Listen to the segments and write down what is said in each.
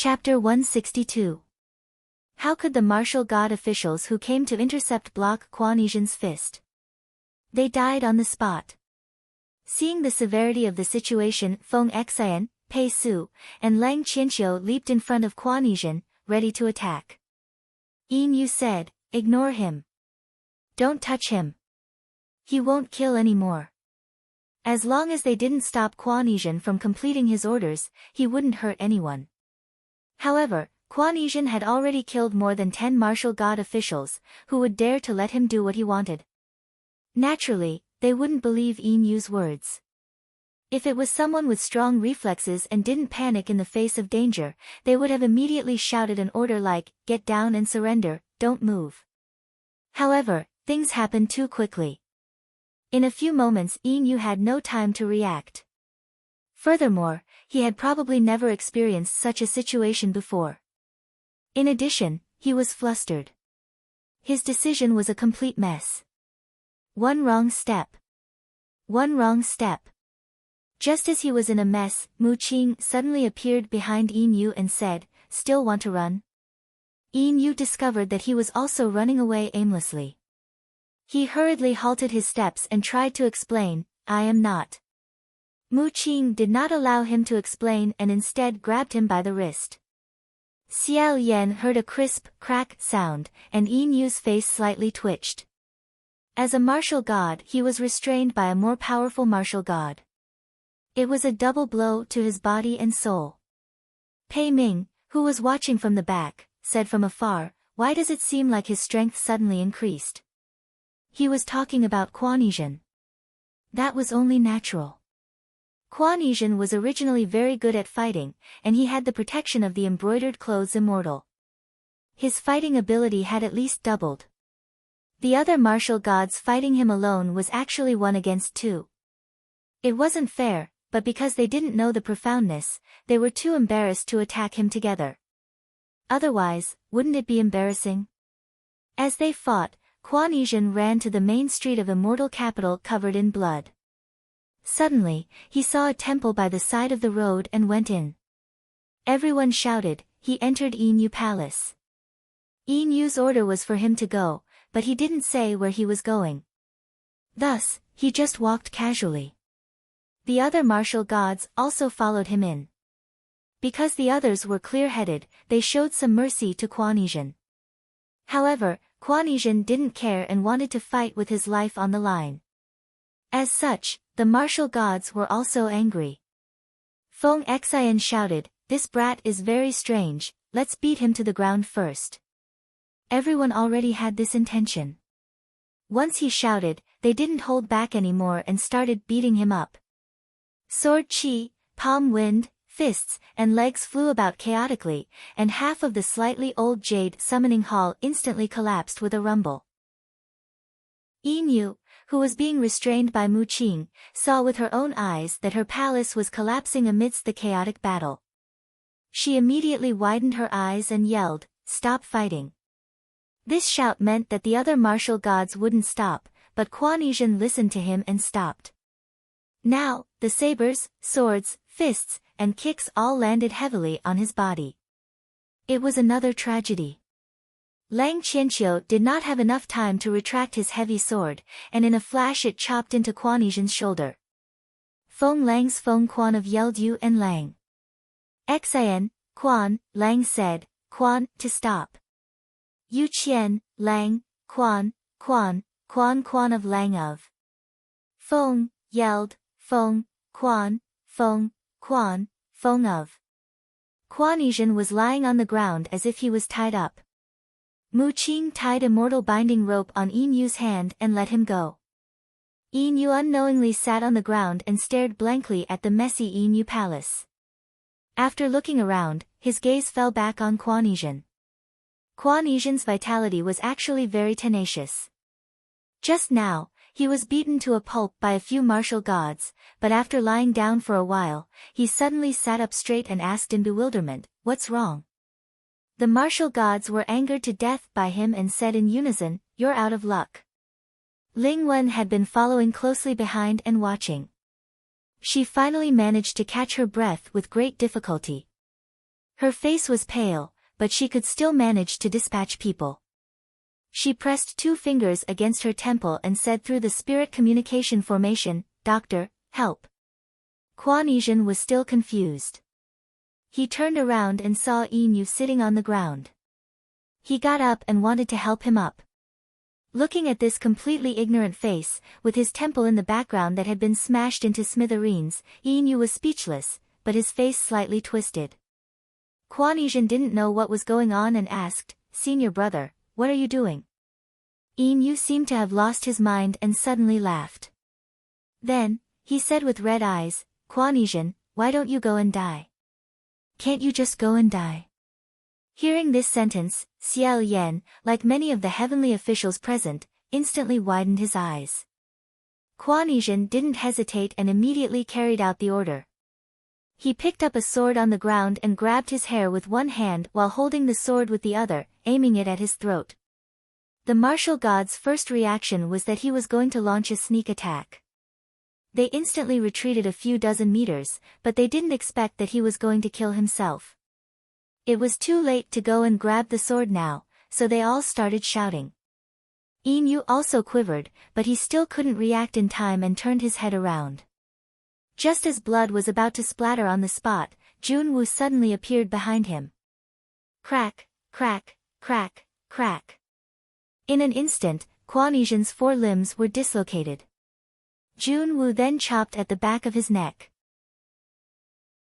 Chapter 162. How could the martial god officials who came to intercept block Quan Yizhen's fist? They died on the spot. Seeing the severity of the situation, Feng Xian, Pei Su, and Lang Qianqiu leaped in front of Quan Yizhen, ready to attack. Yin Yu said, "Ignore him. Don't touch him. He won't kill anymore." As long as they didn't stop Quan Yizhen from completing his orders, he wouldn't hurt anyone. However, Quan Yizhen had already killed more than 10 martial god officials, who would dare to let him do what he wanted. Naturally, they wouldn't believe Yin Yu's words. If it was someone with strong reflexes and didn't panic in the face of danger, they would have immediately shouted an order like, "Get down and surrender, don't move." However, things happened too quickly. In a few moments Yin Yu had no time to react. Furthermore, he had probably never experienced such a situation before. In addition, he was flustered. His decision was a complete mess. One wrong step. One wrong step. Just as he was in a mess, Mu Qing suddenly appeared behind Yin Yu and said, "Still want to run?" Yin Yu discovered that he was also running away aimlessly. He hurriedly halted his steps and tried to explain, "I am not." Mu Qing did not allow him to explain and instead grabbed him by the wrist. Xiao Yan heard a crisp, crack sound, and Yin Yu's face slightly twitched. As a martial god, he was restrained by a more powerful martial god. It was a double blow to his body and soul. Pei Ming, who was watching from the back, said from afar, "Why does it seem like his strength suddenly increased?" He was talking about Quan Yizhen. That was only natural. Quan Yizhen was originally very good at fighting, and he had the protection of the embroidered clothes immortal. His fighting ability had at least doubled. The other martial gods fighting him alone was actually 1 against 2. It wasn't fair, but because they didn't know the profoundness, they were too embarrassed to attack him together. Otherwise, wouldn't it be embarrassing? As they fought, Quan Yizhen ran to the main street of immortal capital covered in blood. Suddenly, he saw a temple by the side of the road and went in. Everyone shouted, he entered Yin Yu Palace. Yin Yu's order was for him to go, but he didn't say where he was going. Thus, he just walked casually. The other martial gods also followed him in. Because the others were clear-headed, they showed some mercy to Quan Yizhen. However, Quan Yizhen didn't care and wanted to fight with his life on the line. As such, the martial gods were also angry. Feng Xian shouted, "This brat is very strange, let's beat him to the ground first." Everyone already had this intention. Once he shouted, they didn't hold back anymore and started beating him up. Sword chi, palm wind, fists, and legs flew about chaotically, and half of the slightly old jade summoning hall instantly collapsed with a rumble. Yin Yu, who was being restrained by Mu Qing, saw with her own eyes that her palace was collapsing amidst the chaotic battle. She immediately widened her eyes and yelled, "Stop fighting." This shout meant that the other martial gods wouldn't stop, but Quan Yizhen listened to him and stopped. Now, the sabers, swords, fists, and kicks all landed heavily on his body. It was another tragedy. Lang Qianqiu did not have enough time to retract his heavy sword, and in a flash it chopped into Quan Yizhen's shoulder. Feng Lang's Feng Quan of yelled Yu and Lang. Xian, Quan, Lang said, "Quan, to stop." Yu Qian, Lang, Quan, Quan, Quan Quan of Lang of. Feng, yelled, Feng, Quan, Feng, Quan, Feng of. Quan Yizhen was lying on the ground as if he was tied up. Mu Qing tied immortal binding rope on Yin Yu's hand and let him go. Yin Yu unknowingly sat on the ground and stared blankly at the messy Yin Yu palace. After looking around, his gaze fell back on Quan Yizhen. Quan Yizhen's vitality was actually very tenacious. Just now, he was beaten to a pulp by a few martial gods, but after lying down for a while, he suddenly sat up straight and asked in bewilderment, "What's wrong?" The martial gods were angered to death by him and said in unison, "You're out of luck." Ling Wen had been following closely behind and watching. She finally managed to catch her breath with great difficulty. Her face was pale, but she could still manage to dispatch people. She pressed 2 fingers against her temple and said through the spirit communication formation, "Doctor, help." Kuan Yizhen was still confused. He turned around and saw Yin Yu sitting on the ground. He got up and wanted to help him up. Looking at this completely ignorant face, with his temple in the background that had been smashed into smithereens, Yin Yu was speechless, but his face slightly twisted. Kuan Yizhen didn't know what was going on and asked, "Senior brother, what are you doing?" Yin Yu seemed to have lost his mind and suddenly laughed. Then, he said with red eyes, "Kuan Yizhen, why don't you go and die? Can't you just go and die?" Hearing this sentence, Xiao Yan, like many of the heavenly officials present, instantly widened his eyes. Kuan Yizhen didn't hesitate and immediately carried out the order. He picked up a sword on the ground and grabbed his hair with one hand while holding the sword with the other, aiming it at his throat. The martial god's first reaction was that he was going to launch a sneak attack. They instantly retreated a few dozen meters, but they didn't expect that he was going to kill himself. It was too late to go and grab the sword now, so they all started shouting. Yin Yu also quivered, but he still couldn't react in time and turned his head around. Just as blood was about to splatter on the spot, Junwu suddenly appeared behind him. Crack, crack, crack, crack. In an instant, Kuan Yizhen's 4 limbs were dislocated. Junwu then chopped at the back of his neck.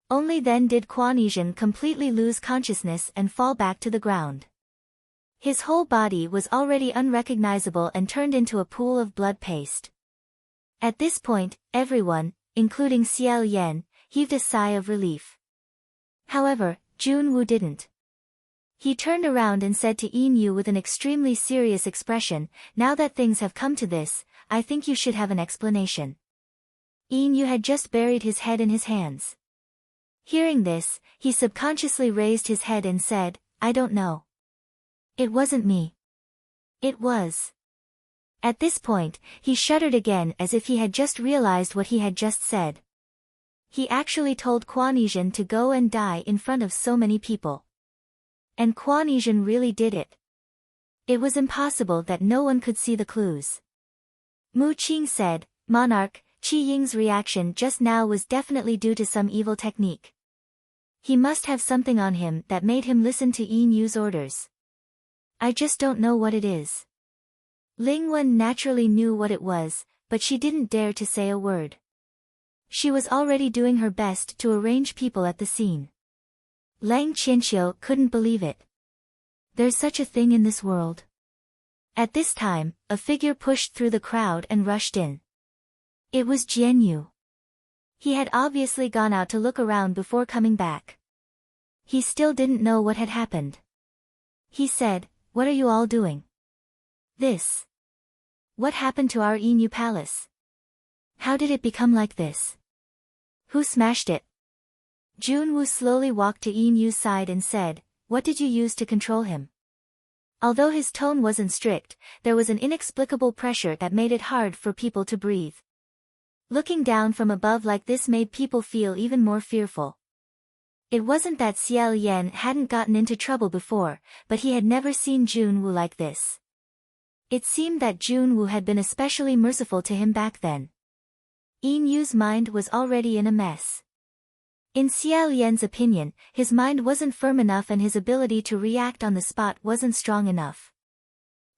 Only then did Kuan Yizhen completely lose consciousness and fall back to the ground. His whole body was already unrecognizable and turned into a pool of blood paste. At this point, everyone, including Xiao Yan, heaved a sigh of relief. However, Junwu didn't. He turned around and said to Yin Yu with an extremely serious expression, "Now that things have come to this, I think you should have an explanation." Yin Yu had just buried his head in his hands. Hearing this, he subconsciously raised his head and said, "I don't know. It wasn't me. It was." At this point, he shuddered again as if he had just realized what he had just said. He actually told Kuan Yizhen to go and die in front of so many people. And Kuan Yizhen really did it. It was impossible that no one could see the clues. Mu Qing said, "Monarch, Qi Ying's reaction just now was definitely due to some evil technique. He must have something on him that made him listen to Yin Yu's orders. I just don't know what it is." Ling Wen naturally knew what it was, but she didn't dare to say a word. She was already doing her best to arrange people at the scene. Lang Qianqiu couldn't believe it. There's such a thing in this world. At this time, a figure pushed through the crowd and rushed in. It was Jian Yu. He had obviously gone out to look around before coming back. He still didn't know what had happened. He said, "What are you all doing? This. What happened to our Yin Yu palace? How did it become like this? Who smashed it?" Junwu slowly walked to Yin Yu's side and said, "What did you use to control him?" Although his tone wasn't strict, there was an inexplicable pressure that made it hard for people to breathe. Looking down from above like this made people feel even more fearful. It wasn't that Xiao Yan hadn't gotten into trouble before, but he had never seen Junwu like this. It seemed that Junwu had been especially merciful to him back then. Yin Yu's mind was already in a mess. In Xiao Yan's opinion, his mind wasn't firm enough and his ability to react on the spot wasn't strong enough.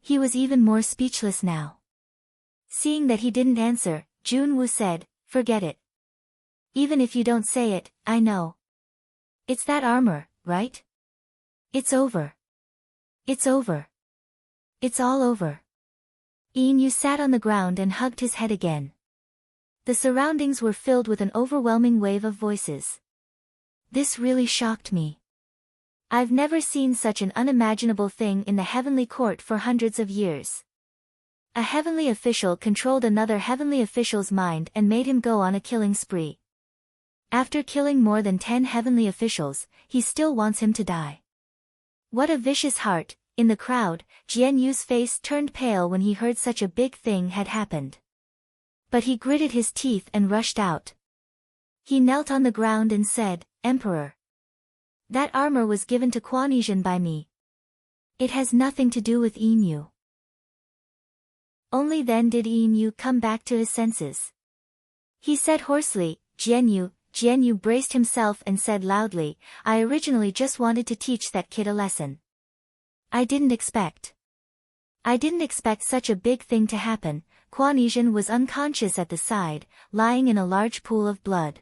He was even more speechless now. Seeing that he didn't answer, Junwu said, "Forget it. Even if you don't say it, I know. It's that armor, right? It's over. It's over. It's all over." Yin Yu sat on the ground and hugged his head again. The surroundings were filled with an overwhelming wave of voices. This really shocked me. I've never seen such an unimaginable thing in the heavenly court for hundreds of years. A heavenly official controlled another heavenly official's mind and made him go on a killing spree. After killing more than 10 heavenly officials, he still wants him to die. What a vicious heart. In the crowd, Jian Yu's face turned pale when he heard such a big thing had happened. But he gritted his teeth and rushed out. He knelt on the ground and said, "Emperor. That armor was given to Kuan Yin by me. It has nothing to do with Yin. Only then did Yin come back to his senses. He said hoarsely, Jianyu. Jianyu braced himself and said loudly, I originally just wanted to teach that kid a lesson. I didn't expect such a big thing to happen. Kuan Yin was unconscious at the side, lying in a large pool of blood.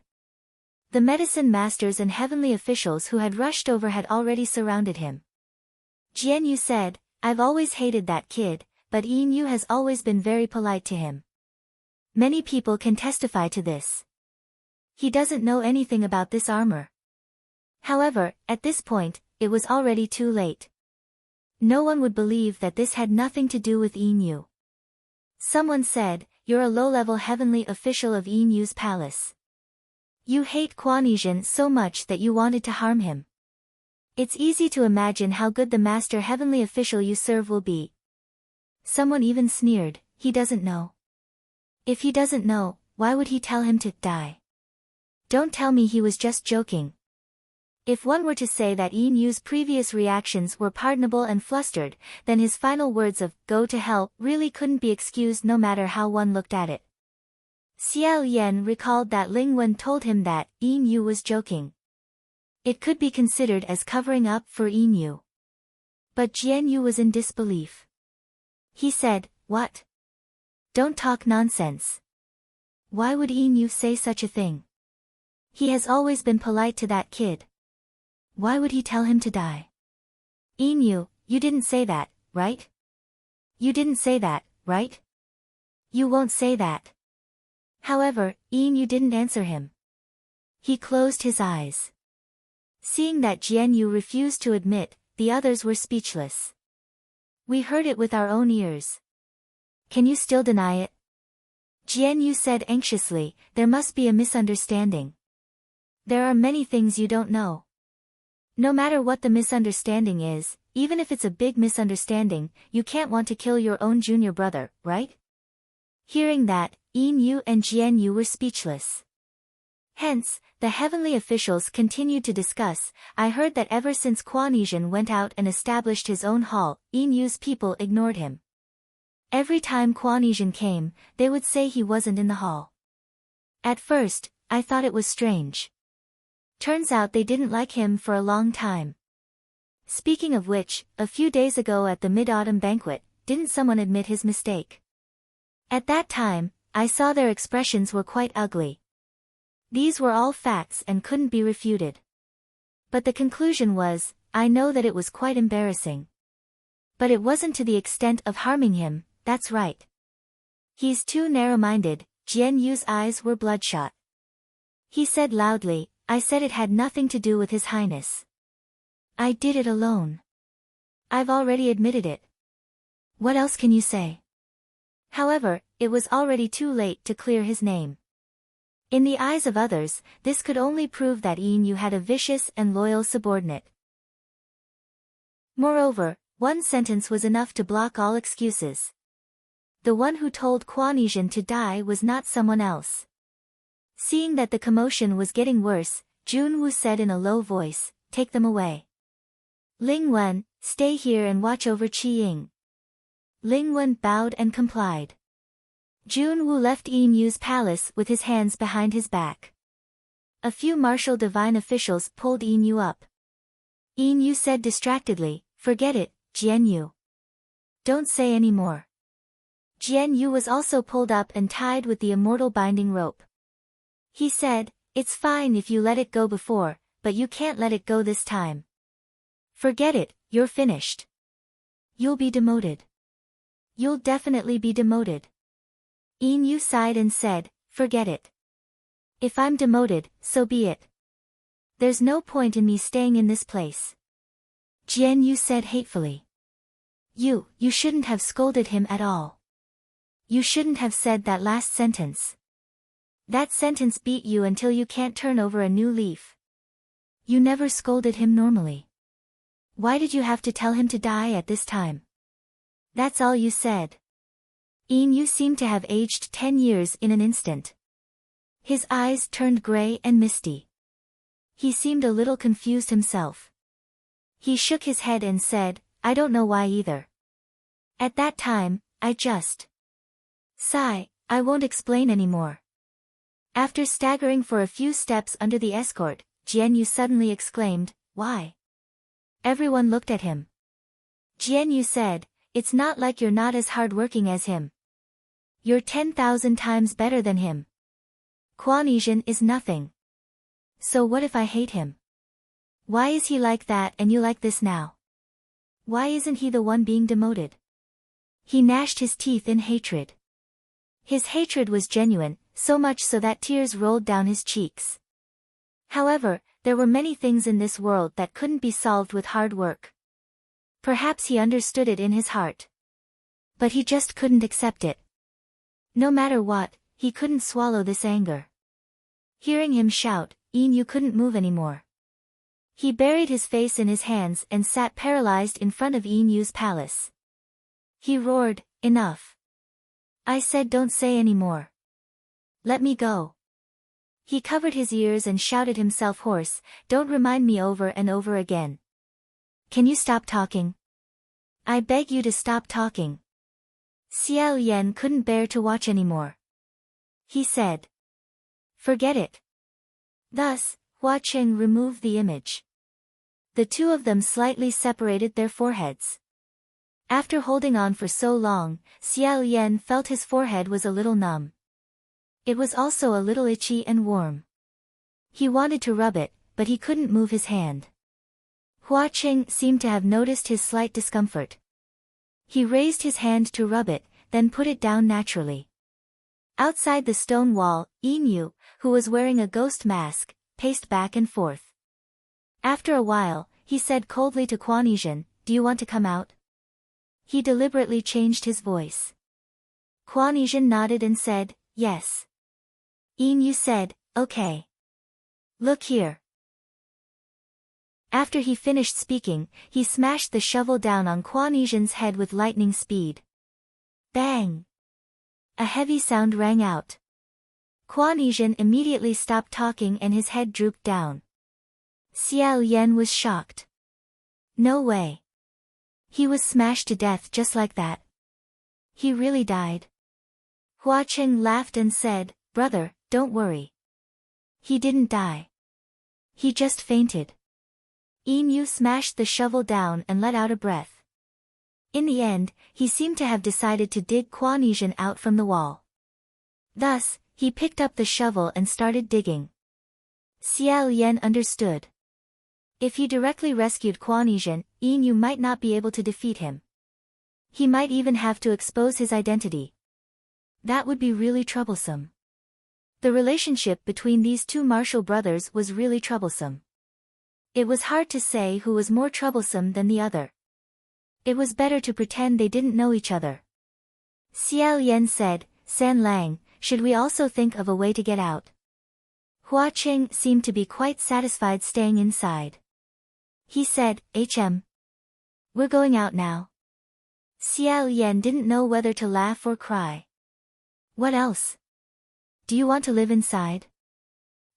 The medicine masters and heavenly officials who had rushed over had already surrounded him. Jianyu said, I've always hated that kid, but Yin has always been very polite to him. Many people can testify to this. He doesn't know anything about this armor. However, at this point, it was already too late. No one would believe that this had nothing to do with Yin. Someone said, you're a low-level heavenly official of Yinyu's palace. You hate Kuan Yin so much that you wanted to harm him. It's easy to imagine how good the master heavenly official you serve will be. Someone even sneered, he doesn't know. If he doesn't know, why would he tell him to die? Don't tell me he was just joking. If one were to say that Yinyu's previous reactions were pardonable and flustered, then his final words of, go to hell, really couldn't be excused no matter how one looked at it. Xiao Yan recalled that Ling Wen told him that Yinyu was joking. It could be considered as covering up for Yinyu. But Jianyu was in disbelief. He said, what? Don't talk nonsense. Why would Yinyu say such a thing? He has always been polite to that kid. Why would he tell him to die? Yinyu, you didn't say that, right? You didn't say that, right? You won't say that. However, Yinyu didn't answer him. He closed his eyes. Seeing that Jianyu refused to admit, the others were speechless. We heard it with our own ears. Can you still deny it? Jianyu said anxiously, there must be a misunderstanding. There are many things you don't know. No matter what the misunderstanding is, even if it's a big misunderstanding, you can't want to kill your own junior brother, right? Hearing that, Yinyu and Jianyu were speechless. Hence, the heavenly officials continued to discuss, I heard that ever since Kuan Yin went out and established his own hall, Yinyu's people ignored him. Every time Kuan Yin came, they would say he wasn't in the hall. At first, I thought it was strange. Turns out they didn't like him for a long time. Speaking of which, a few days ago at the Mid-Autumn banquet, didn't someone admit his mistake? At that time, I saw their expressions were quite ugly. These were all facts and couldn't be refuted. But the conclusion was, I know that it was quite embarrassing. But it wasn't to the extent of harming him, that's right. He's too narrow-minded. Jianyu's eyes were bloodshot. He said loudly, I said it had nothing to do with His Highness. I did it alone. I've already admitted it. What else can you say? However, it was already too late to clear his name. In the eyes of others, this could only prove that Yinyu had a vicious and loyal subordinate. Moreover, one sentence was enough to block all excuses. The one who told Kuan Yin to die was not someone else. Seeing that the commotion was getting worse, Junwu said in a low voice, take them away. Ling Wen, stay here and watch over Qi Ying. Ling Wen bowed and complied. Junwu left Yinyu's palace with his hands behind his back. A few martial divine officials pulled Yinyu up. Yinyu said distractedly, forget it, Jianyu. Don't say any more. Jianyu was also pulled up and tied with the immortal binding rope. He said, it's fine if you let it go before, but you can't let it go this time. Forget it, you're finished. You'll be demoted. You'll definitely be demoted. Yinyu sighed and said, forget it. If I'm demoted, so be it. There's no point in me staying in this place. Jianyu said hatefully. You shouldn't have scolded him at all. You shouldn't have said that last sentence. That sentence beat you until you can't turn over a new leaf. You never scolded him normally. Why did you have to tell him to die at this time? That's all you said. Yinyu seemed to have aged 10 years in an instant. His eyes turned gray and misty. He seemed a little confused himself. He shook his head and said, I don't know why either. At that time, I just... Sigh, I won't explain anymore. After staggering for a few steps under the escort, Jianyu suddenly exclaimed, Why? Everyone looked at him. Jianyu said, It's not like you're not as hardworking as him. You're 10,000 times better than him. Kuanizhen is nothing. So what if I hate him? Why is he like that and you like this now? Why isn't he the one being demoted? He gnashed his teeth in hatred. His hatred was genuine, so much so that tears rolled down his cheeks. However, there were many things in this world that couldn't be solved with hard work. Perhaps he understood it in his heart. But he just couldn't accept it. No matter what, he couldn't swallow this anger. Hearing him shout, Yin couldn't move anymore. He buried his face in his hands and sat paralyzed in front of Yinyu's palace. He roared, Enough. I said don't say any more. Let me go. He covered his ears and shouted himself hoarse, Don't remind me over and over again. Can you stop talking? I beg you to stop talking. Xiao Yan couldn't bear to watch anymore. He said. Forget it. Thus, Hua Qing removed the image. The two of them slightly separated their foreheads. After holding on for so long, Xiao Yan felt his forehead was a little numb. It was also a little itchy and warm. He wanted to rub it, but he couldn't move his hand. Hua Qing seemed to have noticed his slight discomfort. He raised his hand to rub it, then put it down naturally. Outside the stone wall, Yin, who was wearing a ghost mask, paced back and forth. After a while, he said coldly to Kuanizhen, Do you want to come out? He deliberately changed his voice. Kuanizhen nodded and said, Yes. Yin said, Okay. Look here. After he finished speaking, he smashed the shovel down on Kuanizhen's head with lightning speed. Bang! A heavy sound rang out. Kuanizhen immediately stopped talking and his head drooped down. Xiao Yan was shocked. No way. He was smashed to death just like that. He really died. Hua Qing laughed and said, Brother, don't worry. He didn't die. He just fainted. Yin smashed the shovel down and let out a breath. In the end, he seemed to have decided to dig Kuanizhen out from the wall. Thus, he picked up the shovel and started digging. Xiao Yan understood. If he directly rescued Kuanizhen, Yin might not be able to defeat him. He might even have to expose his identity. That would be really troublesome. The relationship between these two martial brothers was really troublesome. It was hard to say who was more troublesome than the other. It was better to pretend they didn't know each other. Xiao Yan said, San Lang, should we also think of a way to get out? Hua Qing seemed to be quite satisfied staying inside. He said, We're going out now. Xiao Yan didn't know whether to laugh or cry. What else? Do you want to live inside?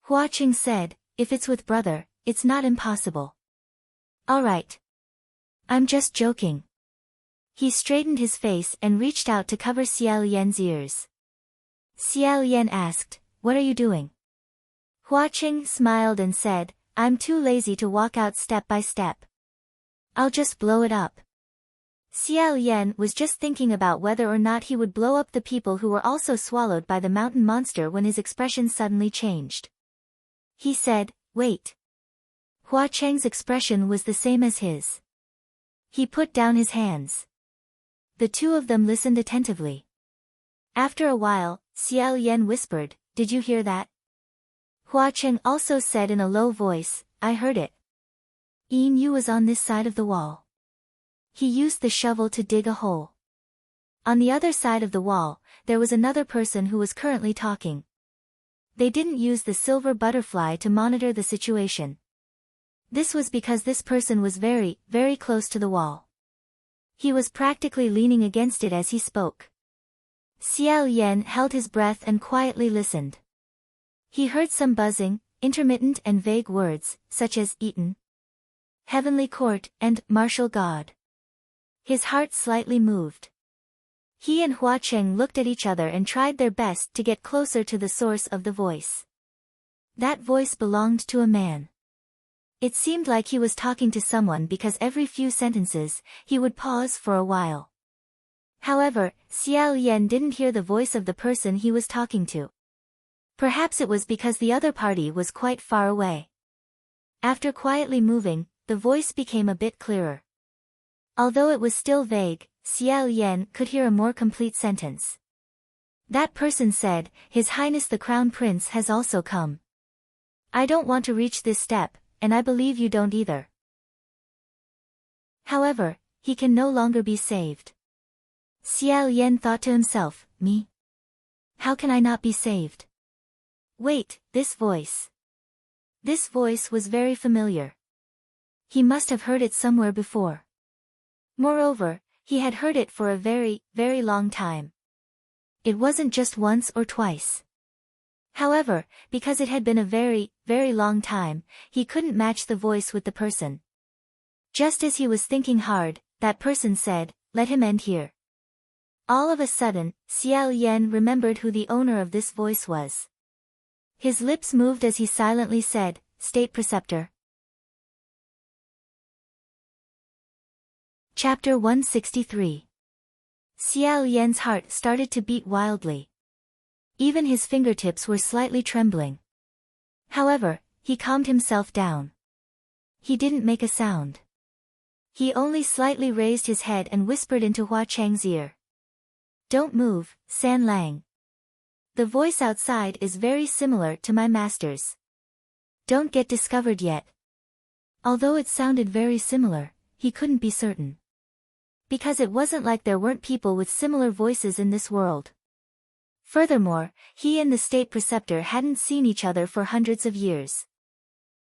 Hua Qing said, If it's with brother, it's not impossible. All right. I'm just joking. He straightened his face and reached out to cover Xiao Yan's ears. Xiao Yan asked, What are you doing? Hua Qing smiled and said, I'm too lazy to walk out step by step. I'll just blow it up. Xiao Yan was just thinking about whether or not he would blow up the people who were also swallowed by the mountain monster when his expression suddenly changed. He said, Wait. Hua Qing's expression was the same as his. He put down his hands. The two of them listened attentively. After a while, Xiao Yan whispered, Did you hear that? Hua Qing also said in a low voice, I heard it. Yin was on this side of the wall. He used the shovel to dig a hole. On the other side of the wall, there was another person who was currently talking. They didn't use the silver butterfly to monitor the situation. This was because this person was very, very close to the wall. He was practically leaning against it as he spoke. Xiao Yan held his breath and quietly listened. He heard some buzzing, intermittent and vague words, such as eaten, heavenly court, and martial god. His heart slightly moved. He and Hua Cheng looked at each other and tried their best to get closer to the source of the voice. That voice belonged to a man. It seemed like he was talking to someone because every few sentences, he would pause for a while. However, Xiao Yan didn't hear the voice of the person he was talking to. Perhaps it was because the other party was quite far away. After quietly moving, the voice became a bit clearer. Although it was still vague, Xiao Yan could hear a more complete sentence. That person said, "His Highness the Crown Prince has also come. I don't want to reach this step, and I believe you don't either. However, he can no longer be saved." Xiao Yan thought to himself, "Me? How can I not be saved? Wait, this voice. This voice was very familiar. He must have heard it somewhere before. Moreover, he had heard it for a very, very long time. It wasn't just once or twice." However, because it had been a very, very long time, he couldn't match the voice with the person. Just as he was thinking hard, that person said, "Let him end here." All of a sudden, Xiao Yan remembered who the owner of this voice was. His lips moved as he silently said, "State Preceptor." Chapter 163. Xiao Yan's heart started to beat wildly. Even his fingertips were slightly trembling. However, he calmed himself down. He didn't make a sound. He only slightly raised his head and whispered into Hua Cheng's ear. "Don't move, San Lang. The voice outside is very similar to my master's. Don't get discovered yet." Although it sounded very similar, he couldn't be certain. Because it wasn't like there weren't people with similar voices in this world. Furthermore, he and the state preceptor hadn't seen each other for hundreds of years.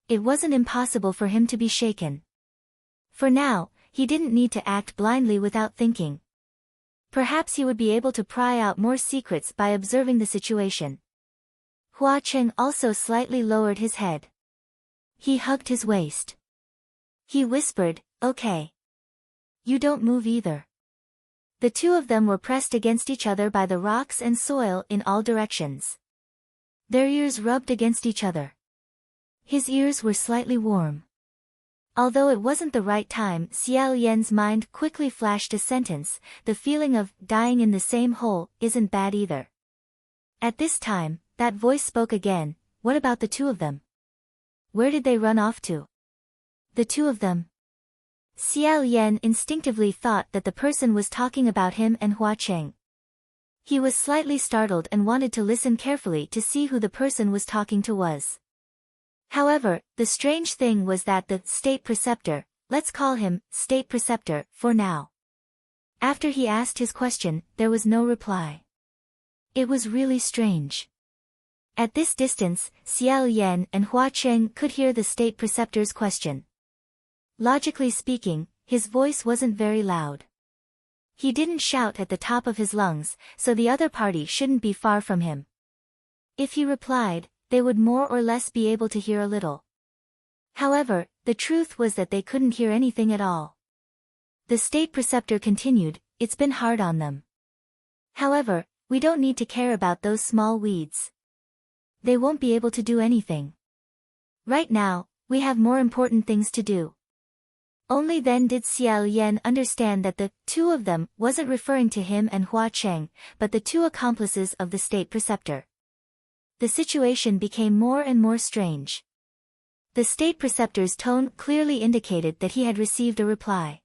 It wasn't impossible for him to be shaken. For now, he didn't need to act blindly without thinking. Perhaps he would be able to pry out more secrets by observing the situation. Hua Cheng also slightly lowered his head. He hugged his waist. He whispered, "Okay. You don't move either." The two of them were pressed against each other by the rocks and soil in all directions. Their ears rubbed against each other. His ears were slightly warm. Although it wasn't the right time, Xiao Yan's mind quickly flashed a sentence, "The feeling of dying in the same hole isn't bad either." At this time, that voice spoke again, "What about the two of them? Where did they run off to?" The two of them. Xiao Yan instinctively thought that the person was talking about him and Hua Cheng. He was slightly startled and wanted to listen carefully to see who the person was talking to was. However, the strange thing was that the state preceptor, let's call him state preceptor for now. After he asked his question, there was no reply. It was really strange. At this distance, Xiao Yan and Hua Cheng could hear the state preceptor's question. Logically speaking, his voice wasn't very loud. He didn't shout at the top of his lungs, so the other party shouldn't be far from him. If he replied, they would more or less be able to hear a little. However, the truth was that they couldn't hear anything at all. The state preceptor continued, "It's been hard on them. However, we don't need to care about those small weeds. They won't be able to do anything. Right now, we have more important things to do." Only then did Xiao Yan understand that the two of them wasn't referring to him and Hua Cheng, but the two accomplices of the state preceptor. The situation became more and more strange. The state preceptor's tone clearly indicated that he had received a reply.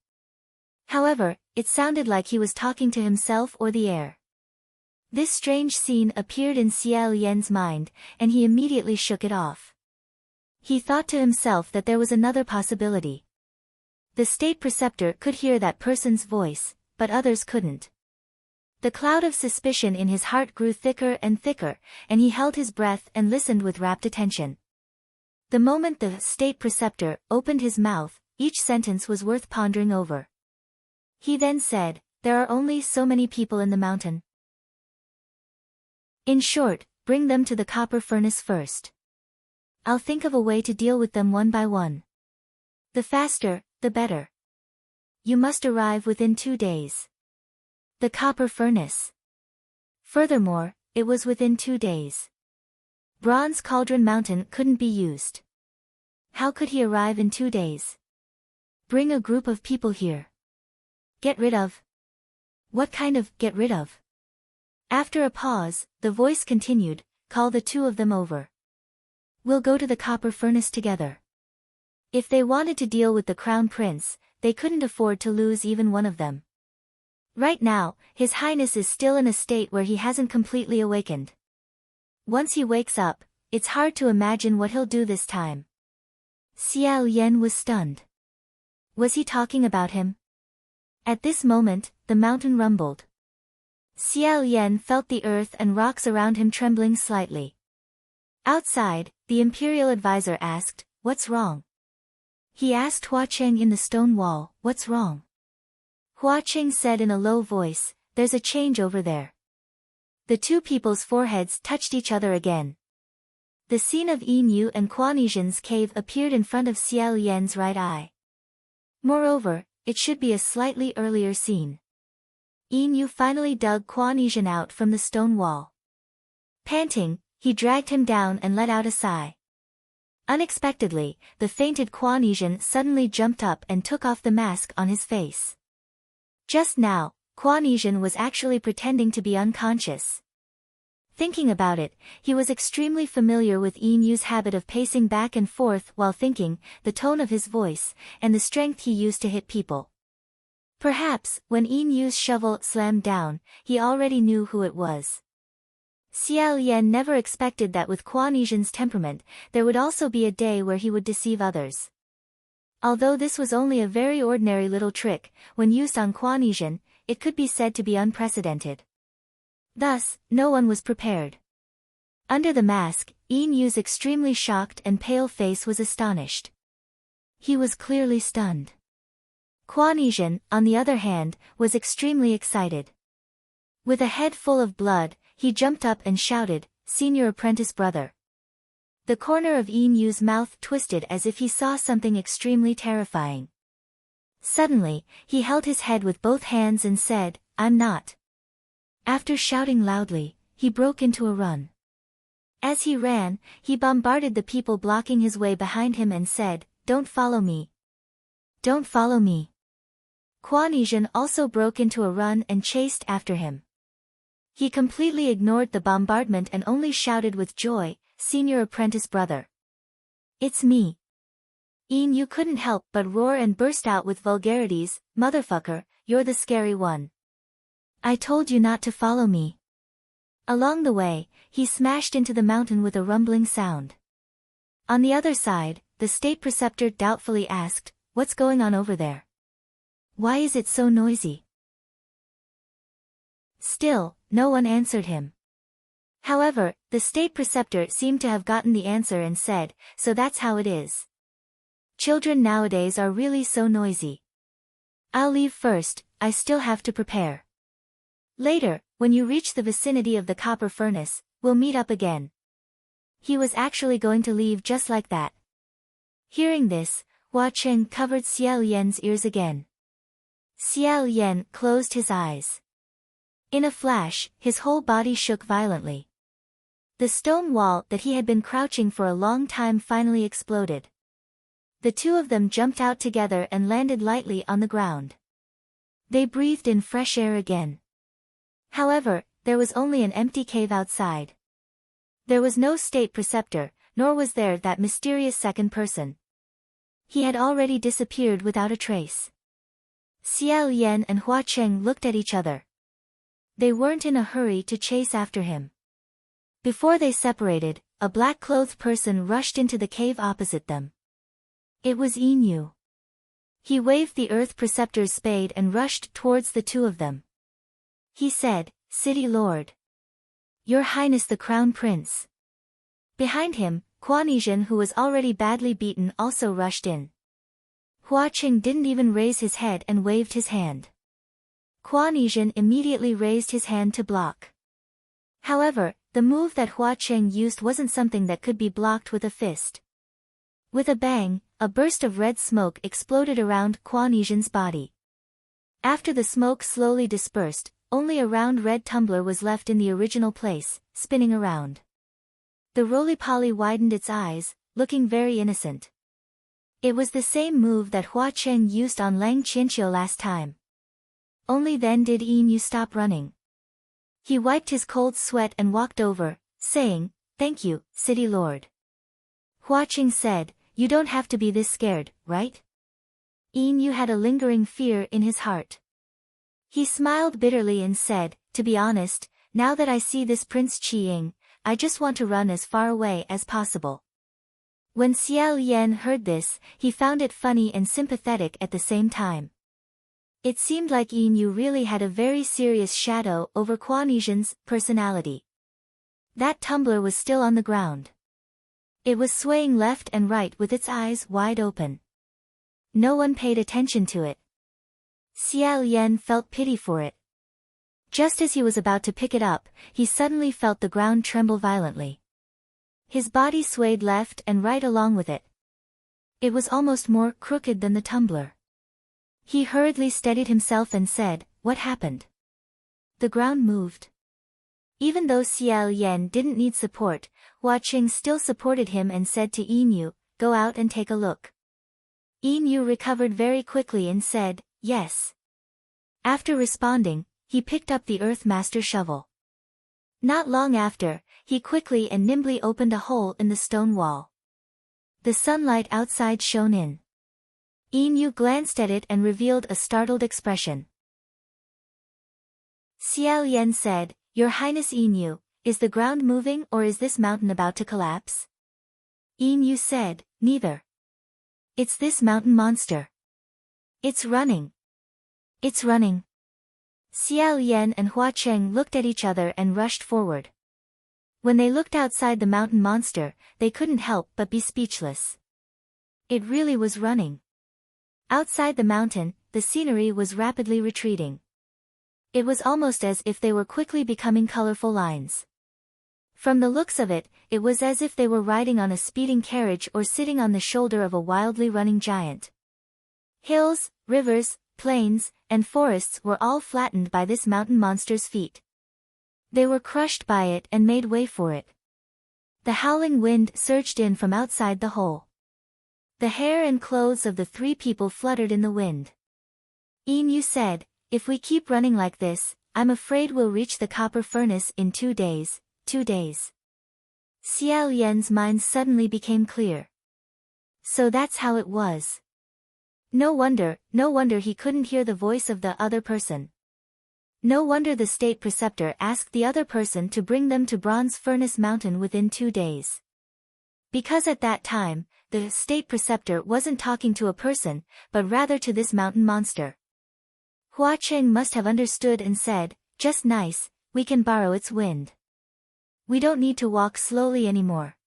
However, it sounded like he was talking to himself or the air. This strange scene appeared in Xiao Yan's mind, and he immediately shook it off. He thought to himself that there was another possibility. The state preceptor could hear that person's voice, but others couldn't. The cloud of suspicion in his heart grew thicker and thicker, and he held his breath and listened with rapt attention. The moment the state preceptor opened his mouth, each sentence was worth pondering over. He then said, "There are only so many people in the mountain. In short, bring them to the copper furnace first. I'll think of a way to deal with them one by one. The faster, the better. You must arrive within 2 days. The copper furnace. Furthermore, it was within 2 days. Bronze Cauldron Mountain couldn't be used. How could he arrive in 2 days? Bring a group of people here. Get rid of. What kind of get rid of? After a pause, the voice continued, call the 2 of them over. We'll go to the copper furnace together. If they wanted to deal with the crown prince, they couldn't afford to lose even one of them. Right now, His Highness is still in a state where he hasn't completely awakened. Once he wakes up, it's hard to imagine what he'll do this time. Xiao Yan was stunned. Was he talking about him? At this moment, the mountain rumbled. Xiao Yan felt the earth and rocks around him trembling slightly. Outside, the imperial advisor asked, what's wrong? He asked Hua Cheng in the stone wall, what's wrong? Hua Cheng said in a low voice, there's a change over there. The 2 people's foreheads touched each other again. The scene of Yin Yu and Kuan Yizhen's cave appeared in front of Xiao Yan's right eye. Moreover, it should be a slightly earlier scene. Yin Yu finally dug Kuan Yizhen out from the stone wall. Panting, he dragged him down and let out a sigh. Unexpectedly, the fainted Kuan Yizhen suddenly jumped up and took off the mask on his face. Just now, Kuan Yizhen was actually pretending to be unconscious. Thinking about it, he was extremely familiar with Yin Yu's habit of pacing back and forth while thinking, the tone of his voice, and the strength he used to hit people. Perhaps, when Yin Yu's shovel slammed down, he already knew who it was. Xiao Yan never expected that with Kuan Yizhen's temperament, there would also be a day where he would deceive others. Although this was only a very ordinary little trick, when used on Kuan Yizhen, it could be said to be unprecedented. Thus, no one was prepared. Under the mask, Yin Yu's extremely shocked and pale face was astonished. He was clearly stunned. Kuan Yizhen, on the other hand, was extremely excited. With a head full of blood, he jumped up and shouted, Senior Apprentice Brother. The corner of Yin Yu's mouth twisted as if he saw something extremely terrifying. Suddenly, he held his head with both hands and said, I'm not. After shouting loudly, he broke into a run. As he ran, he bombarded the people blocking his way behind him and said, Don't follow me. Don't follow me. Kuan Yizhen also broke into a run and chased after him. He completely ignored the bombardment and only shouted with joy, Senior Apprentice Brother. It's me. Yin Yu couldn't help but roar and burst out with vulgarities, Motherfucker, you're the scary one. I told you not to follow me. Along the way, he smashed into the mountain with a rumbling sound. On the other side, the state preceptor doubtfully asked, What's going on over there? Why is it so noisy? Still, no one answered him. However, the state preceptor seemed to have gotten the answer and said, So that's how it is. Children nowadays are really so noisy. I'll leave first, I still have to prepare. Later, when you reach the vicinity of the copper furnace, we'll meet up again. He was actually going to leave just like that. Hearing this, Hua Cheng covered Xiao Yan's ears again. Xiao Yan closed his eyes. In a flash, his whole body shook violently. The stone wall that he had been crouching for a long time finally exploded. The 2 of them jumped out together and landed lightly on the ground. They breathed in fresh air again. However, there was only an empty cave outside. There was no state preceptor, nor was there that mysterious second person. He had already disappeared without a trace. Xiao Yan and Hua Cheng looked at each other. They weren't in a hurry to chase after him. Before they separated, a black-clothed person rushed into the cave opposite them. It was Yin Yu. He waved the Earth Preceptor's spade and rushed towards the 2 of them. He said, City Lord. Your Highness the Crown Prince. Behind him, Kuan Yizhen, who was already badly beaten, also rushed in. Hua Cheng didn't even raise his head and waved his hand. Kuan Yizhen immediately raised his hand to block. However, The move that Hua Cheng used wasn't something that could be blocked with a fist. With a bang, a burst of red smoke exploded around Kuan Yizhen's body. After the smoke slowly dispersed, only a round red tumbler was left in the original place, spinning around. The roly-poly widened its eyes, looking very innocent. It was the same move that Hua Cheng used on Lang Qianqiu last time. Only then did Yin Yu stop running. He wiped his cold sweat and walked over, saying, "Thank you, City Lord." Hua Cheng said, "You don't have to be this scared, right?" Yin Yu had a lingering fear in his heart. He smiled bitterly and said, "To be honest, now that I see this Prince Qi Ying, I just want to run as far away as possible." When Xiao Yan heard this, he found it funny and sympathetic at the same time. It seemed like Yin Yu really had a very serious shadow over Kuan Yizhen's personality. That tumbler was still on the ground. It was swaying left and right with its eyes wide open. No one paid attention to it. Xiao Yan felt pity for it. Just as he was about to pick it up, he suddenly felt the ground tremble violently. His body swayed left and right along with it. It was almost more crooked than the tumbler. He hurriedly steadied himself and said, "What happened?" The ground moved. Even though Xiao Yan didn't need support, Hua Cheng still supported him and said to Yin Yu, "Go out and take a look." Yin Yu recovered very quickly and said, "Yes." After responding, he picked up the Earth Master shovel. Not long after, he quickly and nimbly opened a hole in the stone wall. The sunlight outside shone in. Yin Yu glanced at it and revealed a startled expression. Xiao Yan said, "Your Highness Yin Yu, is the ground moving or is this mountain about to collapse?" Yin Yu said, "Neither. It's this mountain monster. It's running. It's running." Xiao Yan and Hua Cheng looked at each other and rushed forward. When they looked outside the mountain monster, they couldn't help but be speechless. It really was running. Outside the mountain, the scenery was rapidly retreating. It was almost as if they were quickly becoming colorful lines. From the looks of it, it was as if they were riding on a speeding carriage or sitting on the shoulder of a wildly running giant. Hills, rivers, plains, and forests were all flattened by this mountain monster's feet. They were crushed by it and made way for it. The howling wind surged in from outside the hole. The hair and clothes of the three people fluttered in the wind. Yin Yu said, "If we keep running like this, I'm afraid we'll reach the copper furnace in 2 days, 2 days." Xiao Yan's mind suddenly became clear. So that's how it was. No wonder he couldn't hear the voice of the other person. No wonder the state preceptor asked the other person to bring them to Bronze Furnace Mountain within 2 days. Because at that time, the state preceptor wasn't talking to a person, but rather to this mountain monster. Hua Cheng must have understood and said, "Just nice, we can borrow its wind. We don't need to walk slowly anymore."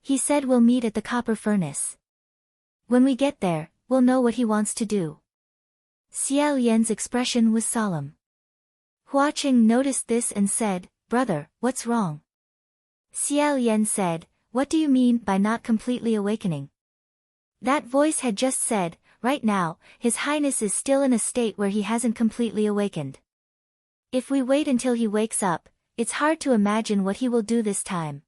He said, "We'll meet at the copper furnace. When we get there, we'll know what he wants to do." Xiao Yan's expression was solemn. Hua Cheng noticed this and said, "Brother, what's wrong?" Xiao Yan said, "What do you mean by not completely awakening?" That voice had just said, "Right now, His Highness is still in a state where he hasn't completely awakened. If we wait until he wakes up, it's hard to imagine what he will do this time."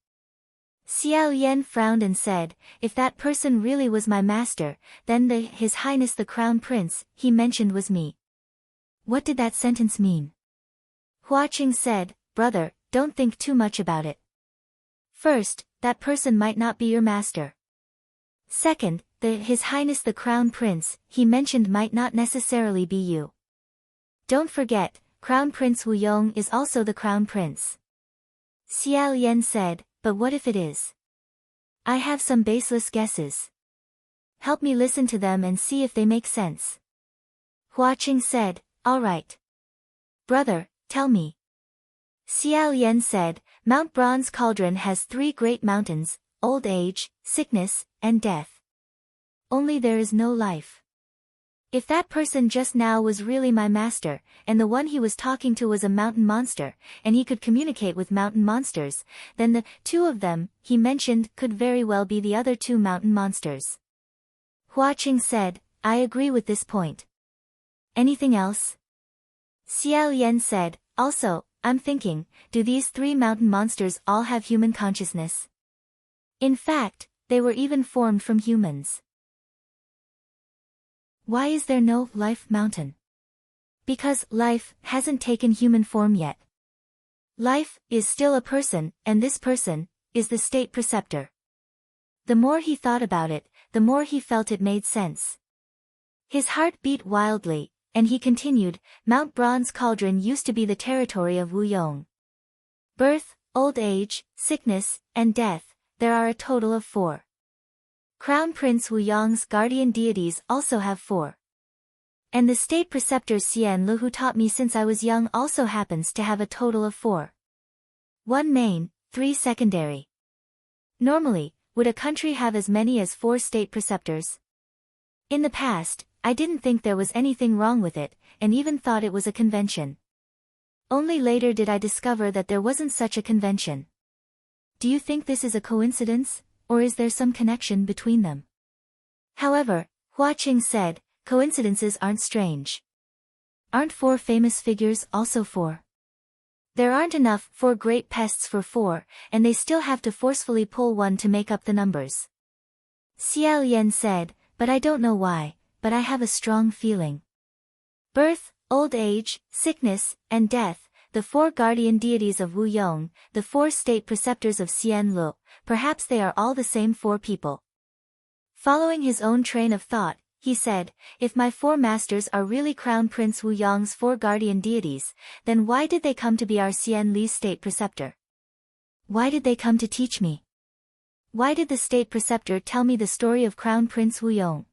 Xiao Yan frowned and said, "If that person really was my master, then His Highness the Crown Prince he mentioned was me." What did that sentence mean? Hua Cheng said, "Brother, don't think too much about it. First, that person might not be your master. Second, His Highness the Crown Prince he mentioned might not necessarily be you. Don't forget, Crown Prince Wu Yong is also the Crown Prince." Xiao Yan said, "But what if it is? I have some baseless guesses. Help me listen to them and see if they make sense." Hua Cheng said, "All right. Brother, tell me." Xiao Yan said, "Mount Bronze Cauldron has 3 great mountains, old age, sickness, and death. Only there is no life. If that person just now was really my master, and the one he was talking to was a mountain monster, and he could communicate with mountain monsters, then the two of them he mentioned could very well be the other two mountain monsters. Hua Qing said, I agree with this point. Anything else? Xiao Yan said, also, I'm thinking, do these three mountain monsters all have human consciousness? In fact, they were even formed from humans. Why is there no life mountain? Because life hasn't taken human form yet. Life is still a person, and this person is the state preceptor. The more he thought about it, the more he felt it made sense. His heart beat wildly, and he continued, Mount Bronze Cauldron used to be the territory of Wu Yong. Birth, old age, sickness, and death, there are a total of 4. Crown Prince Wu Yong's guardian deities also have 4. And the state preceptor Xian Lu who taught me since I was young also happens to have a total of 4. 1 main, 3 secondary. Normally, would a country have as many as 4 state preceptors? In the past, I didn't think there was anything wrong with it, and even thought it was a convention. Only later did I discover that there wasn't such a convention. Do you think this is a coincidence, or is there some connection between them? However, Hua Qing said, coincidences aren't strange. Aren't 4 famous figures also 4? There aren't enough 4 great pests for 4, and they still have to forcefully pull 1 to make up the numbers. Xiao Yan said, but I don't know why, but I have a strong feeling. Birth, old age, sickness, and death, the 4 guardian deities of Wu Yong, the 4 state preceptors of Xian Lu, perhaps they are all the same 4 people. Following his own train of thought, he said, if my 4 masters are really Crown Prince Wu Yong's 4 guardian deities, then why did they come to be our Xian Li's state preceptor? Why did they come to teach me? Why did the state preceptor tell me the story of Crown Prince Wu Yong?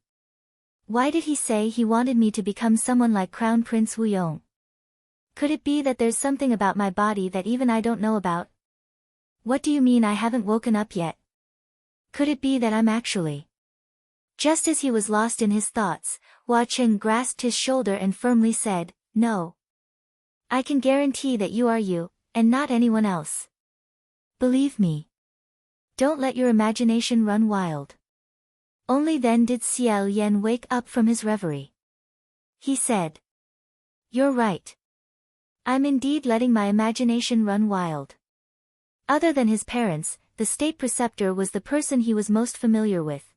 Why did he say he wanted me to become someone like Crown Prince Wu Yong? Could it be that there's something about my body that even I don't know about? What do you mean I haven't woken up yet? Could it be that I'm actually... Just as he was lost in his thoughts, Hua Qing grasped his shoulder and firmly said, no. I can guarantee that you are you, and not anyone else. Believe me. Don't let your imagination run wild. Only then did Xiao Yan wake up from his reverie. He said, you're right. I'm indeed letting my imagination run wild. Other than his parents, the state preceptor was the person he was most familiar with.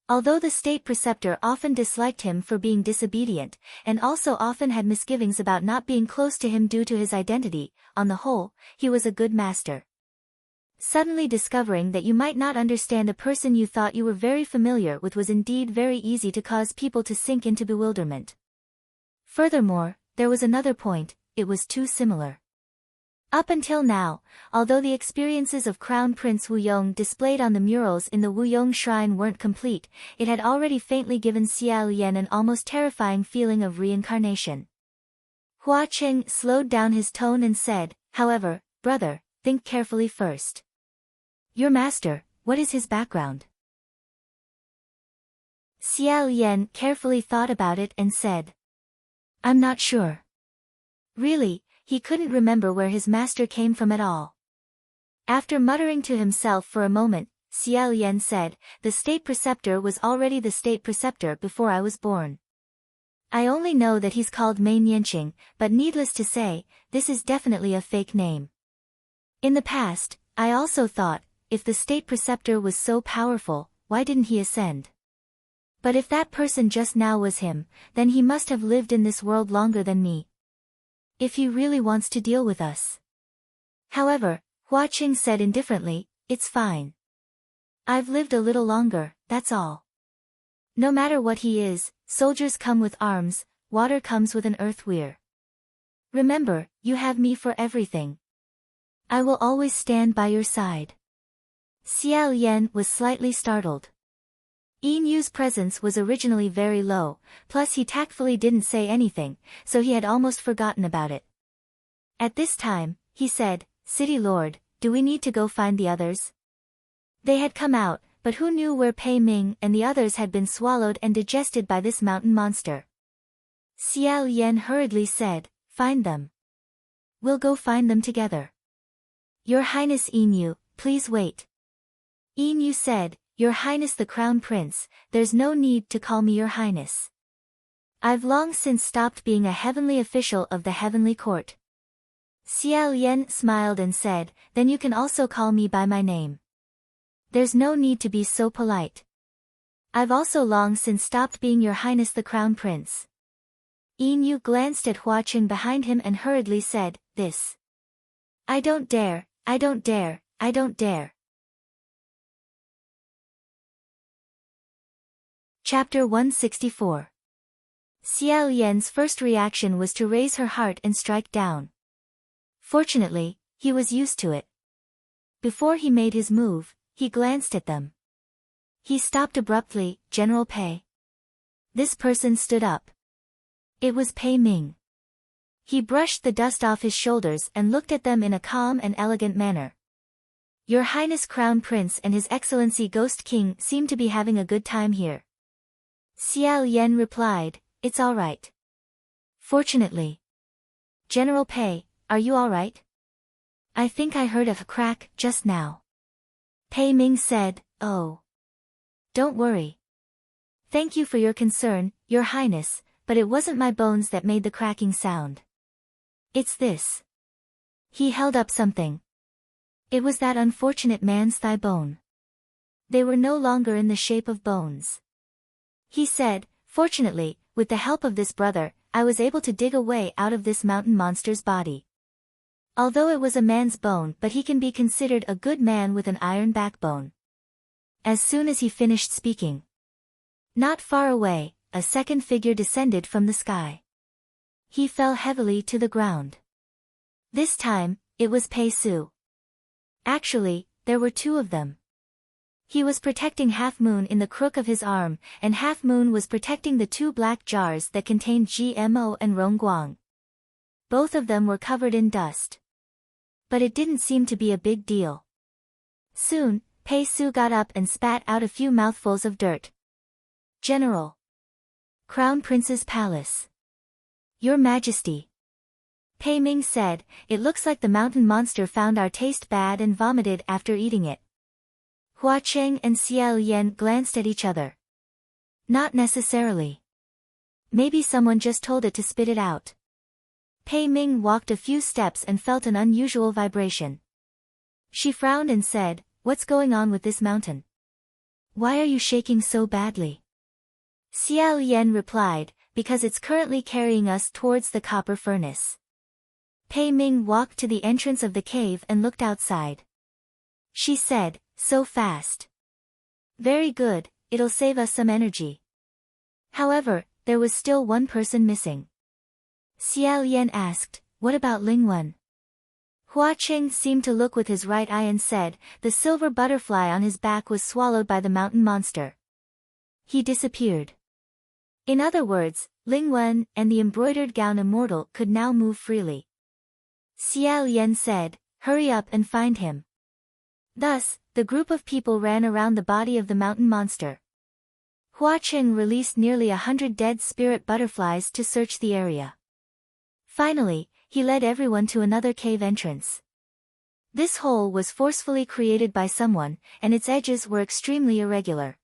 Although the state preceptor often disliked him for being disobedient, and also often had misgivings about not being close to him due to his identity, on the whole, he was a good master. Suddenly discovering that you might not understand a person you thought you were very familiar with was indeed very easy to cause people to sink into bewilderment. Furthermore, there was another point, it was too similar. Up until now, although the experiences of Crown Prince Wu Yong displayed on the murals in the Wu Yong shrine weren't complete, it had already faintly given Xiao Yan an almost terrifying feeling of reincarnation. Hua Qing slowed down his tone and said, however, brother, think carefully first. Your master, what is his background? Xiao Yan carefully thought about it and said, I'm not sure. Really, he couldn't remember where his master came from at all. After muttering to himself for a moment, Xiao Yan said, the state preceptor was already the state preceptor before I was born. I only know that he's called Mei Nianqing, but needless to say, this is definitely a fake name. In the past, I also thought, if the state preceptor was so powerful, why didn't he ascend? But if that person just now was him, then he must have lived in this world longer than me. If he really wants to deal with us. However, Hua Qing said indifferently, it's fine. I've lived a little longer, that's all. No matter what he is, soldiers come with arms, water comes with an earth weir. Remember, you have me for everything. I will always stand by your side. Xiao Yan was slightly startled. Yin Yu's presence was originally very low, plus he tactfully didn't say anything, so he had almost forgotten about it. At this time, he said, City Lord, do we need to go find the others? They had come out, but who knew where Pei Ming and the others had been swallowed and digested by this mountain monster? Xiao Yan hurriedly said, "Find them. We'll go find them together." "Your Highness Inu, please wait." Inu said, "Your Highness the Crown Prince, there's no need to call me Your Highness. I've long since stopped being a heavenly official of the heavenly court." Xiao Yan smiled and said, "Then you can also call me by my name. There's no need to be so polite. I've also long since stopped being Your Highness the Crown Prince." Inu glanced at Hua Qing behind him and hurriedly said, "This. I don't dare, I don't dare, I don't dare." Chapter 164. Xiao Yan's first reaction was to raise her heart and strike down. Fortunately, he was used to it. Before he made his move, he glanced at them. He stopped abruptly. "General Pei." This person stood up. It was Pei Ming. He brushed the dust off his shoulders and looked at them in a calm and elegant manner. "Your Highness Crown Prince and His Excellency Ghost King seem to be having a good time here." Xiao Yan replied, "It's all right. Fortunately." "General Pei, are you all right? I think I heard a crack just now." Pei Ming said, "Oh. Don't worry. Thank you for your concern, Your Highness, but it wasn't my bones that made the cracking sound. It's this." He held up something. It was that unfortunate man's thigh bone. They were no longer in the shape of bones. He said, "Fortunately, with the help of this brother, I was able to dig a way out of this mountain monster's body. Although it was a man's bone, but he can be considered a good man with an iron backbone." As soon as he finished speaking, not far away, a second figure descended from the sky. He fell heavily to the ground. This time, it was Pei Su. Actually, there were two of them. He was protecting Half Moon in the crook of his arm, and Half Moon was protecting the two black jars that contained GMO and Rongguang. Both of them were covered in dust. But it didn't seem to be a big deal. Soon, Pei Su got up and spat out a few mouthfuls of dirt. "General. Crown Prince's Palace. Your Majesty." Pei Ming said, "It looks like the mountain monster found our taste bad and vomited after eating it." Hua Qing and Xiao Yan glanced at each other. "Not necessarily. Maybe someone just told it to spit it out." Pei Ming walked a few steps and felt an unusual vibration. She frowned and said, "What's going on with this mountain? Why are you shaking so badly?" Xiao Yan replied, "Because it's currently carrying us towards the copper furnace." Pei Ming walked to the entrance of the cave and looked outside. She said, "So fast. Very good, it'll save us some energy." However, there was still one person missing. Xiao Yan asked, "What about Lingwen?" Hua Qing seemed to look with his right eye and said, "The silver butterfly on his back was swallowed by the mountain monster. He disappeared." In other words, Lingwen and the embroidered gown immortal could now move freely. Xiao Yan said, "Hurry up and find him." Thus, the group of people ran around the body of the mountain monster. Hua Qing released nearly 100 dead spirit butterflies to search the area. Finally, he led everyone to another cave entrance. This hole was forcefully created by someone, and its edges were extremely irregular.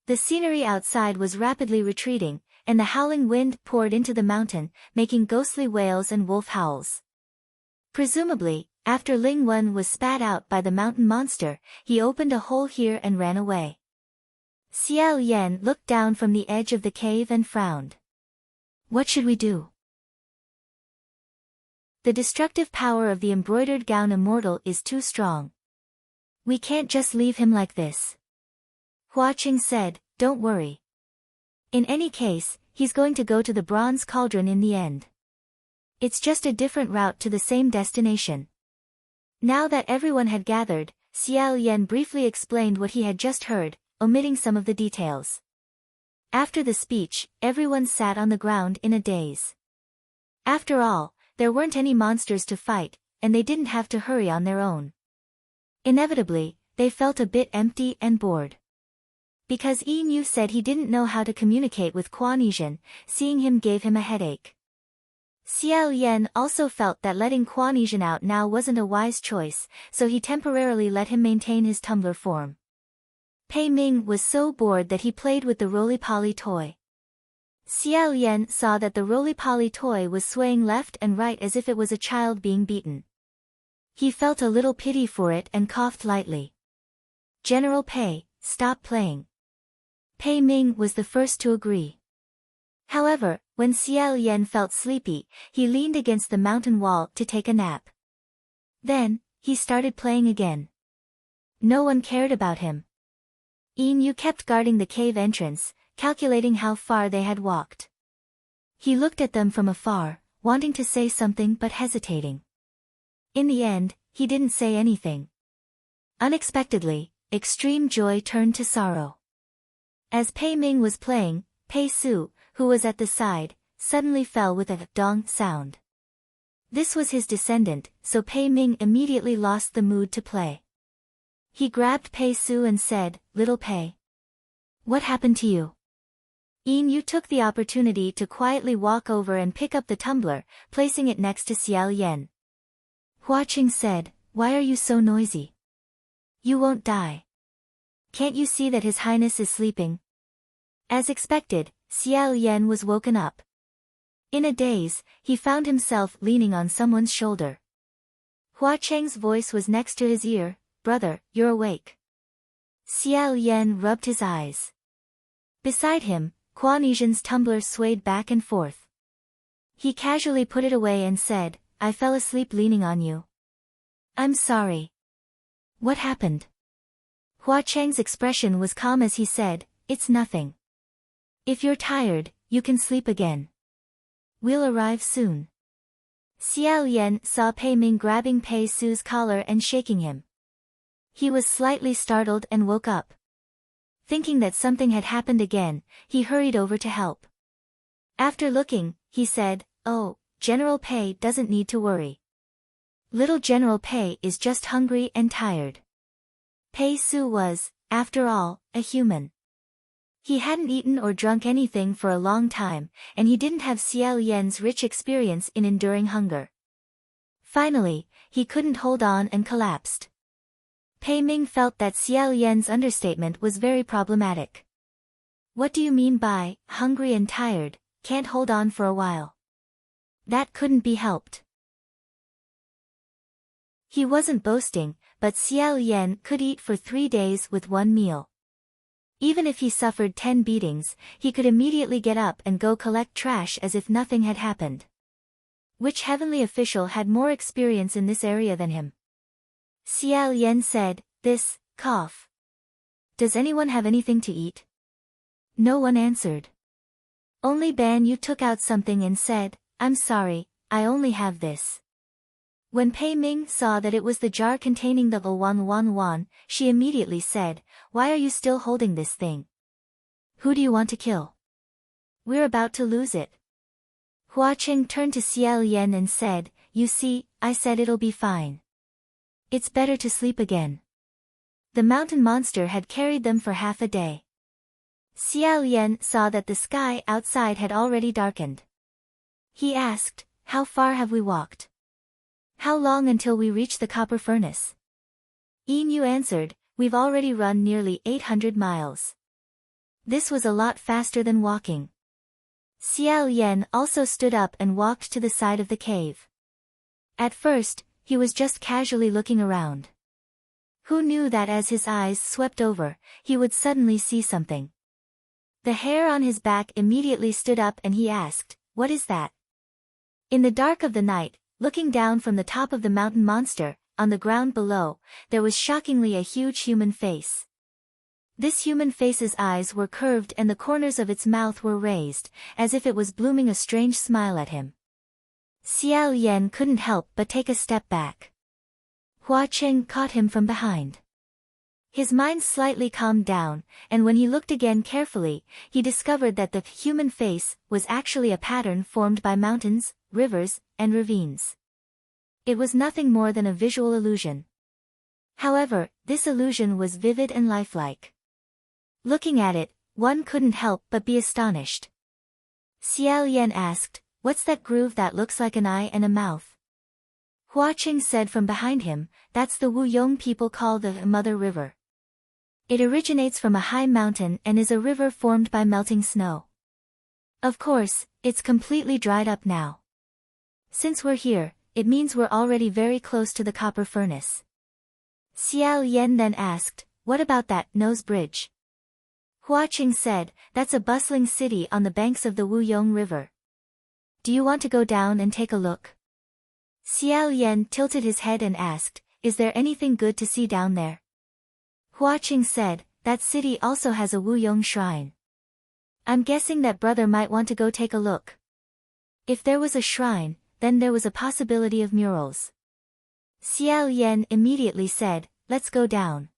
The scenery outside was rapidly retreating, and the howling wind poured into the mountain, making ghostly wails and wolf howls. Presumably, after Lingwen was spat out by the mountain monster, he opened a hole here and ran away. Xiao Yan looked down from the edge of the cave and frowned. "What should we do?" "The destructive power of the embroidered gown immortal is too strong. We can't just leave him like this." Hua Qing said, "Don't worry. In any case, he's going to go to the bronze cauldron in the end. It's just a different route to the same destination." Now that everyone had gathered, Xiao Yan briefly explained what he had just heard, omitting some of the details. After the speech, everyone sat on the ground in a daze. After all, there weren't any monsters to fight, and they didn't have to hurry on their own. Inevitably, they felt a bit empty and bored. Because Inu said he didn't know how to communicate with Kuan Yizhen, seeing him gave him a headache. Xiao Yan also felt that letting Kuan Yizhen out now wasn't a wise choice, so he temporarily let him maintain his tumbler form. Pei Ming was so bored that he played with the roly-poly toy. Xiao Yan saw that the roly-poly toy was swaying left and right as if it was a child being beaten. He felt a little pity for it and coughed lightly. "General Pei, stop playing." Pei Ming was the first to agree. However, when Xiao Yan felt sleepy, he leaned against the mountain wall to take a nap. Then, he started playing again. No one cared about him. Inu kept guarding the cave entrance, calculating how far they had walked. He looked at them from afar, wanting to say something but hesitating. In the end, he didn't say anything. Unexpectedly, extreme joy turned to sorrow. As Pei Ming was playing, Pei Su, who was at the side, suddenly fell with a dong sound. This was his descendant, so Pei Ming immediately lost the mood to play. He grabbed Pei Su and said, "Little Pei. What happened to you?" Inu took the opportunity to quietly walk over and pick up the tumbler, placing it next to Xiao Yan. Hua Qing said, "Why are you so noisy? You won't die. Can't you see that His Highness is sleeping?" As expected, Xiao Yan was woken up. In a daze, he found himself leaning on someone's shoulder. Hua Cheng's voice was next to his ear, "Brother, you're awake." Xiao Yan rubbed his eyes. Beside him, Kuan Yizhen's tumbler swayed back and forth. He casually put it away and said, "I fell asleep leaning on you." "I'm sorry." "What happened?" Hua Cheng's expression was calm as he said, "It's nothing. If you're tired, you can sleep again. We'll arrive soon." Xiao Yan saw Pei Ming grabbing Pei Su's collar and shaking him. He was slightly startled and woke up. Thinking that something had happened again, he hurried over to help. After looking, he said, "Oh, General Pei doesn't need to worry. Little General Pei is just hungry and tired." Pei Su was, after all, a human. He hadn't eaten or drunk anything for a long time, and he didn't have Xiao Yan's rich experience in enduring hunger. Finally, he couldn't hold on and collapsed. Pei Ming felt that Xiao Yan's understatement was very problematic. "What do you mean by, hungry and tired, can't hold on for a while?" That couldn't be helped. He wasn't boasting, but Xiao Yan could eat for 3 days with one meal. Even if he suffered 10 beatings, he could immediately get up and go collect trash as if nothing had happened. Which heavenly official had more experience in this area than him? Xiao Yan said, "This, cough. Does anyone have anything to eat?" No one answered. Only Ban Yu took out something and said, "I'm sorry, I only have this." When Pei Ming saw that it was the jar containing the wan, she immediately said, "Why are you still holding this thing? Who do you want to kill? We're about to lose it." Hua Qing turned to Xiao Yan and said, "You see, I said it'll be fine. It's better to sleep again." The mountain monster had carried them for half a day. Xiao Yan saw that the sky outside had already darkened. He asked, "How far have we walked? How long until we reach the copper furnace?" Inu answered, "We've already run nearly 800 miles. This was a lot faster than walking." Xiao Yan also stood up and walked to the side of the cave. At first, he was just casually looking around. Who knew that as his eyes swept over, he would suddenly see something? The hair on his back immediately stood up and he asked, "What is that?" In the dark of the night, looking down from the top of the mountain monster, on the ground below, there was shockingly a huge human face. This human face's eyes were curved and the corners of its mouth were raised, as if it was blooming a strange smile at him. Xiao Yan couldn't help but take a step back. Hua Qing caught him from behind. His mind slightly calmed down, and when he looked again carefully, he discovered that the human face was actually a pattern formed by mountains, rivers, and ravines. It was nothing more than a visual illusion. However, this illusion was vivid and lifelike. Looking at it, one couldn't help but be astonished. Xiao Yan asked, "What's that groove that looks like an eye and a mouth?" Hua Qing said from behind him, "That's the Wu Yong people call the Mother River. It originates from a high mountain and is a river formed by melting snow. Of course, it's completely dried up now. Since we're here, it means we're already very close to the copper furnace." Xiao Yan then asked, "What about that nose bridge?" Hua Qing said, "That's a bustling city on the banks of the Wu Yong River. Do you want to go down and take a look?" Xiao Yan tilted his head and asked, "Is there anything good to see down there?" Hua Qing said, "That city also has a Wu Yong shrine. I'm guessing that brother might want to go take a look." If there was a shrine, then there was a possibility of murals. Xiao Yan immediately said, "Let's go down."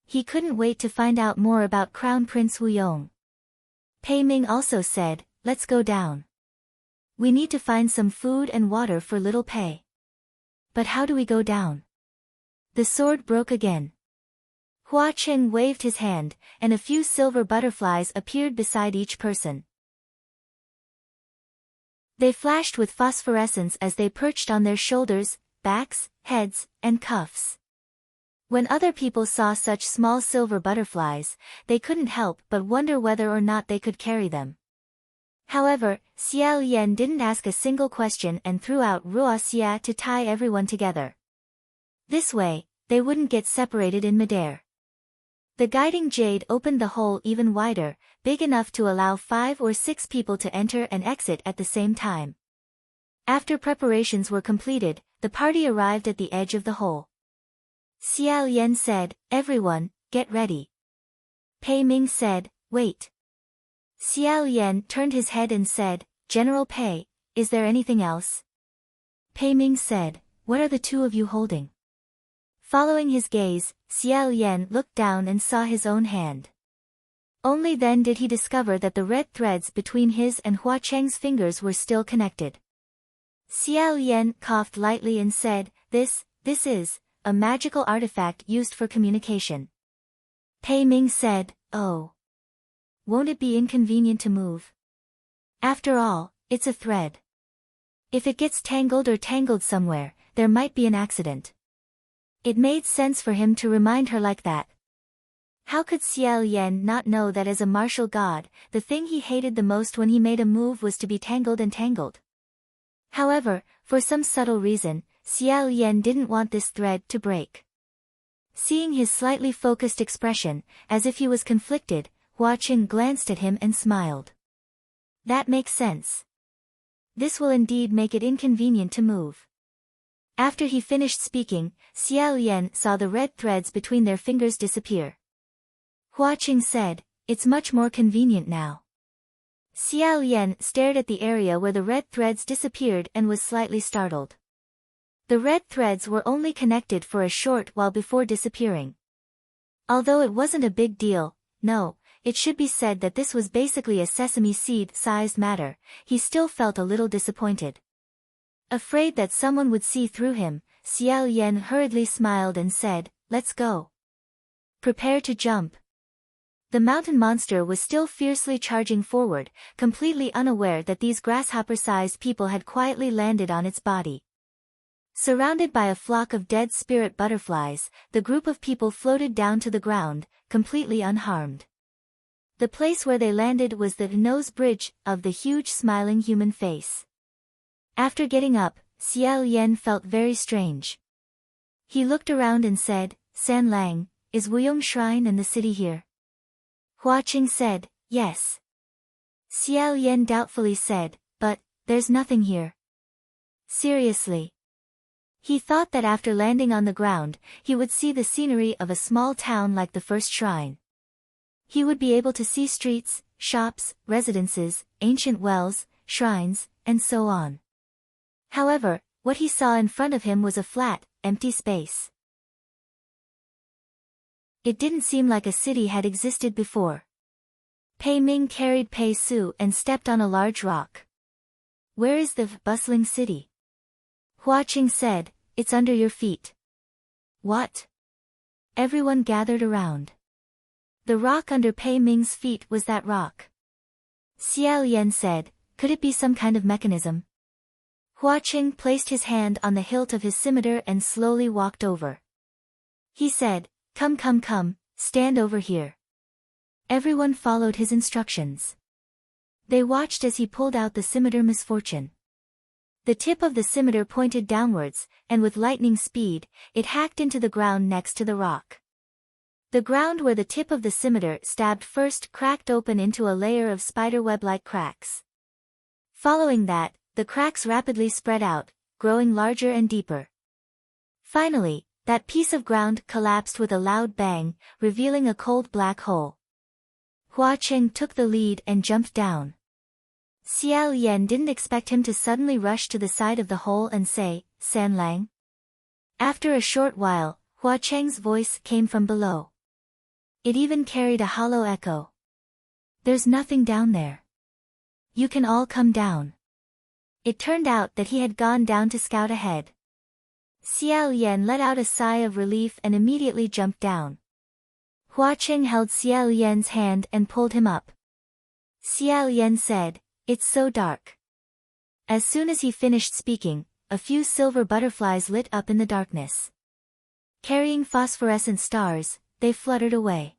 He couldn't wait to find out more about Crown Prince Wu Yong. Pei Ming also said, "Let's go down. We need to find some food and water for little Pei." "But how do we go down?" The sword broke again. Hua Qing waved his hand, and a few silver butterflies appeared beside each person. They flashed with phosphorescence as they perched on their shoulders, backs, heads, and cuffs. When other people saw such small silver butterflies, they couldn't help but wonder whether or not they could carry them. However, Xiao Yan didn't ask a single question and threw out ruoxia to tie everyone together. This way, they wouldn't get separated in midair. The guiding jade opened the hole even wider, big enough to allow 5 or 6 people to enter and exit at the same time. After preparations were completed, the party arrived at the edge of the hole. Xiao Yan said, "Everyone, get ready." Pei Ming said, "Wait." Xiao Yan turned his head and said, "General Pei, is there anything else?" Pei Ming said, "What are the two of you holding?" Following his gaze, Xiao Yan looked down and saw his own hand. Only then did he discover that the red threads between his and Hua Cheng's fingers were still connected. Xiao Yan coughed lightly and said, This is a magical artifact used for communication." Pei Ming said, "Oh. Won't it be inconvenient to move? After all, it's a thread. If it gets tangled somewhere, there might be an accident." It made sense for him to remind her like that. How could Xiao Yan not know that as a martial god, the thing he hated the most when he made a move was to be tangled? However, for some subtle reason, Xiao Yan didn't want this thread to break. Seeing his slightly focused expression, as if he was conflicted, Hua Qing glanced at him and smiled. "That makes sense. This will indeed make it inconvenient to move." After he finished speaking, Xiao Yan saw the red threads between their fingers disappear. Hua Qing said, "It's much more convenient now." Xiao Yan stared at the area where the red threads disappeared and was slightly startled. The red threads were only connected for a short while before disappearing. Although it wasn't a big deal, no, it should be said that this was basically a sesame seed-sized matter, he still felt a little disappointed. Afraid that someone would see through him, Xiao Yan hurriedly smiled and said, "Let's go. Prepare to jump." The mountain monster was still fiercely charging forward, completely unaware that these grasshopper-sized people had quietly landed on its body. Surrounded by a flock of dead spirit butterflies, the group of people floated down to the ground, completely unharmed. The place where they landed was the nose bridge of the huge smiling human face. After getting up, Xiao Yan felt very strange. He looked around and said, "San Lang, is Wuyong Shrine and the city here?" Hua Qing said, "Yes." Xiao Yan doubtfully said, "But there's nothing here." Seriously. He thought that after landing on the ground, he would see the scenery of a small town like the first shrine. He would be able to see streets, shops, residences, ancient wells, shrines, and so on. However, what he saw in front of him was a flat, empty space. It didn't seem like a city had existed before. Pei Ming carried Pei Su and stepped on a large rock. "Where is the bustling city?" Hua Qing said, "It's under your feet." "What?" Everyone gathered around. The rock under Pei Ming's feet was that rock. Xiao Yan said, could it be some kind of mechanism? Hua Qing placed his hand on the hilt of his scimitar and slowly walked over. He said, come, stand over here. Everyone followed his instructions. They watched as he pulled out the scimitar misfortune. The tip of the scimitar pointed downwards, and with lightning speed, it hacked into the ground next to the rock. The ground where the tip of the scimitar stabbed first cracked open into a layer of spiderweb-like cracks. Following that, the cracks rapidly spread out, growing larger and deeper. Finally, that piece of ground collapsed with a loud bang, revealing a cold black hole. Hua Qing took the lead and jumped down. Xiao Yan didn't expect him to suddenly rush to the side of the hole and say, San Lang. After a short while, Hua Cheng's voice came from below. It even carried a hollow echo. There's nothing down there. You can all come down. It turned out that he had gone down to scout ahead. Xiao Yan let out a sigh of relief and immediately jumped down. Hua Qing held Xiao Yan's hand and pulled him up. Xiao Yan said, it's so dark. As soon as he finished speaking, a few silver butterflies lit up in the darkness. Carrying phosphorescent stars, they fluttered away.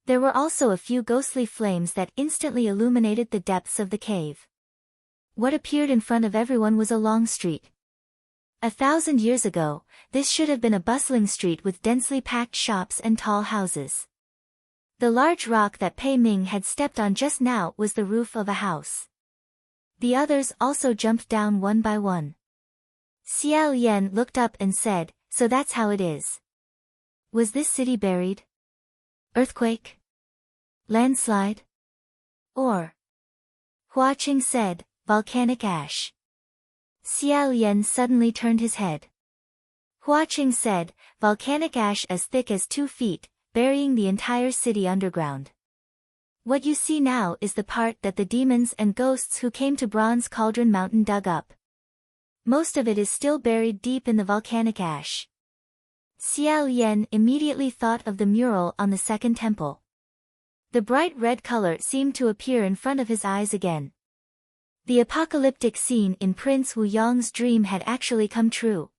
There were also a few ghostly flames that instantly illuminated the depths of the cave. What appeared in front of everyone was a long street. 1,000 years ago, this should have been a bustling street with densely packed shops and tall houses. The large rock that Pei Ming had stepped on just now was the roof of a house. The others also jumped down one by one. Xiao Yan looked up and said, so that's how it is. Was this city buried? Earthquake? Landslide? Or? Hua Qing said, volcanic ash. Xiao Yan suddenly turned his head. Hua Qing said, volcanic ash as thick as 2 feet, burying the entire city underground. What you see now is the part that the demons and ghosts who came to Bronze Cauldron Mountain dug up. Most of it is still buried deep in the volcanic ash. Xiao Yan immediately thought of the mural on the second temple. The bright red color seemed to appear in front of his eyes again. The apocalyptic scene in Prince Wu Yong's dream had actually come true.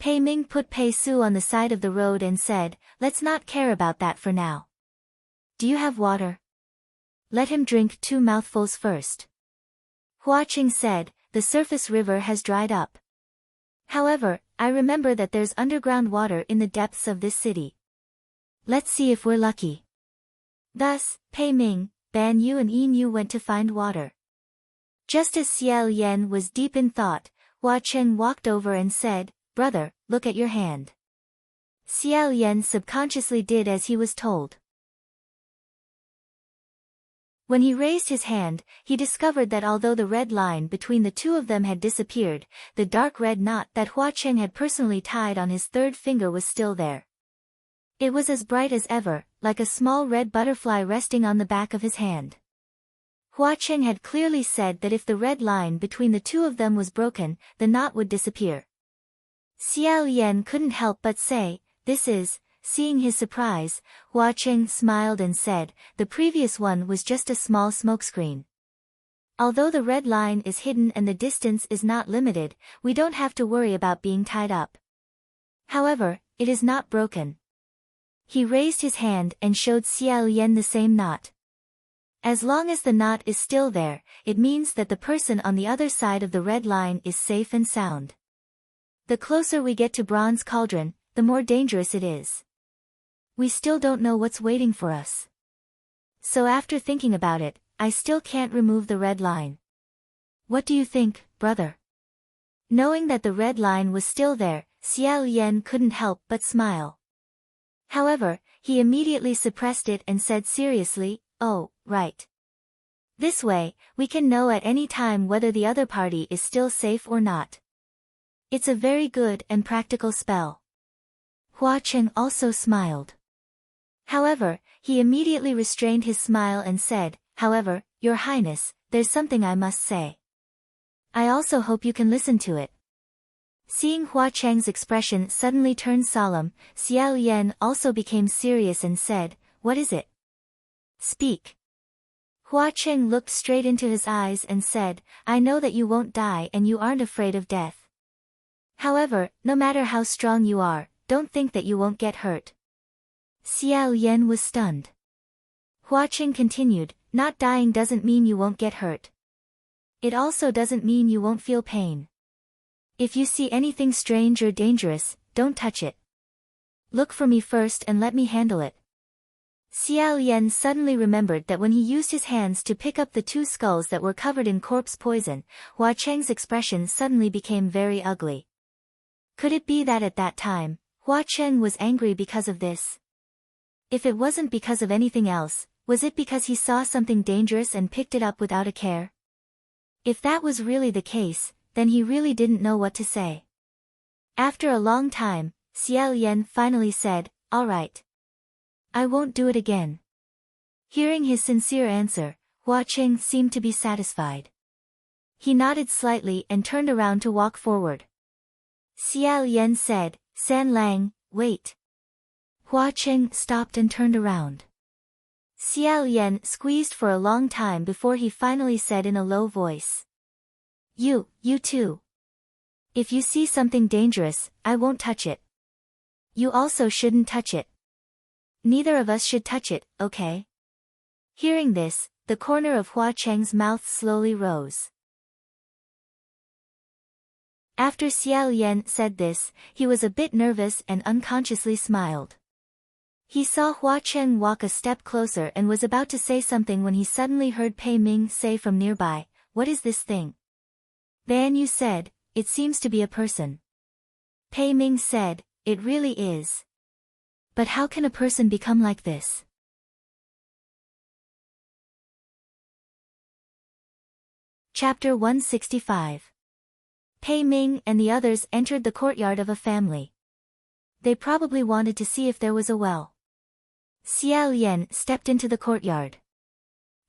Pei Ming put Pei Su on the side of the road and said, let's not care about that for now. Do you have water? Let him drink 2 mouthfuls first. Hua Qing said, the surface river has dried up. However, I remember that there's underground water in the depths of this city. Let's see if we're lucky. Thus, Pei Ming, Ban Yu and Yin Yu went to find water. Just as Xiao Yan was deep in thought, Hua Qing walked over and said, brother, look at your hand. Xiao Yan subconsciously did as he was told. When he raised his hand, he discovered that although the red line between the two of them had disappeared, the dark red knot that Hua Qing had personally tied on his 3rd finger was still there. It was as bright as ever, like a small red butterfly resting on the back of his hand. Hua Qing had clearly said that if the red line between the two of them was broken, the knot would disappear. Xiao Yan couldn't help but say, this is. Seeing his surprise, Hua Qing smiled and said, the previous one was just a small smokescreen. Although the red line is hidden and the distance is not limited, we don't have to worry about being tied up. However, it is not broken. He raised his hand and showed Xiao Yan the same knot. As long as the knot is still there, it means that the person on the other side of the red line is safe and sound. The closer we get to Bronze Cauldron, the more dangerous it is. We still don't know what's waiting for us. So after thinking about it, I still can't remove the red line. What do you think, brother? Knowing that the red line was still there, Xiao Yan couldn't help but smile. However, he immediately suppressed it and said seriously, oh, right. This way, we can know at any time whether the other party is still safe or not. It's a very good and practical spell. Hua Qing also smiled. However, he immediately restrained his smile and said, however, Your Highness, there's something I must say. I also hope you can listen to it. Seeing Hua Cheng's expression suddenly turn solemn, Xiao Yan also became serious and said, "What is it? Speak." Hua Cheng looked straight into his eyes and said, "I know that you won't die and you aren't afraid of death. However, no matter how strong you are, don't think that you won't get hurt." Xiao Yan was stunned. Hua Cheng continued, "Not dying doesn't mean you won't get hurt. It also doesn't mean you won't feel pain. If you see anything strange or dangerous, don't touch it. Look for me first and let me handle it." Xiao Yan suddenly remembered that when he used his hands to pick up the two skulls that were covered in corpse poison, Hua Cheng's expression suddenly became very ugly. Could it be that at that time, Hua Cheng was angry because of this? If it wasn't because of anything else, was it because he saw something dangerous and picked it up without a care? If that was really the case, then he really didn't know what to say. After a long time, Xiao Yan finally said, "All right. I won't do it again." Hearing his sincere answer, Hua Cheng seemed to be satisfied. He nodded slightly and turned around to walk forward. Xiao Yan said, "San Lang, wait." Hua Cheng stopped and turned around. Xiao Yan squeezed for a long time before he finally said in a low voice, You too. If you see something dangerous, I won't touch it. You also shouldn't touch it. Neither of us should touch it, okay?" Hearing this, the corner of Hua Cheng's mouth slowly rose. After Xiao Yan said this, he was a bit nervous and unconsciously smiled. He saw Hua Cheng walk a step closer and was about to say something when he suddenly heard Pei Ming say from nearby, "What is this thing?" "Ban Yu said, it seems to be a person." Pei Ming said, "It really is. But how can a person become like this?" Chapter 165. Pei Ming and the others entered the courtyard of a family. They probably wanted to see if there was a well. Xiao Yan stepped into the courtyard.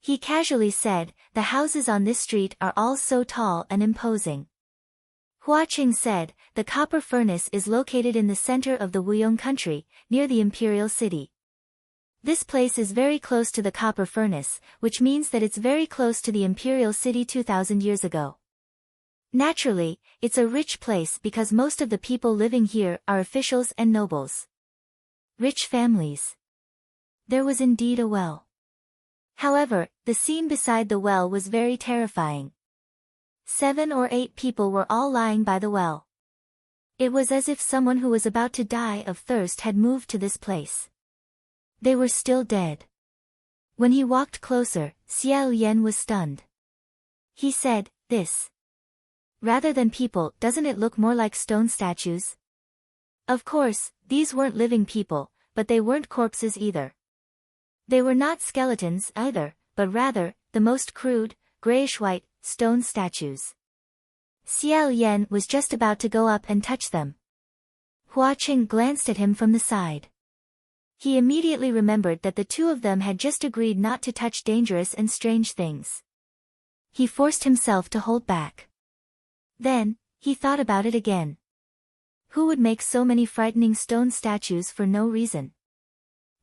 He casually said, "The houses on this street are all so tall and imposing." Hua Cheng said, "The copper furnace is located in the center of the Wuyong country, near the imperial city. This place is very close to the copper furnace, which means that it's very close to the imperial city 2,000 years ago. Naturally, it's a rich place because most of the people living here are officials and nobles. Rich families." There was indeed a well. However, the scene beside the well was very terrifying. 7 or 8 people were all lying by the well. It was as if someone who was about to die of thirst had moved to this place. They were still dead. When he walked closer, Xiao Yan was stunned. He said, "This. Rather than people, doesn't it look more like stone statues?" Of course, these weren't living people, but they weren't corpses either. They were not skeletons either, but rather, the most crude, grayish-white, stone statues. Xiao Yan was just about to go up and touch them. Hua Cheng glanced at him from the side. He immediately remembered that the two of them had just agreed not to touch dangerous and strange things. He forced himself to hold back. Then, he thought about it again. Who would make so many frightening stone statues for no reason?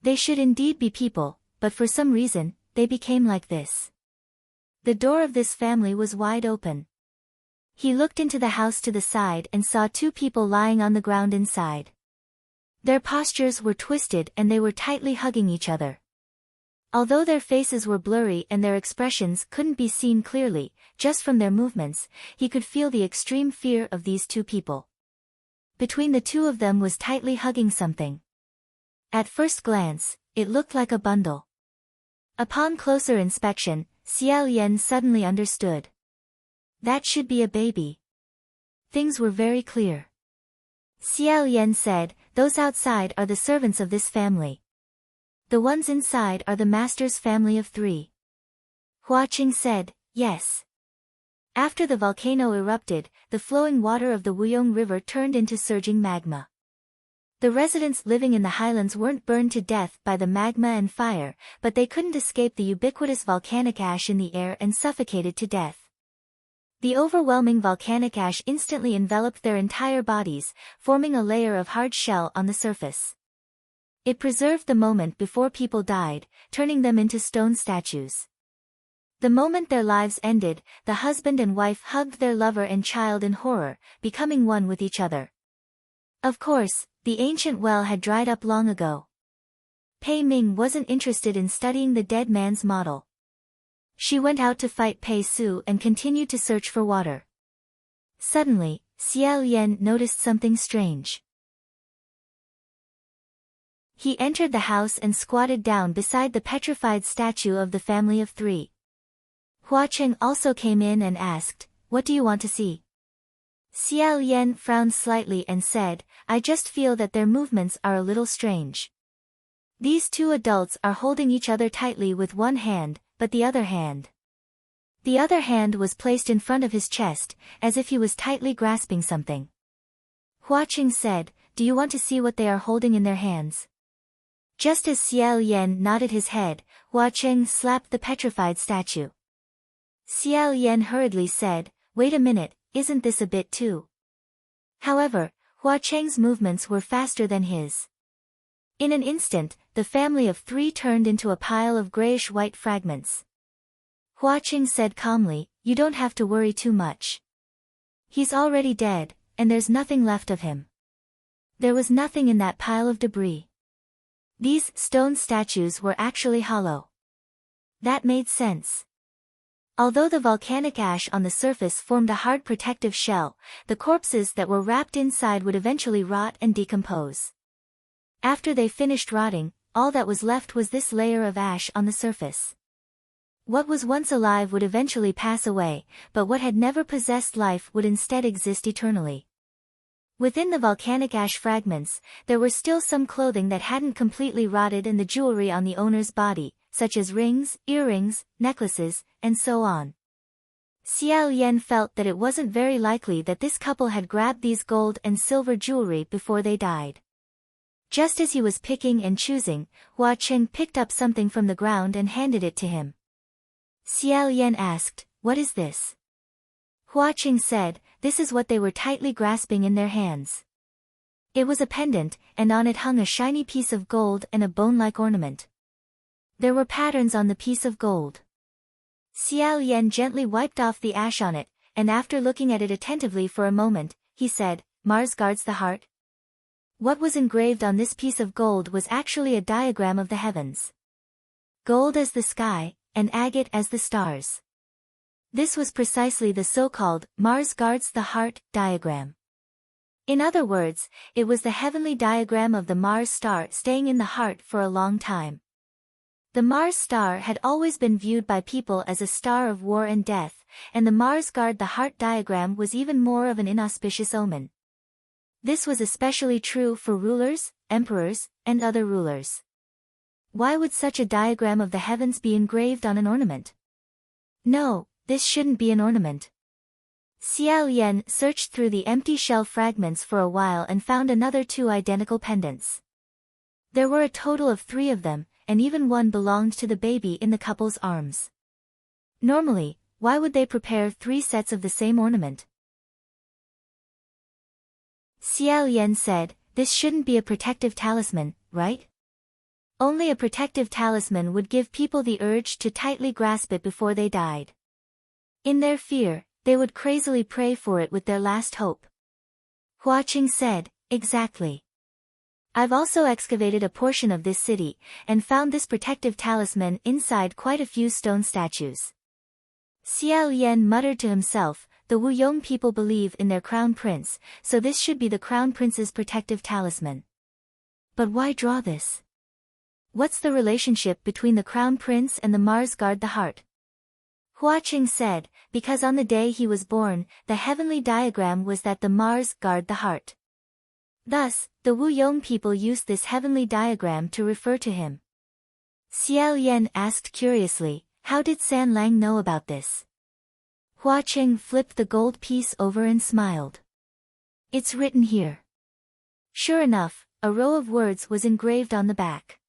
They should indeed be people, but for some reason, they became like this. The door of this family was wide open. He looked into the house to the side and saw 2 people lying on the ground inside. Their postures were twisted and they were tightly hugging each other. Although their faces were blurry and their expressions couldn't be seen clearly, just from their movements, he could feel the extreme fear of these 2 people. Between the 2 of them was tightly hugging something. At first glance, it looked like a bundle. Upon closer inspection, Xiao Yan suddenly understood. That should be a baby. Things were very clear. Xiao Yan said, "Those outside are the servants of this family. The ones inside are the master's family of 3. Hua Cheng said, "Yes." After the volcano erupted, the flowing water of the Wuyong River turned into surging magma. The residents living in the highlands weren't burned to death by the magma and fire, but they couldn't escape the ubiquitous volcanic ash in the air and suffocated to death. The overwhelming volcanic ash instantly enveloped their entire bodies, forming a layer of hard shell on the surface. It preserved the moment before people died, turning them into stone statues. The moment their lives ended, the husband and wife hugged their lover and child in horror, becoming one with each other. Of course, the ancient well had dried up long ago. Pei Ming wasn't interested in studying the dead man's model. She went out to fight Pei Su and continued to search for water. Suddenly, Xiao Yan noticed something strange. He entered the house and squatted down beside the petrified statue of the family of three. Hua Cheng also came in and asked, "What do you want to see?" Xiao Yan frowned slightly and said, "I just feel that their movements are a little strange. These two adults are holding each other tightly with one hand, but the other hand was placed in front of his chest, as if he was tightly grasping something." Hua Cheng said, "Do you want to see what they are holding in their hands?" Just as Xiao Yan nodded his head, Hua Cheng slapped the petrified statue. Xiao Yan hurriedly said, "Wait a minute, isn't this a bit too?" However, Hua Cheng's movements were faster than his. In an instant, the family of three turned into a pile of grayish-white fragments. Hua Cheng said calmly, "You don't have to worry too much. He's already dead, and there's nothing left of him." There was nothing in that pile of debris. These stone statues were actually hollow. That made sense. Although the volcanic ash on the surface formed a hard protective shell, the corpses that were wrapped inside would eventually rot and decompose. After they finished rotting, all that was left was this layer of ash on the surface. What was once alive would eventually pass away, but what had never possessed life would instead exist eternally. Within the volcanic ash fragments, there were still some clothing that hadn't completely rotted and the jewelry on the owner's body, such as rings, earrings, necklaces, and so on. Xiao Yan felt that it wasn't very likely that this couple had grabbed these gold and silver jewelry before they died. Just as he was picking and choosing, Hua Cheng picked up something from the ground and handed it to him. Xiao Yan asked, "What is this?" Hua Cheng said, "This is what they were tightly grasping in their hands." It was a pendant, and on it hung a shiny piece of gold and a bone-like ornament. There were patterns on the piece of gold. Xiao Yan gently wiped off the ash on it, and after looking at it attentively for a moment, he said, "Mars guards the heart." What was engraved on this piece of gold was actually a diagram of the heavens. Gold as the sky, and agate as the stars. This was precisely the so-called Mars guards the heart diagram. In other words, it was the heavenly diagram of the Mars star staying in the heart for a long time. The Mars star had always been viewed by people as a star of war and death, and the Mars guard the heart diagram was even more of an inauspicious omen. This was especially true for rulers, emperors, and other rulers. Why would such a diagram of the heavens be engraved on an ornament? No, this shouldn't be an ornament. Xiao Yan searched through the empty shell fragments for a while and found another two identical pendants. There were a total of 3 of them, and even one belonged to the baby in the couple's arms. Normally, why would they prepare 3 sets of the same ornament? Xiao Yan said, "This shouldn't be a protective talisman, right? Only a protective talisman would give people the urge to tightly grasp it before they died. In their fear, they would crazily pray for it with their last hope." Hua Cheng said, "Exactly. I've also excavated a portion of this city, and found this protective talisman inside quite a few stone statues." Xiao Yan muttered to himself, "The Wuyong people believe in their crown prince, so this should be the crown prince's protective talisman. But why draw this? What's the relationship between the crown prince and the Mars guard the heart?" Hua Cheng said, "Because on the day he was born, the heavenly diagram was that the Mars guard the heart. Thus, the Wuyong people used this heavenly diagram to refer to him." Xiao Yan asked curiously, "How did San Lang know about this?" Hua Cheng flipped the gold piece over and smiled. "It's written here." Sure enough, a row of words was engraved on the back.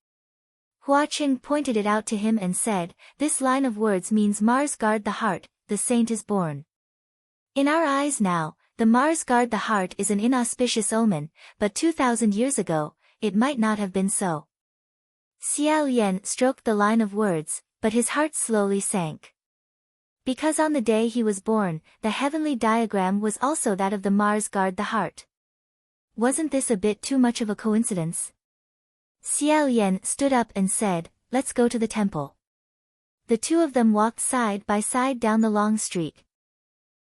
Hua Cheng pointed it out to him and said, "This line of words means Mars guard the heart, the saint is born." In our eyes now, the Mars guard the heart is an inauspicious omen, but 2,000 years ago, it might not have been so. Xiao Yan stroked the line of words, but his heart slowly sank. Because on the day he was born, the heavenly diagram was also that of the Mars guard the heart. Wasn't this a bit too much of a coincidence? Xiao Yan stood up and said, "Let's go to the temple." The two of them walked side by side down the long street.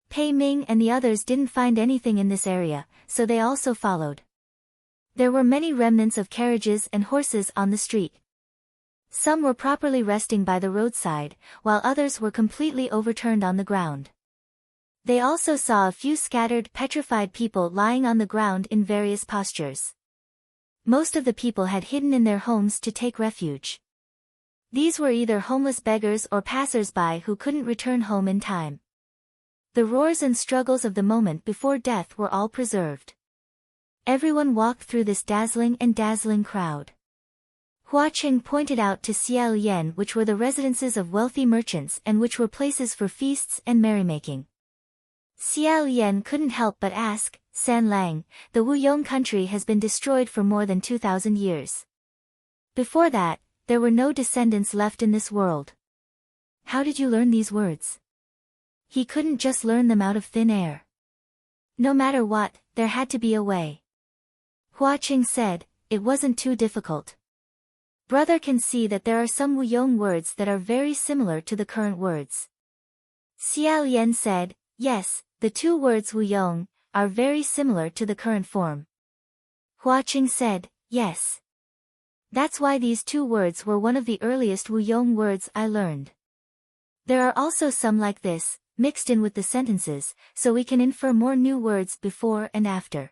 Pei Ming and the others didn't find anything in this area, so they also followed. There were many remnants of carriages and horses on the street. Some were properly resting by the roadside, while others were completely overturned on the ground. They also saw a few scattered, petrified people lying on the ground in various postures. Most of the people had hidden in their homes to take refuge. These were either homeless beggars or passers-by who couldn't return home in time. The roars and struggles of the moment before death were all preserved. Everyone walked through this dazzling crowd. Hua Qing pointed out to Xiao Yan which were the residences of wealthy merchants and which were places for feasts and merrymaking. Xiao Yan couldn't help but ask, "San Lang, the Wuyong country has been destroyed for more than 2,000 years. Before that, there were no descendants left in this world. How did you learn these words?" He couldn't just learn them out of thin air. No matter what, there had to be a way. Hua Qing said, "It wasn't too difficult. Brother can see that there are some Wuyong words that are very similar to the current words." Xiao Yan said, "Yes, the two words Wuyong are very similar to the current form." Hua Qing said, "Yes. That's why these two words were one of the earliest Wuyong words I learned. There are also some like this, mixed in with the sentences, so we can infer more new words before and after.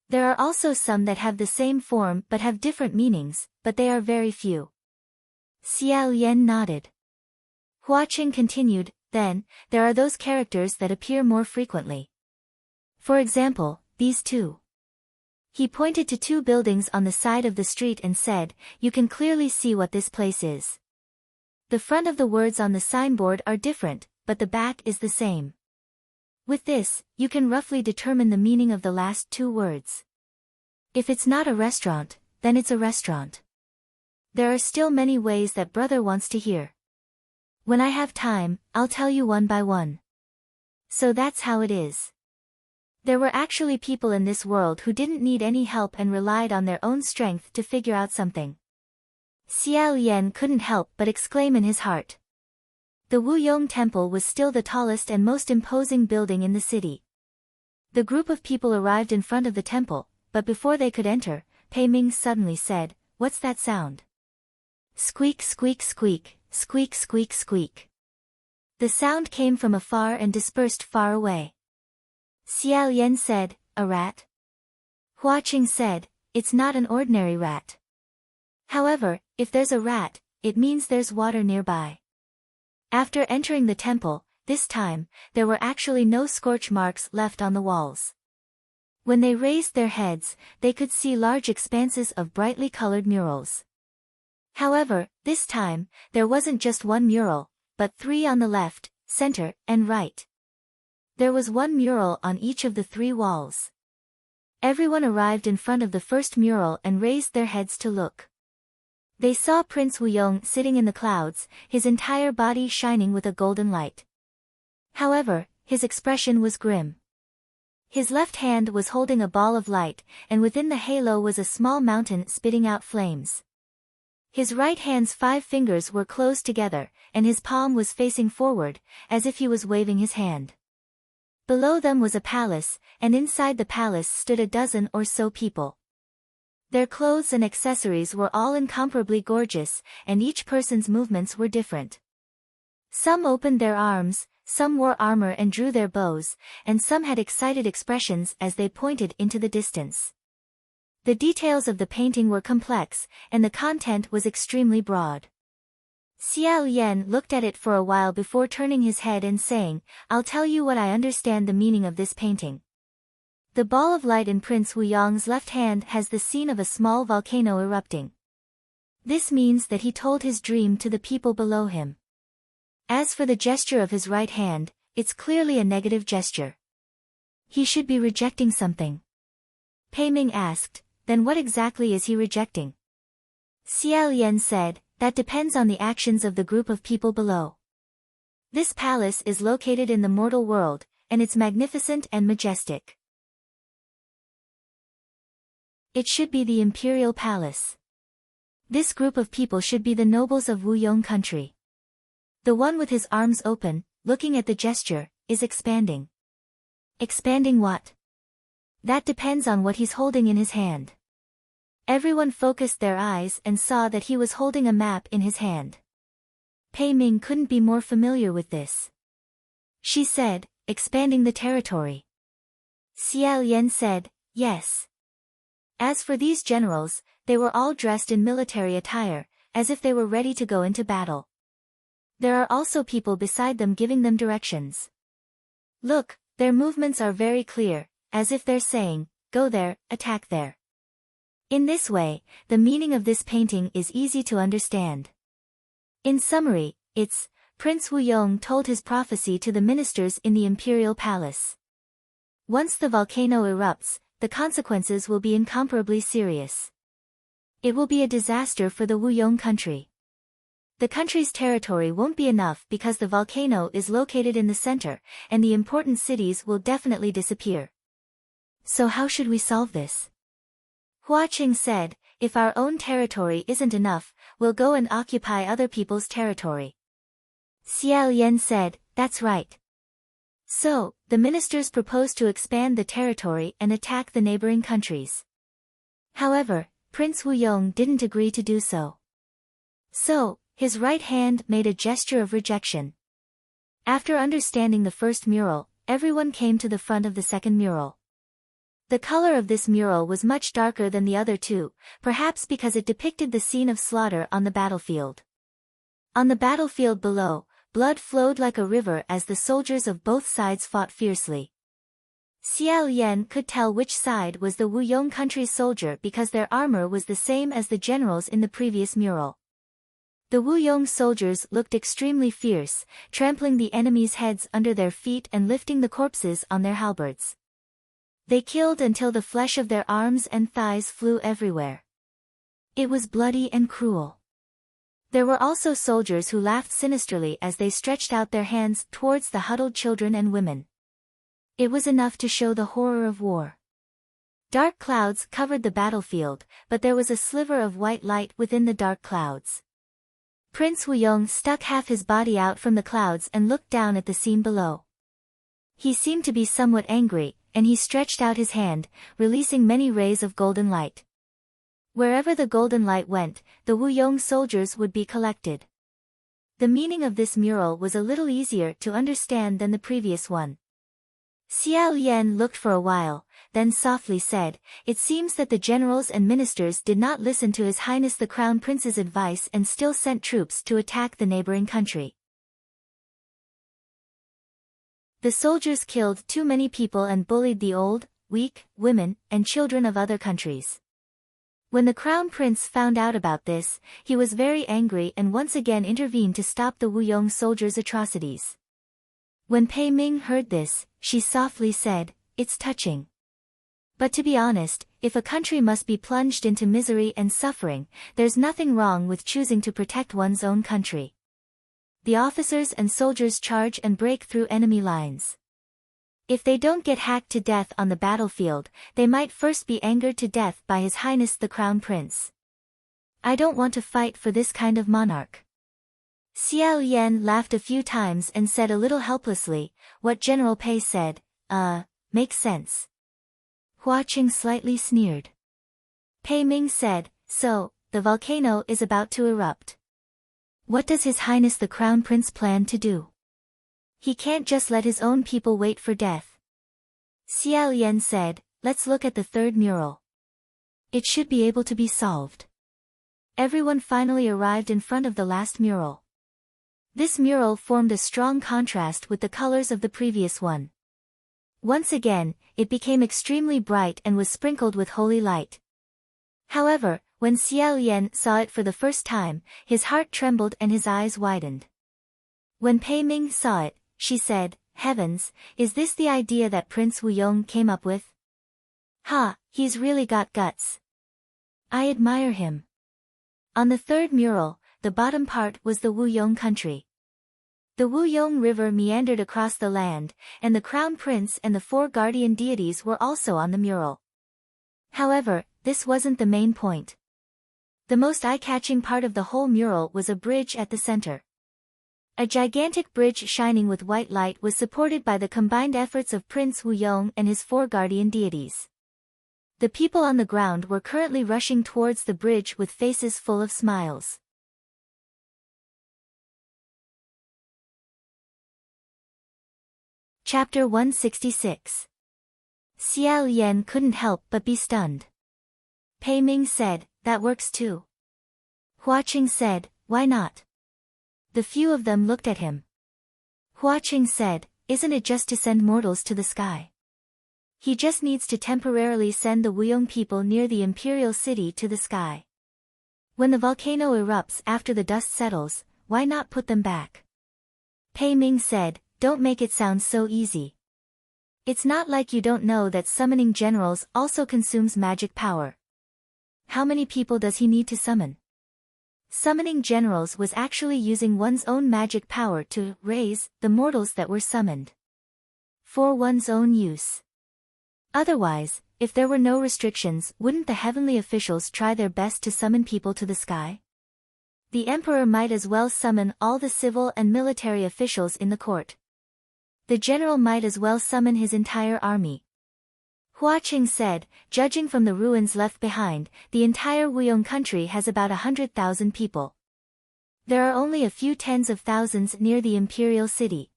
There are also some that have the same form but have different meanings, but they are very few." Xiao Yan nodded. Hua Qing continued, "Then, there are those characters that appear more frequently. For example, these two." He pointed to two buildings on the side of the street and said, "You can clearly see what this place is. The front of the words on the signboard are different, but the back is the same. With this, you can roughly determine the meaning of the last two words. If it's not a restaurant, then it's a restaurant. There are still many ways that brother wants to hear. When I have time, I'll tell you one by one." So that's how it is. There were actually people in this world who didn't need any help and relied on their own strength to figure out something. Xiao Yan couldn't help but exclaim in his heart. The Wuyong Temple was still the tallest and most imposing building in the city. The group of people arrived in front of the temple, but before they could enter, Pei Ming suddenly said, "What's that sound?" Squeak squeak squeak, squeak squeak squeak. The sound came from afar and dispersed far away. Xiao Yan said, "A rat?" Hua Qing said, "It's not an ordinary rat. However, if there's a rat, it means there's water nearby." After entering the temple, this time, there were actually no scorch marks left on the walls. When they raised their heads, they could see large expanses of brightly colored murals. However, this time, there wasn't just one mural, but 3 on the left, center, and right. There was one mural on each of the 3 walls. Everyone arrived in front of the first mural and raised their heads to look. They saw Prince Wuyong sitting in the clouds, his entire body shining with a golden light. However, his expression was grim. His left hand was holding a ball of light, and within the halo was a small mountain spitting out flames. His right hand's 5 fingers were closed together, and his palm was facing forward, as if he was waving his hand. Below them was a palace, and inside the palace stood a dozen or so people. Their clothes and accessories were all incomparably gorgeous, and each person's movements were different. Some opened their arms, some wore armor and drew their bows, and some had excited expressions as they pointed into the distance. The details of the painting were complex, and the content was extremely broad. Xiao Yan looked at it for a while before turning his head and saying, "I'll tell you what I understand the meaning of this painting." The ball of light in Prince Wuyong's left hand has the scene of a small volcano erupting. This means that he told his dream to the people below him. As for the gesture of his right hand, it's clearly a negative gesture. He should be rejecting something. Pei Ming asked, then what exactly is he rejecting? Xiao Yan said, that depends on the actions of the group of people below. This palace is located in the mortal world, and it's magnificent and majestic. It should be the imperial palace. This group of people should be the nobles of Wuyong country. The one with his arms open, looking at the gesture, is expanding. Expanding what? That depends on what he's holding in his hand. Everyone focused their eyes and saw that he was holding a map in his hand. Pei Ming couldn't be more familiar with this. She said, expanding the territory. Xiao Yan said, yes. As for these generals, they were all dressed in military attire, as if they were ready to go into battle. There are also people beside them giving them directions. Look, their movements are very clear, as if they're saying, go there, attack there. In this way, the meaning of this painting is easy to understand. In summary, it's, Prince Wuyong told his prophecy to the ministers in the imperial palace. Once the volcano erupts, the consequences will be incomparably serious. It will be a disaster for the Wuyong country. The country's territory won't be enough because the volcano is located in the center, and the important cities will definitely disappear. So how should we solve this? Hua Qing said, if our own territory isn't enough, we'll go and occupy other people's territory. Xiao Yan said, that's right. So, the ministers proposed to expand the territory and attack the neighboring countries. However, Prince Wuyong didn't agree to do so. So, his right hand made a gesture of rejection. After understanding the first mural, everyone came to the front of the second mural. The color of this mural was much darker than the other two, perhaps because it depicted the scene of slaughter on the battlefield. On the battlefield below, blood flowed like a river as the soldiers of both sides fought fiercely. Xiao Yan could tell which side was the Wuyong country's soldier because their armor was the same as the generals in the previous mural. The Wuyong soldiers looked extremely fierce, trampling the enemy's heads under their feet and lifting the corpses on their halberds. They killed until the flesh of their arms and thighs flew everywhere. It was bloody and cruel. There were also soldiers who laughed sinisterly as they stretched out their hands towards the huddled children and women. It was enough to show the horror of war. Dark clouds covered the battlefield, but there was a sliver of white light within the dark clouds. Prince Wuyong stuck half his body out from the clouds and looked down at the scene below. He seemed to be somewhat angry, and he stretched out his hand, releasing many rays of golden light. Wherever the golden light went, the Wuyong soldiers would be collected. The meaning of this mural was a little easier to understand than the previous one. Xiao Yan looked for a while, then softly said, it seems that the generals and ministers did not listen to His Highness the Crown Prince's advice and still sent troops to attack the neighboring country. The soldiers killed too many people and bullied the old, weak, women, and children of other countries. When the Crown Prince found out about this, he was very angry and once again intervened to stop the Wuyong soldiers' atrocities. When Pei Ming heard this, she softly said, it's touching. But to be honest, if a country must be plunged into misery and suffering, there's nothing wrong with choosing to protect one's own country. The officers and soldiers charge and break through enemy lines. If they don't get hacked to death on the battlefield, they might first be angered to death by His Highness the Crown Prince. I don't want to fight for this kind of monarch. Xiao Yan laughed a few times and said a little helplessly, what General Pei said, makes sense. Hua Qing slightly sneered. Pei Ming said, so, the volcano is about to erupt. What does His Highness the Crown Prince plan to do? He can't just let his own people wait for death. Xiao Yan said, let's look at the third mural. It should be able to be solved. Everyone finally arrived in front of the last mural. This mural formed a strong contrast with the colors of the previous one. Once again, it became extremely bright and was sprinkled with holy light. However, when Xiao Yan saw it for the first time, his heart trembled and his eyes widened. When Pei Ming saw it, she said, "Heavens, is this the idea that Prince Wu Yong came up with? Ha, he's really got guts. I admire him." On the third mural, the bottom part was the Wu Yong country. The Wu Yong River meandered across the land, and the crown prince and the 4 guardian deities were also on the mural. However, this wasn't the main point. The most eye-catching part of the whole mural was a bridge at the center. A gigantic bridge shining with white light was supported by the combined efforts of Prince Wu Yong and his 4 guardian deities. The people on the ground were currently rushing towards the bridge with faces full of smiles. Chapter 166. Xiao Yan couldn't help but be stunned. Pei Ming said, "That works too." Hua Qing said, "Why not?" The few of them looked at him. Hua Qing said, "Isn't it just to send mortals to the sky? He just needs to temporarily send the Wuyong people near the imperial city to the sky. When the volcano erupts after the dust settles, why not put them back?" Pei Ming said, "Don't make it sound so easy. It's not like you don't know that summoning generals also consumes magic power. How many people does he need to summon?" Summoning generals was actually using one's own magic power to raise the mortals that were summoned for one's own use. Otherwise, if there were no restrictions, wouldn't the heavenly officials try their best to summon people to the sky? The emperor might as well summon all the civil and military officials in the court. The general might as well summon his entire army. Hua Qing said, "Judging from the ruins left behind, the entire Wuyong country has about 100,000 people. There are only a few tens of thousands near the imperial city."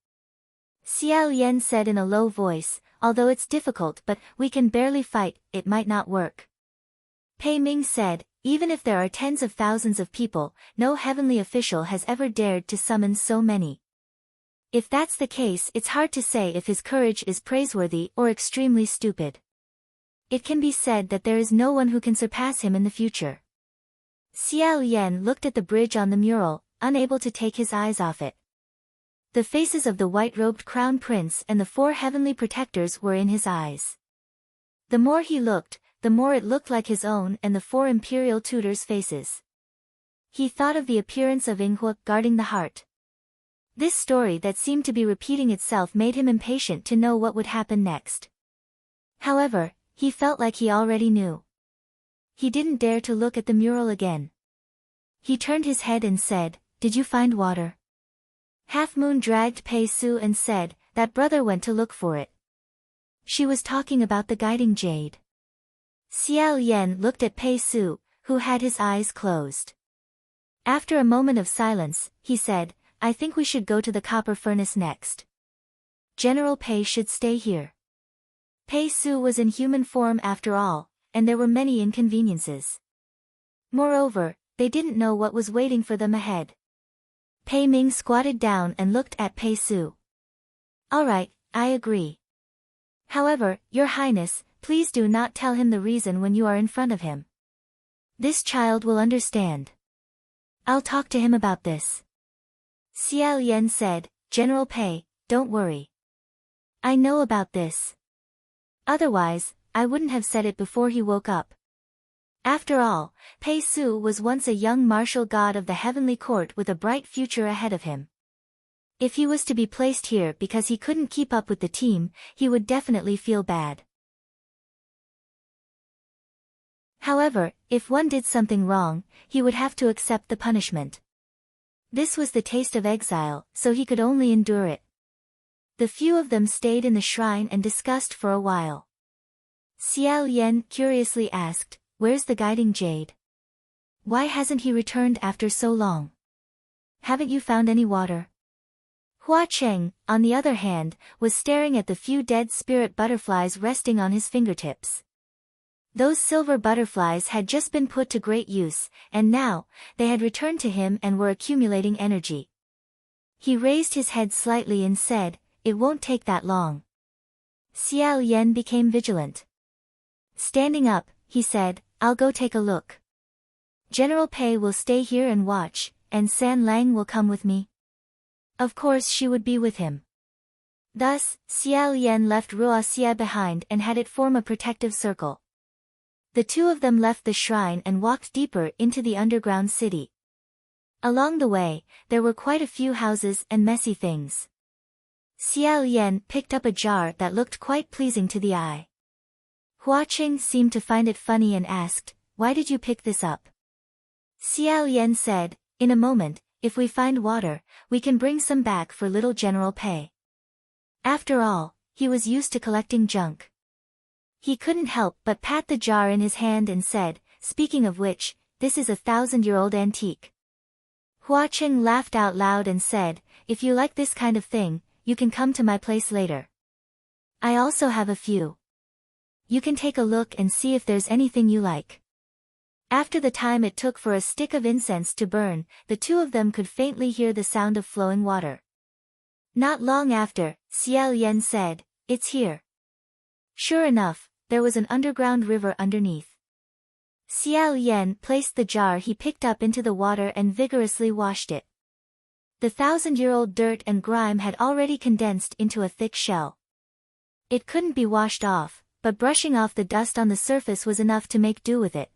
Xiao Yan said in a low voice, "Although it's difficult but we can barely fight, it might not work." Pei Ming said, "Even if there are tens of thousands of people, no heavenly official has ever dared to summon so many. If that's the case, it's hard to say if his courage is praiseworthy or extremely stupid. It can be said that there is no one who can surpass him in the future." Xiao Yan looked at the bridge on the mural, unable to take his eyes off it. The faces of the white-robed crown prince and the 4 heavenly protectors were in his eyes. The more he looked, the more it looked like his own and the 4 imperial tutors' faces. He thought of the appearance of Yinghua guarding the heart. This story that seemed to be repeating itself made him impatient to know what would happen next. However, he felt like he already knew. He didn't dare to look at the mural again. He turned his head and said, "Did you find water?" Half Moon dragged Pei Su and said, "That brother went to look for it." She was talking about the guiding jade. Xiao Yan looked at Pei Su, who had his eyes closed. After a moment of silence, he said, "I think we should go to the copper furnace next. General Pei should stay here." Pei Su was in human form after all, and there were many inconveniences. Moreover, they didn't know what was waiting for them ahead. Pei Ming squatted down and looked at Pei Su. "All right, I agree. However, Your Highness, please do not tell him the reason when you are in front of him. This child will understand. I'll talk to him about this." Xiao Yan said, "General Pei, don't worry. I know about this. Otherwise, I wouldn't have said it before he woke up." After all, Pei Su was once a young martial god of the heavenly court with a bright future ahead of him. If he was to be placed here because he couldn't keep up with the team, he would definitely feel bad. However, if one did something wrong, he would have to accept the punishment. This was the taste of exile, so he could only endure it. The few of them stayed in the shrine and discussed for a while. Xiao Yan curiously asked, "Where's the guiding jade? Why hasn't he returned after so long? Haven't you found any water?" Hua Cheng, on the other hand, was staring at the few dead spirit butterflies resting on his fingertips. Those silver butterflies had just been put to great use, and now, they had returned to him and were accumulating energy. He raised his head slightly and said, "It won't take that long." Xiao Yan became vigilant. Standing up, he said, "I'll go take a look. General Pei will stay here and watch, and San Lang will come with me." Of course she would be with him. Thus, Xiao Yan left Ruoxia behind and had it form a protective circle. The two of them left the shrine and walked deeper into the underground city. Along the way, there were quite a few houses and messy things. Xiao Yan picked up a jar that looked quite pleasing to the eye. Hua Qing seemed to find it funny and asked, "Why did you pick this up?" Xiao Yan said, "In a moment, if we find water, we can bring some back for little General Pei." After all, he was used to collecting junk. He couldn't help but pat the jar in his hand and said, "Speaking of which, this is a 1,000-year-old antique." Hua Qing laughed out loud and said, "If you like this kind of thing, you can come to my place later. I also have a few. You can take a look and see if there's anything you like." After the time it took for a stick of incense to burn, the two of them could faintly hear the sound of flowing water. Not long after, Xiao Yan said, "It's here." Sure enough, there was an underground river underneath. Xiao Yan placed the jar he picked up into the water and vigorously washed it. The 1,000-year-old dirt and grime had already condensed into a thick shell. It couldn't be washed off, but brushing off the dust on the surface was enough to make do with it.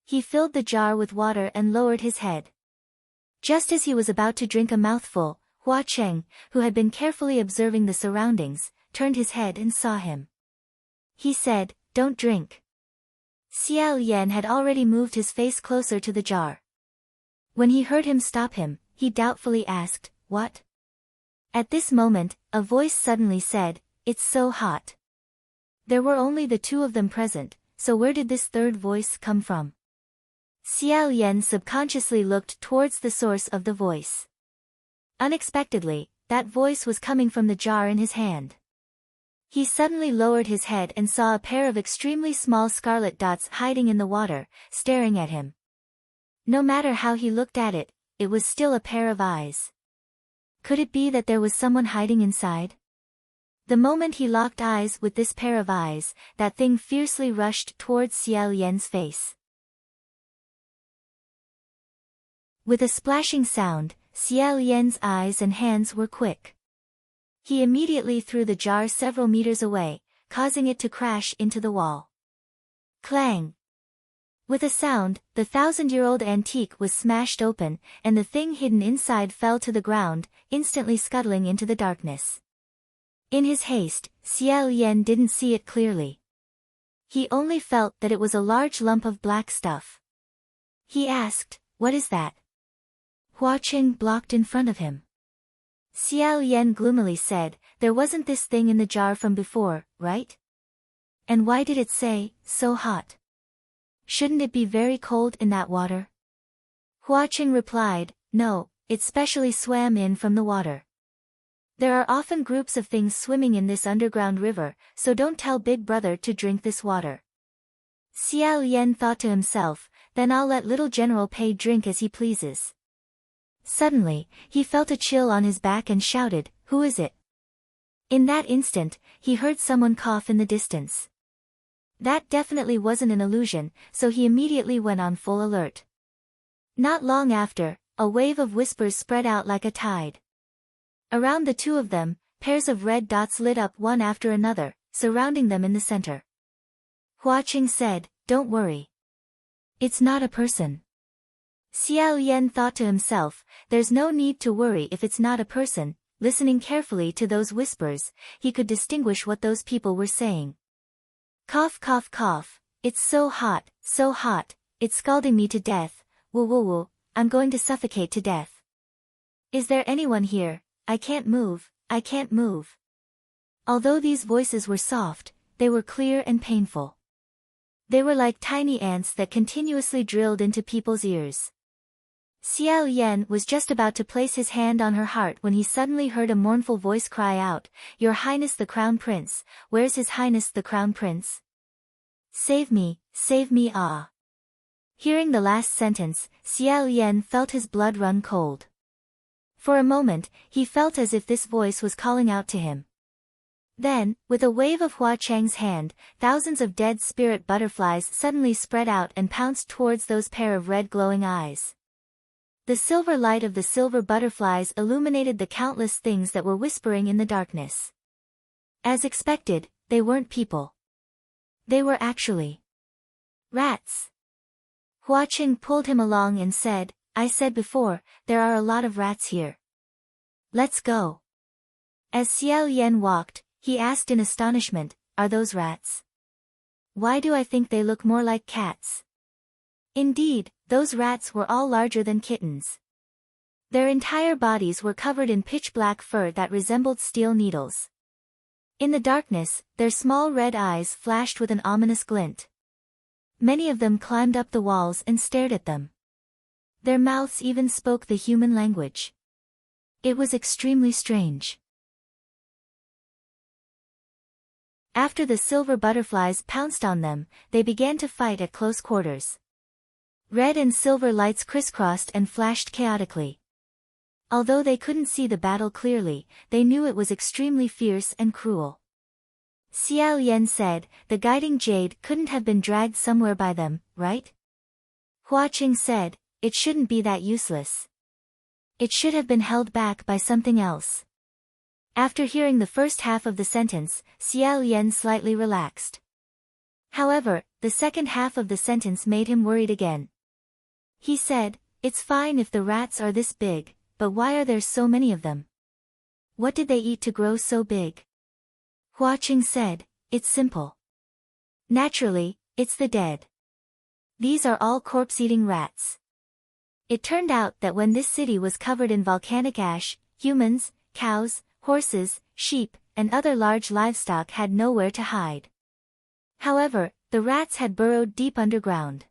He filled the jar with water and lowered his head. Just as he was about to drink a mouthful, Hua Qing, who had been carefully observing the surroundings, turned his head and saw him. He said, "Don't drink." Xiao Yan had already moved his face closer to the jar. When he heard him stop him, he doubtfully asked, "What?" At this moment, a voice suddenly said, "It's so hot." There were only the two of them present, so where did this third voice come from? Xiao Yan subconsciously looked towards the source of the voice. Unexpectedly, that voice was coming from the jar in his hand. He suddenly lowered his head and saw a pair of extremely small scarlet dots hiding in the water, staring at him. No matter how he looked at it, it was still a pair of eyes. Could it be that there was someone hiding inside? The moment he locked eyes with this pair of eyes, that thing fiercely rushed towards Xiao Yan's face. With a splashing sound, Xiao Yan's eyes and hands were quick. He immediately threw the jar several meters away, causing it to crash into the wall. Clang! With a sound, the 1,000-year-old antique was smashed open, and the thing hidden inside fell to the ground, instantly scuttling into the darkness. In his haste, Xiao Yan didn't see it clearly. He only felt that it was a large lump of black stuff. He asked, "What is that?" Hua Qing blocked in front of him. Xiao Yan gloomily said, "There wasn't this thing in the jar from before, right? And why did it say, so hot? Shouldn't it be very cold in that water?" Hua Qing replied, "No, it specially swam in from the water. There are often groups of things swimming in this underground river, so don't tell Big Brother to drink this water." Xiao Yan thought to himself, "Then I'll let little General Pei drink as he pleases." Suddenly, he felt a chill on his back and shouted, "Who is it?" In that instant, he heard someone cough in the distance. That definitely wasn't an illusion, so he immediately went on full alert. Not long after, a wave of whispers spread out like a tide. Around the two of them, pairs of red dots lit up one after another, surrounding them in the center. Hua Qing said, "Don't worry. It's not a person." Xiao Yan thought to himself, "There's no need to worry if it's not a person." Listening carefully to those whispers, he could distinguish what those people were saying. "Cough cough cough, it's so hot, it's scalding me to death, woo woo woo, I'm going to suffocate to death. Is there anyone here? I can't move, I can't move." Although these voices were soft, they were clear and painful. They were like tiny ants that continuously drilled into people's ears. Xiao Yan was just about to place his hand on her heart when he suddenly heard a mournful voice cry out, "Your Highness the Crown Prince, where's His Highness the Crown Prince? Save me, ah." Hearing the last sentence, Xiao Yan felt his blood run cold. For a moment, he felt as if this voice was calling out to him. Then, with a wave of Hua Chang's hand, thousands of dead spirit butterflies suddenly spread out and pounced towards those pair of red glowing eyes. The silver light of the silver butterflies illuminated the countless things that were whispering in the darkness. As expected, they weren't people. They were actually rats. Hua Qing pulled him along and said, I said before, there are a lot of rats here. Let's go. As Xiao Yan walked, he asked in astonishment, are those rats? Why do I think they look more like cats? Indeed, those rats were all larger than kittens. Their entire bodies were covered in pitch-black fur that resembled steel needles. In the darkness, their small red eyes flashed with an ominous glint. Many of them climbed up the walls and stared at them. Their mouths even spoke the human language. It was extremely strange. After the silver butterflies pounced on them, they began to fight at close quarters. Red and silver lights crisscrossed and flashed chaotically. Although they couldn't see the battle clearly, they knew it was extremely fierce and cruel. Xiao Yan said, the guiding jade couldn't have been dragged somewhere by them, right? Hua Qing said, it shouldn't be that useless. It should have been held back by something else. After hearing the first half of the sentence, Xiao Yan slightly relaxed. However, the second half of the sentence made him worried again. He said, it's fine if the rats are this big, but why are there so many of them? What did they eat to grow so big? Hua Qing said, it's simple. Naturally, it's the dead. These are all corpse-eating rats. It turned out that when this city was covered in volcanic ash, humans, cows, horses, sheep, and other large livestock had nowhere to hide. However, the rats had burrowed deep underground.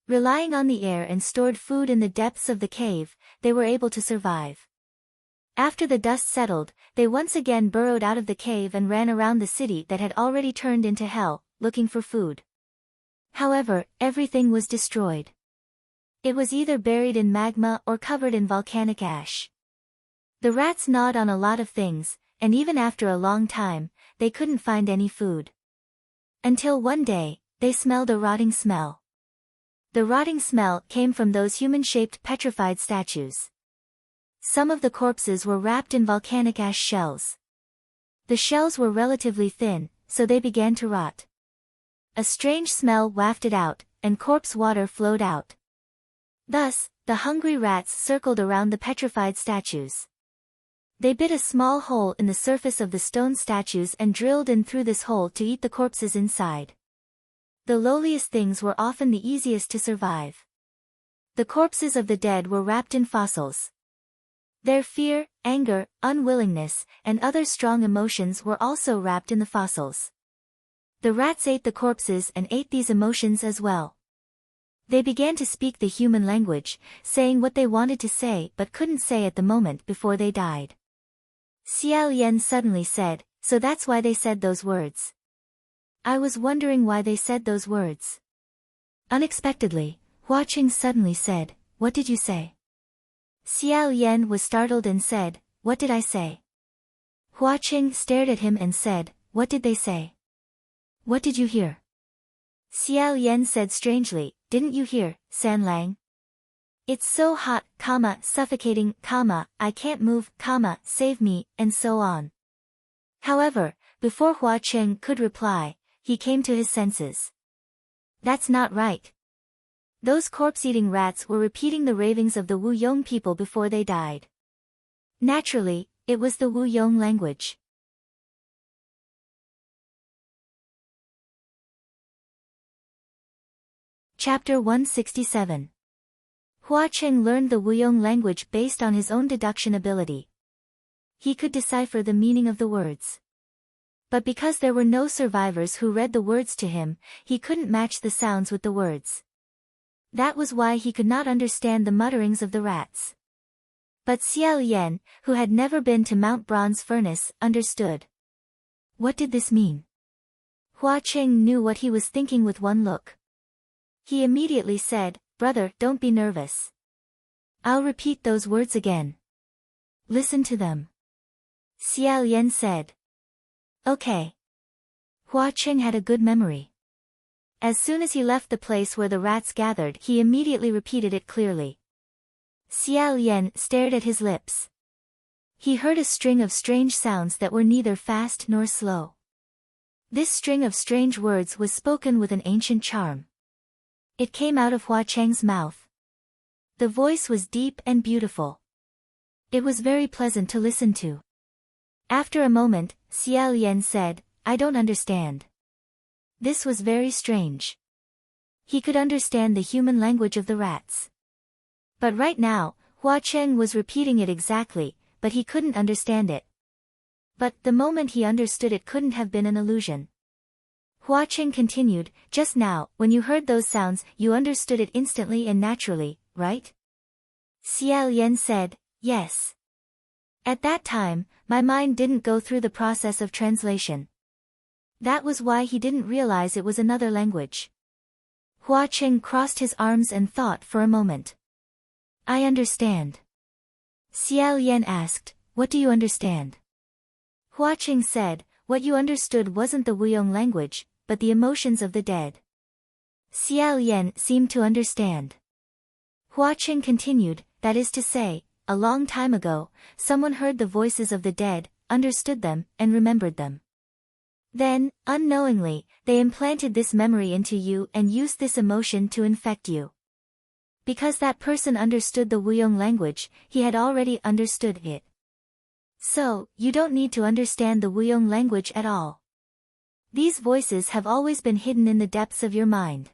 Relying on the air and stored food in the depths of the cave, they were able to survive. After the dust settled, they once again burrowed out of the cave and ran around the city that had already turned into hell, looking for food. However, everything was destroyed. It was either buried in magma or covered in volcanic ash. The rats gnawed on a lot of things, and even after a long time, they couldn't find any food. Until one day, they smelled a rotting smell. The rotting smell came from those human-shaped petrified statues. Some of the corpses were wrapped in volcanic ash shells. The shells were relatively thin, so they began to rot. A strange smell wafted out, and corpse water flowed out. Thus, the hungry rats circled around the petrified statues. They bit a small hole in the surface of the stone statues and drilled in through this hole to eat the corpses inside. The lowliest things were often the easiest to survive. The corpses of the dead were wrapped in fossils. Their fear, anger, unwillingness, and other strong emotions were also wrapped in the fossils. The rats ate the corpses and ate these emotions as well. They began to speak the human language, saying what they wanted to say but couldn't say at the moment before they died. Xiao Yan suddenly said, so that's why they said those words. I was wondering why they said those words. Unexpectedly, Hua Qing suddenly said, what did you say? Xiao Yan was startled and said, what did I say? Hua Qing stared at him and said, what did they say? What did you hear? Xiao Yan said strangely, didn't you hear, San Lang? It's so hot, suffocating, I can't move, save me, and so on. However, before Hua Qing could reply, he came to his senses. That's not right. Those corpse-eating rats were repeating the ravings of the Wu Yong people before they died. Naturally, it was the Wu Yong language. Chapter 167. Hua Qing learned the Wu Yong language based on his own deduction ability. He could decipher the meaning of the words. But because there were no survivors who read the words to him, he couldn't match the sounds with the words. That was why he could not understand the mutterings of the rats. But Xiao Yan, who had never been to Mount Bronze Furnace, understood. What did this mean? Hua Qing knew what he was thinking with one look. He immediately said, brother, don't be nervous. I'll repeat those words again. Listen to them. Xiao Yan said. Okay. Hua Qing had a good memory. As soon as he left the place where the rats gathered, he immediately repeated it clearly. Xiao Yan stared at his lips. He heard a string of strange sounds that were neither fast nor slow. This string of strange words was spoken with an ancient charm. It came out of Hua Cheng's mouth. The voice was deep and beautiful. It was very pleasant to listen to. After a moment, Xiao Yan said, "I don't understand." This was very strange. He could understand the human language of the rats. But right now, Hua Cheng was repeating it exactly, but he couldn't understand it. But the moment he understood, it couldn't have been an illusion. Hua Cheng continued, "Just now, when you heard those sounds, you understood it instantly and naturally, right?" Xiao Yan said, "Yes. At that time, my mind didn't go through the process of translation. That was why he didn't realize it was another language." Hua Cheng crossed his arms and thought for a moment. "I understand." Xiao Yan asked, "What do you understand?" Hua Cheng said, "What you understood wasn't the Wuyong language, but the emotions of the dead." Xiao Yan seemed to understand. Hua Cheng continued, "That is to say, a long time ago, someone heard the voices of the dead, understood them, and remembered them. Then, unknowingly, they implanted this memory into you and used this emotion to infect you. Because that person understood the Wuyong language, he had already understood it. So, you don't need to understand the Wuyong language at all. These voices have always been hidden in the depths of your mind.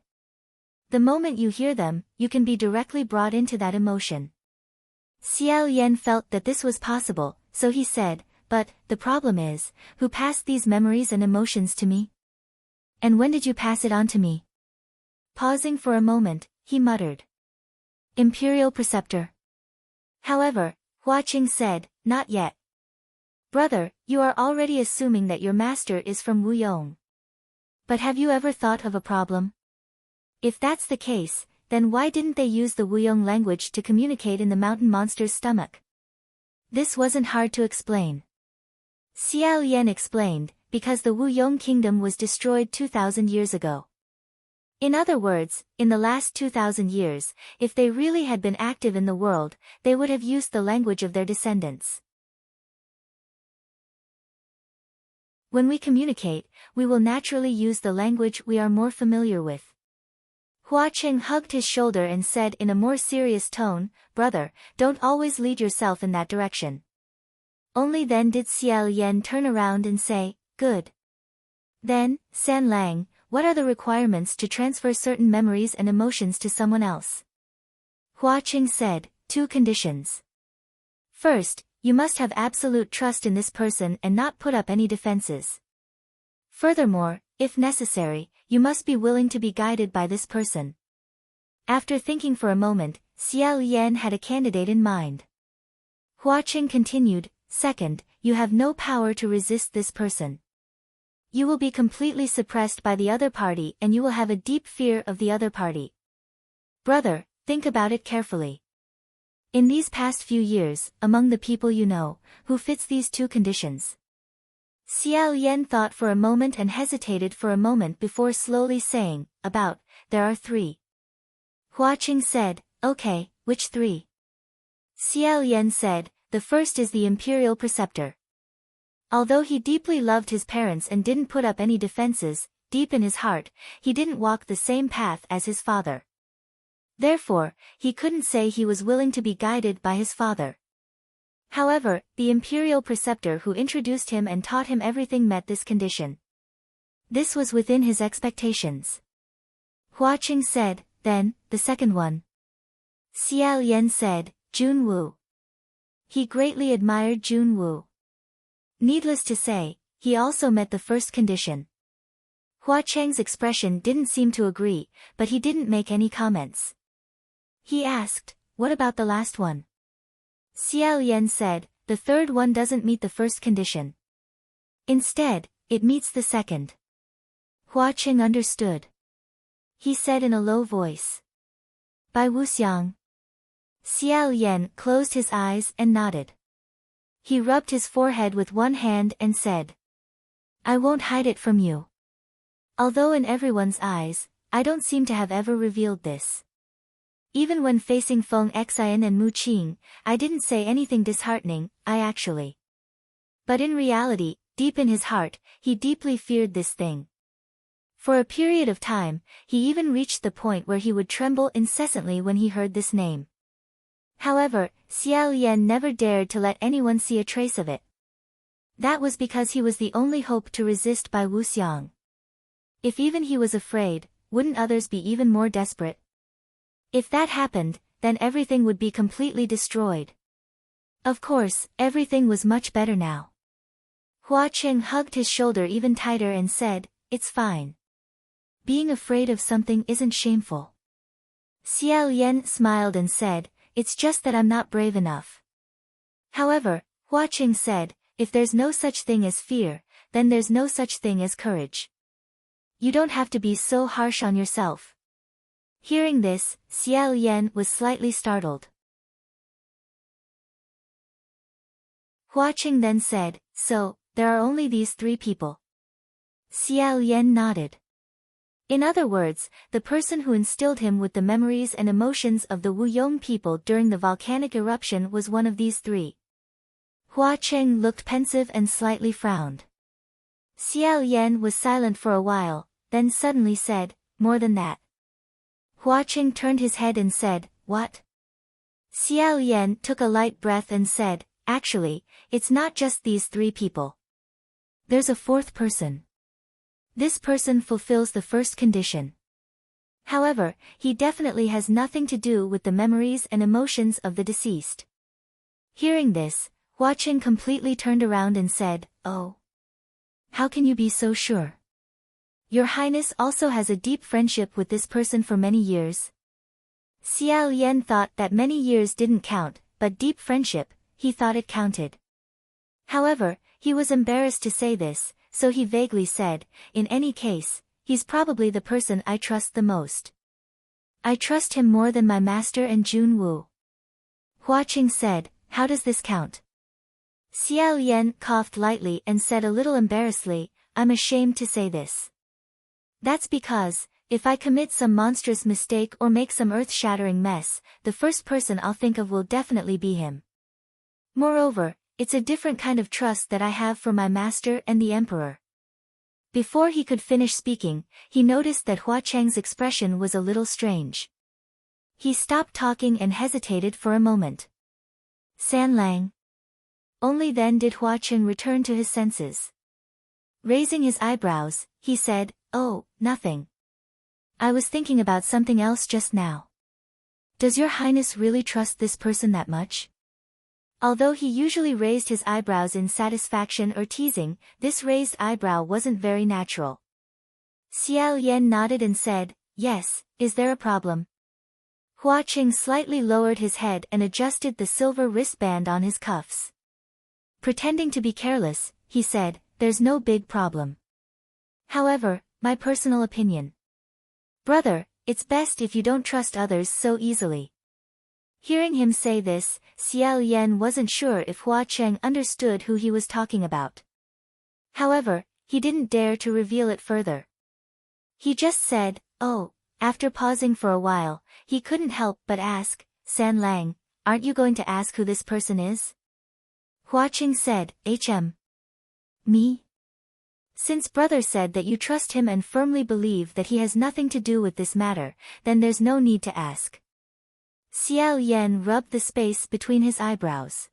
The moment you hear them, you can be directly brought into that emotion." Xiao Yan felt that this was possible, so he said, "But, the problem is, who passed these memories and emotions to me? And when did you pass it on to me?" Pausing for a moment, he muttered, "Imperial Preceptor." However, Hua Cheng said, "Not yet. Brother, you are already assuming that your master is from Wuyong. But have you ever thought of a problem? If that's the case, then why didn't they use the Wuyong language to communicate in the mountain monster's stomach?" This wasn't hard to explain. Xiao Yan explained, because the Wuyong kingdom was destroyed 2,000 years ago. In other words, in the last 2,000 years, if they really had been active in the world, they would have used the language of their descendants. When we communicate, we will naturally use the language we are more familiar with. Hua Cheng hugged his shoulder and said in a more serious tone, "Brother, don't always lead yourself in that direction." Only then did Xiao Yan turn around and say, "Good. Then, San Lang, what are the requirements to transfer certain memories and emotions to someone else?" Hua Cheng said, "2 conditions. First, you must have absolute trust in this person and not put up any defenses. Furthermore, if necessary, you must be willing to be guided by this person." After thinking for a moment, Xiao Yan had a candidate in mind. Hua Cheng continued, "Second, you have no power to resist this person. You will be completely suppressed by the other party and you will have a deep fear of the other party. Brother, think about it carefully. In these past few years, among the people you know, who fits these 2 conditions?" Xiao Yan thought for a moment and hesitated for a moment before slowly saying, "There are 3. Hua Cheng said, "Okay, which 3?" Xiao Yan said, "The first is the Imperial Preceptor." Although he deeply loved his parents and didn't put up any defenses, deep in his heart, he didn't walk the same path as his father. Therefore, he couldn't say he was willing to be guided by his father. However, the Imperial Preceptor who introduced him and taught him everything met this condition. This was within his expectations. Hua Cheng said, "Then, the second one?" Xiao Yan said, "Jun Wu." He greatly admired Jun Wu. Needless to say, he also met the first condition. Hua Cheng's expression didn't seem to agree, but he didn't make any comments. He asked, "What about the last one?" Xiao Yan said, "The third one doesn't meet the first condition. Instead, it meets the second." Hua Cheng understood. He said in a low voice, "By Wuxiang." Xiao Yan closed his eyes and nodded. He rubbed his forehead with one hand and said, "I won't hide it from you. Although in everyone's eyes, I don't seem to have ever revealed this. Even when facing Feng Xian and Mu Qing, I didn't say anything disheartening, I actually. But in reality, deep in his heart, he deeply feared this thing. For a period of time, he even reached the point where he would tremble incessantly when he heard this name. However, Xiao Yan never dared to let anyone see a trace of it. That was because he was the only hope to resist Bai Wuxiang. If even he was afraid, wouldn't others be even more desperate? If that happened, then everything would be completely destroyed. Of course, everything was much better now. Hua Cheng hugged his shoulder even tighter and said, "It's fine. Being afraid of something isn't shameful." Xiao Yan smiled and said, "It's just that I'm not brave enough." However, Hua Cheng said, "If there's no such thing as fear, then there's no such thing as courage. You don't have to be so harsh on yourself." Hearing this, Xiao Yan was slightly startled. Hua Cheng then said, "So, there are only these 3 people." Xiao Yan nodded. In other words, the person who instilled him with the memories and emotions of the Wu Yong people during the volcanic eruption was one of these 3. Hua Cheng looked pensive and slightly frowned. Xiao Yan was silent for a while, then suddenly said, "More than that." Hua Cheng turned his head and said, "What?" Xiao Yan took a light breath and said, "Actually, it's not just these 3 people. There's a 4th person. This person fulfills the first condition. However, he definitely has nothing to do with the memories and emotions of the deceased." Hearing this, Hua Cheng completely turned around and said, "Oh. How can you be so sure? Your Highness also has a deep friendship with this person for many years." Xiao Yan thought that many years didn't count, but deep friendship, he thought it counted. However, he was embarrassed to say this, so he vaguely said, "In any case, he's probably the person I trust the most. I trust him more than my master and Jun Wu." Hua Cheng said, "How does this count?" Xiao Yan coughed lightly and said a little embarrassedly, "I'm ashamed to say this. That's because, if I commit some monstrous mistake or make some earth-shattering mess, the first person I'll think of will definitely be him. Moreover, it's a different kind of trust that I have for my master and the emperor." Before he could finish speaking, he noticed that Hua Cheng's expression was a little strange. He stopped talking and hesitated for a moment. "San Lang." Only then did Hua Cheng return to his senses. Raising his eyebrows, he said, "Oh, nothing. I was thinking about something else just now." "Does your Highness really trust this person that much?" Although he usually raised his eyebrows in satisfaction or teasing, this raised eyebrow wasn't very natural. Xiao Yan nodded and said, "Yes, is there a problem?" Hua Cheng slightly lowered his head and adjusted the silver wristband on his cuffs. Pretending to be careless, he said, "There's no big problem. However, my personal opinion. Brother, it's best if you don't trust others so easily." Hearing him say this, Xiao Yan wasn't sure if Hua Cheng understood who he was talking about. However, he didn't dare to reveal it further. He just said, "Oh." After pausing for a while, he couldn't help but ask, "San Lang, aren't you going to ask who this person is?" Hua Cheng said, Me? Since brother said that you trust him and firmly believe that he has nothing to do with this matter, then there's no need to ask." Xiao Yan rubbed the space between his eyebrows.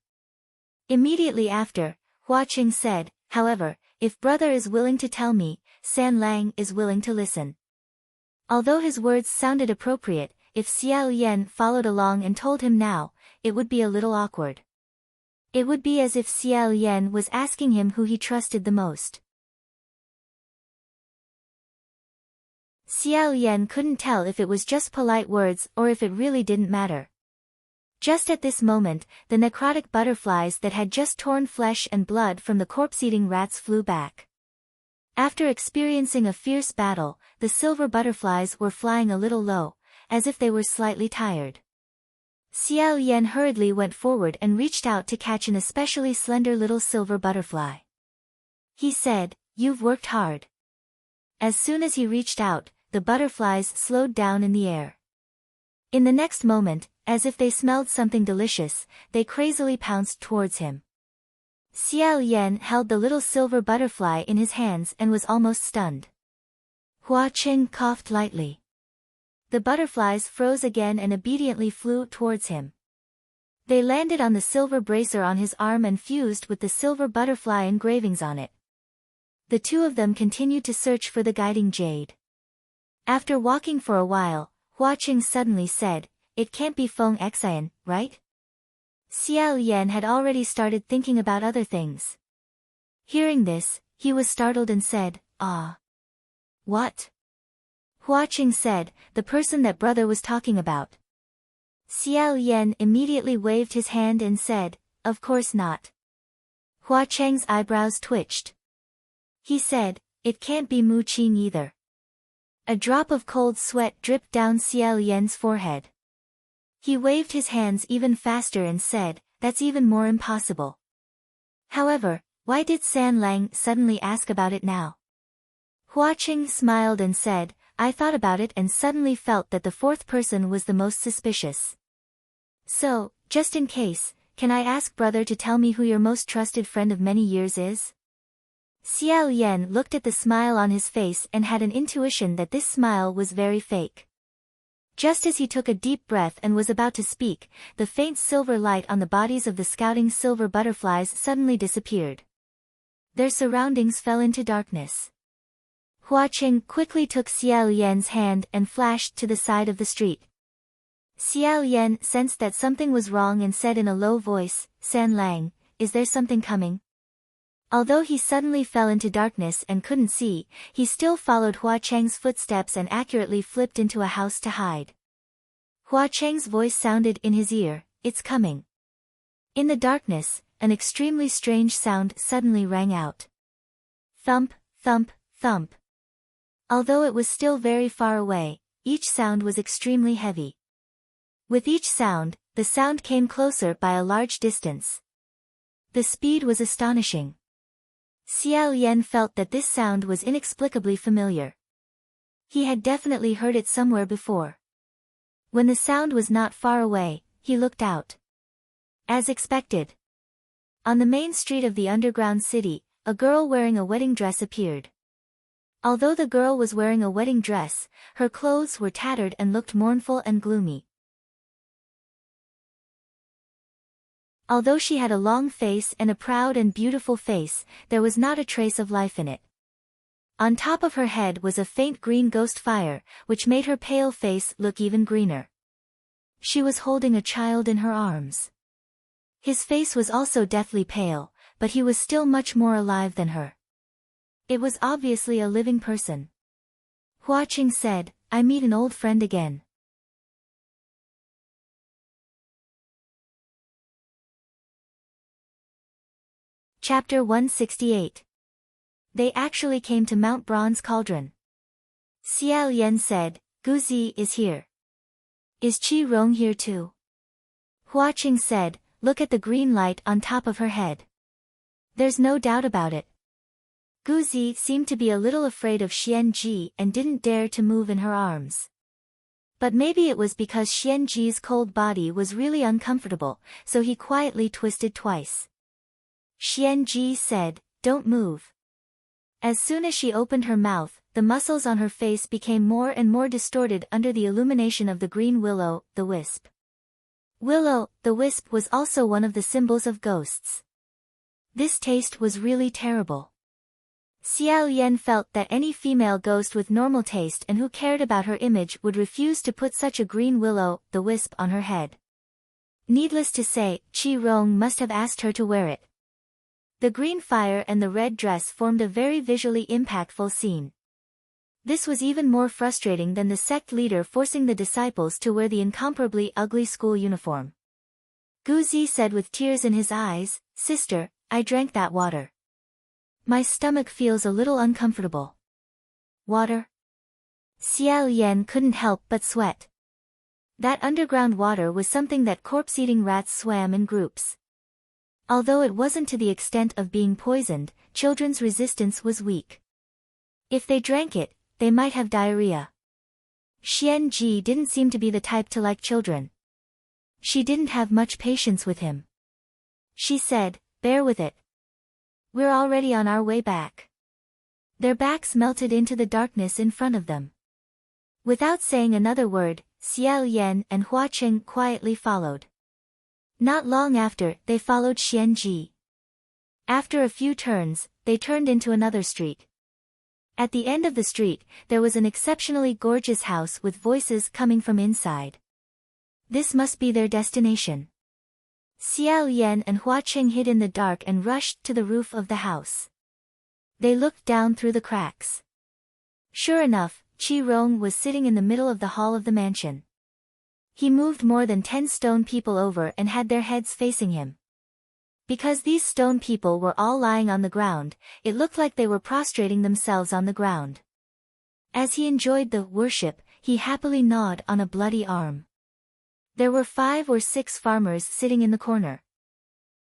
Immediately after, Hua Cheng said, "However, if brother is willing to tell me, San Lang is willing to listen." Although his words sounded appropriate, if Xiao Yan followed along and told him now, it would be a little awkward. It would be as if Xiao Yan was asking him who he trusted the most. Xiao Yan couldn't tell if it was just polite words or if it really didn't matter. Just at this moment, the necrotic butterflies that had just torn flesh and blood from the corpse-eating rats flew back. After experiencing a fierce battle, the silver butterflies were flying a little low, as if they were slightly tired. Xiao Yan hurriedly went forward and reached out to catch an especially slender little silver butterfly. He said, "You've worked hard." As soon as he reached out, the butterflies slowed down in the air. In the next moment, as if they smelled something delicious, they crazily pounced towards him. Xiao Yan held the little silver butterfly in his hands and was almost stunned. Hua Cheng coughed lightly. The butterflies froze again and obediently flew towards him. They landed on the silver bracer on his arm and fused with the silver butterfly engravings on it. The two of them continued to search for the guiding jade. After walking for a while, Hua Cheng suddenly said, "It can't be Feng Xian, right?" Xiao Yan had already started thinking about other things. Hearing this, he was startled and said, "Ah. What?" Hua Cheng said, "The person that brother was talking about." Xiao Yan immediately waved his hand and said, "Of course not." Hua Cheng's eyebrows twitched. He said, "It can't be Mu Qing either." A drop of cold sweat dripped down Xiao Yan's forehead. He waved his hands even faster and said, "That's even more impossible." However, why did San Lang suddenly ask about it now? Hua Cheng smiled and said, "I thought about it and suddenly felt that the fourth person was the most suspicious. So, just in case, can I ask brother to tell me who your most trusted friend of many years is?" Xiao Yan looked at the smile on his face and had an intuition that this smile was very fake. Just as he took a deep breath and was about to speak, the faint silver light on the bodies of the scouting silver butterflies suddenly disappeared. Their surroundings fell into darkness. Hua Cheng quickly took Xiao Yan's hand and flashed to the side of the street. Xiao Yan sensed that something was wrong and said in a low voice, "San Lang, is there something coming?" Although he suddenly fell into darkness and couldn't see, he still followed Hua Cheng's footsteps and accurately flipped into a house to hide. Hua Cheng's voice sounded in his ear, "It's coming." In the darkness, an extremely strange sound suddenly rang out. Thump, thump, thump. Although it was still very far away, each sound was extremely heavy. With each sound, the sound came closer by a large distance. The speed was astonishing. Xiao Yan felt that this sound was inexplicably familiar. He had definitely heard it somewhere before. When the sound was not far away, he looked out. As expected. On the main street of the underground city, a girl wearing a wedding dress appeared. Although the girl was wearing a wedding dress, her clothes were tattered and looked mournful and gloomy. Although she had a long face and a proud and beautiful face, there was not a trace of life in it. On top of her head was a faint green ghost fire, which made her pale face look even greener. She was holding a child in her arms. His face was also deathly pale, but he was still much more alive than her. It was obviously a living person. Hua Cheng said, "I meet an old friend again." Chapter 168. They actually came to Mount Bronze Cauldron. Xiao Yan said, "Guzi is here. Is Qi Rong here too?" Hua Cheng said, "Look at the green light on top of her head. There's no doubt about it." Guzi seemed to be a little afraid of Xian Ji and didn't dare to move in her arms. But maybe it was because Xian Ji's cold body was really uncomfortable, so he quietly twisted twice. Xian Ji said, "Don't move." As soon as she opened her mouth, the muscles on her face became more and more distorted under the illumination of the green willow, the wisp. Willow, the wisp was also one of the symbols of ghosts. This taste was really terrible. Xiao Yan felt that any female ghost with normal taste and who cared about her image would refuse to put such a green willow, the wisp, on her head. Needless to say, Qi Rong must have asked her to wear it. The green fire and the red dress formed a very visually impactful scene. This was even more frustrating than the sect leader forcing the disciples to wear the incomparably ugly school uniform. Guzi said with tears in his eyes, "Sister, I drank that water. My stomach feels a little uncomfortable." Water? Xiao Yan couldn't help but sweat. That underground water was something that corpse-eating rats swam in groups. Although it wasn't to the extent of being poisoned, children's resistance was weak. If they drank it, they might have diarrhea. Xianji didn't seem to be the type to like children. She didn't have much patience with him. She said, "Bear with it. We're already on our way back." Their backs melted into the darkness in front of them. Without saying another word, Xiao Yan and Hua Qing quietly followed. Not long after, they followed Xianji. After a few turns, they turned into another street. At the end of the street, there was an exceptionally gorgeous house with voices coming from inside. This must be their destination. Xiao Yan and Hua Qing hid in the dark and rushed to the roof of the house. They looked down through the cracks. Sure enough, Qi Rong was sitting in the middle of the hall of the mansion. He moved more than 10 stone people over and had their heads facing him. Because these stone people were all lying on the ground, it looked like they were prostrating themselves on the ground. As he enjoyed the worship, he happily gnawed on a bloody arm. There were 5 or 6 farmers sitting in the corner.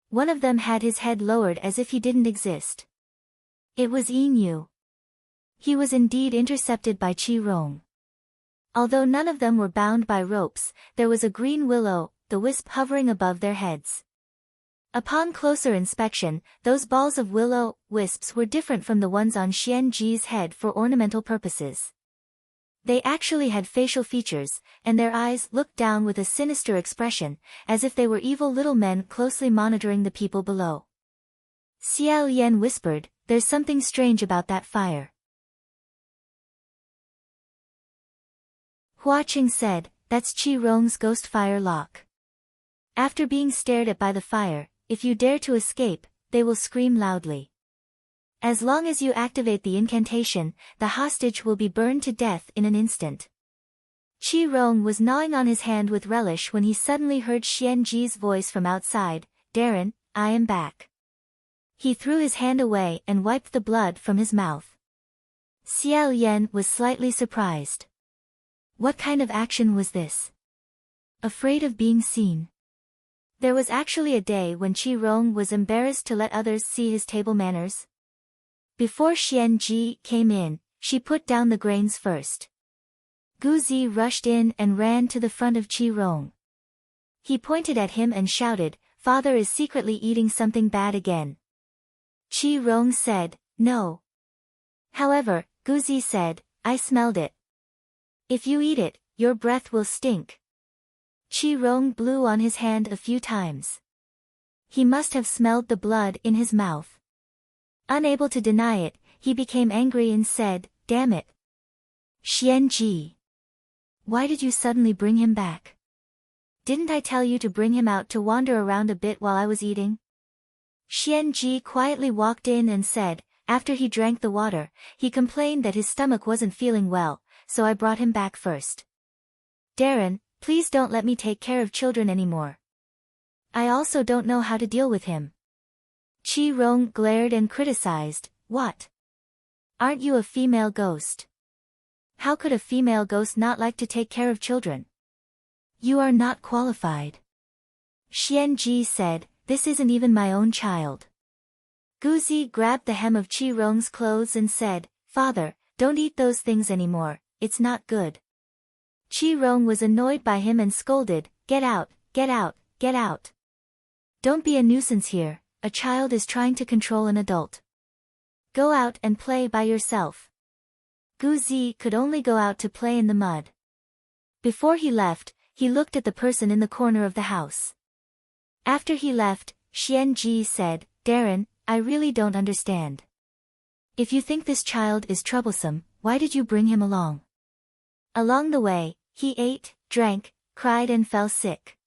One of them had his head lowered as if he didn't exist. It was Yin Yu. He was indeed intercepted by Qi Rong. Although none of them were bound by ropes, there was a green willow, the wisp hovering above their heads. Upon closer inspection, those balls of willow wisps were different from the ones on Xianji's head for ornamental purposes. They actually had facial features, and their eyes looked down with a sinister expression, as if they were evil little men closely monitoring the people below. Xiao Yan whispered, "There's something strange about that fire." Hua Qing said, "That's Qi Rong's ghost fire lock. After being stared at by the fire, if you dare to escape, they will scream loudly. As long as you activate the incantation, the hostage will be burned to death in an instant." Qi Rong was gnawing on his hand with relish when he suddenly heard Xianji's voice from outside, "Darren, I am back." He threw his hand away and wiped the blood from his mouth. Xiao Yan was slightly surprised. What kind of action was this? Afraid of being seen? There was actually a day when Qi Rong was embarrassed to let others see his table manners. Before Xianji came in, she put down the grains first. Guzi rushed in and ran to the front of Qi Rong. He pointed at him and shouted, "Father is secretly eating something bad again." Qi Rong said, "No." However, Guzi said, "I smelled it. If you eat it, your breath will stink." Qi Rong blew on his hand a few times. He must have smelled the blood in his mouth. Unable to deny it, he became angry and said, "Damn it. Xianji. Why did you suddenly bring him back? Didn't I tell you to bring him out to wander around a bit while I was eating?" Xianji quietly walked in and said, after he drank the water, he complained that his stomach wasn't feeling well, so I brought him back first. "Darren, please don't let me take care of children anymore. I also don't know how to deal with him." Qi Rong glared and criticized, "What? Aren't you a female ghost? How could a female ghost not like to take care of children? You are not qualified." Xianji said, "This isn't even my own child." Guzi grabbed the hem of Qi Rong's clothes and said, "Father, don't eat those things anymore, it's not good." Qi Rong was annoyed by him and scolded, "Get out, get out, get out. Don't be a nuisance here, a child is trying to control an adult. Go out and play by yourself." Guzi could only go out to play in the mud. Before he left, he looked at the person in the corner of the house. After he left, Xianji said, "Darren, I really don't understand. If you think this child is troublesome, why did you bring him along?" Along the way, he ate, drank, cried and fell sick.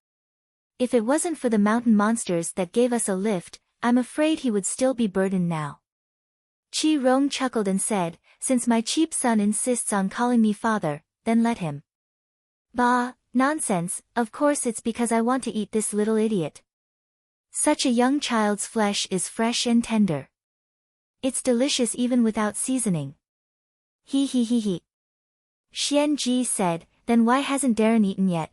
If it wasn't for the mountain monsters that gave us a lift, I'm afraid he would still be burdened now. Qi Rong chuckled and said, "Since my cheap son insists on calling me father, then let him." "Bah, nonsense, of course it's because I want to eat this little idiot. Such a young child's flesh is fresh and tender. It's delicious even without seasoning." He. Xianji said, "Then why hasn't Darren eaten yet?"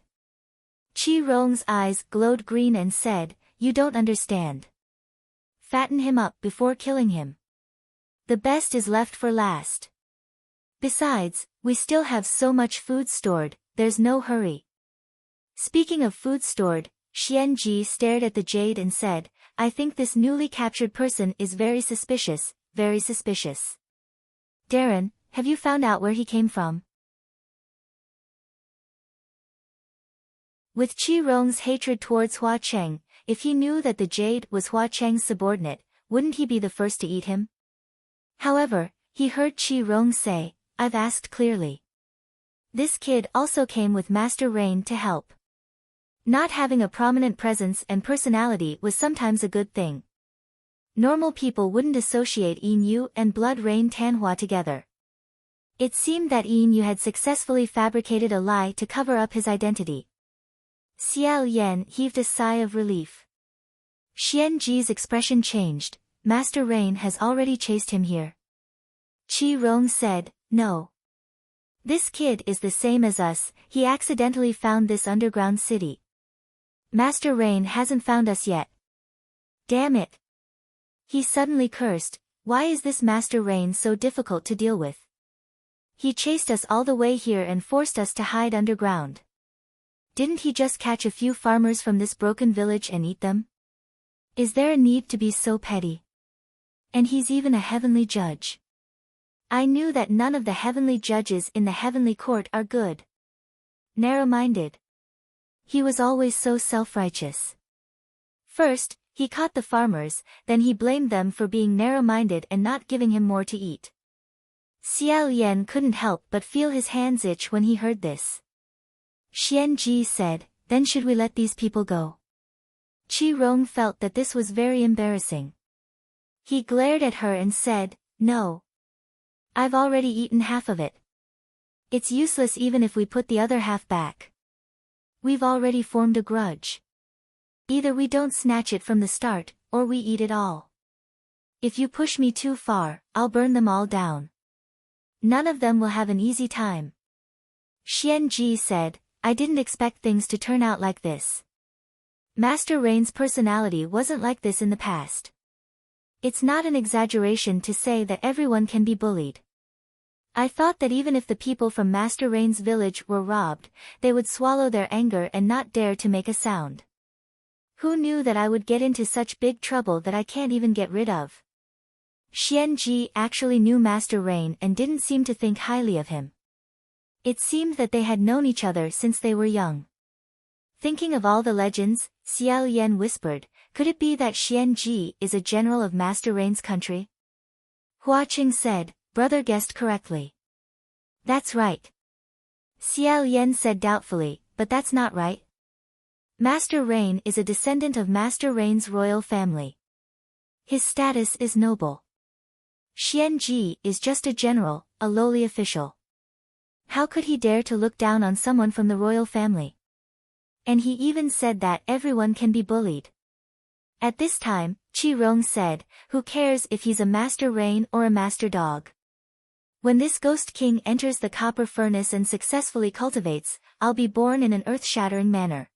Qi Rong's eyes glowed green and said, "You don't understand. Fatten him up before killing him. The best is left for last." Besides, we still have so much food stored, there's no hurry. Speaking of food stored, Xianji stared at the jade and said, I think this newly captured person is very suspicious, very suspicious. Darren, have you found out where he came from? With Qi Rong's hatred towards Hua Cheng, if he knew that the jade was Hua Cheng's subordinate, wouldn't he be the first to eat him? However, he heard Qi Rong say, I've asked clearly. This kid also came with Master Rain to help. Not having a prominent presence and personality was sometimes a good thing. Normal people wouldn't associate Yin Yu and Blood Rain Tanhua together. It seemed that Yin Yu had successfully fabricated a lie to cover up his identity. Xiao Yan heaved a sigh of relief. Xianji's expression changed. Master Rain has already chased him here. Qi Rong said, no. This kid is the same as us, he accidentally found this underground city. Master Rain hasn't found us yet. Damn it. He suddenly cursed, why is this Master Rain so difficult to deal with? He chased us all the way here and forced us to hide underground. Didn't he just catch a few farmers from this broken village and eat them? Is there a need to be so petty? And he's even a heavenly judge. I knew that none of the heavenly judges in the heavenly court are good. Narrow-minded. He was always so self-righteous. First, he caught the farmers, then he blamed them for being narrow-minded and not giving him more to eat. Xiao Yan couldn't help but feel his hands itch when he heard this. Xianji said, then should we let these people go? Qi Rong felt that this was very embarrassing. He glared at her and said, no. I've already eaten half of it. It's useless even if we put the other half back. We've already formed a grudge. Either we don't snatch it from the start, or we eat it all. If you push me too far, I'll burn them all down. None of them will have an easy time. Xianji said, I didn't expect things to turn out like this. Master Rain's personality wasn't like this in the past. It's not an exaggeration to say that everyone can be bullied. I thought that even if the people from Master Rain's village were robbed, they would swallow their anger and not dare to make a sound. Who knew that I would get into such big trouble that I can't even get rid of? Xianji actually knew Master Rain and didn't seem to think highly of him. It seemed that they had known each other since they were young. Thinking of all the legends, Xiao Yan whispered, could it be that Xianji is a general of Master Rain's country? Hua Qing said, brother guessed correctly. That's right. Xiao Yan said doubtfully, but that's not right. Master Rain is a descendant of Master Rain's royal family. His status is noble. Xianji is just a general, a lowly official. How could he dare to look down on someone from the royal family? And he even said that everyone can be bullied. At this time, Qi Rong said, who cares if he's a Master Rain or a Master Dog? When this Ghost King enters the copper furnace and successfully cultivates, I'll be born in an earth-shattering manner.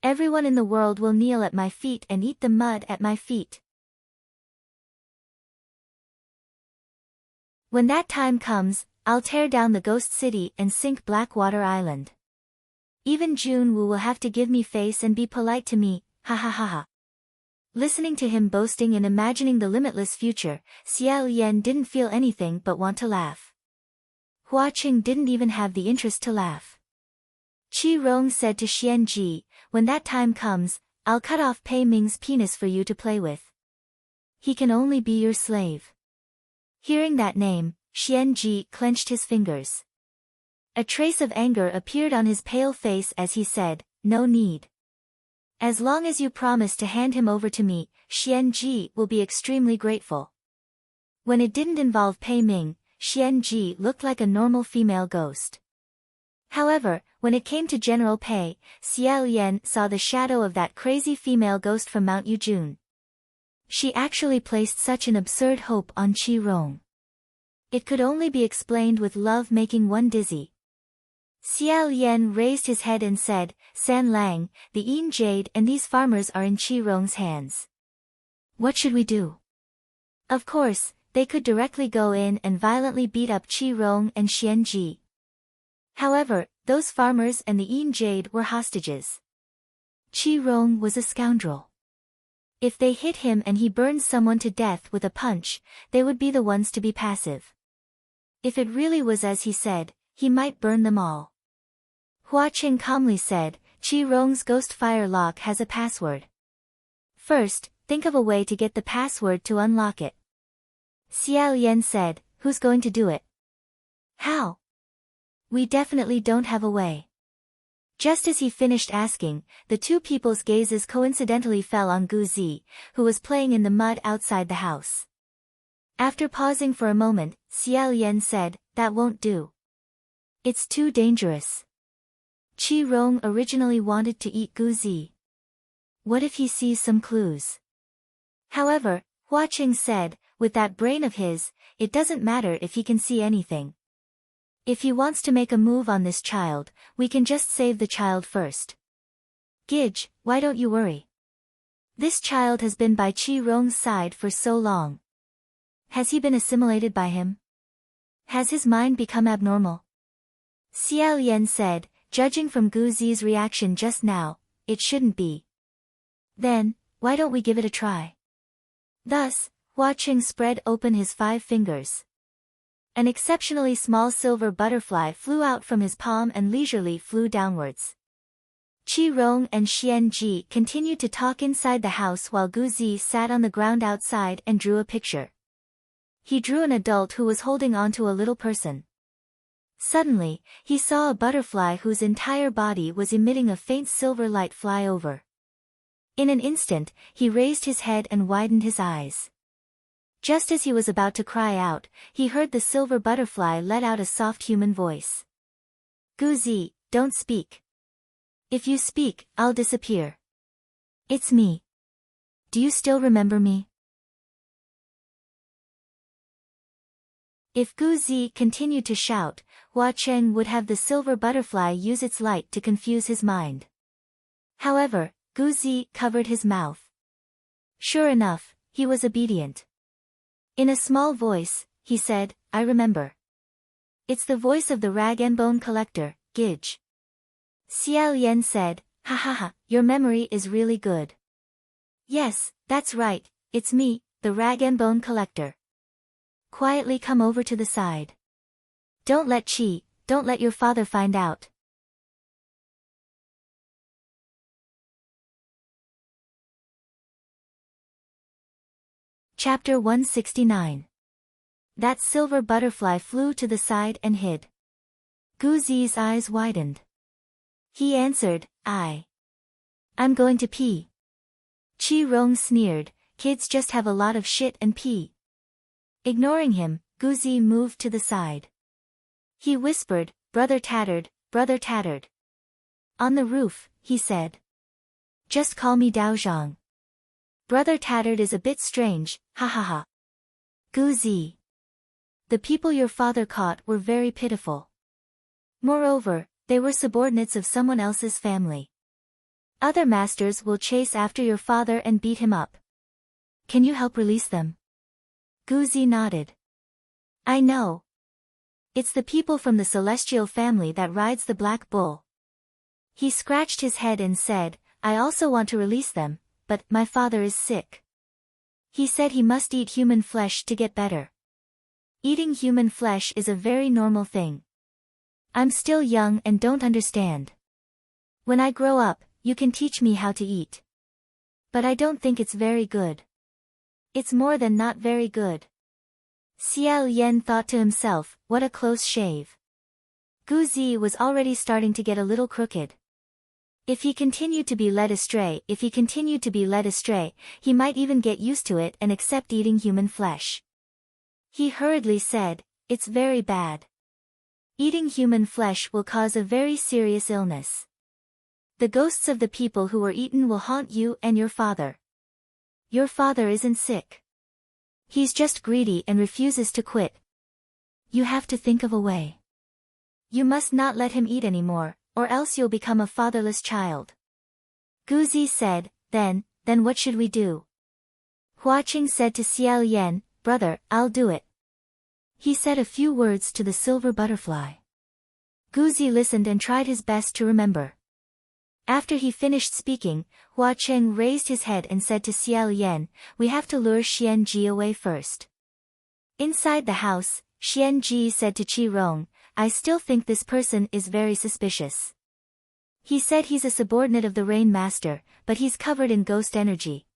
Everyone in the world will kneel at my feet and eat the mud at my feet. When that time comes, I'll tear down the ghost city and sink Blackwater Island. Even Junwu will have to give me face and be polite to me, ha ha ha ha. Listening to him boasting and imagining the limitless future, Xiao Yan didn't feel anything but want to laugh. Hua Qing didn't even have the interest to laugh. Qi Rong said to Xianji, when that time comes, I'll cut off Pei Ming's penis for you to play with. He can only be your slave. Hearing that name, Xianji clenched his fingers. A trace of anger appeared on his pale face as he said, no need. As long as you promise to hand him over to me, Xianji will be extremely grateful. When it didn't involve Pei Ming, Xianji looked like a normal female ghost. However, when it came to General Pei, Xiao Yan saw the shadow of that crazy female ghost from Mount Yujun. She actually placed such an absurd hope on Qi Rong. It could only be explained with love making one dizzy. Xiao Yan raised his head and said, San Lang, the Yin Jade and these farmers are in Qi Rong's hands. What should we do? Of course, they could directly go in and violently beat up Qi Rong and Xian Ji. However, those farmers and the Yin Jade were hostages. Qi Rong was a scoundrel. If they hit him and he burned someone to death with a punch, they would be the ones to be passive. If it really was as he said, he might burn them all. Hua Qing calmly said, Qi Rong's ghost fire lock has a password. First, think of a way to get the password to unlock it. Xiao Yan said, who's going to do it? How? We definitely don't have a way. Just as he finished asking, the two people's gazes coincidentally fell on Gu Zi, who was playing in the mud outside the house. After pausing for a moment, Xiao Yan said, that won't do. It's too dangerous. Qi Rong originally wanted to eat Gu Zi. What if he sees some clues? However, Hua Qing said, with that brain of his, it doesn't matter if he can see anything. If he wants to make a move on this child, we can just save the child first. Gij, why don't you worry? This child has been by Qi Rong's side for so long. Has he been assimilated by him? Has his mind become abnormal? Xiao Yan said, judging from Gu Zi's reaction just now, it shouldn't be. Then, why don't we give it a try? Thus, Hua Qing spread open his 5 fingers. An exceptionally small silver butterfly flew out from his palm and leisurely flew downwards. Qi Rong and Xian Ji continued to talk inside the house while Gu Zi sat on the ground outside and drew a picture. He drew an adult who was holding onto a little person. Suddenly, he saw a butterfly whose entire body was emitting a faint silver light fly over. In an instant, he raised his head and widened his eyes. Just as he was about to cry out, he heard the silver butterfly let out a soft human voice. Gu Zi, don't speak. If you speak, I'll disappear. It's me. Do you still remember me? If Gu Zi continued to shout, Hua Qing would have the silver butterfly use its light to confuse his mind. However, Gu Zi covered his mouth. Sure enough, he was obedient. In a small voice, he said, I remember. It's the voice of the rag and bone collector, Gij. Xiao Yan said, ha ha ha, your memory is really good. Yes, that's right, it's me, the rag and bone collector. Quietly come over to the side. Don't let your father find out. Chapter 169. That silver butterfly flew to the side and hid. Gu Zi's eyes widened. He answered, I'm going to pee. Qi Rong sneered, kids just have a lot of shit and pee. Ignoring him, Gu Zi moved to the side. He whispered, brother tattered, brother tattered. On the roof, he said. Just call me Dao Zhang. Brother tattered is a bit strange, ha ha ha. Gu Zi. The people your father caught were very pitiful. Moreover, they were subordinates of someone else's family. Other masters will chase after your father and beat him up. Can you help release them? Gu Zi nodded. I know. It's the people from the celestial family that rides the black bull. He scratched his head and said, I also want to release them, but my father is sick. He said he must eat human flesh to get better. Eating human flesh is a very normal thing. I'm still young and don't understand. When I grow up, you can teach me how to eat. But I don't think it's very good. It's more than not very good. Xiao Yan thought to himself, what a close shave. Gu Zi was already starting to get a little crooked. If he continued to be led astray, he might even get used to it and accept eating human flesh. He hurriedly said, it's very bad. Eating human flesh will cause a very serious illness. The ghosts of the people who were eaten will haunt you and your father. Your father isn't sick. He's just greedy and refuses to quit. You have to think of a way. You must not let him eat anymore, or else you'll become a fatherless child. Gu Zi said, then what should we do? Hua Qing said to Xiao Yan, brother, I'll do it. He said a few words to the silver butterfly. Guzi listened and tried his best to remember. After he finished speaking, Hua Cheng raised his head and said to Xiao Yan, we have to lure Xianji away first. Inside the house, Xianji said to Qi Rong, I still think this person is very suspicious. He said he's a subordinate of the Rain Master, but he's covered in ghost energy.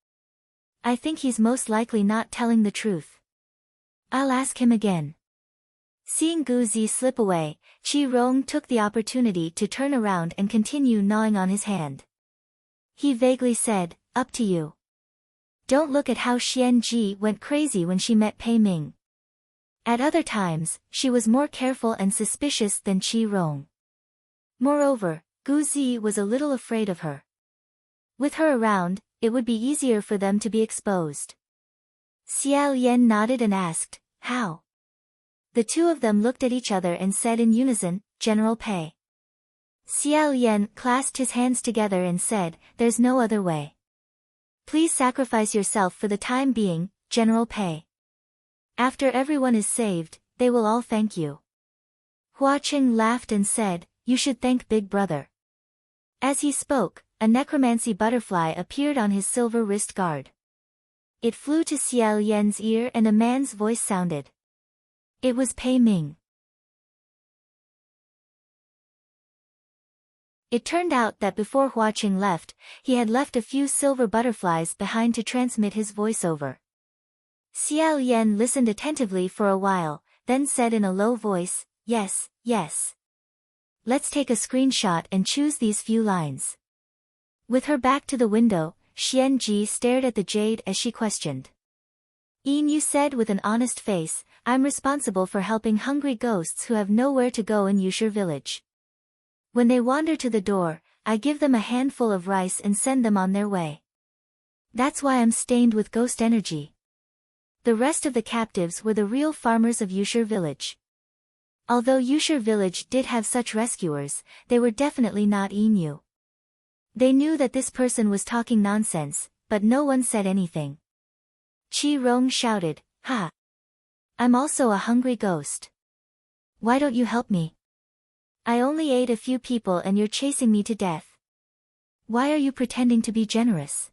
I think he's most likely not telling the truth. I'll ask him again. Seeing Guzi slip away, Qi Rong took the opportunity to turn around and continue gnawing on his hand. He vaguely said, up to you. Don't look at how Xianji went crazy when she met Pei Ming. At other times, she was more careful and suspicious than Qi Rong. Moreover, Guzi was a little afraid of her. With her around, it would be easier for them to be exposed. Xiao Yan nodded and asked, how? The two of them looked at each other and said in unison, General Pei. Xiao Yan clasped his hands together and said, there's no other way. Please sacrifice yourself for the time being, General Pei. After everyone is saved, they will all thank you. Hua Cheng laughed and said, you should thank Big Brother. As he spoke, a necromancy butterfly appeared on his silver wrist guard. It flew to Xiao Yan's ear and a man's voice sounded. It was Pei Ming. It turned out that before Hua Cheng left, he had left a few silver butterflies behind to transmit his voiceover. Xiao Yan listened attentively for a while, then said in a low voice, yes, yes. Let's take a screenshot and choose these few lines. With her back to the window, Xianji stared at the jade as she questioned. You said with an honest face, I'm responsible for helping hungry ghosts who have nowhere to go in Yushir village. When they wander to the door, I give them a handful of rice and send them on their way. That's why I'm stained with ghost energy. The rest of the captives were the real farmers of Yushir village. Although Yushir village did have such rescuers, they were definitely not Inu. They knew that this person was talking nonsense, but no one said anything. Qi Rong shouted, ha! I'm also a hungry ghost. Why don't you help me? I only ate a few people and you're chasing me to death. Why are you pretending to be generous?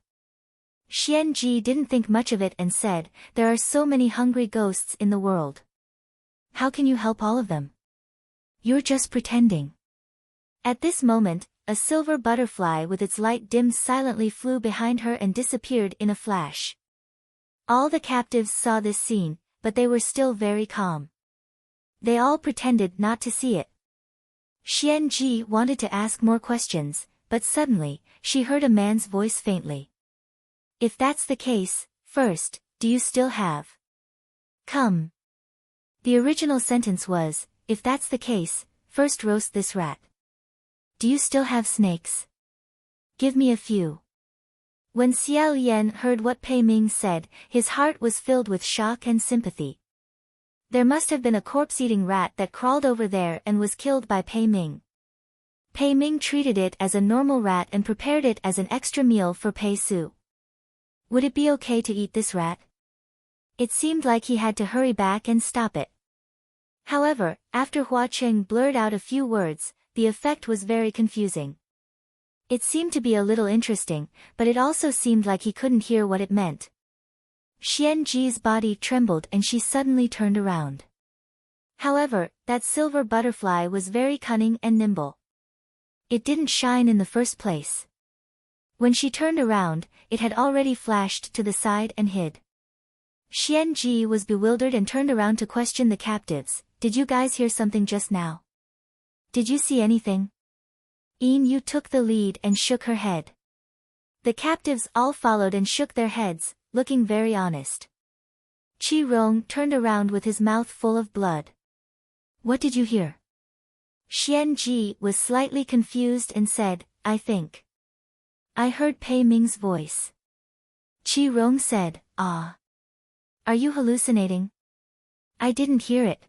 Xianji didn't think much of it and said, there are so many hungry ghosts in the world. How can you help all of them? You're just pretending. At this moment, a silver butterfly with its light dimmed silently flew behind her and disappeared in a flash. All the captives saw this scene, but they were still very calm. They all pretended not to see it. Xianji wanted to ask more questions, but suddenly, she heard a man's voice faintly. If that's the case, first, do you still have? Come. The original sentence was, if that's the case, first roast this rat. Do you still have snakes? Give me a few. When Xiao Yan heard what Pei Ming said, his heart was filled with shock and sympathy. There must have been a corpse-eating rat that crawled over there and was killed by Pei Ming. Pei Ming treated it as a normal rat and prepared it as an extra meal for Pei Su. Would it be okay to eat this rat? It seemed like he had to hurry back and stop it. However, after Hua Cheng blurted out a few words, the effect was very confusing. It seemed to be a little interesting, but it also seemed like he couldn't hear what it meant. Xianji's body trembled and she suddenly turned around. However, that silver butterfly was very cunning and nimble. It didn't shine in the first place. When she turned around, it had already flashed to the side and hid. Xianji was bewildered and turned around to question the captives. Did you guys hear something just now? Did you see anything? Yu took the lead and shook her head. The captives all followed and shook their heads, looking very honest. Qi Rong turned around with his mouth full of blood. What did you hear? Xianji was slightly confused and said, I think. I heard Pei Ming's voice. Qi Rong said, ah. Are you hallucinating? I didn't hear it.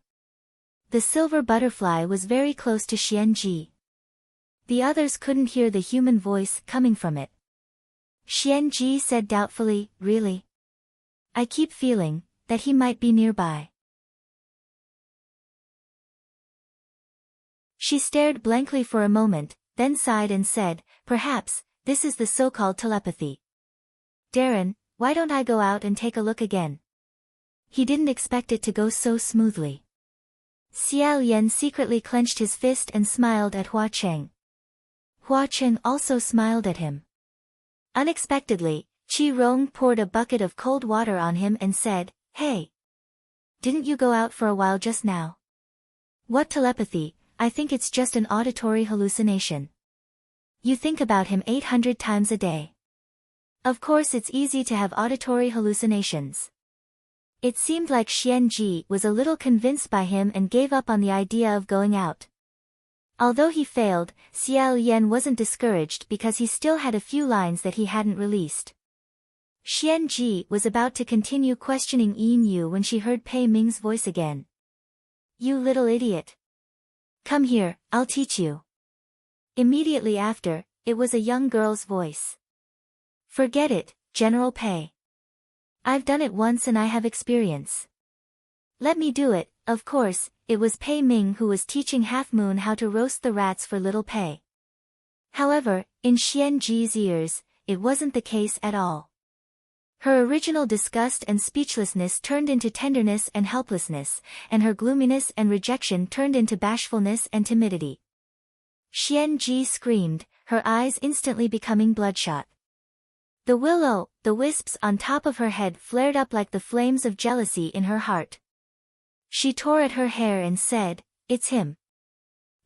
The silver butterfly was very close to Xianji. The others couldn't hear the human voice coming from it. Xianji said doubtfully, really? I keep feeling, that he might be nearby. She stared blankly for a moment, then sighed and said, "Perhaps, this is the so-called telepathy. Darren, why don't I go out and take a look again?" He didn't expect it to go so smoothly. Xiao Yan secretly clenched his fist and smiled at Hua Cheng. Hua Cheng also smiled at him. Unexpectedly, Qi Rong poured a bucket of cold water on him and said, "Hey! Didn't you go out for a while just now?" "What telepathy? I think it's just an auditory hallucination. You think about him 800 times a day. Of course it's easy to have auditory hallucinations." It seemed like Xian Ji was a little convinced by him and gave up on the idea of going out. Although he failed, Xiao Yan wasn't discouraged because he still had a few lines that he hadn't released. Xian Ji was about to continue questioning Yin Yu when she heard Pei Ming's voice again. "You little idiot. Come here, I'll teach you." Immediately after, it was a young girl's voice. "Forget it, General Pei. I've done it once and I have experience. Let me do it." Of course, it was Pei Ming who was teaching Half Moon how to roast the rats for little Pei. However, in Xian Ji's ears, it wasn't the case at all. Her original disgust and speechlessness turned into tenderness and helplessness, and her gloominess and rejection turned into bashfulness and timidity. Xian Ji screamed, her eyes instantly becoming bloodshot. The wisps on top of her head flared up like the flames of jealousy in her heart. She tore at her hair and said, "It's him.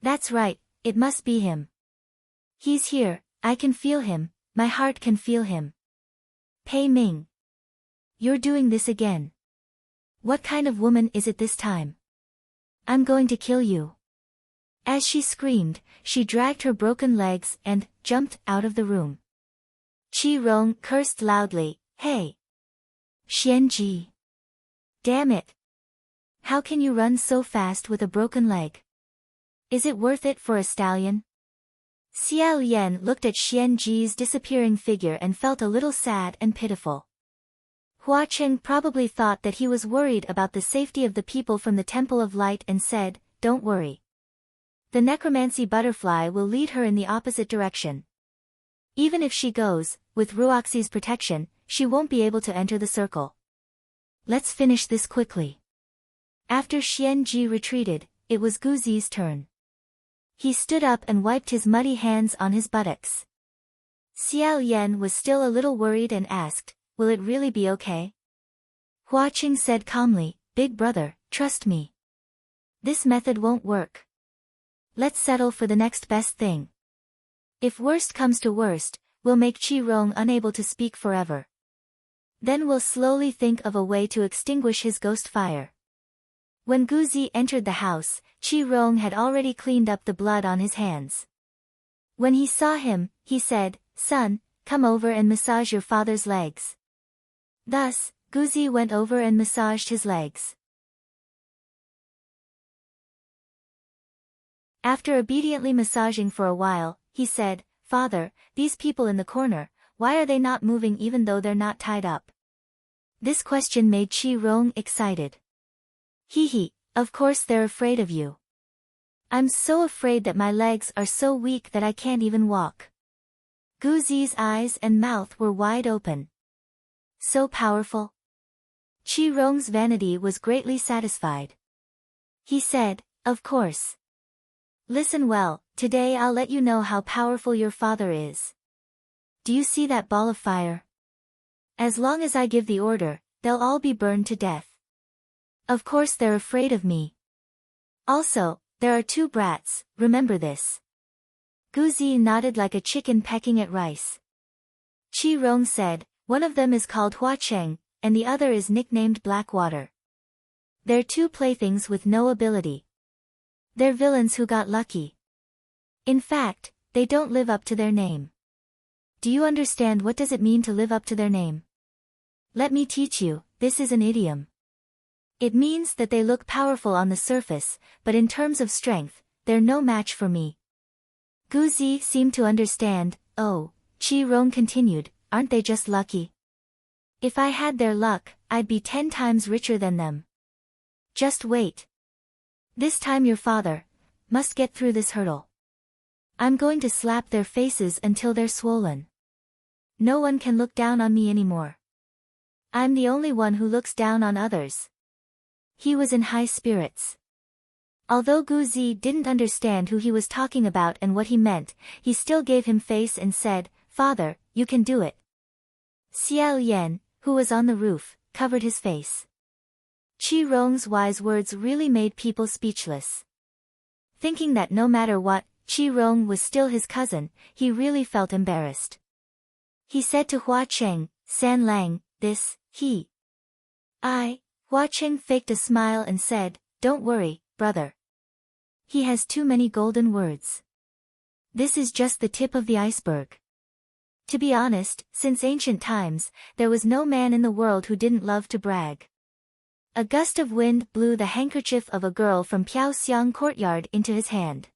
That's right, it must be him. He's here, I can feel him, my heart can feel him. Pei Ming. You're doing this again. What kind of woman is it this time? I'm going to kill you." As she screamed, she dragged her broken legs and jumped out of the room. Qi Rong cursed loudly, "Hey! Xian Ji! Damn it! How can you run so fast with a broken leg? Is it worth it for a stallion?" Xiao Yan looked at Xian Ji's disappearing figure and felt a little sad and pitiful. Hua Cheng probably thought that he was worried about the safety of the people from the Temple of Light and said, "Don't worry. The necromancy butterfly will lead her in the opposite direction. Even if she goes, with Ruoxi's protection, she won't be able to enter the circle. Let's finish this quickly." After Xian Ji retreated, it was Guzi's turn. He stood up and wiped his muddy hands on his buttocks. Xiao Yan was still a little worried and asked, "Will it really be okay?" Hua Qing said calmly, "Big brother, trust me. This method won't work. Let's settle for the next best thing. If worst comes to worst, we'll make Qi Rong unable to speak forever. Then we'll slowly think of a way to extinguish his ghost fire." When Guzi entered the house, Qi Rong had already cleaned up the blood on his hands. When he saw him, he said, "Son, come over and massage your father's legs." Thus, Guzi went over and massaged his legs. After obediently massaging for a while, he said, "Father, these people in the corner, why are they not moving even though they're not tied up?" This question made Qi Rong excited. "Hee, of course they're afraid of you. I'm so afraid that my legs are so weak that I can't even walk." Guzi's eyes and mouth were wide open. So powerful. Qi Rong's vanity was greatly satisfied. He said, "Of course. Listen well, today I'll let you know how powerful your father is. Do you see that ball of fire? As long as I give the order, they'll all be burned to death. Of course they're afraid of me. Also, there are two brats, remember this." Guzi nodded like a chicken pecking at rice. Qi Rong said, "One of them is called Hua Cheng, and the other is nicknamed Blackwater. They're two playthings with no ability. They're villains who got lucky. In fact, they don't live up to their name. Do you understand what does it mean to live up to their name? Let me teach you, this is an idiom. It means that they look powerful on the surface, but in terms of strength, they're no match for me." Guzi seemed to understand. "Oh," Qi Rong continued, "aren't they just lucky? If I had their luck, I'd be 10 times richer than them. Just wait. This time your father must get through this hurdle. I'm going to slap their faces until they're swollen. No one can look down on me anymore. I'm the only one who looks down on others. He was in high spirits. Although Gu Zi didn't understand who he was talking about and what he meant, he still gave him face and said, "Father, you can do it." Xiao Yan, who was on the roof, covered his face. Qi Rong's wise words really made people speechless. Thinking that no matter what, Qi Rong was still his cousin, he really felt embarrassed. He said to Hua Cheng, "San Lang, this, Hua Cheng faked a smile and said, "Don't worry, brother. He has too many golden words. This is just the tip of the iceberg." To be honest, since ancient times, there was no man in the world who didn't love to brag. A gust of wind blew the handkerchief of a girl from Piaoxiang courtyard into his hand.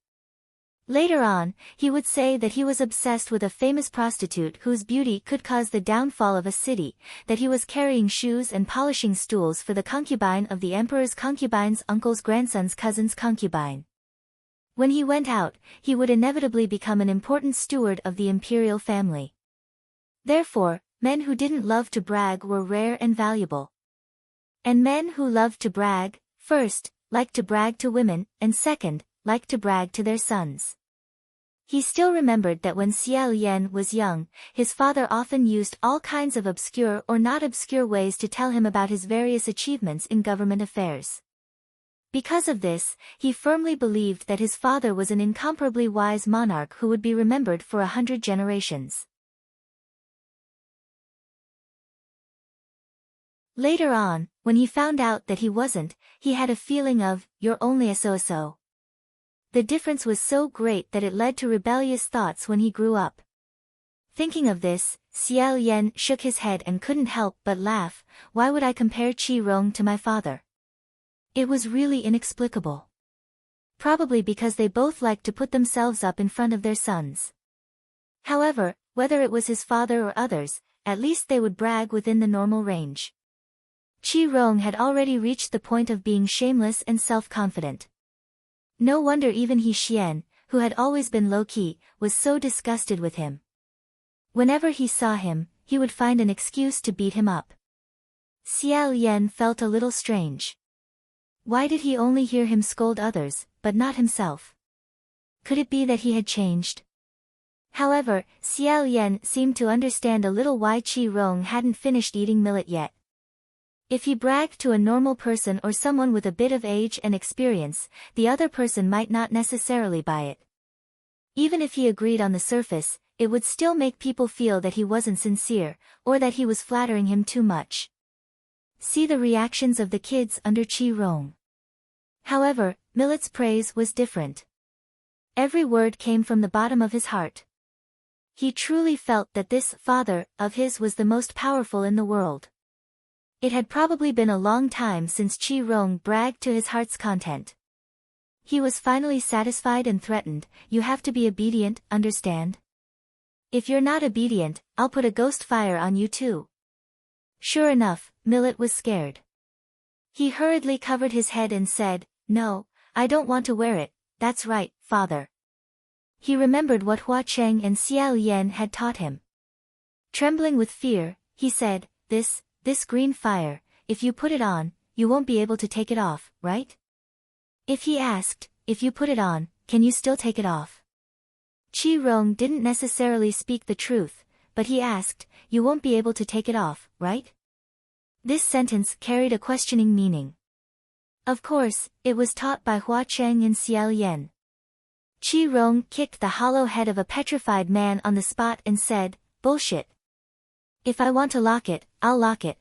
Later on, he would say that he was obsessed with a famous prostitute whose beauty could cause the downfall of a city, that he was carrying shoes and polishing stools for the concubine of the emperor's concubine's uncle's grandson's cousin's concubine. When he went out, he would inevitably become an important steward of the imperial family. Therefore, men who didn't love to brag were rare and valuable. And men who loved to brag, first, liked to brag to women, and second, liked to brag to their sons. He still remembered that when Xiao Yan was young, his father often used all kinds of obscure or not obscure ways to tell him about his various achievements in government affairs. Because of this, he firmly believed that his father was an incomparably wise monarch who would be remembered for 100 generations. Later on, when he found out that he wasn't, he had a feeling of, "You're only a so-so." The difference was so great that it led to rebellious thoughts when he grew up. Thinking of this, Xiao Yan shook his head and couldn't help but laugh. Why would I compare Qi Rong to my father? It was really inexplicable. Probably because they both liked to put themselves up in front of their sons. However, whether it was his father or others, at least they would brag within the normal range. Qi Rong had already reached the point of being shameless and self-confident. No wonder even He Xian, who had always been low-key, was so disgusted with him. Whenever he saw him, he would find an excuse to beat him up. Xiao Yan felt a little strange. Why did he only hear him scold others, but not himself? Could it be that he had changed? However, Xiao Yan seemed to understand a little why Qi Rong hadn't finished eating millet yet. If he bragged to a normal person or someone with a bit of age and experience, the other person might not necessarily buy it. Even if he agreed on the surface, it would still make people feel that he wasn't sincere, or that he was flattering him too much. See the reactions of the kids under Qi Rong. However, Millet's praise was different. Every word came from the bottom of his heart. He truly felt that this father of his was the most powerful in the world. It had probably been a long time since Qi Rong bragged to his heart's content. He was finally satisfied and threatened, "You have to be obedient, understand? If you're not obedient, I'll put a ghost fire on you too." Sure enough, Millet was scared. He hurriedly covered his head and said, "No, I don't want to wear it, that's right, father." He remembered what Hua Cheng and Xiao Yan had taught him. Trembling with fear, he said, This green fire, if you put it on, you won't be able to take it off, right?" If he asked, "If you put it on, can you still take it off?" Qi Rong didn't necessarily speak the truth, but he asked, "You won't be able to take it off, right?" This sentence carried a questioning meaning. Of course, it was taught by Hua Cheng and Xiao Yan. Qi Rong kicked the hollow head of a petrified man on the spot and said, "Bullshit. If I want to lock it, I'll lock it.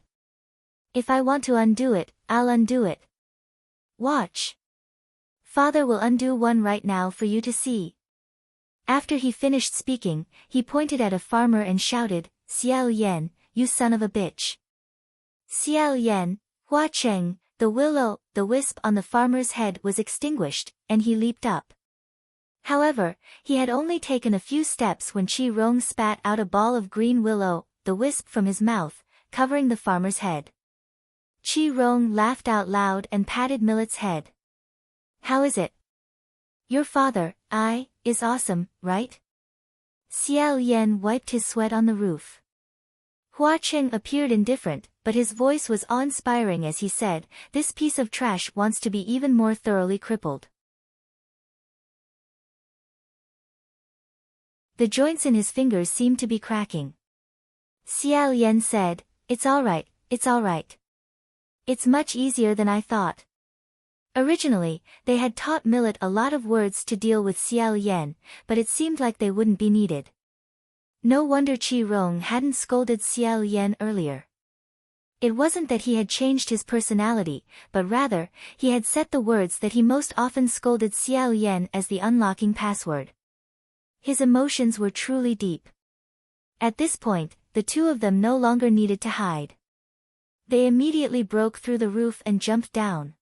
If I want to undo it, I'll undo it. Watch. Father will undo one right now for you to see." After he finished speaking, he pointed at a farmer and shouted, "Xiao Yan, you son of a bitch." Xiao Yan, Hua Cheng, the wisp on the farmer's head was extinguished, and he leaped up. However, he had only taken a few steps when Qi Rong spat out a ball of green willow, the wisp from his mouth, covering the farmer's head. Chi Rong laughed out loud and patted Millet's head. How is it? Your father, is awesome, right? Xiao Yan wiped his sweat on the roof. Hua Cheng appeared indifferent, but his voice was awe-inspiring as he said, this piece of trash wants to be even more thoroughly crippled. The joints in his fingers seemed to be cracking. Xiao Yan said, it's alright, it's alright. It's much easier than I thought. Originally, they had taught Millet a lot of words to deal with Xiao Yan, but it seemed like they wouldn't be needed. No wonder Chi Rong hadn't scolded Xiao Yan earlier. It wasn't that he had changed his personality, but rather, he had set the words that he most often scolded Xiao Yan as the unlocking password. His emotions were truly deep. At this point, the two of them no longer needed to hide. They immediately broke through the roof and jumped down.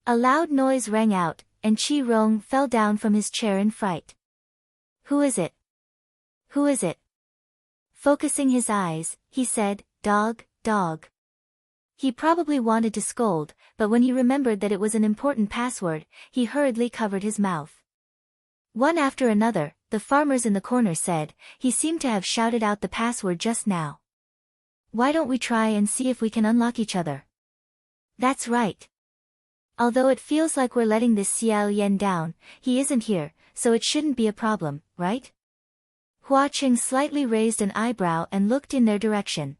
A loud noise rang out, and Chi Rong fell down from his chair in fright. Who is it? Who is it? Focusing his eyes, he said, Dog, dog. He probably wanted to scold, but when he remembered that it was an important password, he hurriedly covered his mouth. One after another, the farmers in the corner said, he seemed to have shouted out the password just now. Why don't we try and see if we can unlock each other? That's right. Although it feels like we're letting this Xiao Yan down, he isn't here, so it shouldn't be a problem, right? Hua Qing slightly raised an eyebrow and looked in their direction.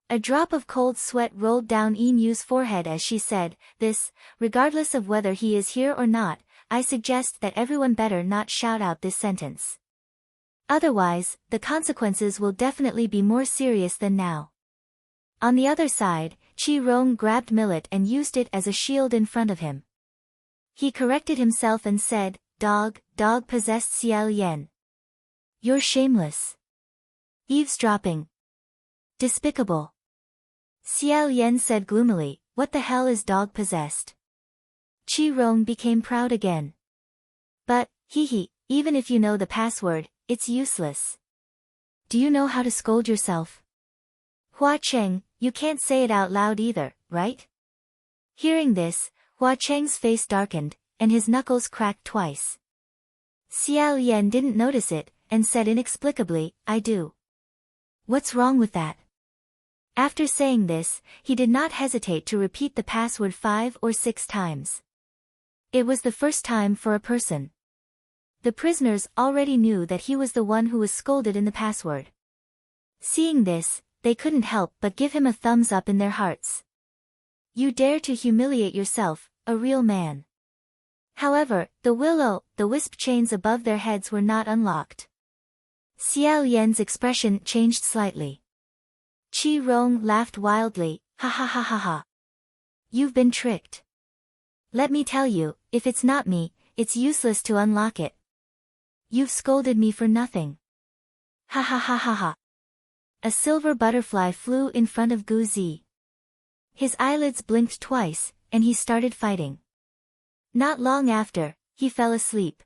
A drop of cold sweat rolled down Yinyu's forehead as she said, this, regardless of whether he is here or not, I suggest that everyone better not shout out this sentence. Otherwise, the consequences will definitely be more serious than now. On the other side, Chi Rong grabbed Millet and used it as a shield in front of him. He corrected himself and said, Dog, dog possessed Xiao Yan. You're shameless. Eavesdropping. Despicable. Xiao Yan said gloomily, what the hell is dog possessed? Chi Rong became proud again. But, even if you know the password, it's useless. Do you know how to scold yourself? Hua Cheng, you can't say it out loud either, right? Hearing this, Hua Cheng's face darkened, and his knuckles cracked twice. Xiao Yan didn't notice it, and said inexplicably, I do. What's wrong with that? After saying this, he did not hesitate to repeat the password 5 or 6 times. It was the first time for a person. The prisoners already knew that he was the one who was scolded in the password. Seeing this, they couldn't help but give him a thumbs up in their hearts. You dare to humiliate yourself, a real man. However, the will-o'-the-wisp chains above their heads were not unlocked. Xiao Yan's expression changed slightly. Chi Rong laughed wildly, ha ha ha ha ha. You've been tricked. Let me tell you, if it's not me, it's useless to unlock it. You've scolded me for nothing. Ha ha ha ha ha. A silver butterfly flew in front of Gu Zi. His eyelids blinked twice, and he started fighting. Not long after, he fell asleep.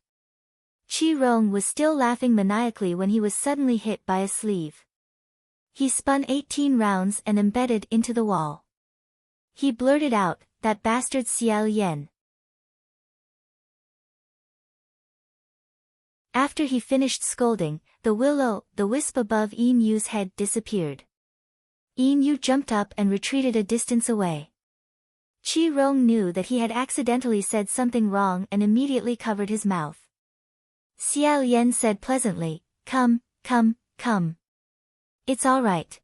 Chi Rong was still laughing maniacally when he was suddenly hit by a sleeve. He spun 18 rounds and embedded into the wall. He blurted out, that bastard Xiao Yan. After he finished scolding, the will-o'-the-wisp above Yinyu's head disappeared. Yinyu jumped up and retreated a distance away. Chi Rong knew that he had accidentally said something wrong and immediately covered his mouth. Xiao Yan said pleasantly, Come. It's all right.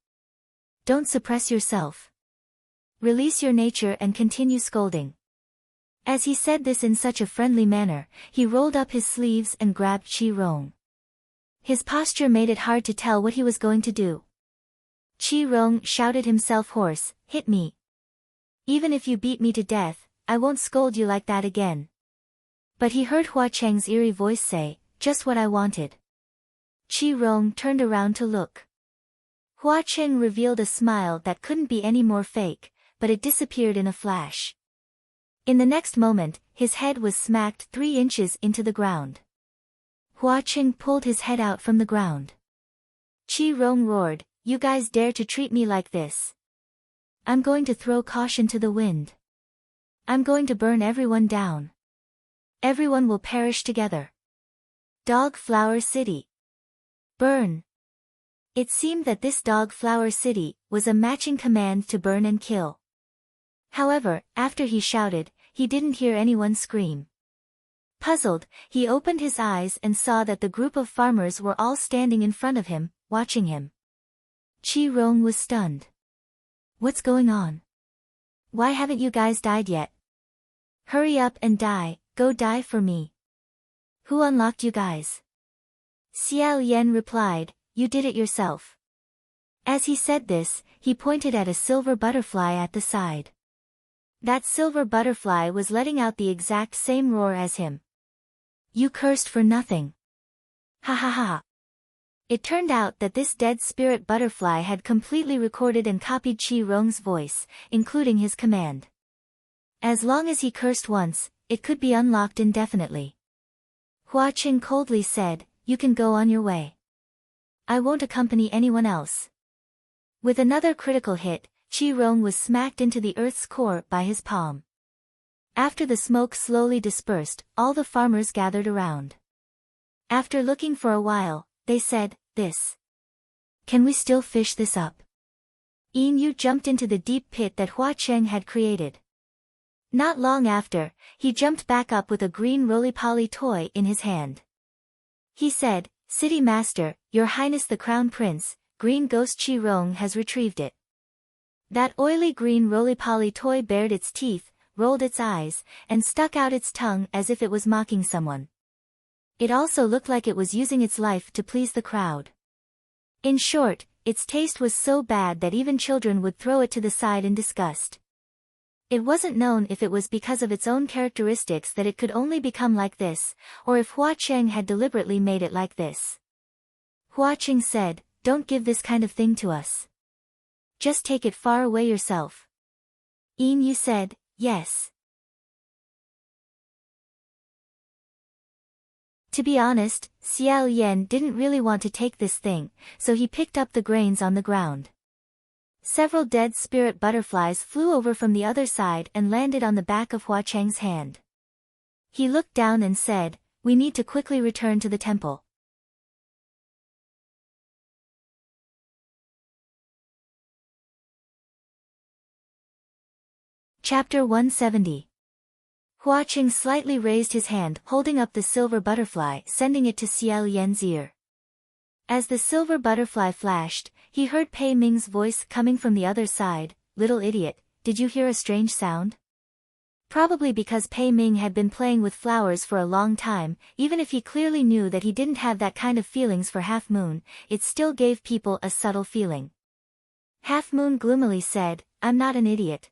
Don't suppress yourself. Release your nature and continue scolding. As he said this in such a friendly manner, he rolled up his sleeves and grabbed Chi Rong. His posture made it hard to tell what he was going to do. Chi Rong shouted himself hoarse, Hit me. Even if you beat me to death, I won't scold you like that again. But he heard Hua Cheng's eerie voice say, Just what I wanted. Chi Rong turned around to look. Hua Cheng revealed a smile that couldn't be any more fake, but it disappeared in a flash. In the next moment, his head was smacked 3 inches into the ground. Hua Cheng pulled his head out from the ground. Chi Rong roared, You guys dare to treat me like this? I'm going to throw caution to the wind. I'm going to burn everyone down. Everyone will perish together. Dog Flower City. Burn. It seemed that this Dog Flower City was a matching command to burn and kill. However, after he shouted, he didn't hear anyone scream. Puzzled, he opened his eyes and saw that the group of farmers were all standing in front of him, watching him. Chi Rong was stunned. What's going on? Why haven't you guys died yet? Hurry up and die, go die for me. Who unlocked you guys? Xiao Yan replied, you did it yourself. As he said this, he pointed at a silver butterfly at the side. That silver butterfly was letting out the exact same roar as him. You cursed for nothing. Ha ha ha. It turned out that this dead spirit butterfly had completely recorded and copied Chi Rong's voice, including his command. As long as he cursed once, it could be unlocked indefinitely. Hua Qing coldly said, you can go on your way. I won't accompany anyone else. With another critical hit, Chi Rong was smacked into the earth's core by his palm. After the smoke slowly dispersed, all the farmers gathered around. After looking for a while, they said, this. Can we still fish this up? Yin Yu jumped into the deep pit that Hua Cheng had created. Not long after, he jumped back up with a green roly-poly toy in his hand. He said, City Master, Your Highness the Crown Prince, Green Ghost Chi Rong has retrieved it. That oily green roly-poly toy bared its teeth, rolled its eyes, and stuck out its tongue as if it was mocking someone. It also looked like it was using its life to please the crowd. In short, its taste was so bad that even children would throw it to the side in disgust. It wasn't known if it was because of its own characteristics that it could only become like this, or if Hua Cheng had deliberately made it like this. Hua Cheng said, don't give this kind of thing to us. Just take it far away yourself. Yin Yu said, yes. To be honest, Xiao Yan didn't really want to take this thing, so he picked up the grains on the ground. Several dead spirit butterflies flew over from the other side and landed on the back of Hua Cheng's hand. He looked down and said, we need to quickly return to the temple. Chapter 170. Hua Cheng slightly raised his hand, holding up the silver butterfly, sending it to Xiao Yan's ear. As the silver butterfly flashed, he heard Pei Ming's voice coming from the other side, little idiot, did you hear a strange sound? Probably because Pei Ming had been playing with flowers for a long time, even if he clearly knew that he didn't have that kind of feelings for Half Moon, it still gave people a subtle feeling. Half Moon gloomily said, I'm not an idiot.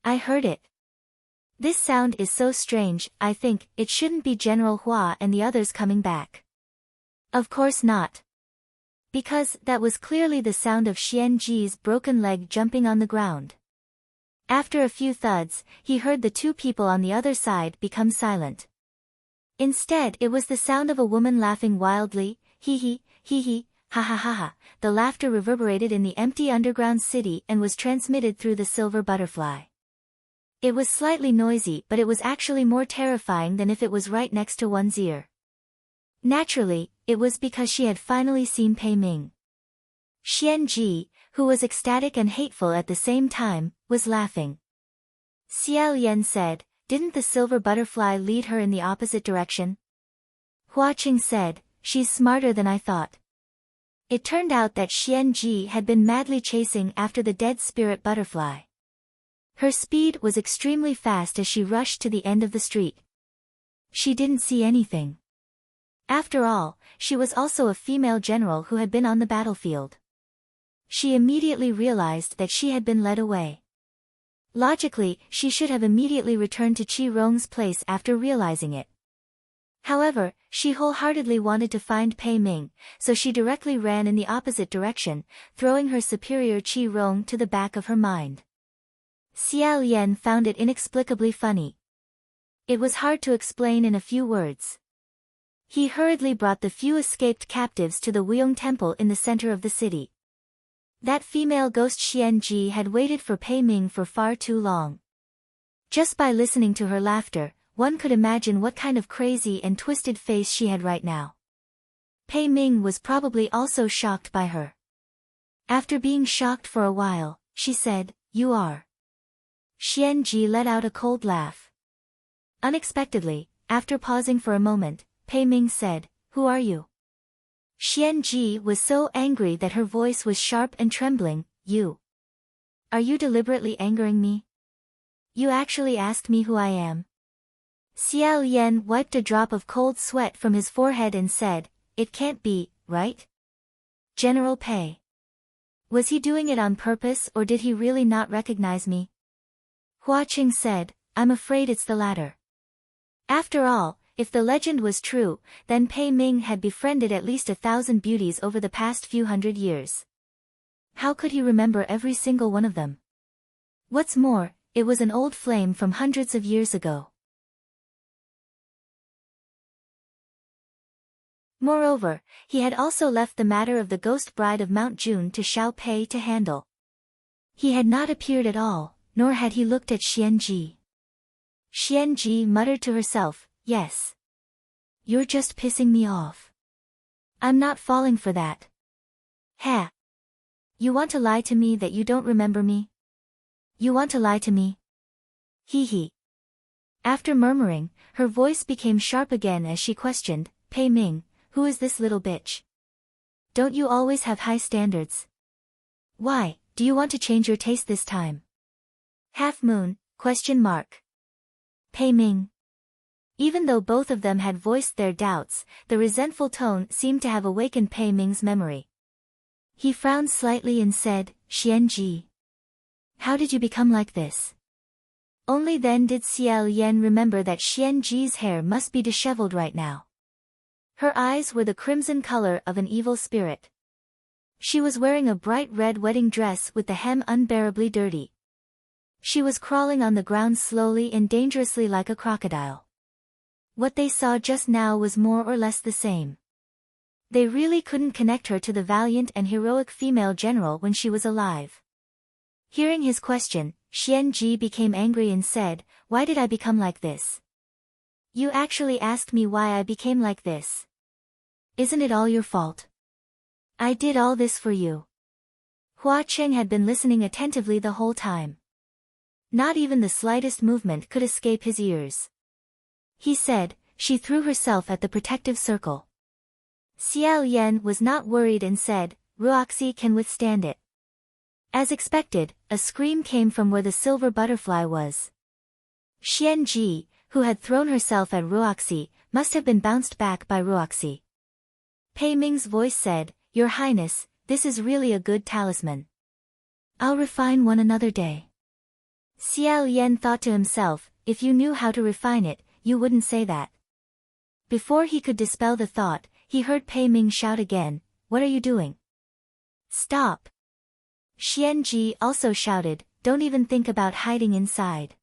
I heard it. This sound is so strange, I think, it shouldn't be General Hua and the others coming back. Of course not. Because that was clearly the sound of Xian Ji's broken leg jumping on the ground. After a few thuds, he heard the two people on the other side become silent. Instead it was the sound of a woman laughing wildly, hee, ha ha ha ha. The laughter reverberated in the empty underground city and was transmitted through the silver butterfly. It was slightly noisy, but it was actually more terrifying than if it was right next to one's ear. Naturally, it was because she had finally seen Pei Ming. Xian Ji, who was ecstatic and hateful at the same time, was laughing. Xiao Yan said, didn't the silver butterfly lead her in the opposite direction? Hua Qing said, she's smarter than I thought. It turned out that Xian Ji had been madly chasing after the dead spirit butterfly. Her speed was extremely fast as she rushed to the end of the street. She didn't see anything. After all, she was also a female general who had been on the battlefield. She immediately realized that she had been led away. Logically, she should have immediately returned to Chi Rong's place after realizing it. However, she wholeheartedly wanted to find Pei Ming, so she directly ran in the opposite direction, throwing her superior Chi Rong to the back of her mind. Xiao Yan found it inexplicably funny. It was hard to explain in a few words. He hurriedly brought the few escaped captives to the Weiyong Temple in the center of the city. That female ghost Xianji had waited for Pei Ming for far too long. Just by listening to her laughter, one could imagine what kind of crazy and twisted face she had right now. Pei Ming was probably also shocked by her. After being shocked for a while, she said, "You are." Xianji let out a cold laugh. Unexpectedly, after pausing for a moment, Pei Ming said, "Who are you?" Xianji was so angry that her voice was sharp and trembling. "You. Are you deliberately angering me? You actually asked me who I am?" Xiao Yan wiped a drop of cold sweat from his forehead and said, "It can't be, right? General Pei. Was he doing it on purpose or did he really not recognize me?" Hua Qing said, "I'm afraid it's the latter." After all, if the legend was true, then Pei Ming had befriended at least 1,000 beauties over the past few hundred years. How could he remember every single one of them? What's more, it was an old flame from hundreds of years ago. Moreover, he had also left the matter of the ghost bride of Mount June to Xiao Pei to handle. He had not appeared at all, nor had he looked at Xianji. Xianji muttered to herself, "Yes. You're just pissing me off. I'm not falling for that. Ha! You want to lie to me that you don't remember me? You want to lie to me? Hee hee." After murmuring, her voice became sharp again as she questioned, "Pei Ming, who is this little bitch? Don't you always have high standards? Why, do you want to change your taste this time? Half moon, ? Pei Ming. Even though both of them had voiced their doubts, the resentful tone seemed to have awakened Pei Ming's memory. He frowned slightly and said, "Xianji. How did you become like this?" Only then did Xiao Yan remember that Xianji's hair must be disheveled right now. Her eyes were the crimson color of an evil spirit. She was wearing a bright red wedding dress with the hem unbearably dirty. She was crawling on the ground slowly and dangerously like a crocodile. What they saw just now was more or less the same. They really couldn't connect her to the valiant and heroic female general when she was alive. Hearing his question, Xianji became angry and said, "Why did I become like this? You actually asked me why I became like this. Isn't it all your fault? I did all this for you." Hua Qing had been listening attentively the whole time. Not even the slightest movement could escape his ears. He said, "She threw herself at the protective circle." Xiao Yan was not worried and said, "Ruoxi can withstand it." As expected, a scream came from where the silver butterfly was. Xianji, who had thrown herself at Ruoxi, must have been bounced back by Ruoxi. Pei Ming's voice said, "Your Highness, this is really a good talisman. I'll refine one another day." Xiao Yan thought to himself, if you knew how to refine it, you wouldn't say that. Before he could dispel the thought, he heard Pei Ming shout again, "What are you doing? Stop!" Xianji also shouted, "Don't even think about hiding inside."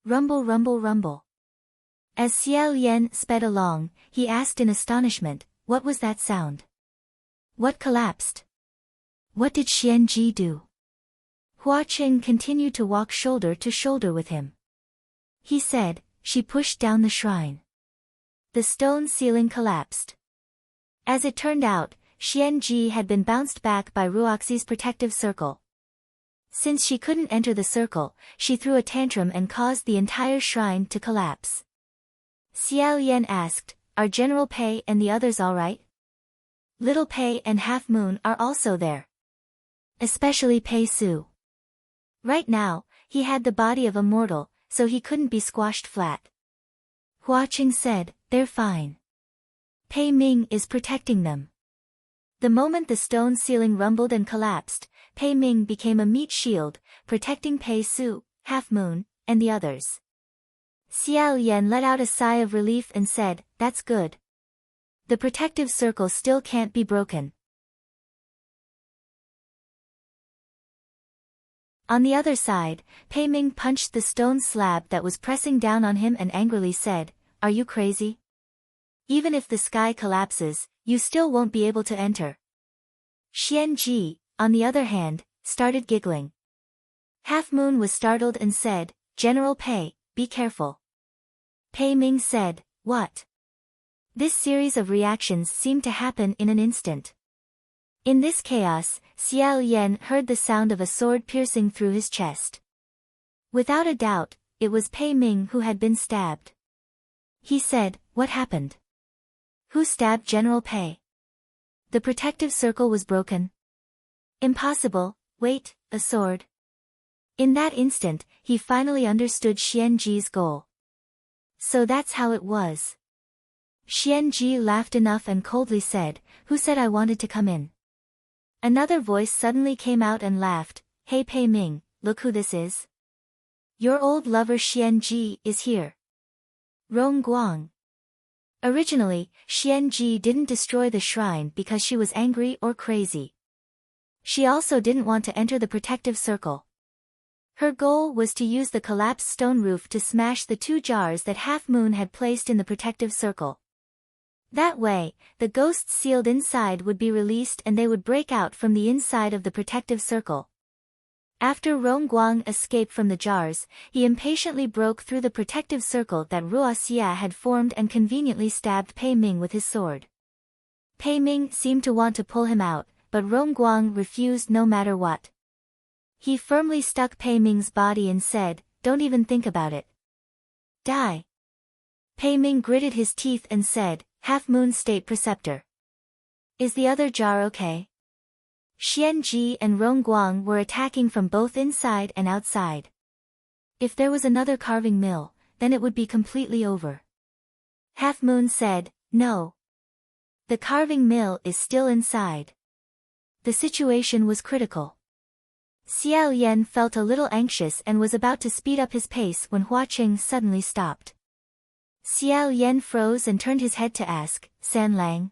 Rumble, rumble, rumble. As Xiao Yan sped along, he asked in astonishment, "What was that sound? What collapsed? What did Xianji do?" Hua Qing continued to walk shoulder to shoulder with him. He said, "She pushed down the shrine. The stone ceiling collapsed." As it turned out, Xianji had been bounced back by Ruoxi's protective circle. Since she couldn't enter the circle, she threw a tantrum and caused the entire shrine to collapse. Xiao Yan asked, "Are General Pei and the others all right?" Little Pei and Half Moon are also there. Especially Pei Su. Right now, he had the body of a mortal, so he couldn't be squashed flat. Hua Qing said, "They're fine. Pei Ming is protecting them." The moment the stone ceiling rumbled and collapsed, Pei Ming became a meat shield, protecting Pei Su, Half Moon, and the others. Xiao Yan let out a sigh of relief and said, "That's good. The protective circle still can't be broken." On the other side, Pei Ming punched the stone slab that was pressing down on him and angrily said, "Are you crazy? Even if the sky collapses, you still won't be able to enter." Xianji, on the other hand, started giggling. Half Moon was startled and said, "General Pei, be careful." Pei Ming said, "What?" This series of reactions seemed to happen in an instant. In this chaos, Xiao Yan heard the sound of a sword piercing through his chest. Without a doubt, it was Pei Ming who had been stabbed. He said, "What happened? Who stabbed General Pei?" "The protective circle was broken." "Impossible, wait, a sword." In that instant, he finally understood Xianji's goal. So that's how it was. Xianji laughed enough and coldly said, "Who said I wanted to come in?" Another voice suddenly came out and laughed, "Hey Pei Ming, look who this is. Your old lover Xianji is here." Rong Guang. Originally, Xianji didn't destroy the shrine because she was angry or crazy. She also didn't want to enter the protective circle. Her goal was to use the collapsed stone roof to smash the 2 jars that Half Moon had placed in the protective circle. That way, the ghosts sealed inside would be released and they would break out from the inside of the protective circle. After Rong Guang escaped from the jars, he impatiently broke through the protective circle that Ruo Xia had formed and conveniently stabbed Pei Ming with his sword. Pei Ming seemed to want to pull him out, but Rong Guang refused no matter what. He firmly stuck Pei Ming's body and said, "Don't even think about it. Die." Pei Ming gritted his teeth and said, "Half Moon State Preceptor. Is the other jar okay?" Xianji and Rong Guang were attacking from both inside and outside. If there was another carving mill, then it would be completely over. Half Moon said, "No. The carving mill is still inside." The situation was critical. Xiao Yan felt a little anxious and was about to speed up his pace when Hua Qing suddenly stopped. Xiao Yan froze and turned his head to ask, "San Lang?"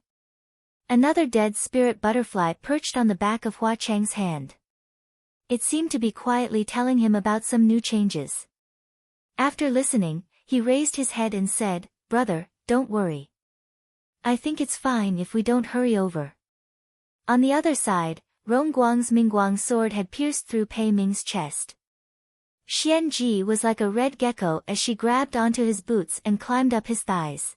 Another dead spirit butterfly perched on the back of Hua Cheng's hand. It seemed to be quietly telling him about some new changes. After listening, he raised his head and said, "Brother, don't worry. I think it's fine if we don't hurry over." On the other side, Rong Guang's Mingguang sword had pierced through Pei Ming's chest. Xianji was like a red gecko as she grabbed onto his boots and climbed up his thighs.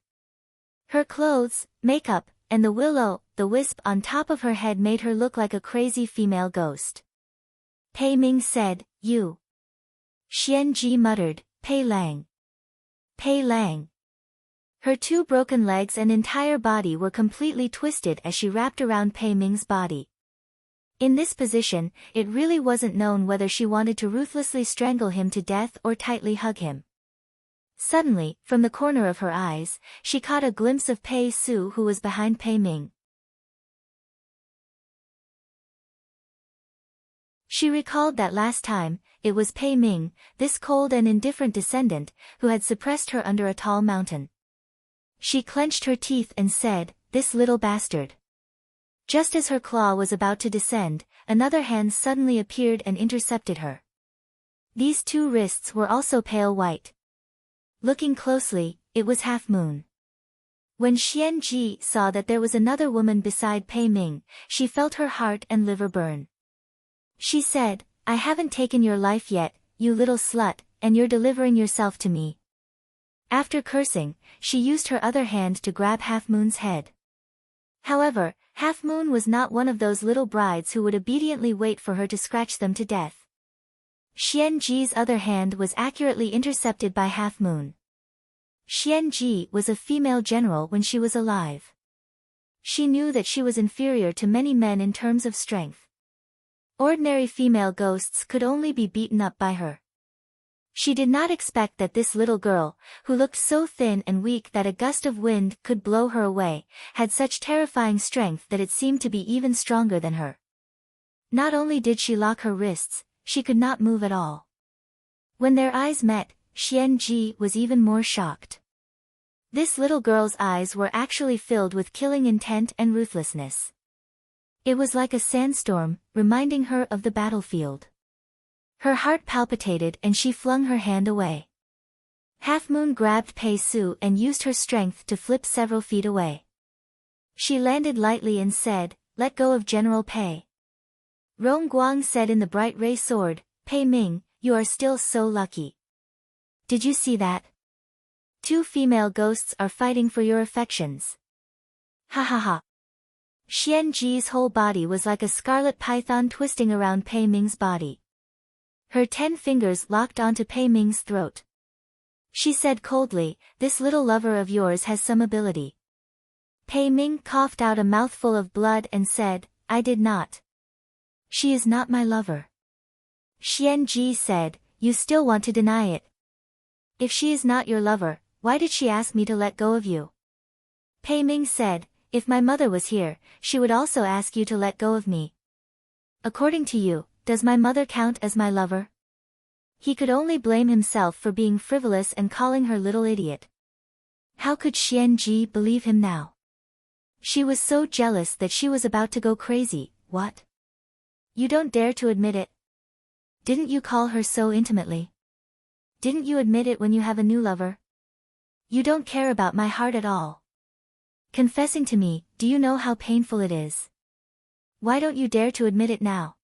Her clothes, makeup, and the will-o'-the-wisp on top of her head made her look like a crazy female ghost. Pei Ming said, "You." Xianji muttered, "Pei Lang. Pei Lang." Her 2 broken legs and entire body were completely twisted as she wrapped around Pei Ming's body. In this position, it really wasn't known whether she wanted to ruthlessly strangle him to death or tightly hug him. Suddenly, from the corner of her eyes, she caught a glimpse of Pei Su who was behind Pei Ming. She recalled that last time, it was Pei Ming, this cold and indifferent descendant, who had suppressed her under a tall mountain. She clenched her teeth and said, "This little bastard." Just as her claw was about to descend, another hand suddenly appeared and intercepted her. These 2 wrists were also pale white. Looking closely, it was Half Moon. When Xianji saw that there was another woman beside Pei Ming, she felt her heart and liver burn. She said, "I haven't taken your life yet, you little slut, and you're delivering yourself to me." After cursing, she used her other hand to grab Half Moon's head. However, Half Moon was not one of those little brides who would obediently wait for her to scratch them to death. Xianji's other hand was accurately intercepted by Half Moon. Xianji was a female general when she was alive. She knew that she was inferior to many men in terms of strength. Ordinary female ghosts could only be beaten up by her. She did not expect that this little girl, who looked so thin and weak that a gust of wind could blow her away, had such terrifying strength that it seemed to be even stronger than her. Not only did she lock her wrists, she could not move at all. When their eyes met, Xianji was even more shocked. This little girl's eyes were actually filled with killing intent and ruthlessness. It was like a sandstorm, reminding her of the battlefield. Her heart palpitated and she flung her hand away. Half Moon grabbed Pei Su and used her strength to flip several feet away. She landed lightly and said, "Let go of General Pei." Rong Guang said in the bright ray sword, Pei Ming, you are still so lucky. Did you see that? 2 female ghosts are fighting for your affections. Ha ha ha. Xian Ji's whole body was like a scarlet python twisting around Pei Ming's body. Her 10 fingers locked onto Pei Ming's throat. She said coldly, this little lover of yours has some ability. Pei Ming coughed out a mouthful of blood and said, I did not. She is not my lover. Xian Ji said, you still want to deny it. If she is not your lover, why did she ask me to let go of you? Pei Ming said, if my mother was here, she would also ask you to let go of me. According to you, does my mother count as my lover? He could only blame himself for being frivolous and calling her little idiot. How could Xian Ji believe him now? She was so jealous that she was about to go crazy. What? You don't dare to admit it? Didn't you call her so intimately? Didn't you admit it when you have a new lover? You don't care about my heart at all. Confessing to me, do you know how painful it is? Why don't you dare to admit it now?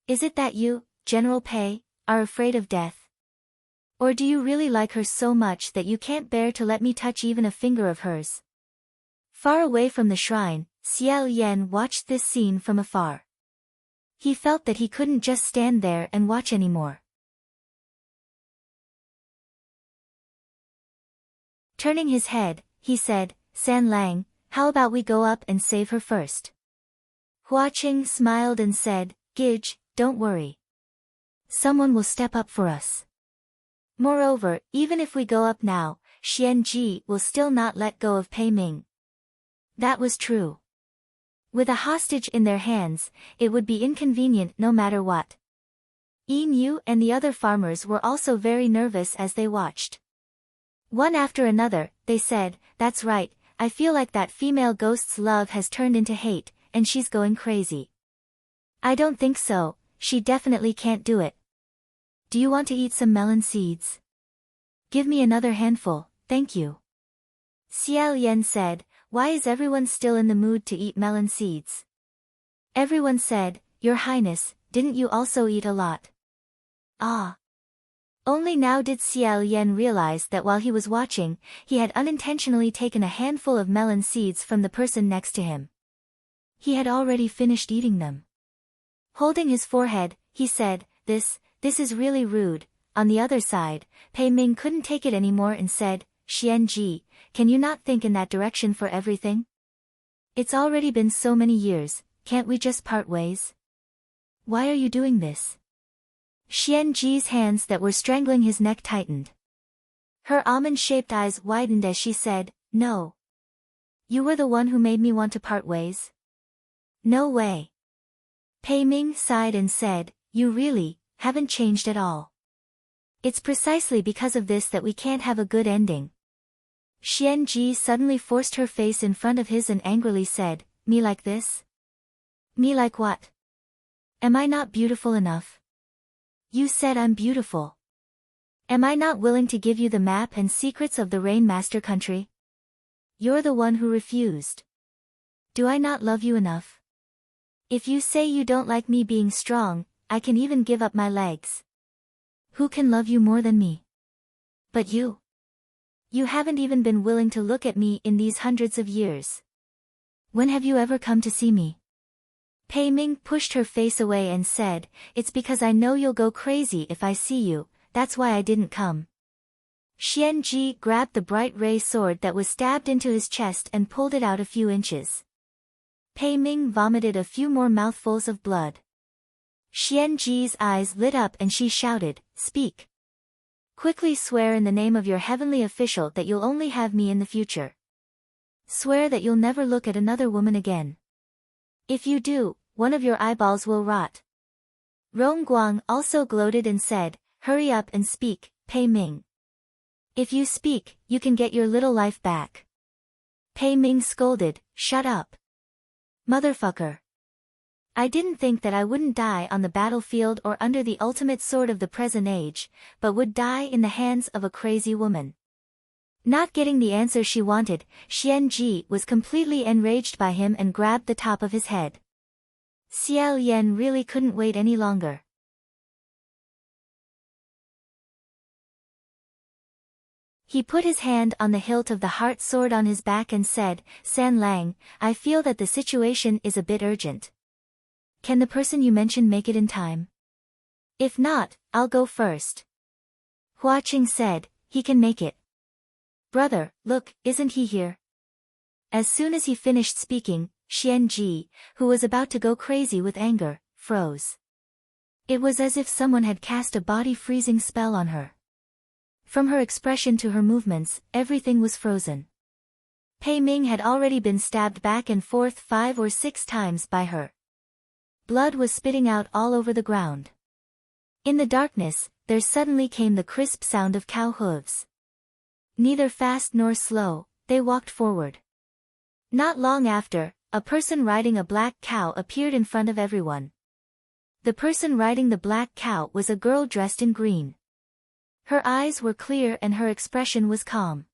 Is it that you, General Pei, are afraid of death? Or do you really like her so much that you can't bear to let me touch even a finger of hers? Far away from the shrine, Xiao Yan watched this scene from afar. He felt that he couldn't just stand there and watch anymore. Turning his head, he said, San Lang, how about we go up and save her first? Hua Qing smiled and said, Gij, don't worry. Someone will step up for us. Moreover, even if we go up now, Xian Ji will still not let go of Pei Ming. That was true. With a hostage in their hands, it would be inconvenient no matter what. Yin Yu and the other farmers were also very nervous as they watched. One after another, they said, that's right, I feel like that female ghost's love has turned into hate, and she's going crazy. I don't think so, she definitely can't do it. Do you want to eat some melon seeds? Give me another handful, thank you. Xiao Yan said, why is everyone still in the mood to eat melon seeds? Everyone said, Your Highness, didn't you also eat a lot? Ah. Only now did Xiao Yan realize that while he was watching, he had unintentionally taken a handful of melon seeds from the person next to him. He had already finished eating them. Holding his forehead, he said, This is really rude. On the other side, Pei Ming couldn't take it anymore and said, Xian Ji, can you not think in that direction for everything? It's already been so many years, can't we just part ways? Why are you doing this? Xian Ji's hands that were strangling his neck tightened. Her almond-shaped eyes widened as she said, No. You were the one who made me want to part ways? No way. Pei Ming sighed and said, You really haven't changed at all. It's precisely because of this that we can't have a good ending. Xian Ji suddenly forced her face in front of his and angrily said, Me like this? Me like what? Am I not beautiful enough? You said I'm beautiful. Am I not willing to give you the map and secrets of the Rainmaster country? You're the one who refused. Do I not love you enough? If you say you don't like me being strong, I can even give up my legs. Who can love you more than me? But you. You haven't even been willing to look at me in these hundreds of years. When have you ever come to see me? Pei Ming pushed her face away and said, It's because I know you'll go crazy if I see you, that's why I didn't come. Xian Ji grabbed the bright ray sword that was stabbed into his chest and pulled it out a few inches. Pei Ming vomited a few more mouthfuls of blood. Xian Ji's eyes lit up and she shouted, Speak. Quickly swear in the name of your heavenly official that you'll only have me in the future. Swear that you'll never look at another woman again. If you do, one of your eyeballs will rot. Rong Guang also gloated and said, Hurry up and speak, Pei Ming. If you speak, you can get your little life back. Pei Ming scolded, Shut up. Motherfucker. I didn't think that I wouldn't die on the battlefield or under the ultimate sword of the present age, but would die in the hands of a crazy woman. Not getting the answer she wanted, Xian Ji was completely enraged by him and grabbed the top of his head. Xiao Yan really couldn't wait any longer. He put his hand on the hilt of the heart sword on his back and said, San Lang, I feel that the situation is a bit urgent. Can the person you mentioned make it in time? If not, I'll go first. Hua Qing said, he can make it. Brother, look, isn't he here? As soon as he finished speaking, Xian Ji, who was about to go crazy with anger, froze. It was as if someone had cast a body-freezing spell on her. From her expression to her movements, everything was frozen. Pei Ming had already been stabbed back and forth 5 or 6 times by her. Blood was spitting out all over the ground. In the darkness, there suddenly came the crisp sound of cow hooves. Neither fast nor slow, they walked forward. Not long after, a person riding a black cow appeared in front of everyone. The person riding the black cow was a girl dressed in green. Her eyes were clear and her expression was calm.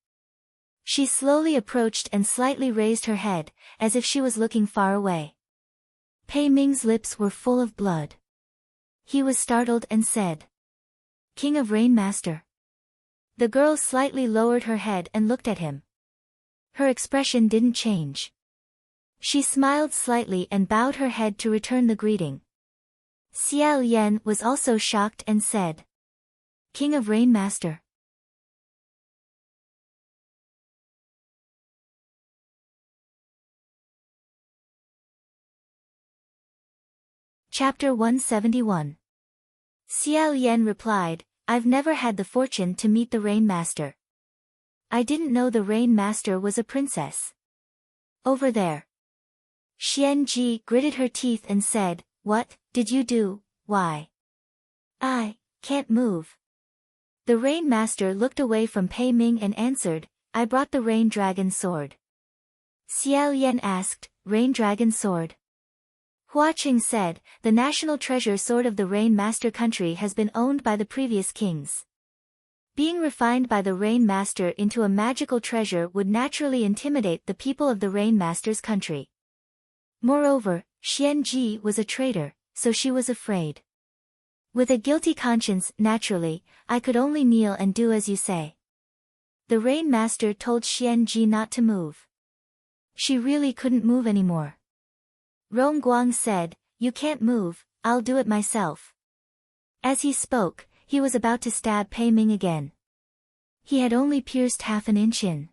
She slowly approached and slightly raised her head, as if she was looking far away. Pei Ming's lips were full of blood. He was startled and said, King of Rain Master. The girl slightly lowered her head and looked at him. Her expression didn't change. She smiled slightly and bowed her head to return the greeting. Xiao Yan was also shocked and said, King of Rain Master. Chapter 171. Xiao Yan replied, I've never had the fortune to meet the Rain Master. I didn't know the Rain Master was a princess. Over there. Xian Ji gritted her teeth and said, What did you do? Why? I can't move. The Rain Master looked away from Pei Ming and answered, I brought the Rain Dragon Sword. Xiao Yan asked, Rain Dragon Sword? Hua Qing said, the national treasure sword of the Rain Master country has been owned by the previous kings. Being refined by the Rain Master into a magical treasure would naturally intimidate the people of the Rain Master's country. Moreover, Xian Ji was a traitor, so she was afraid. With a guilty conscience, naturally, I could only kneel and do as you say. The Rain Master told Xian Ji not to move. She really couldn't move anymore. Rong Guang said, You can't move, I'll do it myself. As he spoke, he was about to stab Pei Ming again. He had only pierced half an inch in.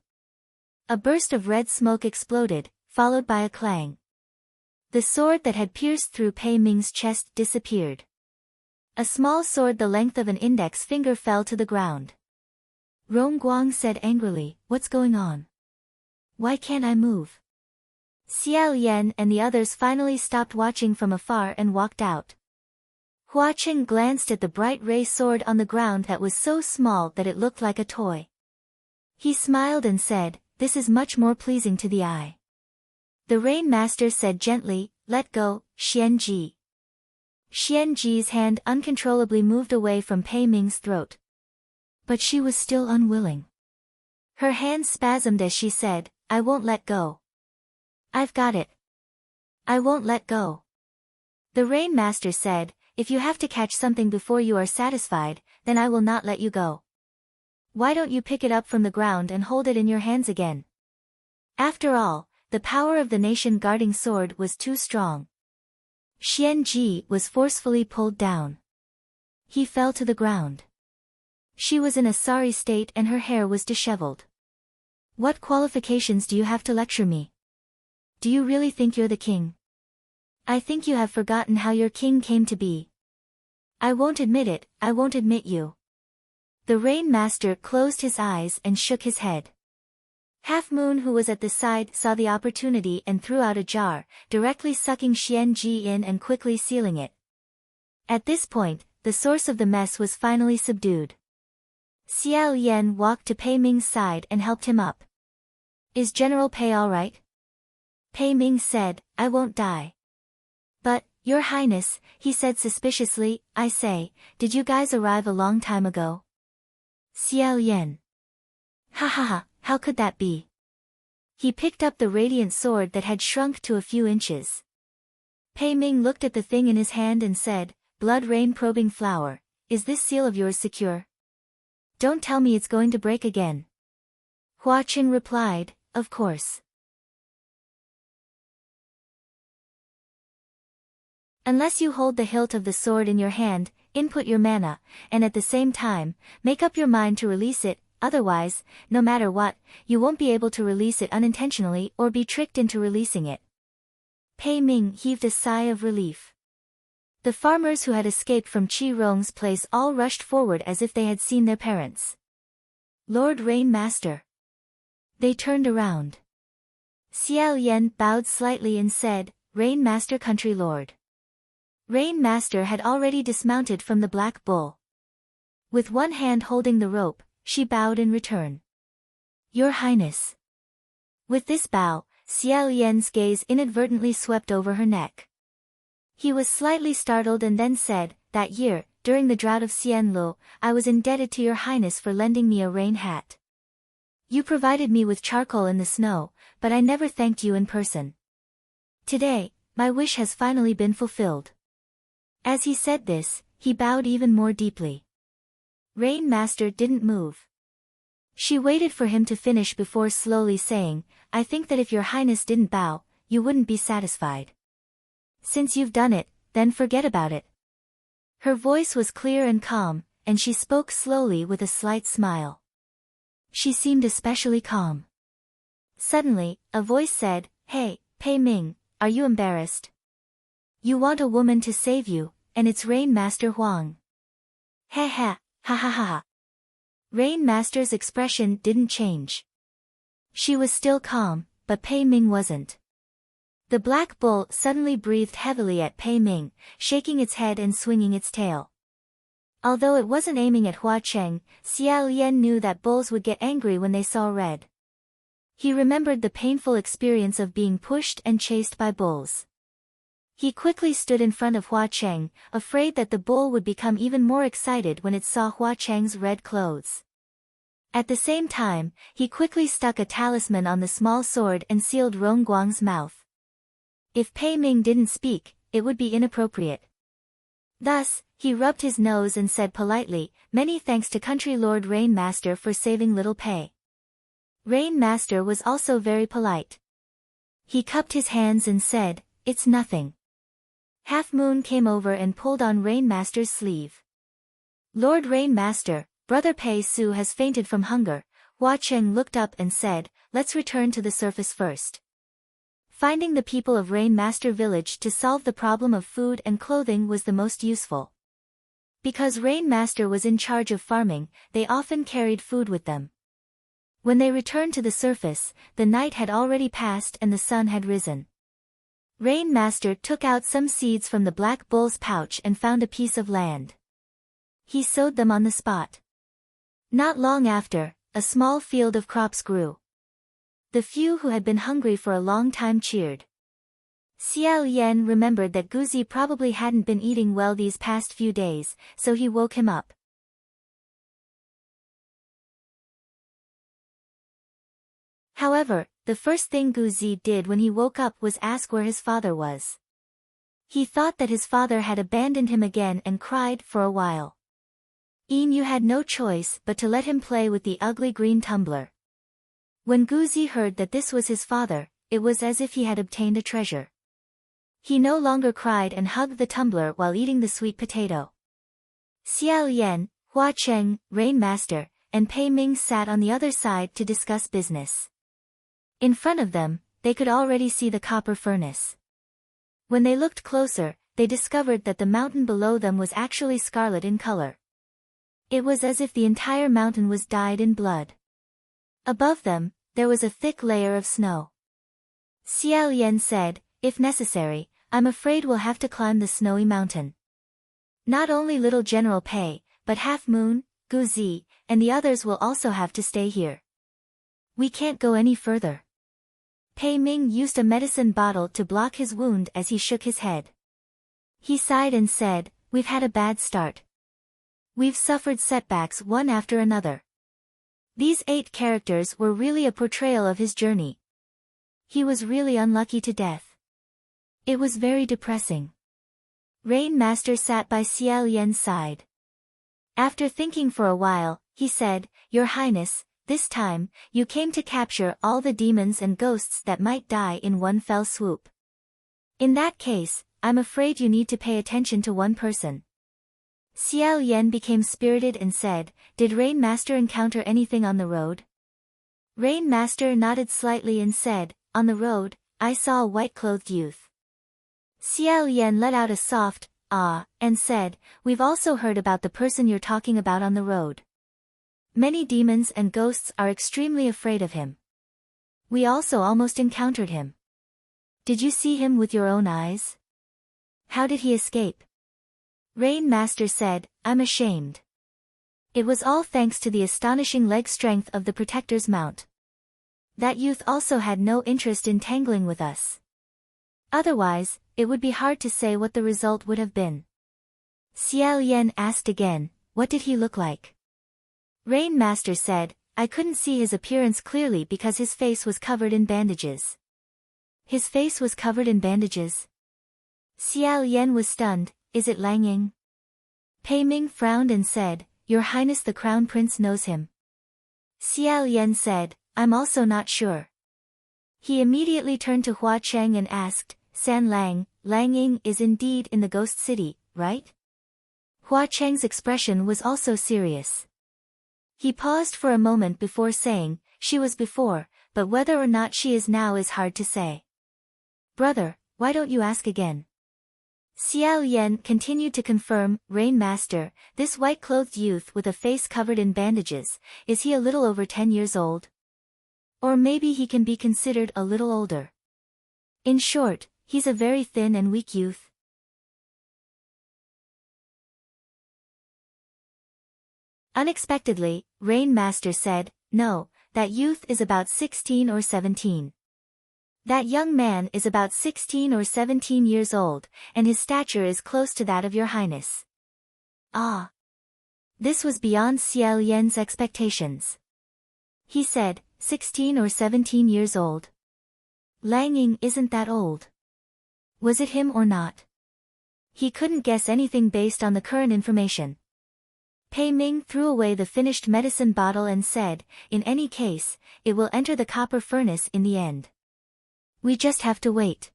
A burst of red smoke exploded, followed by a clang. The sword that had pierced through Pei Ming's chest disappeared. A small sword the length of an index finger fell to the ground. Rong Guang said angrily, What's going on? Why can't I move? Xiao Yan and the others finally stopped watching from afar and walked out. Hua Qing glanced at the bright ray sword on the ground that was so small that it looked like a toy. He smiled and said, This is much more pleasing to the eye. The Rain Master said gently, Let go, Xian Ji. Xian Ji's hand uncontrollably moved away from Pei Ming's throat. But she was still unwilling. Her hand spasmed as she said, I won't let go. I've got it. I won't let go. The Rain Master said, If you have to catch something before you are satisfied, then I will not let you go. Why don't you pick it up from the ground and hold it in your hands again? After all, the power of the nation guarding sword was too strong. Xian Ji was forcefully pulled down. He fell to the ground. She was in a sorry state and her hair was disheveled. What qualifications do you have to lecture me? Do you really think you're the king? I think you have forgotten how your king came to be. I won't admit it, I won't admit you. The Rain Master closed his eyes and shook his head. Half Moon, who was at the side, saw the opportunity and threw out a jar, directly sucking Xian Ji in and quickly sealing it. At this point, the source of the mess was finally subdued. Xiao Yan walked to Pei Ming's side and helped him up. Is General Pei all right? Pei Ming said, I won't die. But, Your Highness, he said suspiciously, I say, did you guys arrive a long time ago? Xiao Yan. Ha ha ha, how could that be? He picked up the radiant sword that had shrunk to a few inches. Pei Ming looked at the thing in his hand and said, "Blood rain probing flower, is this seal of yours secure? Don't tell me it's going to break again." Hua Qing replied, "Of course. Unless you hold the hilt of the sword in your hand, input your mana, and at the same time, make up your mind to release it, otherwise, no matter what, you won't be able to release it unintentionally or be tricked into releasing it." Pei Ming heaved a sigh of relief. The farmers who had escaped from Qi Rong's place all rushed forward as if they had seen their parents. "Lord Rain Master." They turned around. Xiao Yan bowed slightly and said, "Rain Master Country Lord." Rain Master had already dismounted from the black bull. With one hand holding the rope, she bowed in return. "Your Highness." With this bow, Xiao Yan's gaze inadvertently swept over her neck. He was slightly startled and then said, "That year, during the drought of Xianlu, I was indebted to your Highness for lending me a rain hat. You provided me with charcoal in the snow, but I never thanked you in person. Today, my wish has finally been fulfilled." As he said this, he bowed even more deeply. Rain Master didn't move. She waited for him to finish before slowly saying, "I think that if your Highness didn't bow, you wouldn't be satisfied. Since you've done it, then forget about it." Her voice was clear and calm, and she spoke slowly with a slight smile. She seemed especially calm. Suddenly, a voice said, "Hey, Pei Ming, are you embarrassed? You want a woman to save you, and it's Rain Master Huang." "Heh heh, ha ha ha ha." Rain Master's expression didn't change. She was still calm, but Pei Ming wasn't. The black bull suddenly breathed heavily at Pei Ming, shaking its head and swinging its tail. Although it wasn't aiming at Hua Cheng, Xiao Yan knew that bulls would get angry when they saw red. He remembered the painful experience of being pushed and chased by bulls. He quickly stood in front of Hua Cheng, afraid that the bull would become even more excited when it saw Hua Cheng's red clothes. At the same time, he quickly stuck a talisman on the small sword and sealed Rongguang's mouth. If Pei Ming didn't speak, it would be inappropriate. Thus, he rubbed his nose and said politely, "Many thanks to Country Lord Rain Master for saving little Pei." Rain Master was also very polite. He cupped his hands and said, "It's nothing." Half Moon came over and pulled on Rain Master's sleeve. "Lord Rain Master, Brother Pei Su has fainted from hunger." Hua Cheng looked up and said, "Let's return to the surface first." Finding the people of Rain Master Village to solve the problem of food and clothing was the most useful. Because Rain Master was in charge of farming, they often carried food with them. When they returned to the surface, the night had already passed and the sun had risen. Rain Master took out some seeds from the black bull's pouch and found a piece of land. He sowed them on the spot. Not long after, a small field of crops grew. The few who had been hungry for a long time cheered. Xiao Yan remembered that Guzi probably hadn't been eating well these past few days, so he woke him up. However, the first thing Guzi did when he woke up was ask where his father was. He thought that his father had abandoned him again and cried for a while. Yu had no choice but to let him play with the ugly green tumbler. When Guzi heard that this was his father, it was as if he had obtained a treasure. He no longer cried and hugged the tumbler while eating the sweet potato. Xiao Yan, Hua Cheng, Rain Master, and Pei Ming sat on the other side to discuss business. In front of them, they could already see the copper furnace. When they looked closer, they discovered that the mountain below them was actually scarlet in color. It was as if the entire mountain was dyed in blood. Above them, there was a thick layer of snow. Xiao Yan said, "If necessary, I'm afraid we'll have to climb the snowy mountain. Not only little General Pei, but Half Moon, Guzi, and the others will also have to stay here. We can't go any further." Pei Ming used a medicine bottle to block his wound as he shook his head. He sighed and said, "We've had a bad start. We've suffered setbacks one after another." These 8 characters were really a portrayal of his journey. He was really unlucky to death. It was very depressing. Rain Master sat by Xiao Yan's side. After thinking for a while, he said, "Your Highness, this time, you came to capture all the demons and ghosts that might die in one fell swoop. In that case, I'm afraid you need to pay attention to one person." Xiao Yan became spirited and said, "Did Rain Master encounter anything on the road?" Rain Master nodded slightly and said, "On the road, I saw a white-clothed youth." Xiao Yan let out a soft, "Ah," and said, "We've also heard about the person you're talking about on the road. Many demons and ghosts are extremely afraid of him. We also almost encountered him. Did you see him with your own eyes? How did he escape?" Rain Master said, "I'm ashamed. It was all thanks to the astonishing leg strength of the Protector's mount. That youth also had no interest in tangling with us. Otherwise, it would be hard to say what the result would have been." Xiao Yan asked again, "What did he look like?" Rain Master said, "I couldn't see his appearance clearly because his face was covered in bandages." His face was covered in bandages? Xiao Yan was stunned. "Is it Lang Ying?" Pei Ming frowned and said, "Your Highness the Crown Prince knows him." Xiao Yan said, "I'm also not sure." He immediately turned to Hua Cheng and asked, "San Lang, Lang Ying is indeed in the Ghost City, right?" Hua Cheng's expression was also serious. He paused for a moment before saying, "She was before, but whether or not she is now is hard to say." "Brother, why don't you ask again?" Xiao Yan continued to confirm, "Rain Master, this white-clothed youth with a face covered in bandages, is he a little over 10 years old? Or maybe he can be considered a little older. In short, he's a very thin and weak youth." Unexpectedly, Rain Master said, "No, that youth is about 16 or 17. That young man is about 16 or 17 years old, and his stature is close to that of your Highness." Ah! This was beyond Xiao Yan's expectations. He said, 16 or 17 years old. Lang Ying isn't that old. Was it him or not? He couldn't guess anything based on the current information. Pei Ming threw away the finished medicine bottle and said, "In any case, it will enter the copper furnace in the end. We just have to wait."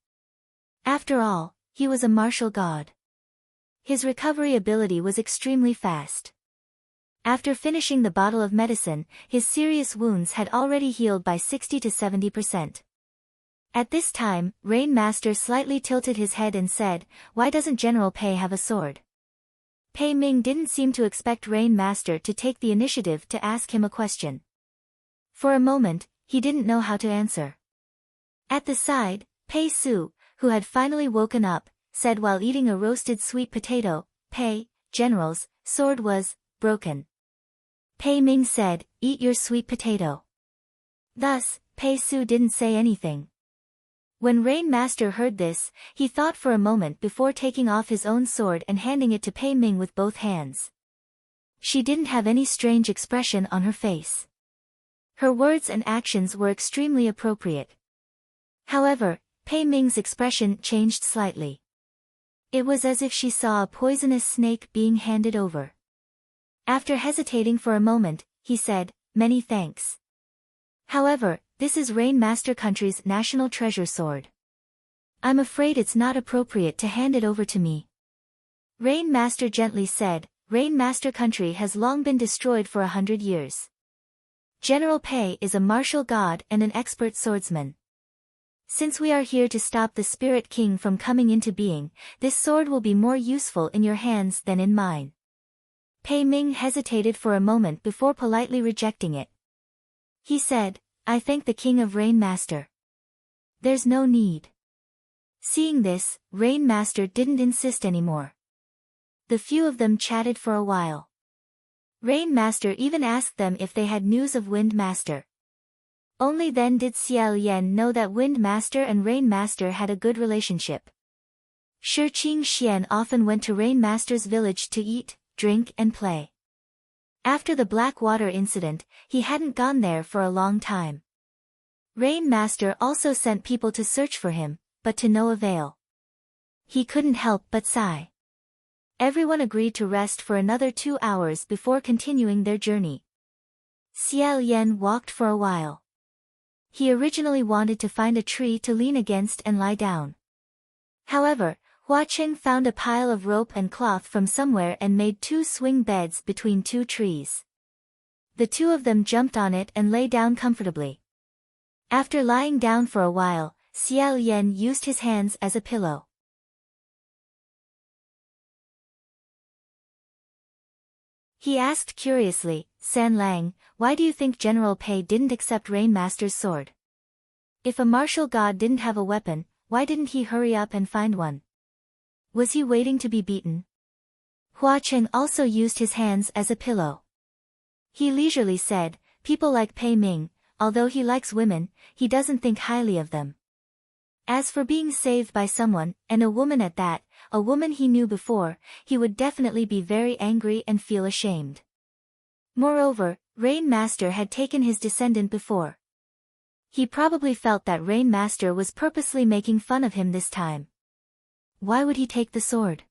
After all, he was a martial god. His recovery ability was extremely fast. After finishing the bottle of medicine, his serious wounds had already healed by 60 to 70%. At this time, Rain Master slightly tilted his head and said, "Why doesn't General Pei have a sword?" Pei Ming didn't seem to expect Rain Master to take the initiative to ask him a question. For a moment, he didn't know how to answer. At the side, Pei Su, who had finally woken up, said while eating a roasted sweet potato, "Pei, General's sword was broken." Pei Ming said, "Eat your sweet potato." Thus, Pei Su didn't say anything. When Rain Master heard this, he thought for a moment before taking off his own sword and handing it to Pei Ming with both hands. She didn't have any strange expression on her face. Her words and actions were extremely appropriate. However, Pei Ming's expression changed slightly. It was as if she saw a poisonous snake being handed over. After hesitating for a moment, he said, "Many thanks. However, this is Rain Master Country's national treasure sword. I'm afraid it's not appropriate to hand it over to me." Rain Master gently said, "Rain Master Country has long been destroyed for 100 years. General Pei is a martial god and an expert swordsman. Since we are here to stop the Spirit King from coming into being, this sword will be more useful in your hands than in mine." Pei Ming hesitated for a moment before politely rejecting it. He said, "I thank the King of Rain Master. There's no need." Seeing this, Rain Master didn't insist anymore. The few of them chatted for a while. Rain Master even asked them if they had news of Wind Master. Only then did Xiao Yan know that Wind Master and Rain Master had a good relationship. Shiqing Xian often went to Rain Master's village to eat, drink and play. After the Black Water incident, he hadn't gone there for a long time. Rain Master also sent people to search for him, but to no avail. He couldn't help but sigh. Everyone agreed to rest for another 2 hours before continuing their journey. Xiao Yan walked for a while. He originally wanted to find a tree to lean against and lie down. However, Hua Cheng found a pile of rope and cloth from somewhere and made 2 swing beds between 2 trees. The 2 of them jumped on it and lay down comfortably. After lying down for a while, Xiao Yan used his hands as a pillow. He asked curiously, San Lang, why do you think General Pei didn't accept Rainmaster's sword? If a martial god didn't have a weapon, why didn't he hurry up and find one? Was he waiting to be beaten? Hua Cheng also used his hands as a pillow. He leisurely said, people like Pei Ming, although he likes women, he doesn't think highly of them. As for being saved by someone, and a woman at that, a woman he knew before, he would definitely be very angry and feel ashamed. Moreover, Rainmaster had taken his descendant before. He probably felt that Rainmaster was purposely making fun of him this time. Why would he take the sword?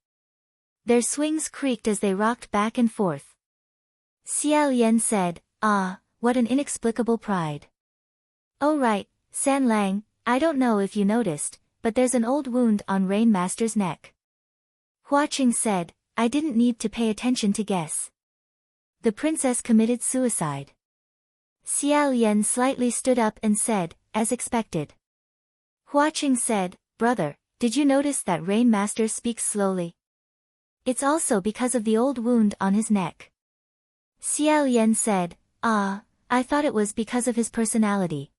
Their swings creaked as they rocked back and forth. Xiao Yan said, "Ah, what an inexplicable pride. Oh right, San Lang, I don't know if you noticed, but there's an old wound on Rainmaster's neck." Hua Cheng said, "I didn't need to pay attention to guess. The princess committed suicide." Xiao Yan slightly stood up and said, "As expected." Hua Cheng said, "Brother, did you notice that Rainmaster speaks slowly? It's also because of the old wound on his neck." Xiao Yan said, "Ah, I thought it was because of his personality.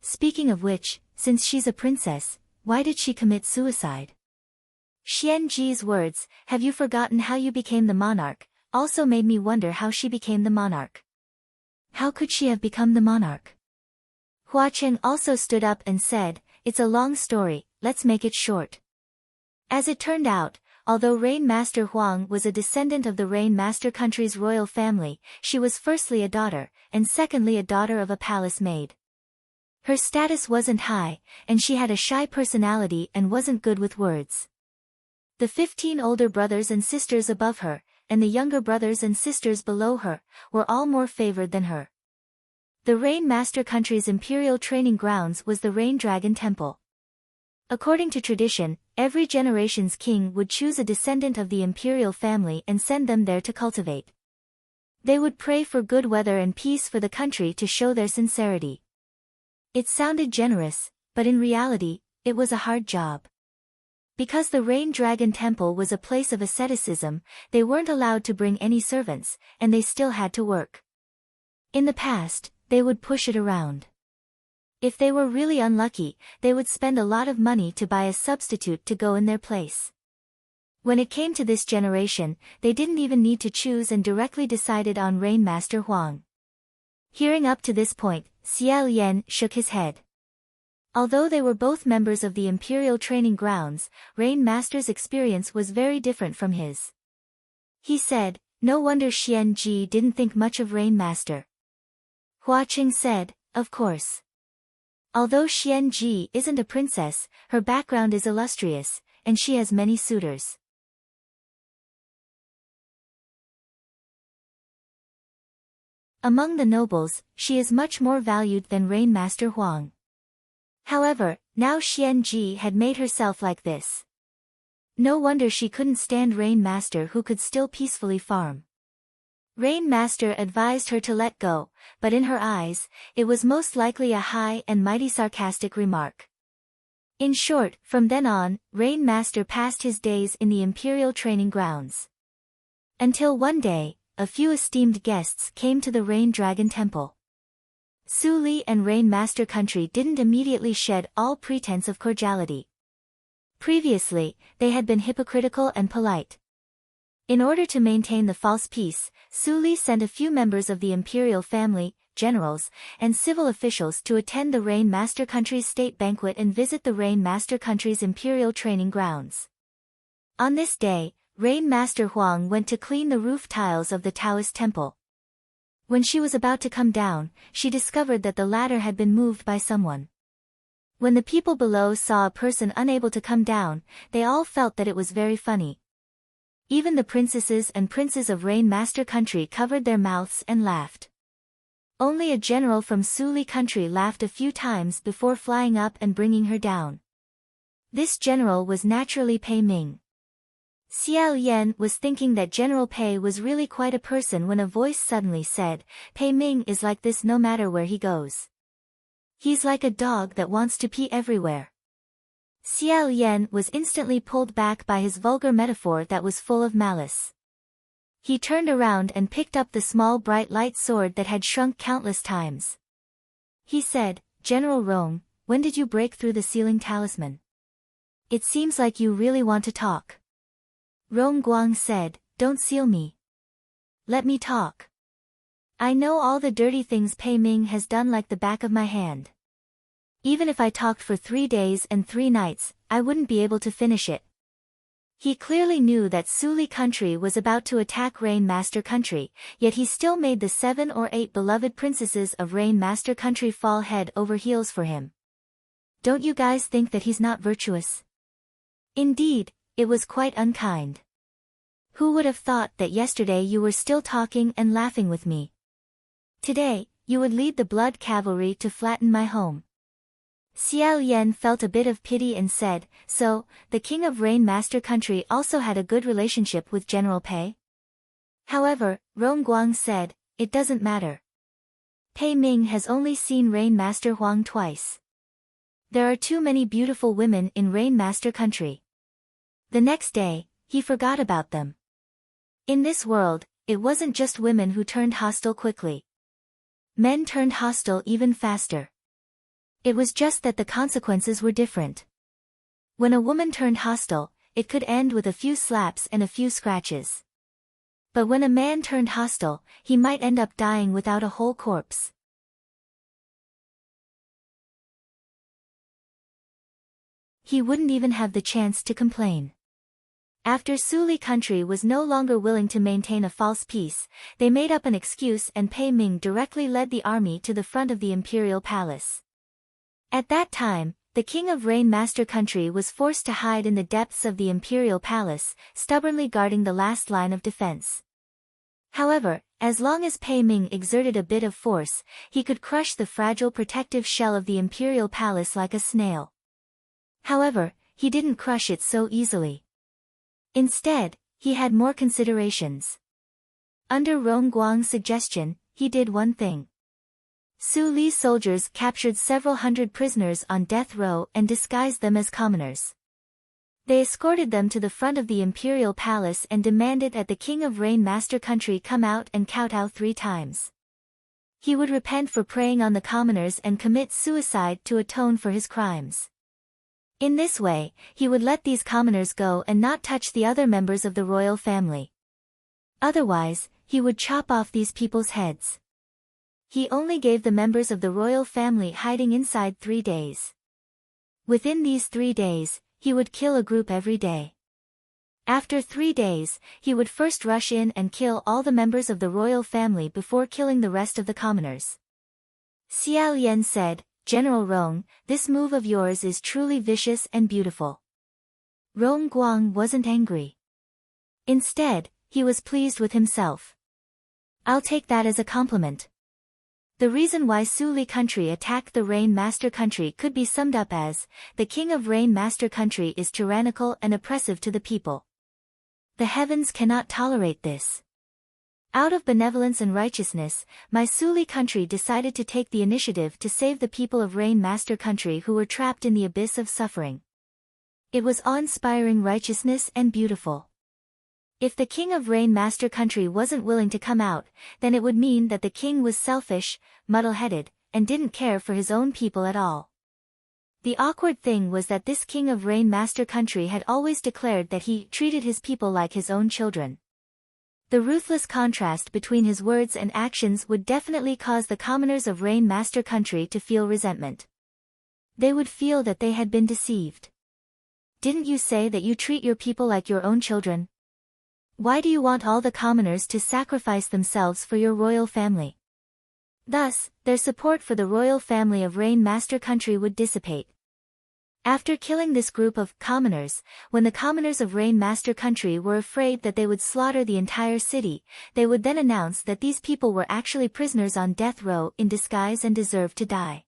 Speaking of which, since she's a princess, why did she commit suicide?" Xian Ji's words, "Have you forgotten how you became the monarch?" also made me wonder how she became the monarch. How could she have become the monarch? Hua Cheng also stood up and said, "It's a long story, let's make it short." As it turned out, although Rainmaster Huang was a descendant of the Rainmaster country's royal family, she was firstly a daughter, and secondly a daughter of a palace maid. Her status wasn't high, and she had a shy personality and wasn't good with words. The 15 older brothers and sisters above her, and the younger brothers and sisters below her, were all more favored than her. The Rainmaster country's imperial training grounds was the Rain Dragon Temple. According to tradition, every generation's king would choose a descendant of the imperial family and send them there to cultivate. They would pray for good weather and peace for the country to show their sincerity. It sounded generous, but in reality, it was a hard job. Because the Rain Dragon Temple was a place of asceticism, they weren't allowed to bring any servants, and they still had to work. In the past, they would push it around. If they were really unlucky, they would spend a lot of money to buy a substitute to go in their place. When it came to this generation, they didn't even need to choose and directly decided on Rainmaster Huang. Hearing up to this point, Xiao Yan shook his head. Although they were both members of the imperial training grounds, Rainmaster's experience was very different from his. He said, "No wonder Xian Ji didn't think much of Rainmaster." Hua Cheng said, "Of course. Although Xian Ji isn't a princess, her background is illustrious, and she has many suitors." Among the nobles, she is much more valued than Rainmaster Huang. However, now Xian Ji had made herself like this. No wonder she couldn't stand Rainmaster who could still peacefully farm. Rainmaster advised her to let go, but in her eyes, it was most likely a high and mighty sarcastic remark. In short, from then on, Rainmaster passed his days in the imperial training grounds. Until one day, a few esteemed guests came to the Rain Dragon Temple. Su Li and Rainmaster country didn't immediately shed all pretense of cordiality. Previously, they had been hypocritical and polite. In order to maintain the false peace, Su Li sent a few members of the imperial family, generals, and civil officials to attend the Rainmaster country's state banquet and visit the Rainmaster country's imperial training grounds. On this day, Rainmaster Huang went to clean the roof tiles of the Taoist temple. When she was about to come down, she discovered that the ladder had been moved by someone. When the people below saw a person unable to come down, they all felt that it was very funny. Even the princesses and princes of Rain Master Country covered their mouths and laughed. Only a general from Suli Country laughed a few times before flying up and bringing her down. This general was naturally Pei Ming. Xiao Yan was thinking that General Pei was really quite a person when a voice suddenly said, "Pei Ming is like this no matter where he goes. He's like a dog that wants to pee everywhere." Xiao Yan was instantly pulled back by his vulgar metaphor that was full of malice. He turned around and picked up the small bright light sword that had shrunk countless times. He said, "General Rong, when did you break through the sealing talisman? It seems like you really want to talk." Rong Guang said, "Don't seal me. Let me talk. I know all the dirty things Pei Ming has done like the back of my hand. Even if I talked for 3 days and 3 nights, I wouldn't be able to finish it." He clearly knew that Suli Country was about to attack Rain Master Country, yet he still made the 7 or 8 beloved princesses of Rain Master Country fall head over heels for him. Don't you guys think that he's not virtuous? Indeed, it was quite unkind. Who would have thought that yesterday you were still talking and laughing with me? Today, you would lead the blood cavalry to flatten my home. Xiao Yan felt a bit of pity and said, "So, the king of Rain Master Country also had a good relationship with General Pei?" However, Rong Guang said, "It doesn't matter. Pei Ming has only seen Rain Master Huang twice. There are too many beautiful women in Rain Master Country." The next day, he forgot about them. In this world, it wasn't just women who turned hostile quickly. Men turned hostile even faster. It was just that the consequences were different. When a woman turned hostile, it could end with a few slaps and a few scratches. But when a man turned hostile, he might end up dying without a whole corpse. He wouldn't even have the chance to complain. After Suli Country was no longer willing to maintain a false peace, they made up an excuse and Pei Ming directly led the army to the front of the imperial palace. At that time, the king of Rain Master Country was forced to hide in the depths of the imperial palace, stubbornly guarding the last line of defense. However, as long as Pei Ming exerted a bit of force, he could crush the fragile protective shell of the imperial palace like a snail. However, he didn't crush it so easily. Instead, he had more considerations. Under Rong Guang's suggestion, he did one thing. Su Li's soldiers captured several hundred prisoners on death row and disguised them as commoners. They escorted them to the front of the imperial palace and demanded that the king of Rain Master Country come out and kowtow 3 times. He would repent for preying on the commoners and commit suicide to atone for his crimes. In this way, he would let these commoners go and not touch the other members of the royal family. Otherwise, he would chop off these people's heads. He only gave the members of the royal family hiding inside 3 days. Within these 3 days, he would kill a group every day. After 3 days, he would first rush in and kill all the members of the royal family before killing the rest of the commoners. Xiao Yan said, "General Rong, this move of yours is truly vicious and beautiful." Rong Guang wasn't angry. Instead, he was pleased with himself. "I'll take that as a compliment." The reason why Suli Country attacked the Rain Master Country could be summed up as, the king of Rain Master Country is tyrannical and oppressive to the people. The heavens cannot tolerate this. Out of benevolence and righteousness, my Suli Country decided to take the initiative to save the people of Rain Master Country who were trapped in the abyss of suffering. It was awe-inspiring righteousness and beautiful. If the king of Rain Master Country wasn't willing to come out, then it would mean that the king was selfish, muddle-headed, and didn't care for his own people at all. The awkward thing was that this king of Rain Master Country had always declared that he treated his people like his own children. The ruthless contrast between his words and actions would definitely cause the commoners of Rain Master Country to feel resentment. They would feel that they had been deceived. Didn't you say that you treat your people like your own children? Why do you want all the commoners to sacrifice themselves for your royal family? Thus, their support for the royal family of Rain Master Country would dissipate. After killing this group of commoners, when the commoners of Rain Master Country were afraid that they would slaughter the entire city, they would then announce that these people were actually prisoners on death row in disguise and deserved to die.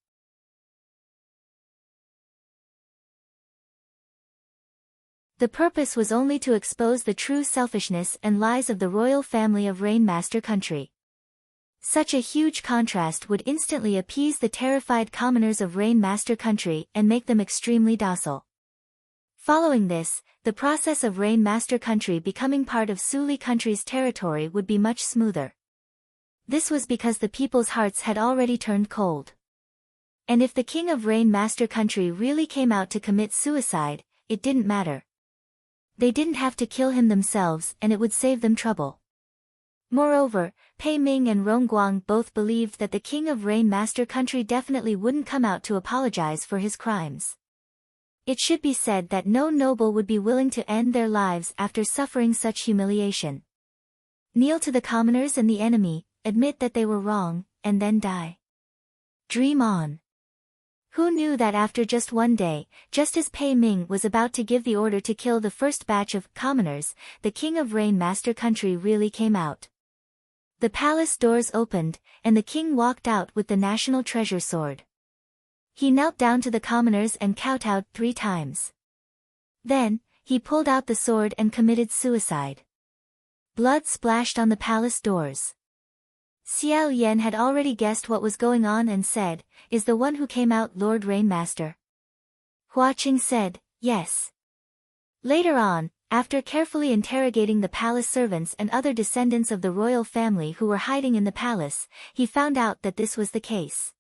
The purpose was only to expose the true selfishness and lies of the royal family of Rain Master Country. Such a huge contrast would instantly appease the terrified commoners of Rain Master Country and make them extremely docile. Following this, the process of Rain Master Country becoming part of Suli Country's territory would be much smoother. This was because the people's hearts had already turned cold. And if the king of Rain Master Country really came out to commit suicide, it didn't matter. They didn't have to kill him themselves and it would save them trouble. Moreover, Pei Ming and Rongguang both believed that the king of Rain Master Country definitely wouldn't come out to apologize for his crimes. It should be said that no noble would be willing to end their lives after suffering such humiliation. Kneel to the commoners and the enemy, admit that they were wrong, and then die. Dream on. Who knew that after just one day, just as Pei Ming was about to give the order to kill the first batch of commoners, the king of Rain Master Country really came out. The palace doors opened, and the king walked out with the national treasure sword. He knelt down to the commoners and kowtowed 3 times. Then, he pulled out the sword and committed suicide. Blood splashed on the palace doors. Xiao Yan had already guessed what was going on and said, "Is the one who came out Lord Rain Master?" Hua Qing said, "Yes." Later on, after carefully interrogating the palace servants and other descendants of the royal family who were hiding in the palace, he found out that this was the case.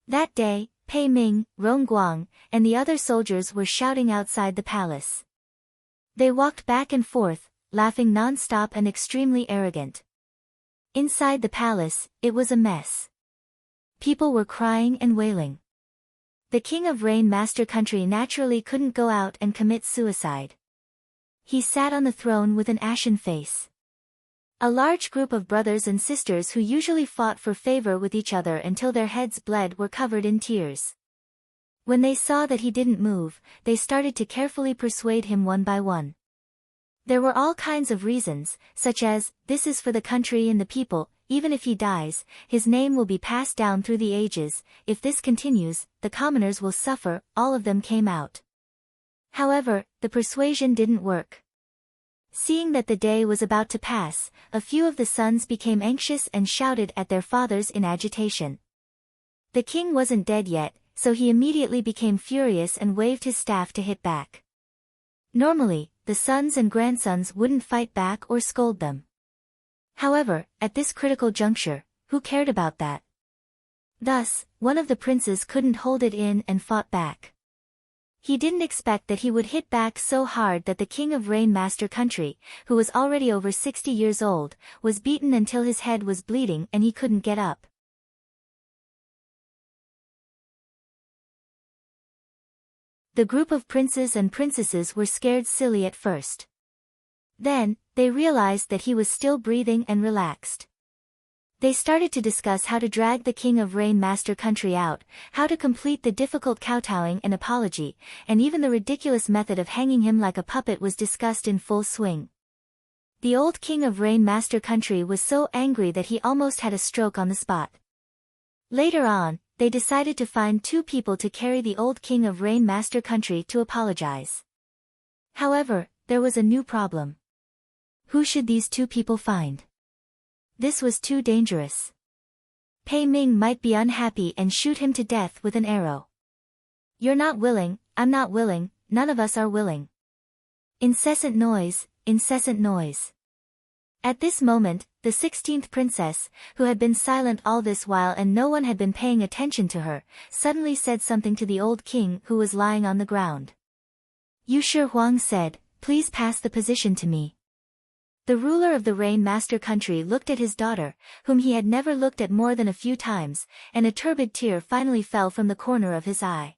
That day, Pei Ming, Rongguang, and the other soldiers were shouting outside the palace. They walked back and forth, laughing non-stop and extremely arrogant. Inside the palace, it was a mess. People were crying and wailing. The king of Rain Master Country naturally couldn't go out and commit suicide. He sat on the throne with an ashen face. A large group of brothers and sisters who usually fought for favor with each other until their heads bled were covered in tears. When they saw that he didn't move, they started to carefully persuade him one by one. There were all kinds of reasons, such as, this is for the country and the people, even if he dies, his name will be passed down through the ages, if this continues, the commoners will suffer, all of them came out. However, the persuasion didn't work. Seeing that the day was about to pass, a few of the sons became anxious and shouted at their fathers in agitation. The king wasn't dead yet, so he immediately became furious and waved his staff to hit back. Normally, the sons and grandsons wouldn't fight back or scold them. However, at this critical juncture, who cared about that? Thus, one of the princes couldn't hold it in and fought back. He didn't expect that he would hit back so hard that the king of Rain Master Country, who was already over 60 years old, was beaten until his head was bleeding and he couldn't get up. The group of princes and princesses were scared silly at first. Then, they realized that he was still breathing and relaxed. They started to discuss how to drag the king of Rain Master Country out, how to complete the difficult kowtowing and apology, and even the ridiculous method of hanging him like a puppet was discussed in full swing. The old king of Rain Master Country was so angry that he almost had a stroke on the spot. Later on, they decided to find 2 people to carry the old king of Rain Master Country to apologize. However, there was a new problem. Who should these 2 people find? This was too dangerous. Pei Ming might be unhappy and shoot him to death with an arrow. You're not willing, I'm not willing, none of us are willing. Incessant noise, incessant noise. At this moment, the 16th princess, who had been silent all this while and no one had been paying attention to her, suddenly said something to the old king who was lying on the ground. Yu Shi Huang said, "Please pass the position to me." The ruler of the Rain Master Country looked at his daughter, whom he had never looked at more than a few times, and a turbid tear finally fell from the corner of his eye.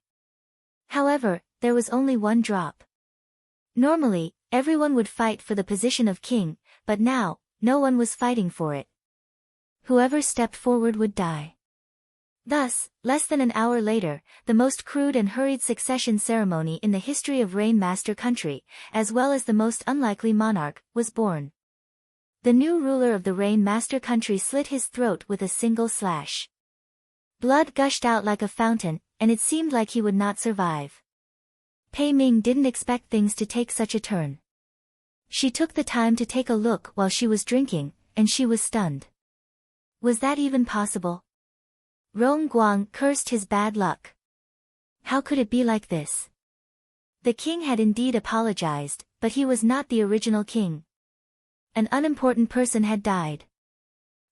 However, there was only one drop. Normally, everyone would fight for the position of king, but now, no one was fighting for it. Whoever stepped forward would die. Thus, less than an hour later, the most crude and hurried succession ceremony in the history of Rain Master country, as well as the most unlikely monarch, was born. The new ruler of the Rain Master country slit his throat with a single slash. Blood gushed out like a fountain, and it seemed like he would not survive. Pei Ming didn't expect things to take such a turn. She took the time to take a look while she was drinking, and she was stunned. Was that even possible? Rong Guang cursed his bad luck. How could it be like this? The king had indeed apologized, but he was not the original king. An unimportant person had died.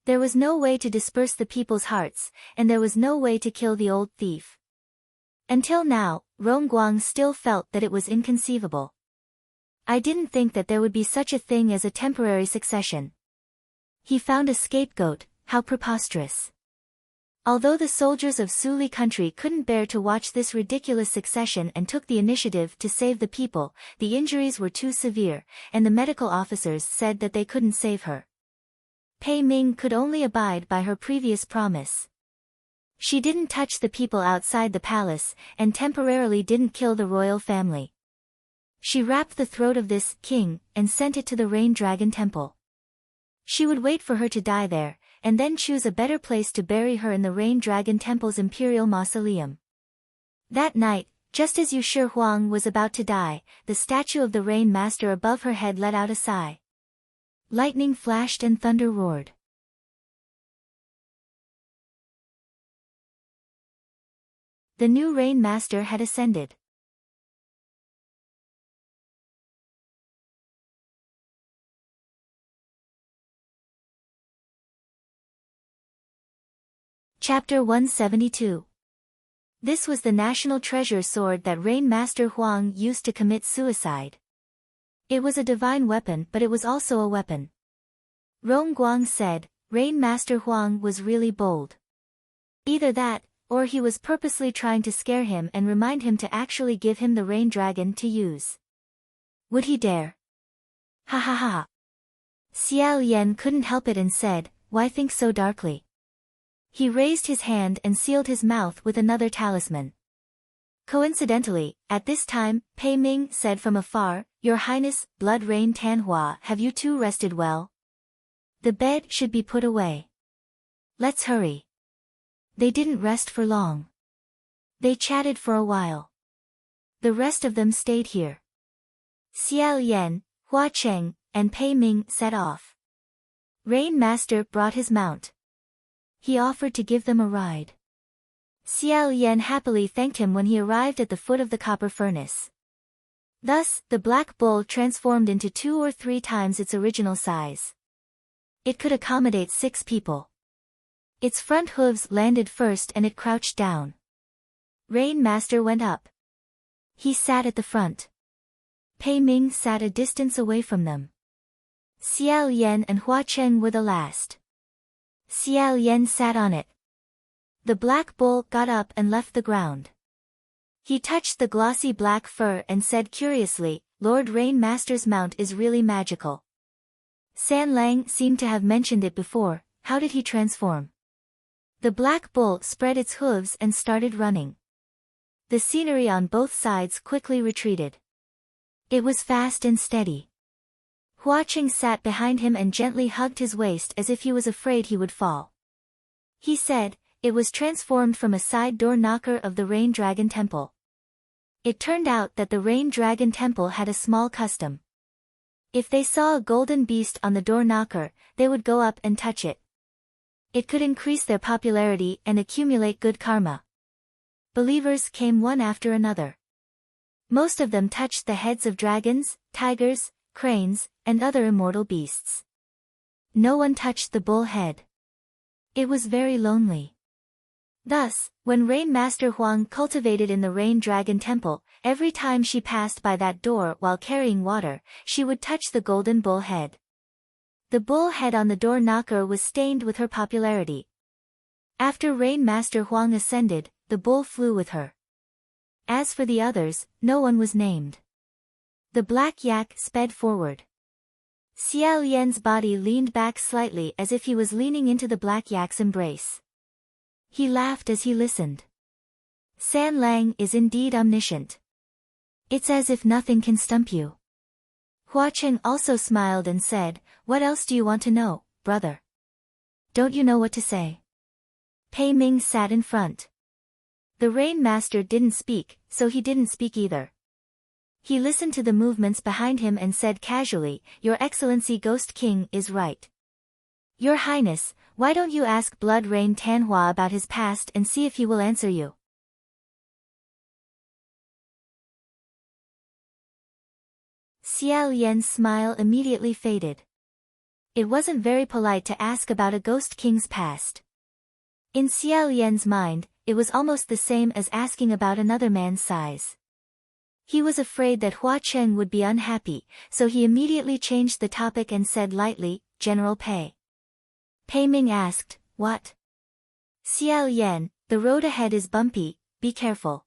There was no way to disperse the people's hearts, and there was no way to kill the old thief. Until now, Rong Guang still felt that it was inconceivable. I didn't think that there would be such a thing as a temporary succession. He found a scapegoat, how preposterous. Although the soldiers of Suli country couldn't bear to watch this ridiculous succession and took the initiative to save the people, the injuries were too severe, and the medical officers said that they couldn't save her. Pei Ming could only abide by her previous promise. She didn't touch the people outside the palace, and temporarily didn't kill the royal family. She wrapped the throat of this king, and sent it to the Rain Dragon Temple. She would wait for her to die there, and then choose a better place to bury her in the Rain Dragon Temple's imperial mausoleum. That night, just as Yu Shi Huang was about to die, the statue of the Rain Master above her head let out a sigh. Lightning flashed and thunder roared. The new Rain Master had ascended. Chapter 172. This was the national treasure sword that Rain Master Huang used to commit suicide. It was a divine weapon, but it was also a weapon. Rong Guang said, Rain Master Huang was really bold. Either that, or he was purposely trying to scare him and remind him to actually give him the Rain Dragon to use. Would he dare? Ha ha ha. Xiao Yan couldn't help it and said, why think so darkly? He raised his hand and sealed his mouth with another talisman. Coincidentally, at this time, Pei Ming said from afar, Your Highness, Blood Rain Tanhua, have you two rested well? The bed should be put away. Let's hurry. They didn't rest for long. They chatted for a while. The rest of them stayed here. Xiao Yan, Hua Cheng, and Pei Ming set off. Rain Master brought his mount. He offered to give them a ride. Xiao Yan happily thanked him when he arrived at the foot of the copper furnace. Thus, the black bull transformed into 2 or 3 times its original size. It could accommodate 6 people. Its front hooves landed first and it crouched down. Rain Master went up. He sat at the front. Pei Ming sat a distance away from them. Xiao Yan and Hua Cheng were the last. Xiao Yan sat on it. The black bull got up and left the ground. He touched the glossy black fur and said curiously, Lord Rain Master's mount is really magical. San Lang seemed to have mentioned it before, how did he transform? The black bull spread its hooves and started running. The scenery on both sides quickly retreated. It was fast and steady. Hua Cheng sat behind him and gently hugged his waist as if he was afraid he would fall. He said, it was transformed from a side door knocker of the Rain Dragon Temple. It turned out that the Rain Dragon Temple had a small custom. If they saw a golden beast on the door knocker, they would go up and touch it. It could increase their popularity and accumulate good karma. Believers came one after another. Most of them touched the heads of dragons, tigers, cranes, and other immortal beasts. No one touched the bull head. It was very lonely. Thus, when Rain Master Huang cultivated in the Rain Dragon Temple, every time she passed by that door while carrying water, she would touch the golden bull head. The bull head on the door knocker was stained with her popularity. After Rain Master Huang ascended, the bull flew with her. As for the others, no one was named. The black yak sped forward. Xiao Yan's body leaned back slightly as if he was leaning into the black yak's embrace. He laughed as he listened. San Lang is indeed omniscient. It's as if nothing can stump you. Hua Cheng also smiled and said, "What else do you want to know, brother? Don't you know what to say?" Pei Ming sat in front. The Rain Master didn't speak, so he didn't speak either. He listened to the movements behind him and said casually, "Your Excellency Ghost King is right. Your Highness, why don't you ask Blood Rain Tanhua about his past and see if he will answer you?" Xiao Yan's smile immediately faded. It wasn't very polite to ask about a Ghost King's past. In Xiao Yan's mind, it was almost the same as asking about another man's size. He was afraid that Hua Cheng would be unhappy, so he immediately changed the topic and said lightly, "General Pei." Pei Ming asked, "What?" Xiao Yan, "The road ahead is bumpy, be careful."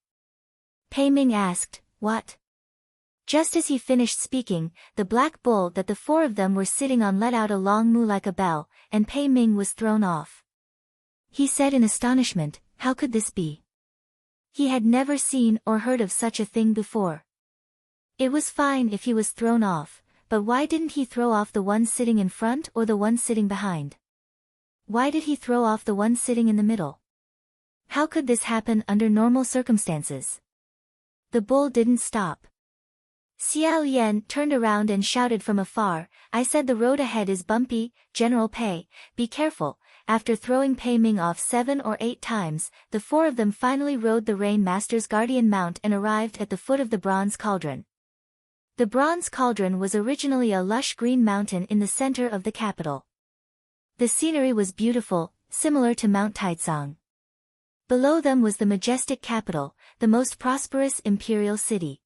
Pei Ming asked, "What?" Just as he finished speaking, the black bull that the four of them were sitting on let out a long moo like a bell, and Pei Ming was thrown off. He said in astonishment, "How could this be?" He had never seen or heard of such a thing before. It was fine if he was thrown off, but why didn't he throw off the one sitting in front or the one sitting behind? Why did he throw off the one sitting in the middle? How could this happen under normal circumstances? The bull didn't stop. Xiao Yan turned around and shouted from afar, "I said the road ahead is bumpy, General Pei, be careful." After throwing Pei Ming off 7 or 8 times, the four of them finally rode the Rain Master's guardian mount and arrived at the foot of the Bronze Cauldron. The Bronze Cauldron was originally a lush green mountain in the center of the capital. The scenery was beautiful, similar to Mount Taizong. Below them was the majestic capital, the most prosperous imperial city.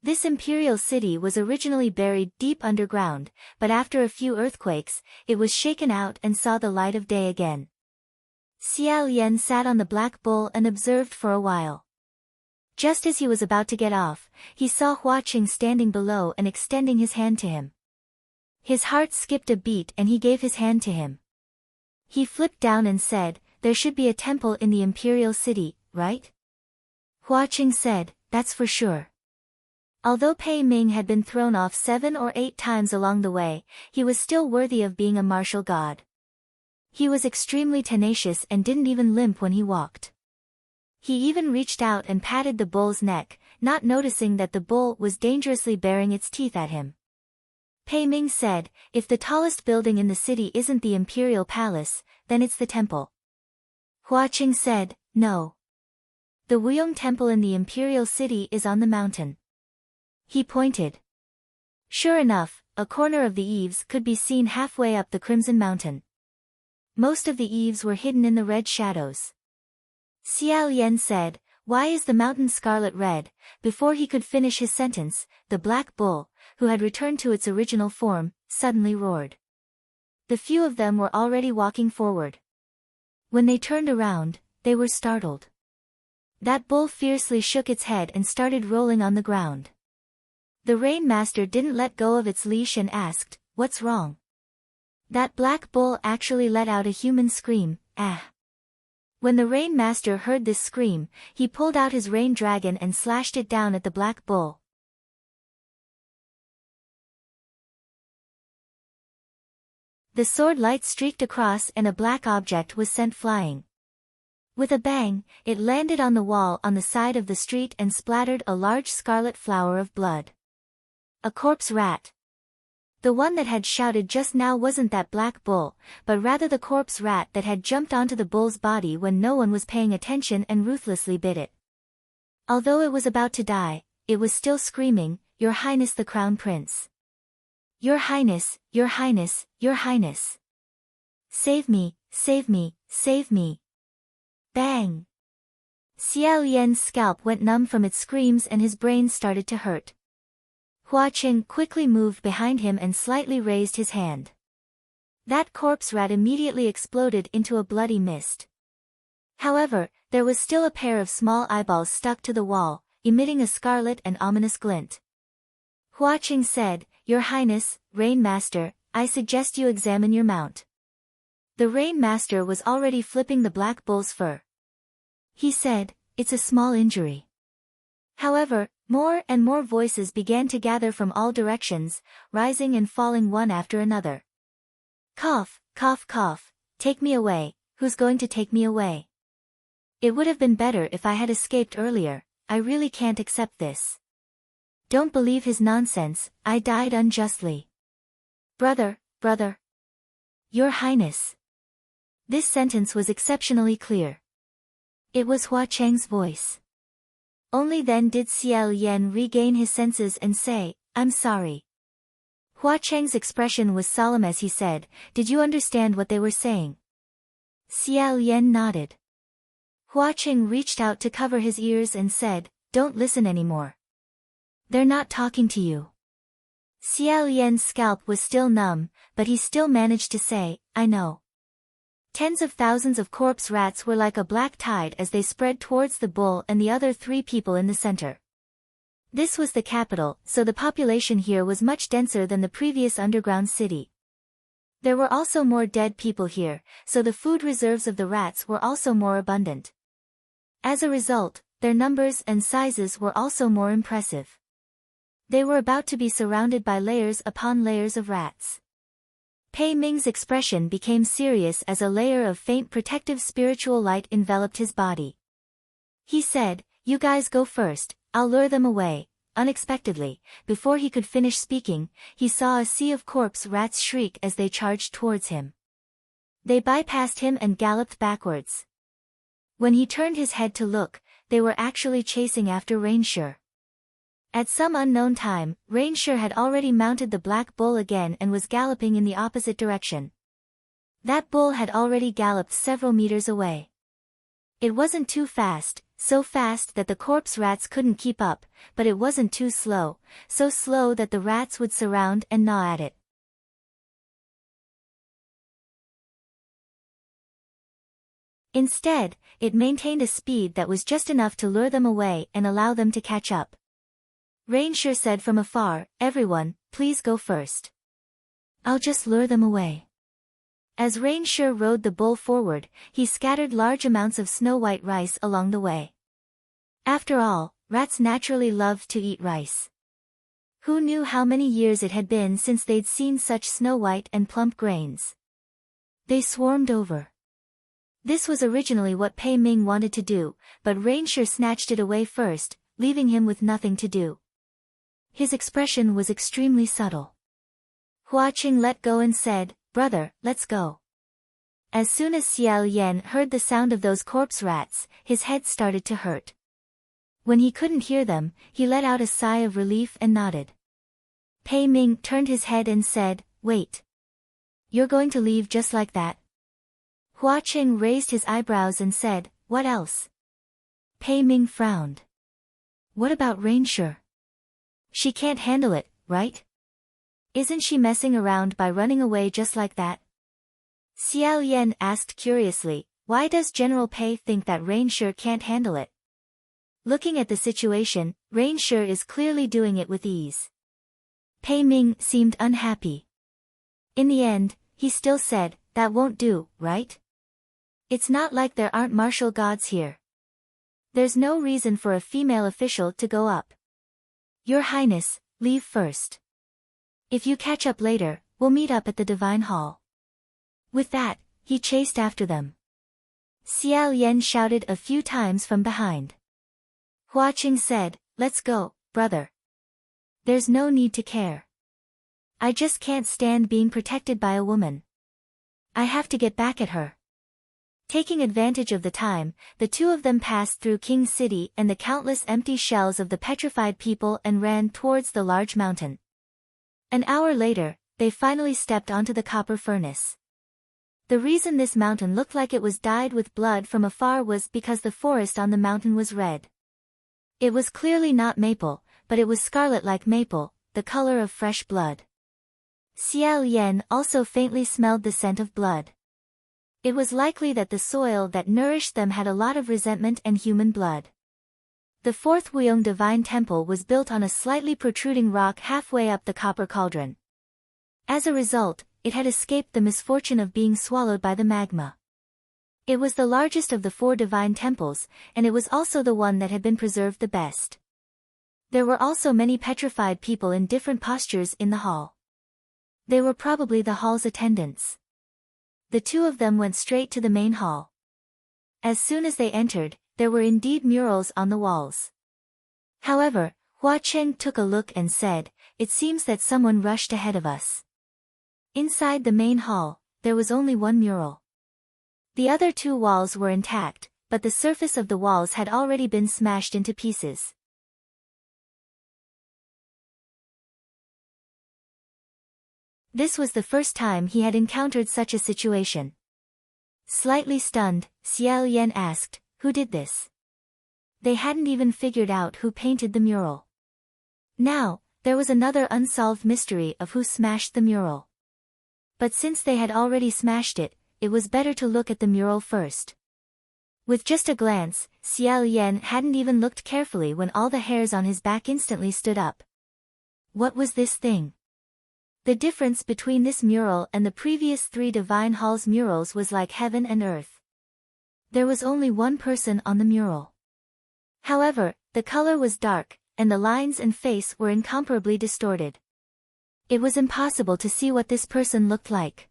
This imperial city was originally buried deep underground, but after a few earthquakes, it was shaken out and saw the light of day again. Xiao Yan sat on the black bull and observed for a while. Just as he was about to get off, he saw Hua Cheng standing below and extending his hand to him. His heart skipped a beat and he gave his hand to him. He flipped down and said, "There should be a temple in the imperial city, right?" Hua Cheng said, "That's for sure." Although Pei Ming had been thrown off 7 or 8 times along the way, he was still worthy of being a martial god. He was extremely tenacious and didn't even limp when he walked. He even reached out and patted the bull's neck, not noticing that the bull was dangerously baring its teeth at him. Pei Ming said, "If the tallest building in the city isn't the imperial palace, then it's the temple." Hua Cheng said, "No. The Wuyong temple in the imperial city is on the mountain." He pointed. Sure enough, a corner of the eaves could be seen halfway up the Crimson Mountain. Most of the eaves were hidden in the red shadows. Xiao Yan said, "Why is the mountain scarlet red?" Before he could finish his sentence, the black bull, who had returned to its original form, suddenly roared. The few of them were already walking forward. When they turned around, they were startled. That bull fiercely shook its head and started rolling on the ground. The Rain Master didn't let go of its leash and asked, "What's wrong?" That black bull actually let out a human scream, "Ah!" When the Rain Master heard this scream, he pulled out his rain dragon and slashed it down at the black bull. The sword light streaked across and a black object was sent flying. With a bang, it landed on the wall on the side of the street and splattered a large scarlet flower of blood. A corpse rat. The one that had shouted just now wasn't that black bull, but rather the corpse rat that had jumped onto the bull's body when no one was paying attention and ruthlessly bit it. Although it was about to die, it was still screaming, "Your Highness the Crown Prince. Your Highness, Your Highness, Your Highness. Save me, save me, save me." Bang! Xiao Yan's scalp went numb from its screams and his brain started to hurt. Hua Cheng quickly moved behind him and slightly raised his hand. That corpse rat immediately exploded into a bloody mist. However, there was still a pair of small eyeballs stuck to the wall, emitting a scarlet and ominous glint. Hua Cheng said, "Your Highness, Rain Master, I suggest you examine your mount." The Rain Master was already flipping the black bull's fur. He said, "It's a small injury." However, more and more voices began to gather from all directions, rising and falling one after another. "Cough, cough, cough, take me away, who's going to take me away? It would have been better if I had escaped earlier, I really can't accept this. Don't believe his nonsense, I died unjustly. Brother, brother. Your Highness." This sentence was exceptionally clear. It was Hua Cheng's voice. Only then did Xiao Yan regain his senses and say, "I'm sorry." Hua Cheng's expression was solemn as he said, "Did you understand what they were saying?" Xiao Yan nodded. Hua Cheng reached out to cover his ears and said, "Don't listen anymore. They're not talking to you." Xiao Yan's scalp was still numb, but he still managed to say, "I know." Tens of thousands of corpse rats were like a black tide as they spread towards the bull and the other three people in the center. This was the capital, so the population here was much denser than the previous underground city. There were also more dead people here, so the food reserves of the rats were also more abundant. As a result, their numbers and sizes were also more impressive. They were about to be surrounded by layers upon layers of rats. Pei Ming's expression became serious as a layer of faint protective spiritual light enveloped his body. He said, "You guys go first, I'll lure them away." Unexpectedly, before he could finish speaking, he saw a sea of corpse rats shriek as they charged towards him. They bypassed him and galloped backwards. When he turned his head to look, they were actually chasing after Rainshur. At some unknown time, Rainshur had already mounted the black bull again and was galloping in the opposite direction. That bull had already galloped several meters away. It wasn't too fast, so fast that the corpse rats couldn't keep up, but it wasn't too slow, so slow that the rats would surround and gnaw at it. Instead, it maintained a speed that was just enough to lure them away and allow them to catch up. Rainshur said from afar, "Everyone, please go first. I'll just lure them away." As Rainshur rode the bull forward, he scattered large amounts of snow-white rice along the way. After all, rats naturally loved to eat rice. Who knew how many years it had been since they'd seen such snow-white and plump grains? They swarmed over. This was originally what Pei Ming wanted to do, but Rainshur snatched it away first, leaving him with nothing to do. His expression was extremely subtle. Hua Qing let go and said, "Brother, let's go." As soon as Xiao Yan heard the sound of those corpse rats, his head started to hurt. When he couldn't hear them, he let out a sigh of relief and nodded. Pei Ming turned his head and said, "Wait. You're going to leave just like that?" Hua Qing raised his eyebrows and said, "What else?" Pei Ming frowned. "What about Rainshur? She can't handle it, right? Isn't she messing around by running away just like that?" Xiao Yan asked curiously, "Why does General Pei think that Rainshur can't handle it? Looking at the situation, Rainshur is clearly doing it with ease." Pei Ming seemed unhappy. In the end, he still said, "That won't do, right? It's not like there aren't martial gods here. There's no reason for a female official to go up. Your Highness, leave first. If you catch up later, we'll meet up at the Divine Hall." With that, he chased after them. Xiao Yan shouted a few times from behind. Hua Qing said, "Let's go, brother. There's no need to care. I just can't stand being protected by a woman. I have to get back at her." Taking advantage of the time, the two of them passed through King City and the countless empty shells of the petrified people and ran towards the large mountain. An hour later, they finally stepped onto the copper furnace. The reason this mountain looked like it was dyed with blood from afar was because the forest on the mountain was red. It was clearly not maple, but it was scarlet like maple, the color of fresh blood. Xiao Yan also faintly smelled the scent of blood. It was likely that the soil that nourished them had a lot of resentment and human blood. The fourth Wuyong Divine Temple was built on a slightly protruding rock halfway up the copper cauldron. As a result, it had escaped the misfortune of being swallowed by the magma. It was the largest of the 4 divine temples, and it was also the one that had been preserved the best. There were also many petrified people in different postures in the hall. They were probably the hall's attendants. The 2 of them went straight to the main hall. As soon as they entered, there were indeed murals on the walls. However, Hua Cheng took a look and said, "It seems that someone rushed ahead of us." Inside the main hall, there was only one mural. The other 2 walls were intact, but the surface of the walls had already been smashed into pieces. This was the first time he had encountered such a situation. Slightly stunned, Xiao Yan asked, "Who did this?" They hadn't even figured out who painted the mural. Now, there was another unsolved mystery of who smashed the mural. But since they had already smashed it, it was better to look at the mural first. With just a glance, Xiao Yan hadn't even looked carefully when all the hairs on his back instantly stood up. What was this thing? The difference between this mural and the previous 3 Divine Halls murals was like heaven and earth. There was only one person on the mural. However, the color was dark, and the lines and face were incomparably distorted. It was impossible to see what this person looked like.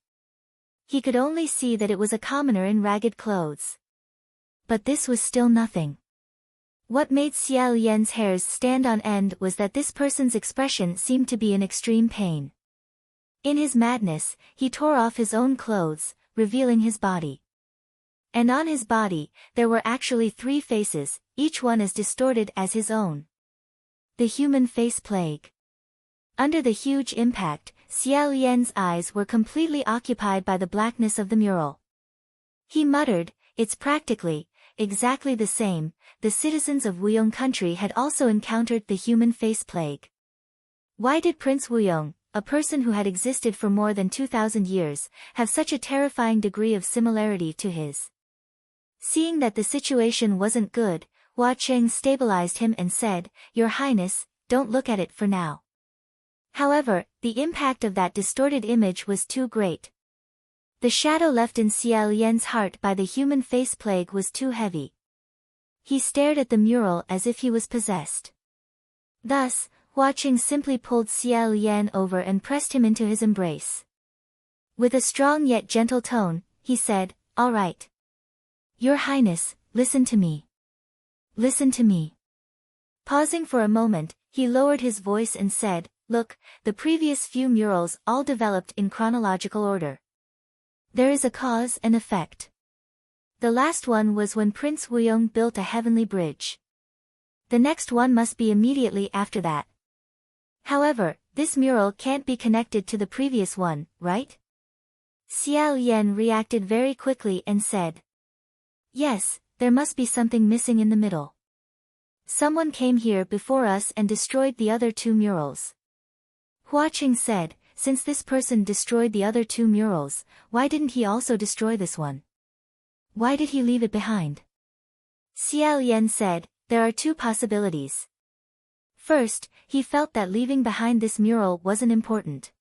He could only see that it was a commoner in ragged clothes. But this was still nothing. What made Xiao Yan's hairs stand on end was that this person's expression seemed to be in extreme pain. In his madness, he tore off his own clothes, revealing his body. And on his body, there were actually 3 faces, each one as distorted as his own. The human face plague. Under the huge impact, Xiao Yan's eyes were completely occupied by the blackness of the mural. He muttered, "It's practically, exactly the same." The citizens of Wuyong country had also encountered the human face plague. Why did Prince Wuyong, a person who had existed for more than 2,000 years, have such a terrifying degree of similarity to his? Seeing that the situation wasn't good, Hua Cheng stabilized him and said, "Your Highness, don't look at it for now." However, the impact of that distorted image was too great. The shadow left in Xiao Yan's heart by the human face plague was too heavy. He stared at the mural as if he was possessed. Thus, Hua Cheng simply pulled Xiao Yan over and pressed him into his embrace. With a strong yet gentle tone, he said, "All right. Your Highness, listen to me. Listen to me." Pausing for a moment, he lowered his voice and said, "Look, the previous few murals all developed in chronological order. There is a cause and effect. The last one was when Prince Wuyong built a heavenly bridge. The next one must be immediately after that. However, this mural can't be connected to the previous one, right?" Xiao Yan reacted very quickly and said, "Yes, there must be something missing in the middle. Someone came here before us and destroyed the other 2 murals." Hua Cheng said, "Since this person destroyed the other 2 murals, why didn't he also destroy this one? Why did he leave it behind?" Xiao Yan said, "There are 2 possibilities. First, he felt that leaving behind this mural wasn't important.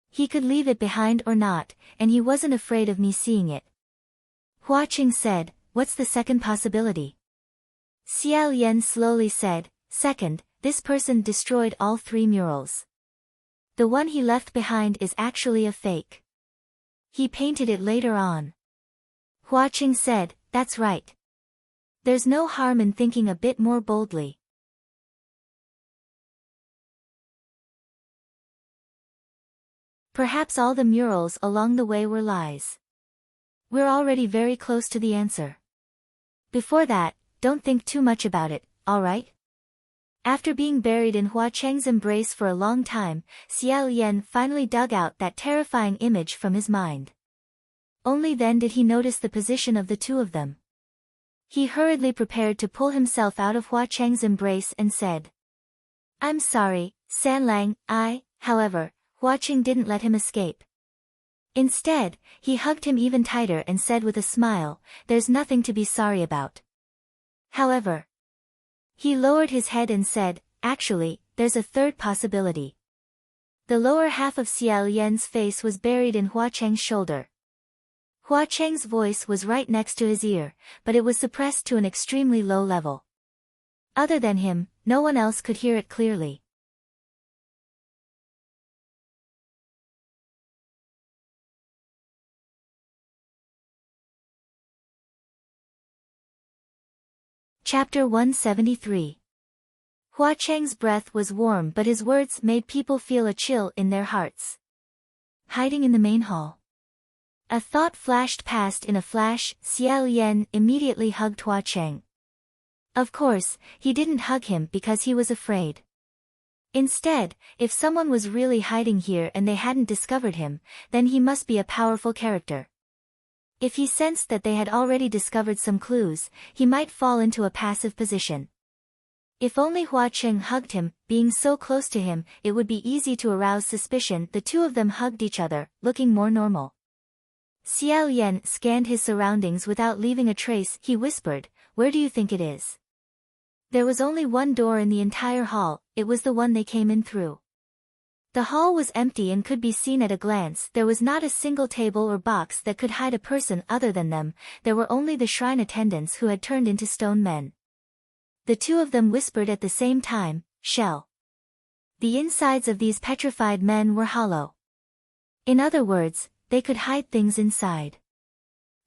He could leave it behind or not, and he wasn't afraid of me seeing it." Hua Cheng said, "What's the second possibility?" Xiao Yan slowly said, "Second, this person destroyed all 3 murals. The one he left behind is actually a fake. He painted it later on." Hua Cheng said, "That's right. There's no harm in thinking a bit more boldly." Perhaps all the murals along the way were lies. We're already very close to the answer. Before that, don't think too much about it, alright? After being buried in Hua Cheng's embrace for a long time, Xiao Yan finally dug out that terrifying image from his mind. Only then did he notice the position of the 2 of them. He hurriedly prepared to pull himself out of Hua Cheng's embrace and said, "I'm sorry, Sanlang." However, Hua Cheng didn't let him escape. Instead, he hugged him even tighter and said with a smile, "There's nothing to be sorry about." However, he lowered his head and said, "Actually, there's a third possibility." The lower half of Xiao Yan's face was buried in Hua Cheng's shoulder. Hua Cheng's voice was right next to his ear, but it was suppressed to an extremely low level. Other than him, no one else could hear it clearly. Chapter 173. Hua Cheng's breath was warm, but his words made people feel a chill in their hearts. Hiding in the main hall. A thought flashed past in a flash. Xiao Yan immediately hugged Hua Cheng. Of course, he didn't hug him because he was afraid. Instead, if someone was really hiding here and they hadn't discovered him, then he must be a powerful character. If he sensed that they had already discovered some clues, he might fall into a passive position. If only Hua Cheng hugged him, being so close to him, it would be easy to arouse suspicion. The two of them hugged each other, looking more normal. Xiao Yan scanned his surroundings without leaving a trace. He whispered, "Where do you think it is?" There was only one door in the entire hall. It was the one they came in through. The hall was empty and could be seen at a glance. There was not a single table or box that could hide a person other than them. There were only the shrine attendants who had turned into stone men. The two of them whispered at the same time, "Shell." The insides of these petrified men were hollow. In other words, they could hide things inside.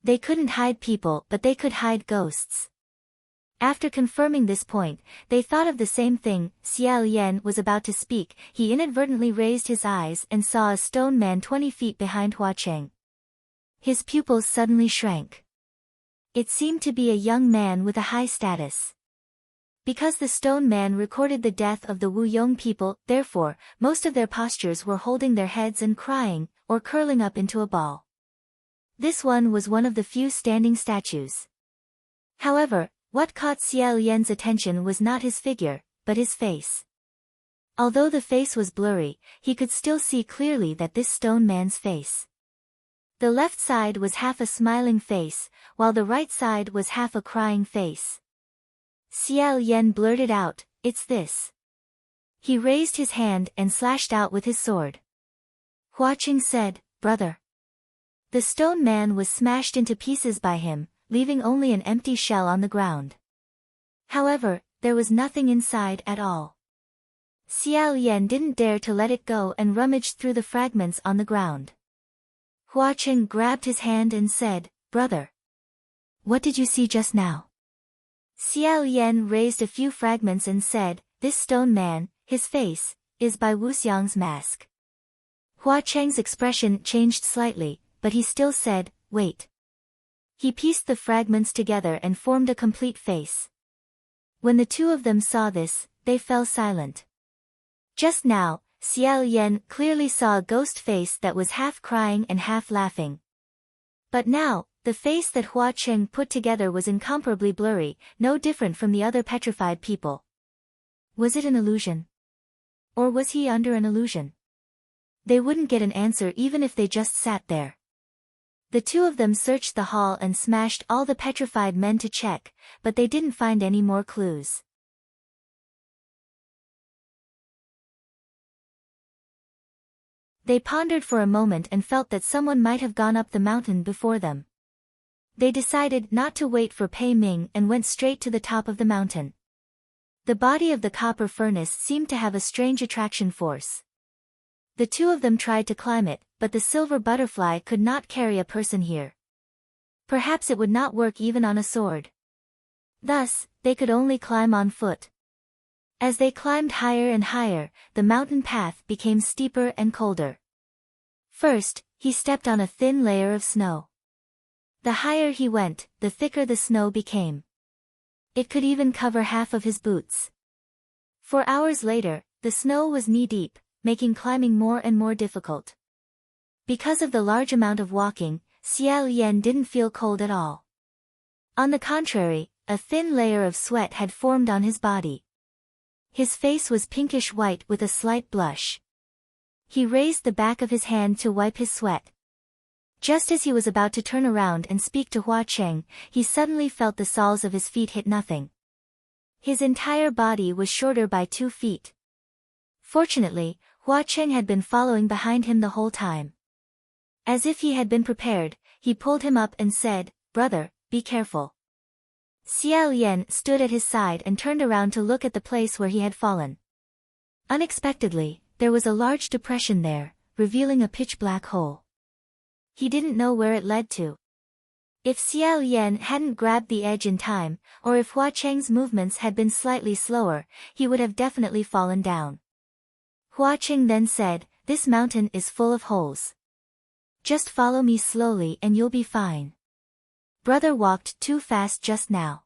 They couldn't hide people, but they could hide ghosts. After confirming this point, they thought of the same thing. Xiao Yan was about to speak. He inadvertently raised his eyes and saw a stone man 20 feet behind Hua Cheng. His pupils suddenly shrank. It seemed to be a young man with a high status. Because the stone man recorded the death of the Wu Yong people, therefore, most of their postures were holding their heads and crying, or curling up into a ball. This one was one of the few standing statues. However, what caught Xiao Yan's attention was not his figure, but his face. Although the face was blurry, he could still see clearly that this stone man's face. The left side was half a smiling face, while the right side was half a crying face. Xiao Yan blurted out, "It's this." He raised his hand and slashed out with his sword. Hua Cheng said, "Brother." The stone man was smashed into pieces by him, leaving only an empty shell on the ground. However, there was nothing inside at all. Xiao Yan didn't dare to let it go and rummaged through the fragments on the ground. Hua Cheng grabbed his hand and said, "Brother. What did you see just now?" Xiao Yan raised a few fragments and said, "This stone man, his face, is by Wu Xiang's mask." Hua Cheng's expression changed slightly, but he still said, "Wait." He pieced the fragments together and formed a complete face. When the two of them saw this, they fell silent. Just now, Xiao Yan clearly saw a ghost face that was half crying and half laughing. But now, the face that Hua Cheng put together was incomparably blurry, no different from the other petrified people. Was it an illusion? Or was he under an illusion? They wouldn't get an answer even if they just sat there. The two of them searched the hall and smashed all the petrified men to check, but they didn't find any more clues. They pondered for a moment and felt that someone might have gone up the mountain before them. They decided not to wait for Pei Ming and went straight to the top of the mountain. The body of the copper furnace seemed to have a strange attraction force. The two of them tried to climb it, but the silver butterfly could not carry a person here. Perhaps it would not work even on a sword. Thus, they could only climb on foot. As they climbed higher and higher, the mountain path became steeper and colder. First, he stepped on a thin layer of snow. The higher he went, the thicker the snow became. It could even cover half of his boots. 4 hours later, the snow was knee-deep, making climbing more and more difficult. Because of the large amount of walking, Xiao Yan didn't feel cold at all. On the contrary, a thin layer of sweat had formed on his body. His face was pinkish white with a slight blush. He raised the back of his hand to wipe his sweat. Just as he was about to turn around and speak to Hua Cheng, he suddenly felt the soles of his feet hit nothing. His entire body was shorter by 2 feet. Fortunately, Hua Cheng had been following behind him the whole time. As if he had been prepared, he pulled him up and said, "Brother, be careful." Xiao Yan stood at his side and turned around to look at the place where he had fallen. Unexpectedly, there was a large depression there, revealing a pitch-black hole. He didn't know where it led to. If Xiao Yan hadn't grabbed the edge in time, or if Hua Cheng's movements had been slightly slower, he would have definitely fallen down. Hua Cheng then said, "This mountain is full of holes. Just follow me slowly and you'll be fine." Brother walked too fast just now.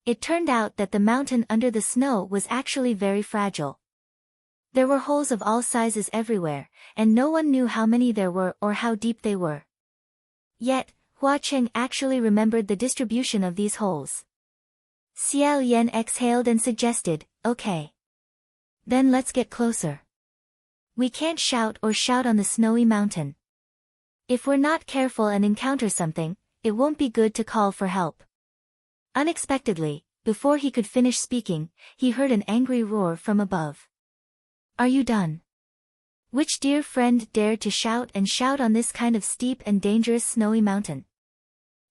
It turned out that the mountain under the snow was actually very fragile. There were holes of all sizes everywhere, and no one knew how many there were or how deep they were. Yet, Hua Cheng actually remembered the distribution of these holes. Xiao Yan exhaled and suggested, "Okay. Then let's get closer. We can't shout on the snowy mountain. If we're not careful and encounter something, it won't be good to call for help." Unexpectedly, before he could finish speaking, he heard an angry roar from above. "Are you done? Which dear friend dared to shout on this kind of steep and dangerous snowy mountain?"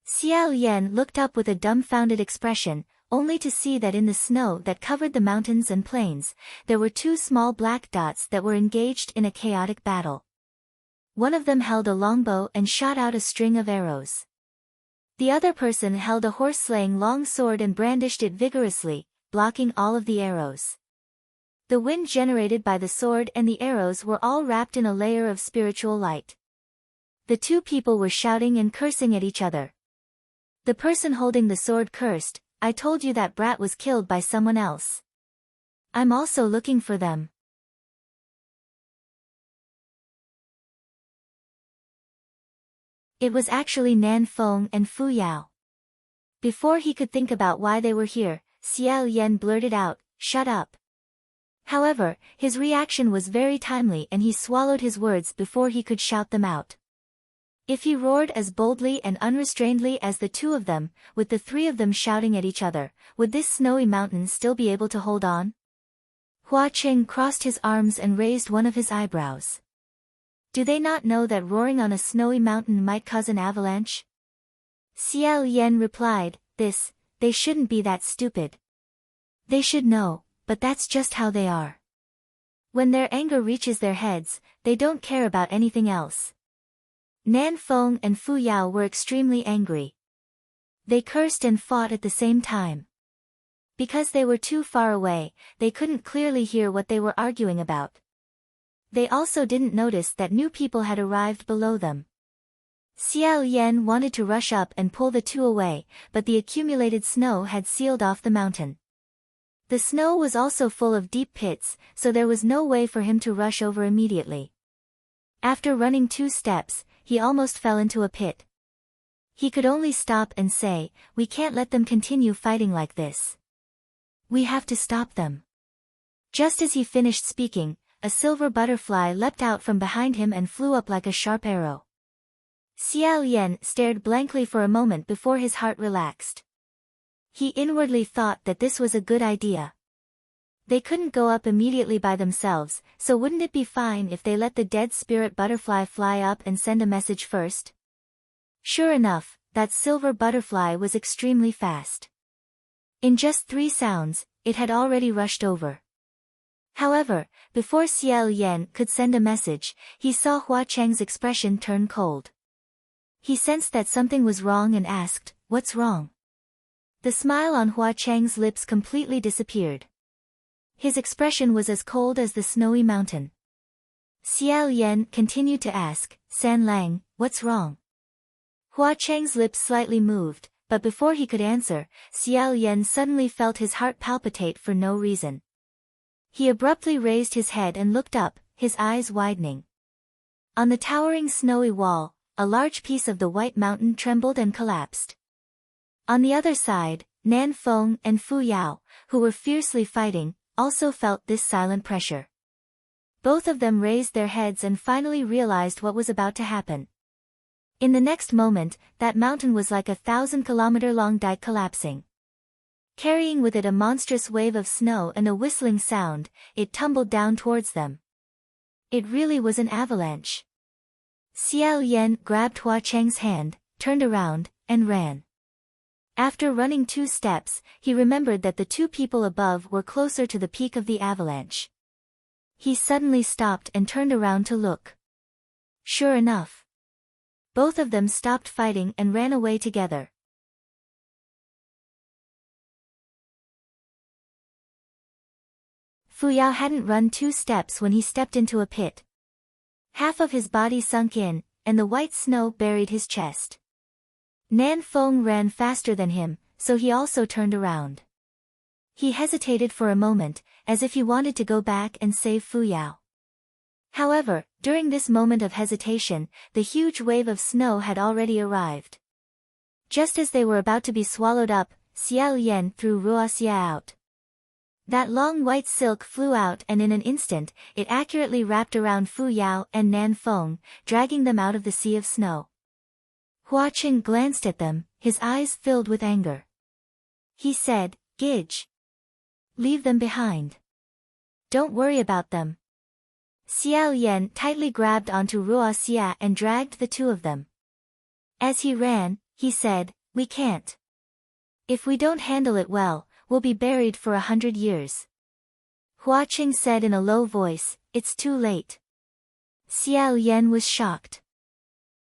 Xiao Yan looked up with a dumbfounded expression, only to see that in the snow that covered the mountains and plains, there were two small black dots that were engaged in a chaotic battle. One of them held a longbow and shot out a string of arrows. The other person held a horse-slaying long sword and brandished it vigorously, blocking all of the arrows. The wind generated by the sword and the arrows were all wrapped in a layer of spiritual light. The two people were shouting and cursing at each other. The person holding the sword cursed, "I told you that brat was killed by someone else. I'm also looking for them." It was actually Nan Feng and Fu Yao. Before he could think about why they were here, Xiao Yan blurted out, "Shut up." However, his reaction was very timely and he swallowed his words before he could shout them out. If he roared as boldly and unrestrainedly as the two of them, with the three of them shouting at each other, would this snowy mountain still be able to hold on? Hua Cheng crossed his arms and raised one of his eyebrows. Do they not know that roaring on a snowy mountain might cause an avalanche? Xiao Yan replied, They shouldn't be that stupid. They should know, but that's just how they are. When their anger reaches their heads, they don't care about anything else." Nan Feng and Fu Yao were extremely angry. They cursed and fought at the same time. Because they were too far away, they couldn't clearly hear what they were arguing about. They also didn't notice that new people had arrived below them. Xiao Yan wanted to rush up and pull the two away, but the accumulated snow had sealed off the mountain. The snow was also full of deep pits, so there was no way for him to rush over immediately. After running 2 steps, he almost fell into a pit. He could only stop and say, "We can't let them continue fighting like this. We have to stop them." Just as he finished speaking, a silver butterfly leapt out from behind him and flew up like a sharp arrow. Xiao Yan stared blankly for a moment before his heart relaxed. He inwardly thought that this was a good idea. They couldn't go up immediately by themselves, so wouldn't it be fine if they let the dead spirit butterfly fly up and send a message first? Sure enough, that silver butterfly was extremely fast. In just 3 sounds, it had already rushed over. However, before Xiao Yan could send a message, he saw Hua Cheng's expression turn cold. He sensed that something was wrong and asked, "What's wrong?" The smile on Hua Cheng's lips completely disappeared. His expression was as cold as the snowy mountain. Xiao Yan continued to ask, "San Lang, what's wrong?" Hua Cheng's lips slightly moved, but before he could answer, Xiao Yan suddenly felt his heart palpitate for no reason. He abruptly raised his head and looked up, his eyes widening. On the towering snowy wall, a large piece of the white mountain trembled and collapsed. On the other side, Nan Feng and Fu Yao, who were fiercely fighting, also felt this silent pressure. Both of them raised their heads and finally realized what was about to happen. In the next moment, that mountain was like a 1,000-kilometer-long dike collapsing. Carrying with it a monstrous wave of snow and a whistling sound, it tumbled down towards them. It really was an avalanche. Xiao Yan grabbed Hua Cheng's hand, turned around, and ran. After running 2 steps, he remembered that the 2 people above were closer to the peak of the avalanche. He suddenly stopped and turned around to look. Sure enough, both of them stopped fighting and ran away together. Fu Yao hadn't run 2 steps when he stepped into a pit. Half of his body sunk in, and the white snow buried his chest. Nan Feng ran faster than him, so he also turned around. He hesitated for a moment, as if he wanted to go back and save Fu Yao. However, during this moment of hesitation, the huge wave of snow had already arrived. Just as they were about to be swallowed up, Xiao Yan threw Ruo Xia out. That long white silk flew out and in an instant, it accurately wrapped around Fu Yao and Nan Feng, dragging them out of the sea of snow. Hua Cheng glanced at them, his eyes filled with anger. He said, "Gidge. Leave them behind. Don't worry about them." Xiao Yan tightly grabbed onto Ruo Xia and dragged the 2 of them. As he ran, he said, "We can't. If we don't handle it well, we'll be buried for 100 years. Hua Cheng said in a low voice, "It's too late." Xiao Yan was shocked.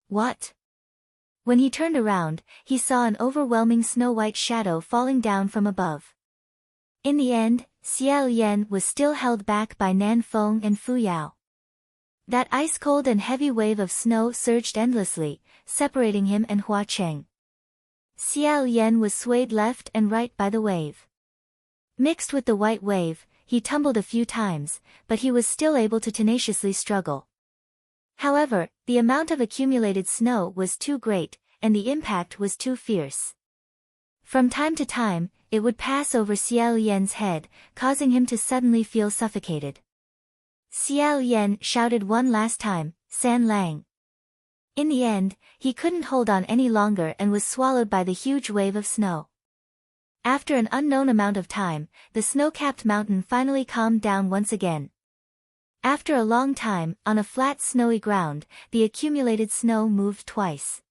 What? When he turned around, he saw an overwhelming snow-white shadow falling down from above. In the end, Xiao Yan was still held back by Nan Feng and Fu Yao. That ice-cold and heavy wave of snow surged endlessly, separating him and Hua Cheng. Xiao Yan was swayed left and right by the wave. Mixed with the white wave, he tumbled a few times, but he was still able to tenaciously struggle. However, the amount of accumulated snow was too great, and the impact was too fierce. From time to time, it would pass over Xiao Yan's head, causing him to suddenly feel suffocated. Xiao Yan shouted one last time, "San Lang." In the end, he couldn't hold on any longer and was swallowed by the huge wave of snow. After an unknown amount of time, the snow-capped mountain finally calmed down once again. After a long time, on a flat snowy ground, the accumulated snow moved twice.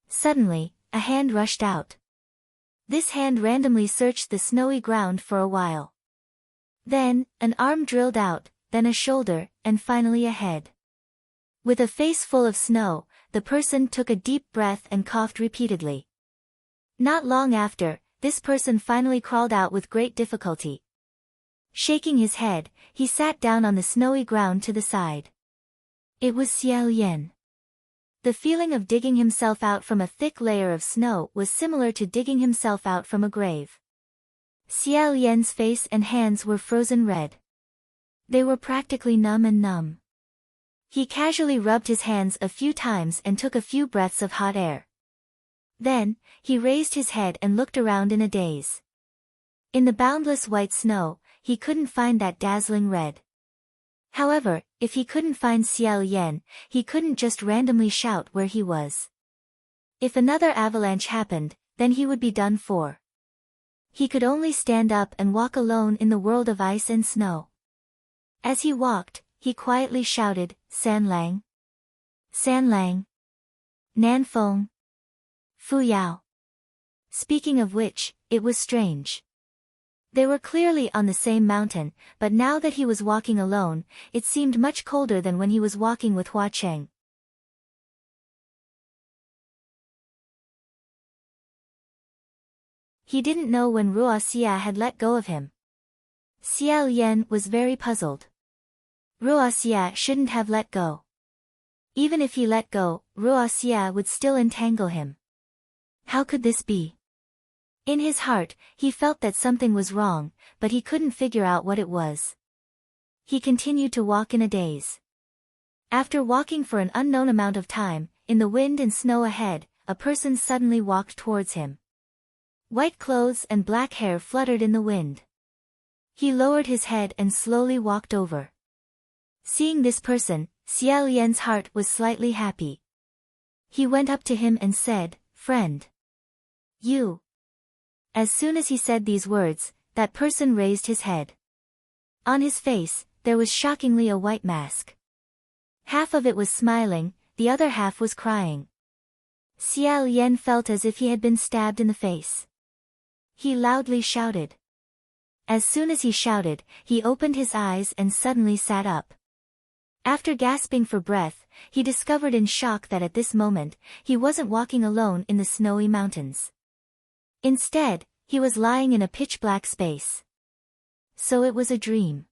Suddenly, a hand rushed out. This hand randomly searched the snowy ground for a while. Then, an arm drilled out, then a shoulder, and finally a head. With a face full of snow, the person took a deep breath and coughed repeatedly. Not long after, this person finally crawled out with great difficulty. Shaking his head, he sat down on the snowy ground to the side. It was Xiao Yan. The feeling of digging himself out from a thick layer of snow was similar to digging himself out from a grave. Xiao Yan's face and hands were frozen red. They were practically numb. He casually rubbed his hands a few times and took a few breaths of hot air. Then, he raised his head and looked around in a daze. In the boundless white snow, he couldn't find that dazzling red. However, if he couldn't find Xiao Yan, he couldn't just randomly shout where he was. If another avalanche happened, then he would be done for. He could only stand up and walk alone in the world of ice and snow. As he walked, he quietly shouted, "San Lang. San Lang. Nan Feng. Fu Yao." Speaking of which, it was strange. They were clearly on the same mountain, but now that he was walking alone, it seemed much colder than when he was walking with Hua Cheng. He didn't know when Ruo Xia had let go of him. Xiao Yan was very puzzled. Ruo Xia shouldn't have let go. Even if he let go, Ruo Xia would still entangle him. How could this be? In his heart, he felt that something was wrong, but he couldn't figure out what it was. He continued to walk in a daze. After walking for an unknown amount of time, in the wind and snow ahead, a person suddenly walked towards him. White clothes and black hair fluttered in the wind. He lowered his head and slowly walked over. Seeing this person, Xiao Yan's heart was slightly happy. He went up to him and said, "Friend. You." As soon as he said these words, that person raised his head. On his face, there was shockingly a white mask. Half of it was smiling, the other half was crying. Xiao Yan felt as if he had been stabbed in the face. He loudly shouted. As soon as he shouted, he opened his eyes and suddenly sat up. After gasping for breath, he discovered in shock that at this moment, he wasn't walking alone in the snowy mountains. Instead, he was lying in a pitch-black space. So it was a dream.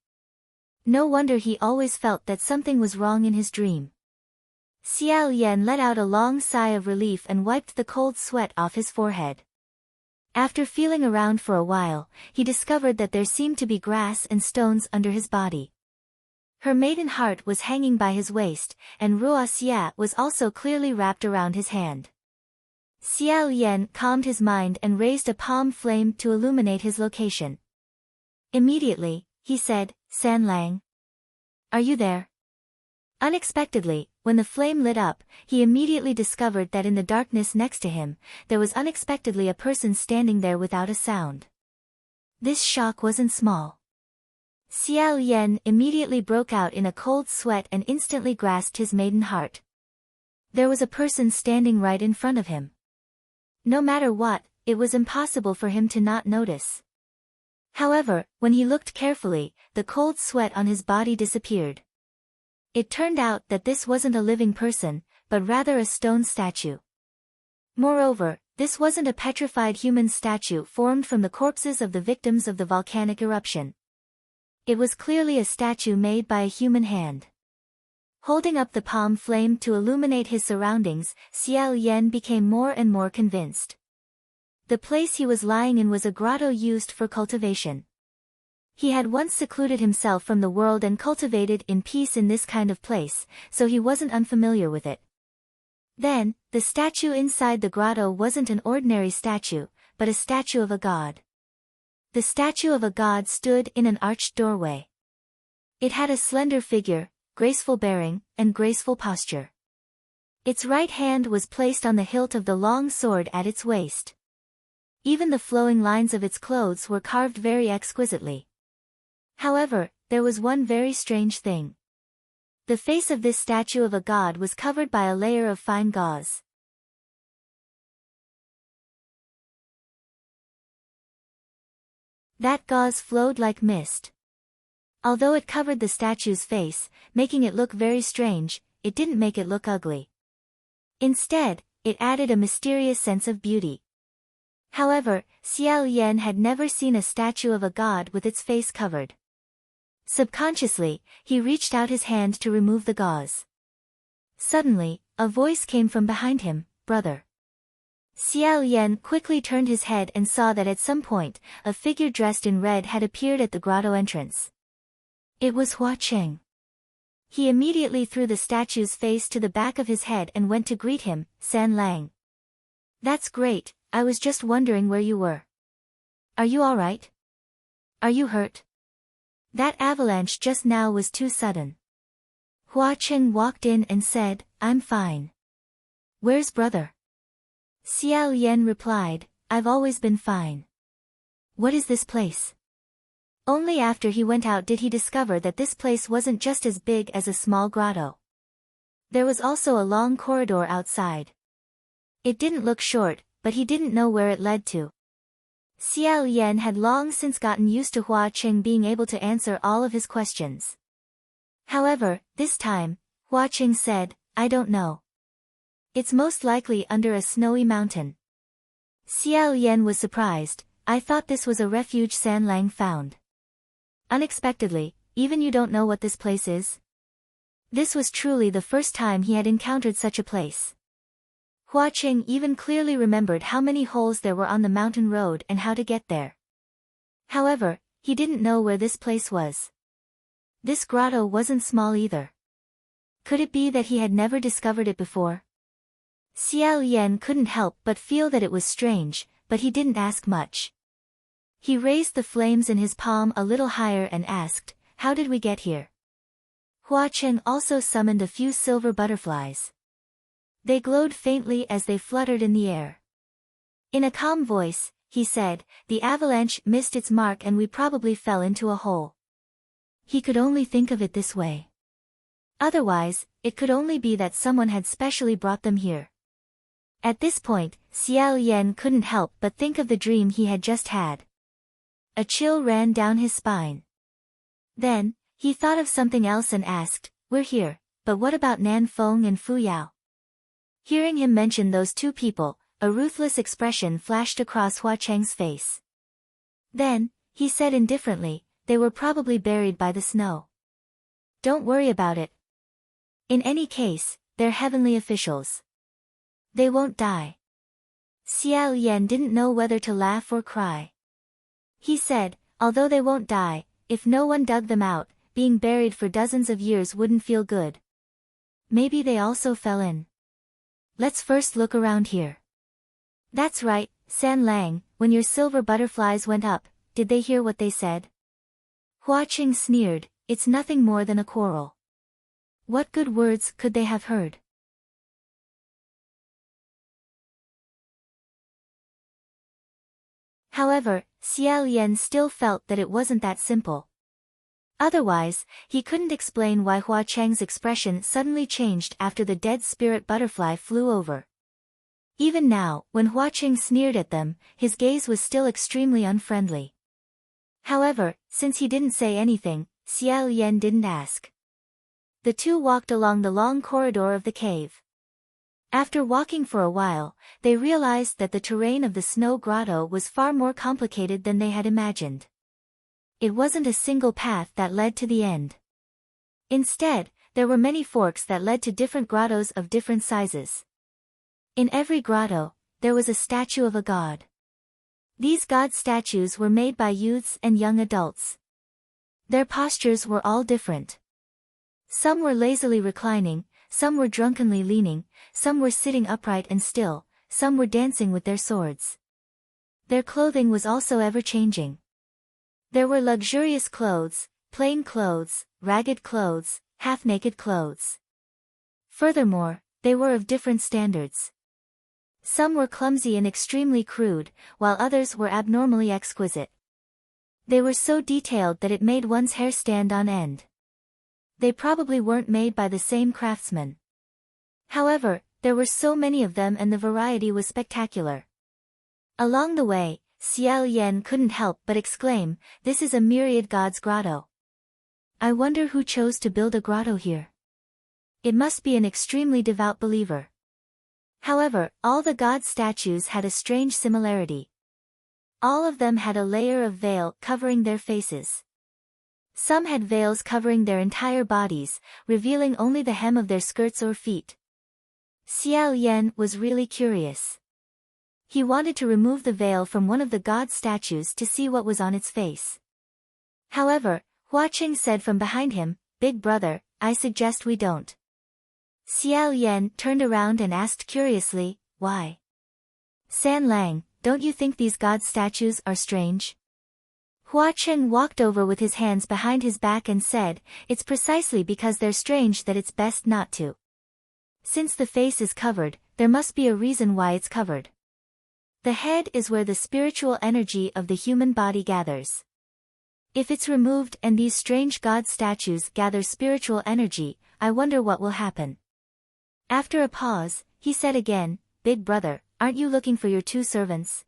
No wonder he always felt that something was wrong in his dream. Xiao Yan let out a long sigh of relief and wiped the cold sweat off his forehead. After feeling around for a while, he discovered that there seemed to be grass and stones under his body. Her maiden heart was hanging by his waist, and Ruo Xia was also clearly wrapped around his hand. Xiao Yan calmed his mind and raised a palm flame to illuminate his location. Immediately, he said, "San Lang. Are you there?" Unexpectedly, when the flame lit up, he immediately discovered that in the darkness next to him, there was unexpectedly a person standing there without a sound. This shock wasn't small. Xiao Yan immediately broke out in a cold sweat and instantly grasped his maiden heart. There was a person standing right in front of him. No matter what, it was impossible for him to not notice. However, when he looked carefully, the cold sweat on his body disappeared. It turned out that this wasn't a living person, but rather a stone statue. Moreover, this wasn't a petrified human statue formed from the corpses of the victims of the volcanic eruption. It was clearly a statue made by a human hand. Holding up the palm flame to illuminate his surroundings, Xiao Yan became more and more convinced. The place he was lying in was a grotto used for cultivation. He had once secluded himself from the world and cultivated in peace in this kind of place, so he wasn't unfamiliar with it. Then, the statue inside the grotto wasn't an ordinary statue, but a statue of a god. The statue of a god stood in an arched doorway. It had a slender figure, graceful bearing, and graceful posture. Its right hand was placed on the hilt of the long sword at its waist. Even the flowing lines of its clothes were carved very exquisitely. However, there was one very strange thing. The face of this statue of a god was covered by a layer of fine gauze. That gauze flowed like mist. Although it covered the statue's face, making it look very strange, it didn't make it look ugly. Instead, it added a mysterious sense of beauty. However, Xiao Yan had never seen a statue of a god with its face covered. Subconsciously, he reached out his hand to remove the gauze. Suddenly, a voice came from behind him, "Brother." Xiao Yan quickly turned his head and saw that at some point, a figure dressed in red had appeared at the grotto entrance. It was Hua Cheng. He immediately threw the statue's face to the back of his head and went to greet him, "San Lang. That's great, I was just wondering where you were. Are you all right? Are you hurt? That avalanche just now was too sudden." Hua Cheng walked in and said, "I'm fine." "Where's brother?" Xiao Yan replied, "I've always been fine." "What is this place?" Only after he went out did he discover that this place wasn't just as big as a small grotto. There was also a long corridor outside. It didn't look short, but he didn't know where it led to. Xiao Yan had long since gotten used to Hua Cheng being able to answer all of his questions. However, this time, Hua Cheng said, "I don't know. It's most likely under a snowy mountain." Xiao Yan was surprised, "I thought this was a refuge San Lang found." Unexpectedly, "Even you don't know what this place is?" This was truly the first time he had encountered such a place. Hua Cheng even clearly remembered how many holes there were on the mountain road and how to get there. However, he didn't know where this place was. This grotto wasn't small either. Could it be that he had never discovered it before? Xiao Yan couldn't help but feel that it was strange, but he didn't ask much. He raised the flames in his palm a little higher and asked, "How did we get here?" Hua Cheng also summoned a few silver butterflies. They glowed faintly as they fluttered in the air. In a calm voice, he said, "The avalanche missed its mark and we probably fell into a hole." He could only think of it this way. Otherwise, it could only be that someone had specially brought them here. At this point, Xiao Yan couldn't help but think of the dream he had just had. A chill ran down his spine. Then, he thought of something else and asked, "We're here, but what about Nan Feng and Fu Yao?" Hearing him mention those two people, a ruthless expression flashed across Hua Cheng's face. Then, he said indifferently, "They were probably buried by the snow. Don't worry about it. In any case, they're heavenly officials. They won't die." Xiao Yan didn't know whether to laugh or cry. He said, "Although they won't die, if no one dug them out, being buried for dozens of years wouldn't feel good. Maybe they also fell in. Let's first look around here." "That's right, San Lang, when your silver butterflies went up, did they hear what they said?" Hua Qing sneered, "It's nothing more than a quarrel. What good words could they have heard?" However, Xiao Yan still felt that it wasn't that simple. Otherwise, he couldn't explain why Hua Cheng's expression suddenly changed after the dead spirit butterfly flew over. Even now, when Hua Cheng sneered at them, his gaze was still extremely unfriendly. However, since he didn't say anything, Xiao Yan didn't ask. The two walked along the long corridor of the cave. After walking for a while, they realized that the terrain of the snow grotto was far more complicated than they had imagined. It wasn't a single path that led to the end. Instead, there were many forks that led to different grottos of different sizes. In every grotto, there was a statue of a god. These god statues were made by youths and young adults. Their postures were all different. Some were lazily reclining, some were drunkenly leaning, some were sitting upright and still, some were dancing with their swords. Their clothing was also ever-changing. There were luxurious clothes, plain clothes, ragged clothes, half-naked clothes. Furthermore, they were of different standards. Some were clumsy and extremely crude, while others were abnormally exquisite. They were so detailed that it made one's hair stand on end. They probably weren't made by the same craftsman. However, there were so many of them and the variety was spectacular. Along the way, Xiao Yan couldn't help but exclaim, "This is a myriad god's grotto. I wonder who chose to build a grotto here. It must be an extremely devout believer." However, all the god statues had a strange similarity. All of them had a layer of veil covering their faces. Some had veils covering their entire bodies, revealing only the hem of their skirts or feet. Xiao Yan was really curious. He wanted to remove the veil from one of the god statues to see what was on its face. However, Hua Qing said from behind him, "Big brother, I suggest we don't." Xiao Yan turned around and asked curiously, "Why?" "San Lang, don't you think these god statues are strange?" Hua Chen walked over with his hands behind his back and said, "It's precisely because they're strange that it's best not to. Since the face is covered, there must be a reason why it's covered. The head is where the spiritual energy of the human body gathers. If it's removed and these strange god statues gather spiritual energy, I wonder what will happen." After a pause, he said again, "Big brother, aren't you looking for your two servants?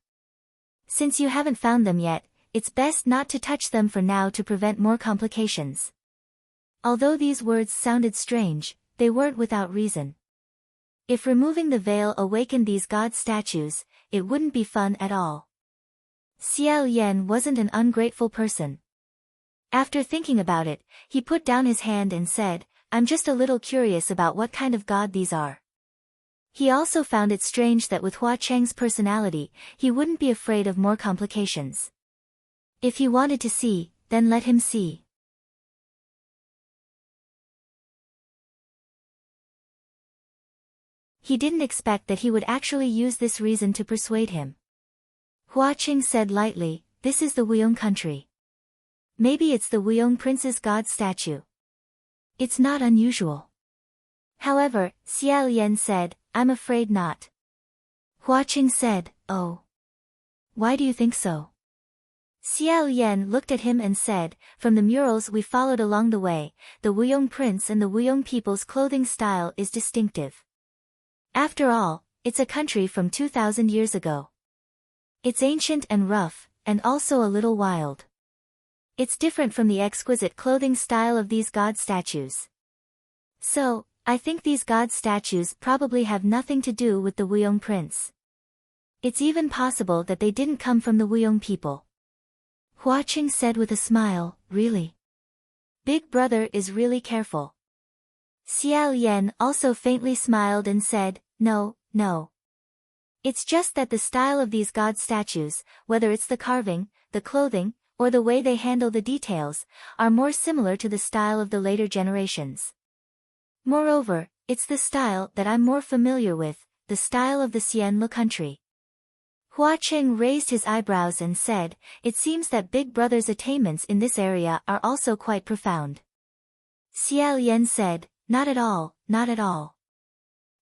Since you haven't found them yet, it's best not to touch them for now to prevent more complications." Although these words sounded strange, they weren't without reason. If removing the veil awakened these god statues, it wouldn't be fun at all. Xiao Yan wasn't an ungrateful person. After thinking about it, he put down his hand and said, "I'm just a little curious about what kind of god these are." He also found it strange that with Hua Cheng's personality, he wouldn't be afraid of more complications. If he wanted to see, then let him see. He didn't expect that he would actually use this reason to persuade him. Hua Qing said lightly, "This is the Wuyong country. Maybe it's the Wuyong prince's god statue. It's not unusual." However, Xiao Yan said, "I'm afraid not." Hua Qing said, "Oh. Why do you think so?" Xiao Yan looked at him and said, "From the murals we followed along the way, the Wuyong prince and the Wuyong people's clothing style is distinctive. After all, it's a country from 2,000 years ago. It's ancient and rough, and also a little wild. It's different from the exquisite clothing style of these god statues. So, I think these god statues probably have nothing to do with the Wuyong prince. It's even possible that they didn't come from the Wuyong people." Hua Qing said with a smile, "Really? Big brother is really careful." Xiao Yan also faintly smiled and said, No. It's just that the style of these god statues, whether it's the carving, the clothing, or the way they handle the details, are more similar to the style of the later generations. Moreover, it's the style that I'm more familiar with, the style of the Xianlu country." Hua Qing raised his eyebrows and said, "It seems that Big Brother's attainments in this area are also quite profound." Xiao Yan said, Not at all.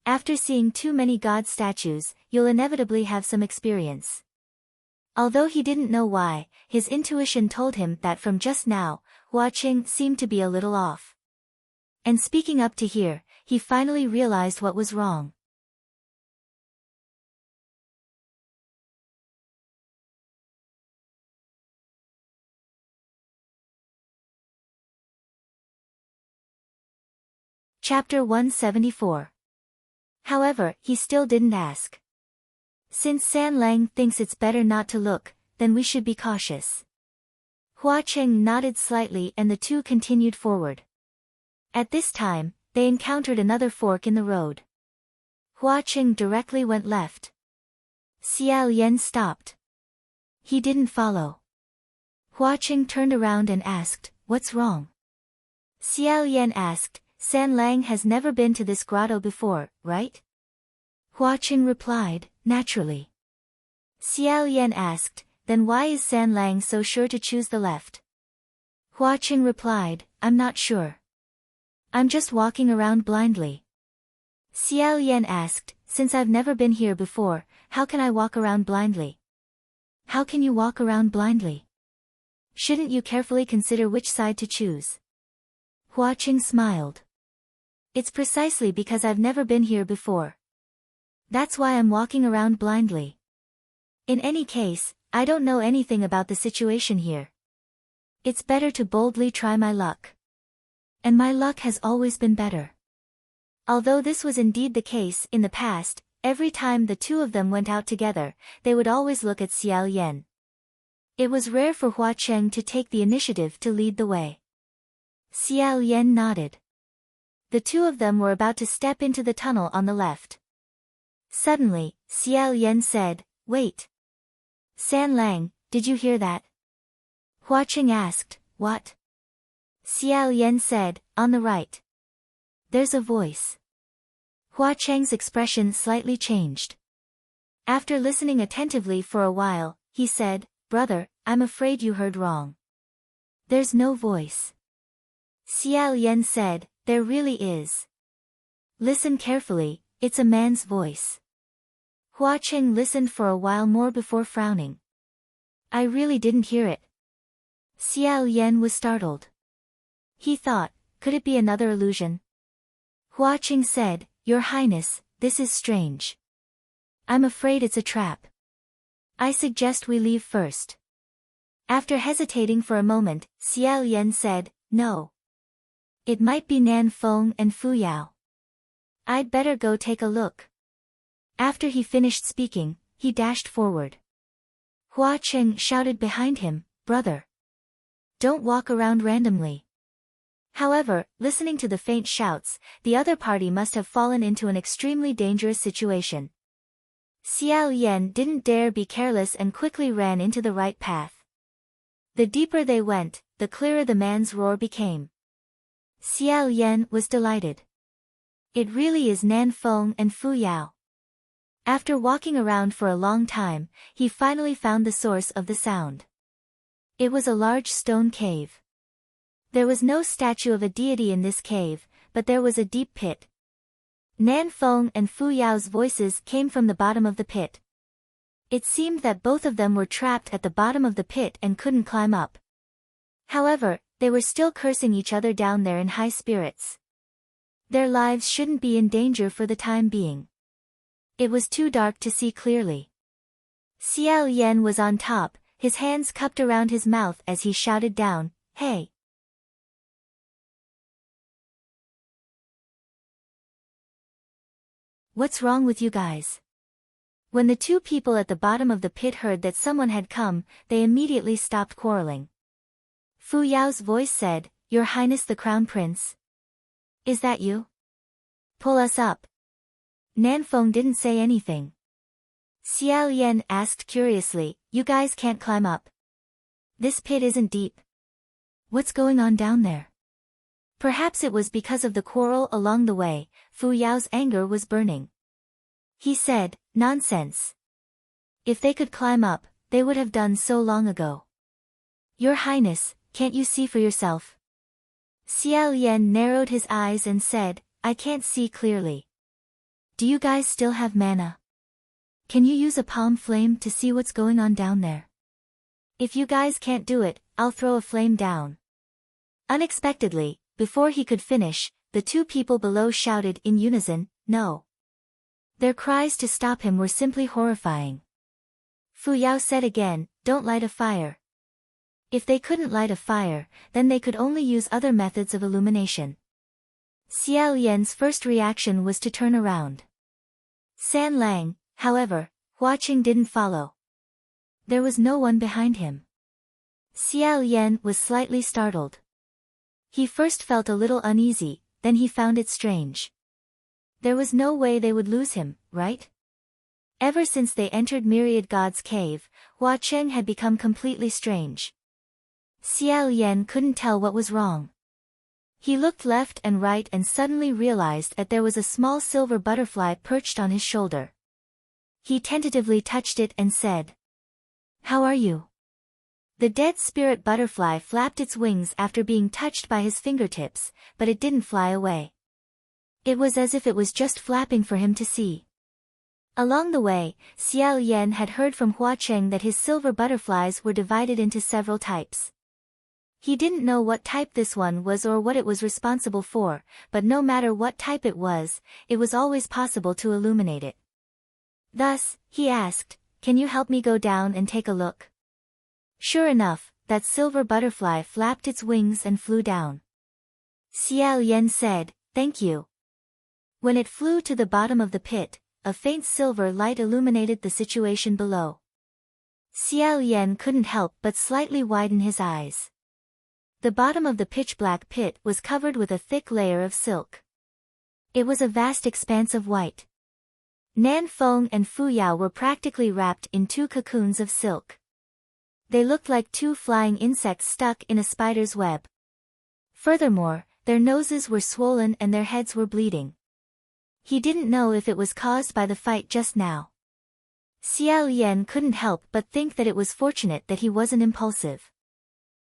After seeing too many god statues, you'll inevitably have some experience." Although he didn't know why, his intuition told him that from just now, Hua Qing seemed to be a little off. And speaking up to hear, he finally realized what was wrong. Chapter 174. However, he still didn't ask. "Since San Lang thinks it's better not to look, then we should be cautious." Hua Qing nodded slightly and the two continued forward. At this time, they encountered another fork in the road. Hua Qing directly went left. Xiao Yan stopped. He didn't follow. Hua Qing turned around and asked, "What's wrong?" Xiao Yan asked, "San Lang has never been to this grotto before, right?" Hua Qing replied, "Naturally." Xiao Yan asked, "Then why is San Lang so sure to choose the left?" Hua Qing replied, "I'm not sure. I'm just walking around blindly." Xiao Yan asked, "Since I've never been here before, how can I walk around blindly?" "How can you walk around blindly? Shouldn't you carefully consider which side to choose?" Hua Qing smiled. "It's precisely because I've never been here before. That's why I'm walking around blindly. In any case, I don't know anything about the situation here. It's better to boldly try my luck. And my luck has always been better." Although this was indeed the case in the past, every time the two of them went out together, they would always look at Xiao Yan. It was rare for Hua Qing to take the initiative to lead the way. Xiao Yan nodded. The two of them were about to step into the tunnel on the left. Suddenly, Xiao Yan said, "Wait. San Lang, did you hear that?" Hua Qing asked, "What?" Xiao Yan said, "On the right. There's a voice." Hua Qing's expression slightly changed. After listening attentively for a while, he said, "Brother, I'm afraid you heard wrong. There's no voice." Xiao Yan said, "There really is. Listen carefully, it's a man's voice." Hua Qing listened for a while more before frowning. "I really didn't hear it." Xiao Yan was startled. He thought, could it be another illusion? Hua Qing said, "Your Highness, this is strange. I'm afraid it's a trap. I suggest we leave first." After hesitating for a moment, Xiao Yan said, "No. It might be Nan Feng and Fu Yao. I'd better go take a look." After he finished speaking, he dashed forward. Hua Qing shouted behind him, "Brother! Don't walk around randomly." However, listening to the faint shouts, the other party must have fallen into an extremely dangerous situation. Xiao Yan didn't dare be careless and quickly ran into the right path. The deeper they went, the clearer the man's roar became. Xiao Yan was delighted. It really is Nan Feng and Fu Yao. After walking around for a long time, he finally found the source of the sound. It was a large stone cave. There was no statue of a deity in this cave, but there was a deep pit. Nan Feng and Fu Yao's voices came from the bottom of the pit. It seemed that both of them were trapped at the bottom of the pit and couldn't climb up. However, they were still cursing each other down there in high spirits. Their lives shouldn't be in danger for the time being. It was too dark to see clearly. Xiao Yan was on top, his hands cupped around his mouth as he shouted down, "Hey! What's wrong with you guys?" When the two people at the bottom of the pit heard that someone had come, they immediately stopped quarreling. Fu Yao's voice said, "Your Highness the Crown Prince? Is that you? Pull us up." Nanfeng didn't say anything. Xiao Yan asked curiously, "You guys can't climb up? This pit isn't deep. What's going on down there?" Perhaps it was because of the quarrel along the way, Fu Yao's anger was burning. He said, "Nonsense. If they could climb up, they would have done so long ago. Your Highness, can't you see for yourself?" Xiao Yan narrowed his eyes and said, "I can't see clearly. Do you guys still have mana? Can you use a palm flame to see what's going on down there? If you guys can't do it, I'll throw a flame down." Unexpectedly, before he could finish, the two people below shouted in unison, "No." Their cries to stop him were simply horrifying. Fu Yao said again, "Don't light a fire." If they couldn't light a fire, then they could only use other methods of illumination. Xiao Yan's first reaction was to turn around. San Lang, however, watching didn't follow. There was no one behind him. Xiao Yan was slightly startled. He first felt a little uneasy, then he found it strange. There was no way they would lose him, right? Ever since they entered Myriad God's cave, Hua Cheng had become completely strange. Xiao Yan couldn't tell what was wrong. He looked left and right and suddenly realized that there was a small silver butterfly perched on his shoulder. He tentatively touched it and said, "How are you?" The dead spirit butterfly flapped its wings after being touched by his fingertips, but it didn't fly away. It was as if it was just flapping for him to see. Along the way, Xiao Yan had heard from Hua Cheng that his silver butterflies were divided into several types. He didn't know what type this one was or what it was responsible for, but no matter what type it was always possible to illuminate it. Thus, he asked, "Can you help me go down and take a look?" Sure enough, that silver butterfly flapped its wings and flew down. Xiao Yan said, "Thank you." When it flew to the bottom of the pit, a faint silver light illuminated the situation below. Xiao Yan couldn't help but slightly widen his eyes. The bottom of the pitch-black pit was covered with a thick layer of silk. It was a vast expanse of white. Nan Feng and Fu Yao were practically wrapped in two cocoons of silk. They looked like two flying insects stuck in a spider's web. Furthermore, their noses were swollen and their heads were bleeding. He didn't know if it was caused by the fight just now. Xiao Yan couldn't help but think that it was fortunate that he wasn't impulsive.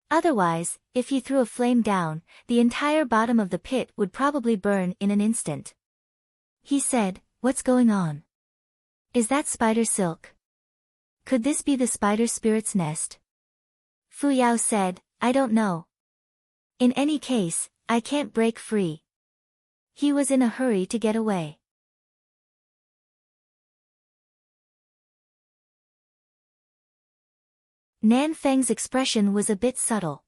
Otherwise, if he threw a flame down, the entire bottom of the pit would probably burn in an instant. He said, "What's going on? Is that spider silk? Could this be the spider spirit's nest?" Fu Yao said, "I don't know. In any case, I can't break free." He was in a hurry to get away. Nan Feng's expression was a bit subtle.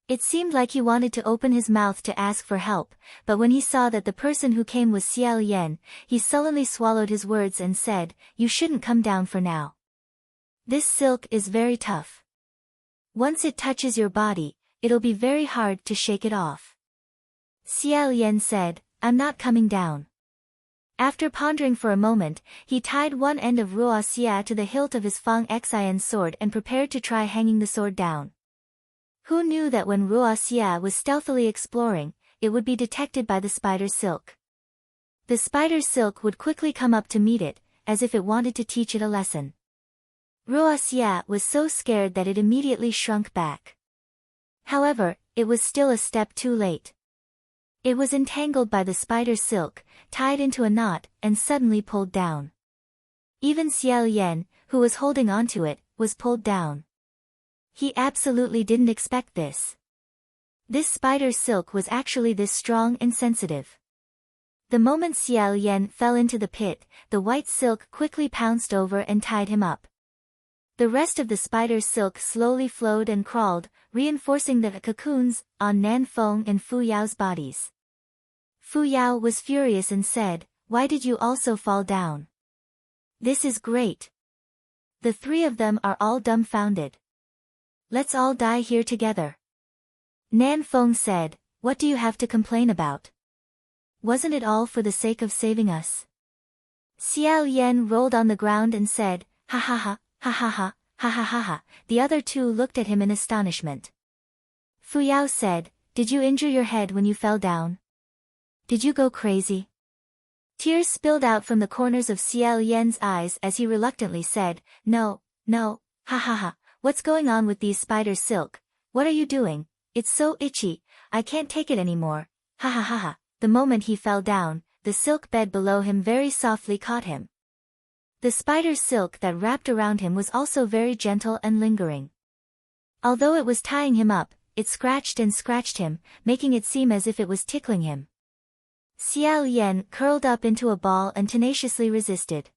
It seemed like he wanted to open his mouth to ask for help, but when he saw that the person who came was Xiao Yan, he sullenly swallowed his words and said, "You shouldn't come down for now. This silk is very tough. Once it touches your body, it'll be very hard to shake it off." Xiao Yan said, "I'm not coming down." After pondering for a moment, he tied one end of Ruo Xia to the hilt of his Fang Xian sword and prepared to try hanging the sword down. Who knew that when Ruo Xia was stealthily exploring, it would be detected by the spider's silk. The spider's silk would quickly come up to meet it, as if it wanted to teach it a lesson. Ruo Xia was so scared that it immediately shrunk back. However, it was still a step too late. It was entangled by the spider's silk, tied into a knot, and suddenly pulled down. Even Xiao Yan, who was holding onto it, was pulled down. He absolutely didn't expect this. This spider's silk was actually this strong and sensitive. The moment Xiao Yan fell into the pit, the white silk quickly pounced over and tied him up. The rest of the spider's silk slowly flowed and crawled, reinforcing the cocoons on Nan Feng and Fu Yao's bodies. Fu Yao was furious and said, "Why did you also fall down? This is great." The three of them are all dumbfounded. "Let's all die here together." Nan Feng said, "What do you have to complain about? Wasn't it all for the sake of saving us?" Xiao Yan rolled on the ground and said, "Ha ha ha, ha ha ha, ha ha ha ha." The other two looked at him in astonishment. Fu Yao said, "Did you injure your head when you fell down? Did you go crazy?" Tears spilled out from the corners of Xiao Yan's eyes as he reluctantly said, "No, no, ha ha ha, what's going on with these spider silk? What are you doing? It's so itchy, I can't take it anymore, ha ha ha ha." The moment he fell down, the silk bed below him very softly caught him. The spider's silk that wrapped around him was also very gentle and lingering. Although it was tying him up, it scratched and scratched him, making it seem as if it was tickling him. Xiao Yan curled up into a ball and tenaciously resisted.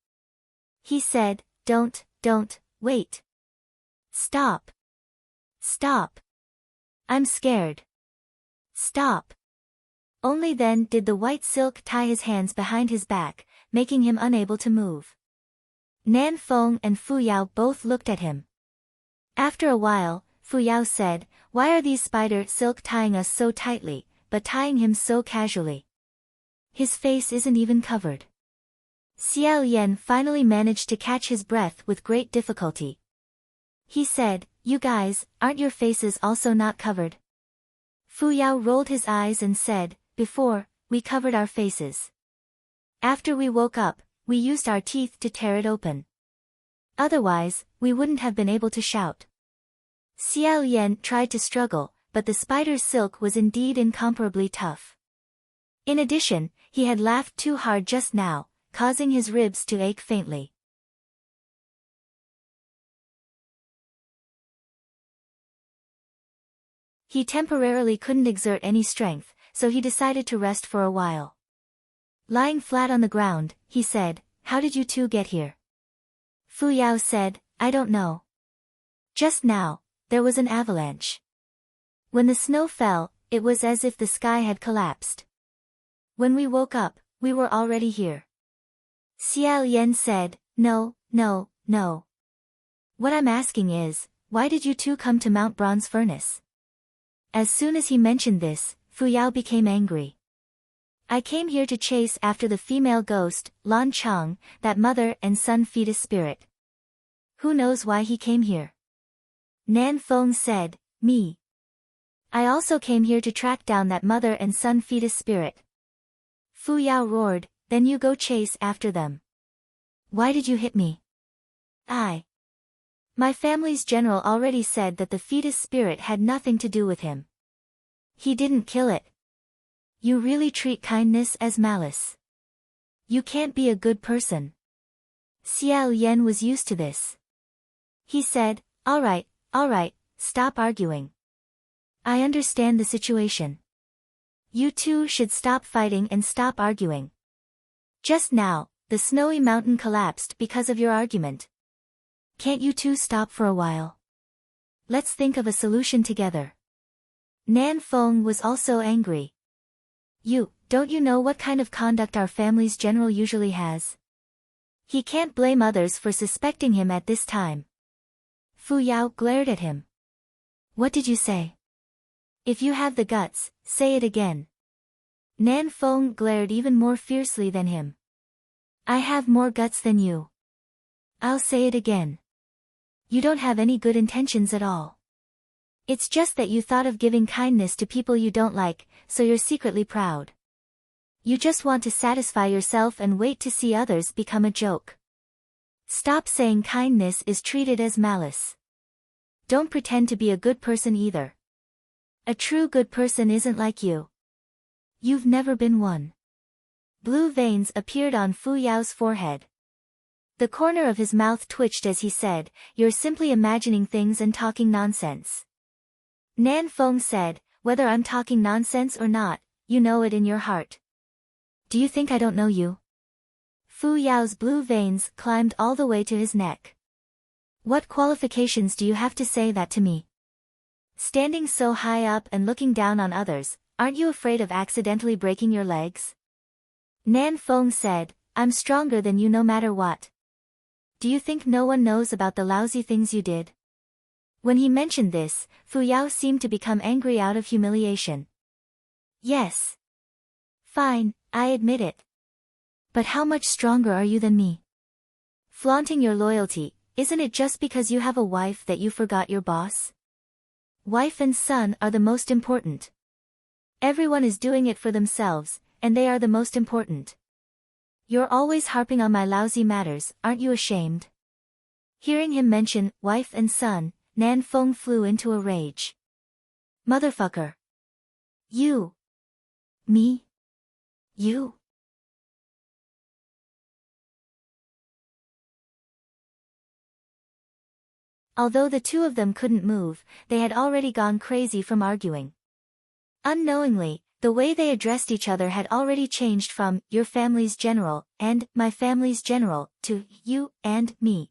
He said, don't, wait. Stop. Stop. I'm scared. Stop." Only then did the white silk tie his hands behind his back, making him unable to move. Nan Feng and Fu Yao both looked at him. After a while, Fu Yao said, "Why are these spider silk tying us so tightly, but tying him so casually? His face isn't even covered." Xiao Yan finally managed to catch his breath with great difficulty. He said, "You guys, aren't your faces also not covered?" Fu Yao rolled his eyes and said, "Before, we covered our faces. After we woke up, we used our teeth to tear it open. Otherwise, we wouldn't have been able to shout." Xiao Yan tried to struggle, but the spider's silk was indeed incomparably tough. In addition, he had laughed too hard just now, causing his ribs to ache faintly. He temporarily couldn't exert any strength, so he decided to rest for a while. Lying flat on the ground, he said, "How did you two get here?" Fu Yao said, "I don't know. Just now, there was an avalanche. When the snow fell, it was as if the sky had collapsed. When we woke up, we were already here." Xiao Yan said, No. What I'm asking is, why did you two come to Mount Bronze Furnace?" As soon as he mentioned this, Fu Yao became angry. "I came here to chase after the female ghost, Lan Chang, that mother and son fetus spirit. Who knows why he came here?" Nan Feng said, "Me. I also came here to track down that mother and son fetus spirit." Fu Yao roared, "Then you go chase after them. Why did you hit me?" My family's general already said that the fetus spirit had nothing to do with him. He didn't kill it. You really treat kindness as malice. You can't be a good person." Xiao Yan was used to this. He said, all right, stop arguing. I understand the situation. You two should stop fighting and stop arguing. Just now, the snowy mountain collapsed because of your argument. Can't you two stop for a while? Let's think of a solution together." Nan Feng was also angry. Don't you know what kind of conduct our family's general usually has? He can't blame others for suspecting him at this time. Fu Yao glared at him. "What did you say? If you have the guts, say it again." Nan Feng glared even more fiercely than him. "I have more guts than you. I'll say it again. You don't have any good intentions at all. It's just that you thought of giving kindness to people you don't like, so you're secretly proud. You just want to satisfy yourself and wait to see others become a joke. Stop saying kindness is treated as malice. Don't pretend to be a good person either. A true good person isn't like you. You've never been one." Blue veins appeared on Fu Yao's forehead. The corner of his mouth twitched as he said, "You're simply imagining things and talking nonsense." Nan Feng said, "Whether I'm talking nonsense or not, you know it in your heart." "Do you think I don't know you?" Fu Yao's blue veins climbed all the way to his neck. "What qualifications do you have to say that to me? Standing so high up and looking down on others, aren't you afraid of accidentally breaking your legs?" Nan Feng said, "I'm stronger than you no matter what. Do you think no one knows about the lousy things you did?" When he mentioned this, Fu Yao seemed to become angry out of humiliation. "Yes. Fine, I admit it. But how much stronger are you than me? Flaunting your loyalty, isn't it just because you have a wife that you forgot your boss? Wife and son are the most important. Everyone is doing it for themselves, and they are the most important. You're always harping on my lousy matters, aren't you ashamed?" Hearing him mention wife and son, Nan Feng flew into a rage. "Motherfucker! You! Me! You!" Although the two of them couldn't move, they had already gone crazy from arguing. Unknowingly, the way they addressed each other had already changed from "your family's general" and "my family's general" to "you" and "me."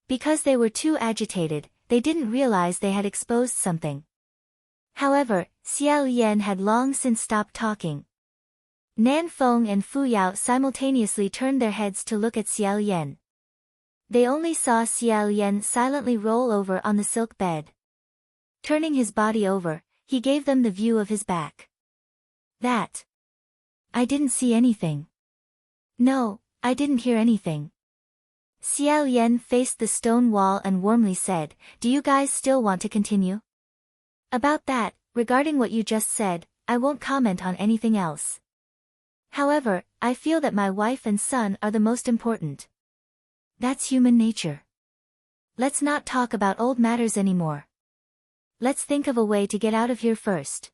Because they were too agitated, they didn't realize they had exposed something. However, Xiao Yan had long since stopped talking. Nan Feng and Fu Yao simultaneously turned their heads to look at Xiao Yan. They only saw Xiao Yan silently roll over on the silk bed. Turning his body over, he gave them the view of his back. "That. I didn't see anything. No, I didn't hear anything." Xiao Yan faced the stone wall and warmly said, "Do you guys still want to continue? About that, regarding what you just said, I won't comment on anything else. However, I feel that my wife and son are the most important. That's human nature. Let's not talk about old matters anymore. Let's think of a way to get out of here first."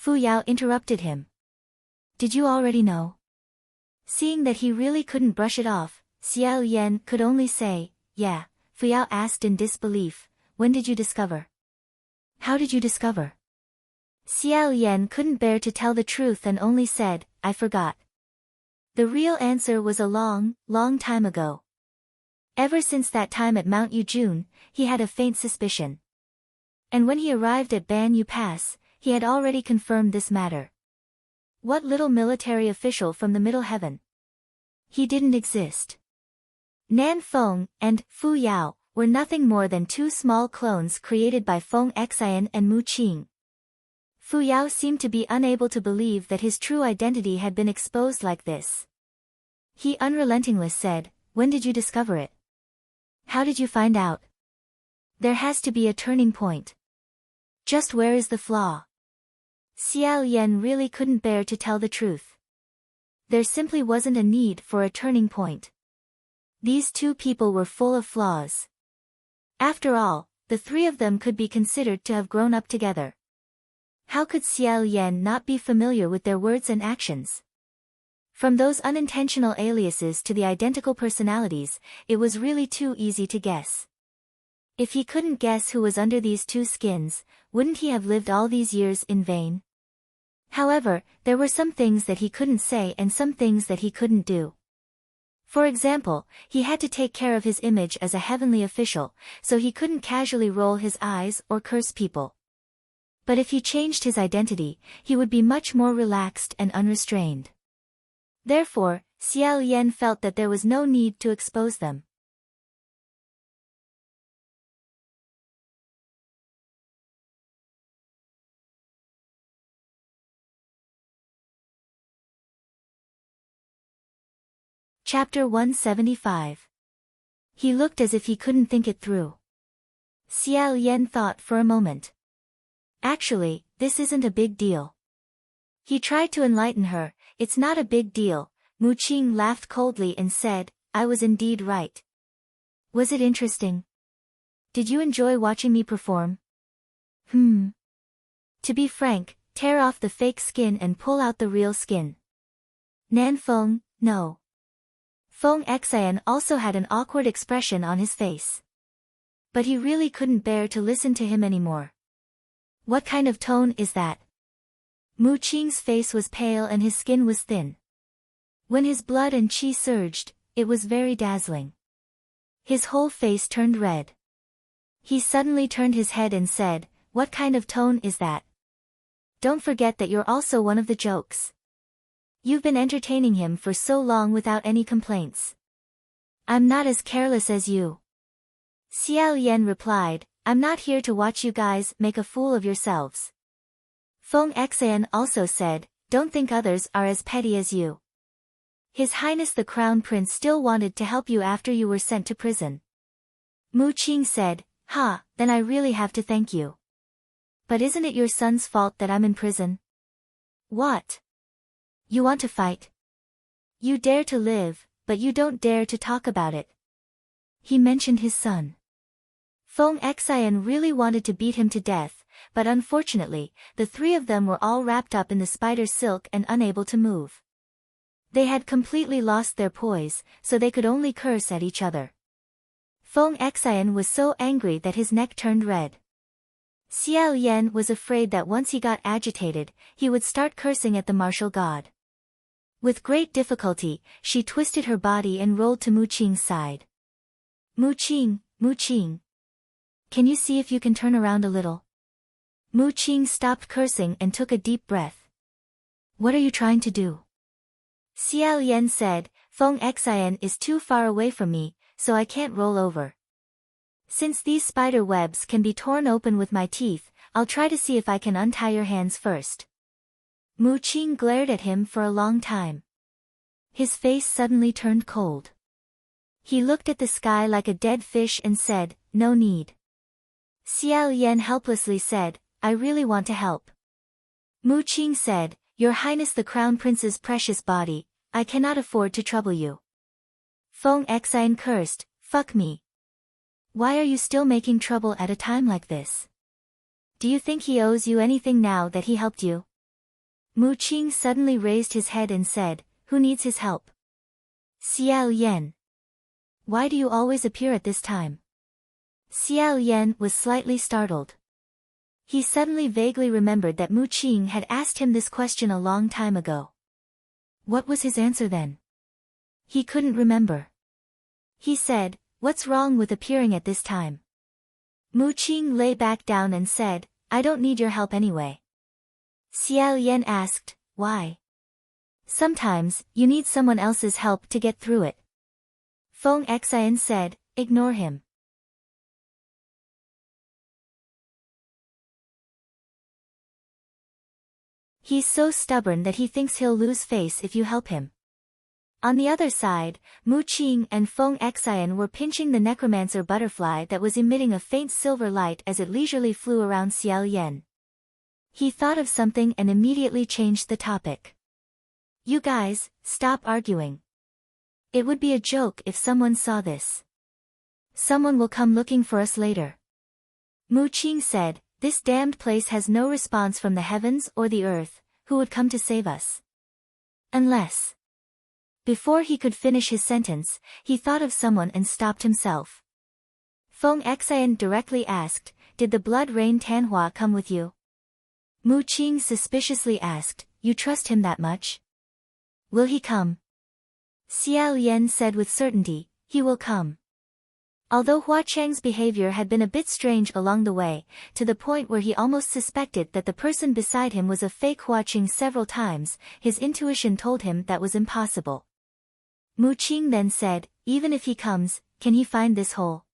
Fu Yao interrupted him. "Did you already know?" Seeing that he really couldn't brush it off, Xiao Yan could only say, "Yeah." Fu Yao asked in disbelief, "When did you discover?" "How did you discover?" Xiao Yan couldn't bear to tell the truth and only said, "I forgot." The real answer was a long, long time ago. Ever since that time at Mount Yujun, he had a faint suspicion. And when he arrived at Ban Yu Pass, he had already confirmed this matter. What little military official from the Middle Heaven? He didn't exist. Nan Feng and Fu Yao were nothing more than two small clones created by Feng Xian and Mu Qing. Fu Yao seemed to be unable to believe that his true identity had been exposed like this. He unrelentingly said, "When did you discover it? How did you find out? There has to be a turning point. Just where is the flaw?" Xiao Yan really couldn't bear to tell the truth. There simply wasn't a need for a turning point. These two people were full of flaws. After all, the three of them could be considered to have grown up together. How could Xiao Yan not be familiar with their words and actions? From those unintentional aliases to the identical personalities, it was really too easy to guess. If he couldn't guess who was under these two skins, wouldn't he have lived all these years in vain? However, there were some things that he couldn't say and some things that he couldn't do. For example, he had to take care of his image as a heavenly official, so he couldn't casually roll his eyes or curse people. But if he changed his identity, he would be much more relaxed and unrestrained. Therefore, Xiao Yan felt that there was no need to expose them. Chapter 175. He looked as if he couldn't think it through. Xiao Yan thought for a moment. Actually, this isn't a big deal. He tried to enlighten her. It's not a big deal. Mu Qing laughed coldly and said, I was indeed right. Was it interesting? Did you enjoy watching me perform? To be frank, tear off the fake skin and pull out the real skin. Nan Feng, no. Feng Xian also had an awkward expression on his face. But he really couldn't bear to listen to him anymore. What kind of tone is that? Mu Qing's face was pale and his skin was thin. When his blood and qi surged, it was very dazzling. His whole face turned red. He suddenly turned his head and said, "What kind of tone is that? Don't forget that you're also one of the jokes. You've been entertaining him for so long without any complaints. I'm not as careless as you." Xiao Yan replied, "I'm not here to watch you guys make a fool of yourselves." Feng Xian also said, "Don't think others are as petty as you. His Highness the Crown Prince still wanted to help you after you were sent to prison." Mu Qing said, "Ha, then I really have to thank you. But isn't it your son's fault that I'm in prison? What? You want to fight? You dare to live, but you don't dare to talk about it." He mentioned his son. Feng Xian really wanted to beat him to death, but unfortunately, the three of them were all wrapped up in the spider silk and unable to move. They had completely lost their poise, so they could only curse at each other. Feng Xian was so angry that his neck turned red. Xiao Yan was afraid that once he got agitated, he would start cursing at the martial god. With great difficulty, she twisted her body and rolled to Mu Qing's side. Mu Qing, can you see if you can turn around a little?" Mu Qing stopped cursing and took a deep breath. "What are you trying to do?" Xiao Yan said, "Feng Xian is too far away from me, so I can't roll over. Since these spider webs can be torn open with my teeth, I'll try to see if I can untie your hands first." Mu Qing glared at him for a long time. His face suddenly turned cold. He looked at the sky like a dead fish and said, "No need." Xiao Yan helplessly said, "I really want to help." Mu Qing said, "Your Highness the Crown Prince's precious body, I cannot afford to trouble you." Feng Xian cursed, "Fuck me. Why are you still making trouble at a time like this? Do you think he owes you anything now that he helped you?" Mu Qing suddenly raised his head and said, "Who needs his help?" Xiao Yan. "Why do you always appear at this time?" Xiao Yan was slightly startled. He suddenly vaguely remembered that Mu Qing had asked him this question a long time ago. What was his answer then? He couldn't remember. He said, "What's wrong with appearing at this time?" Mu Qing lay back down and said, "I don't need your help anyway." Xiao Yan asked, "Why?" "Sometimes, you need someone else's help to get through it." Feng Xian said, "Ignore him. He's so stubborn that he thinks he'll lose face if you help him." On the other side, Mu Qing and Feng Xian were pinching the necromancer butterfly that was emitting a faint silver light as it leisurely flew around Xiao Yan. He thought of something and immediately changed the topic. "You guys, stop arguing. It would be a joke if someone saw this. Someone will come looking for us later." Mu Qing said, "This damned place has no response from the heavens or the earth. Who would come to save us? Unless..." Before he could finish his sentence, he thought of someone and stopped himself. Feng Xian directly asked, "Did the blood rain Tanhua come with you?" Mu Qing suspiciously asked, "You trust him that much? Will he come?" Xiao Yan said with certainty, "He will come." Although Hua Cheng's behavior had been a bit strange along the way, to the point where he almost suspected that the person beside him was a fake Hua Cheng several times, his intuition told him that was impossible. Mu Qing then said, "Even if he comes, can he find this hole?"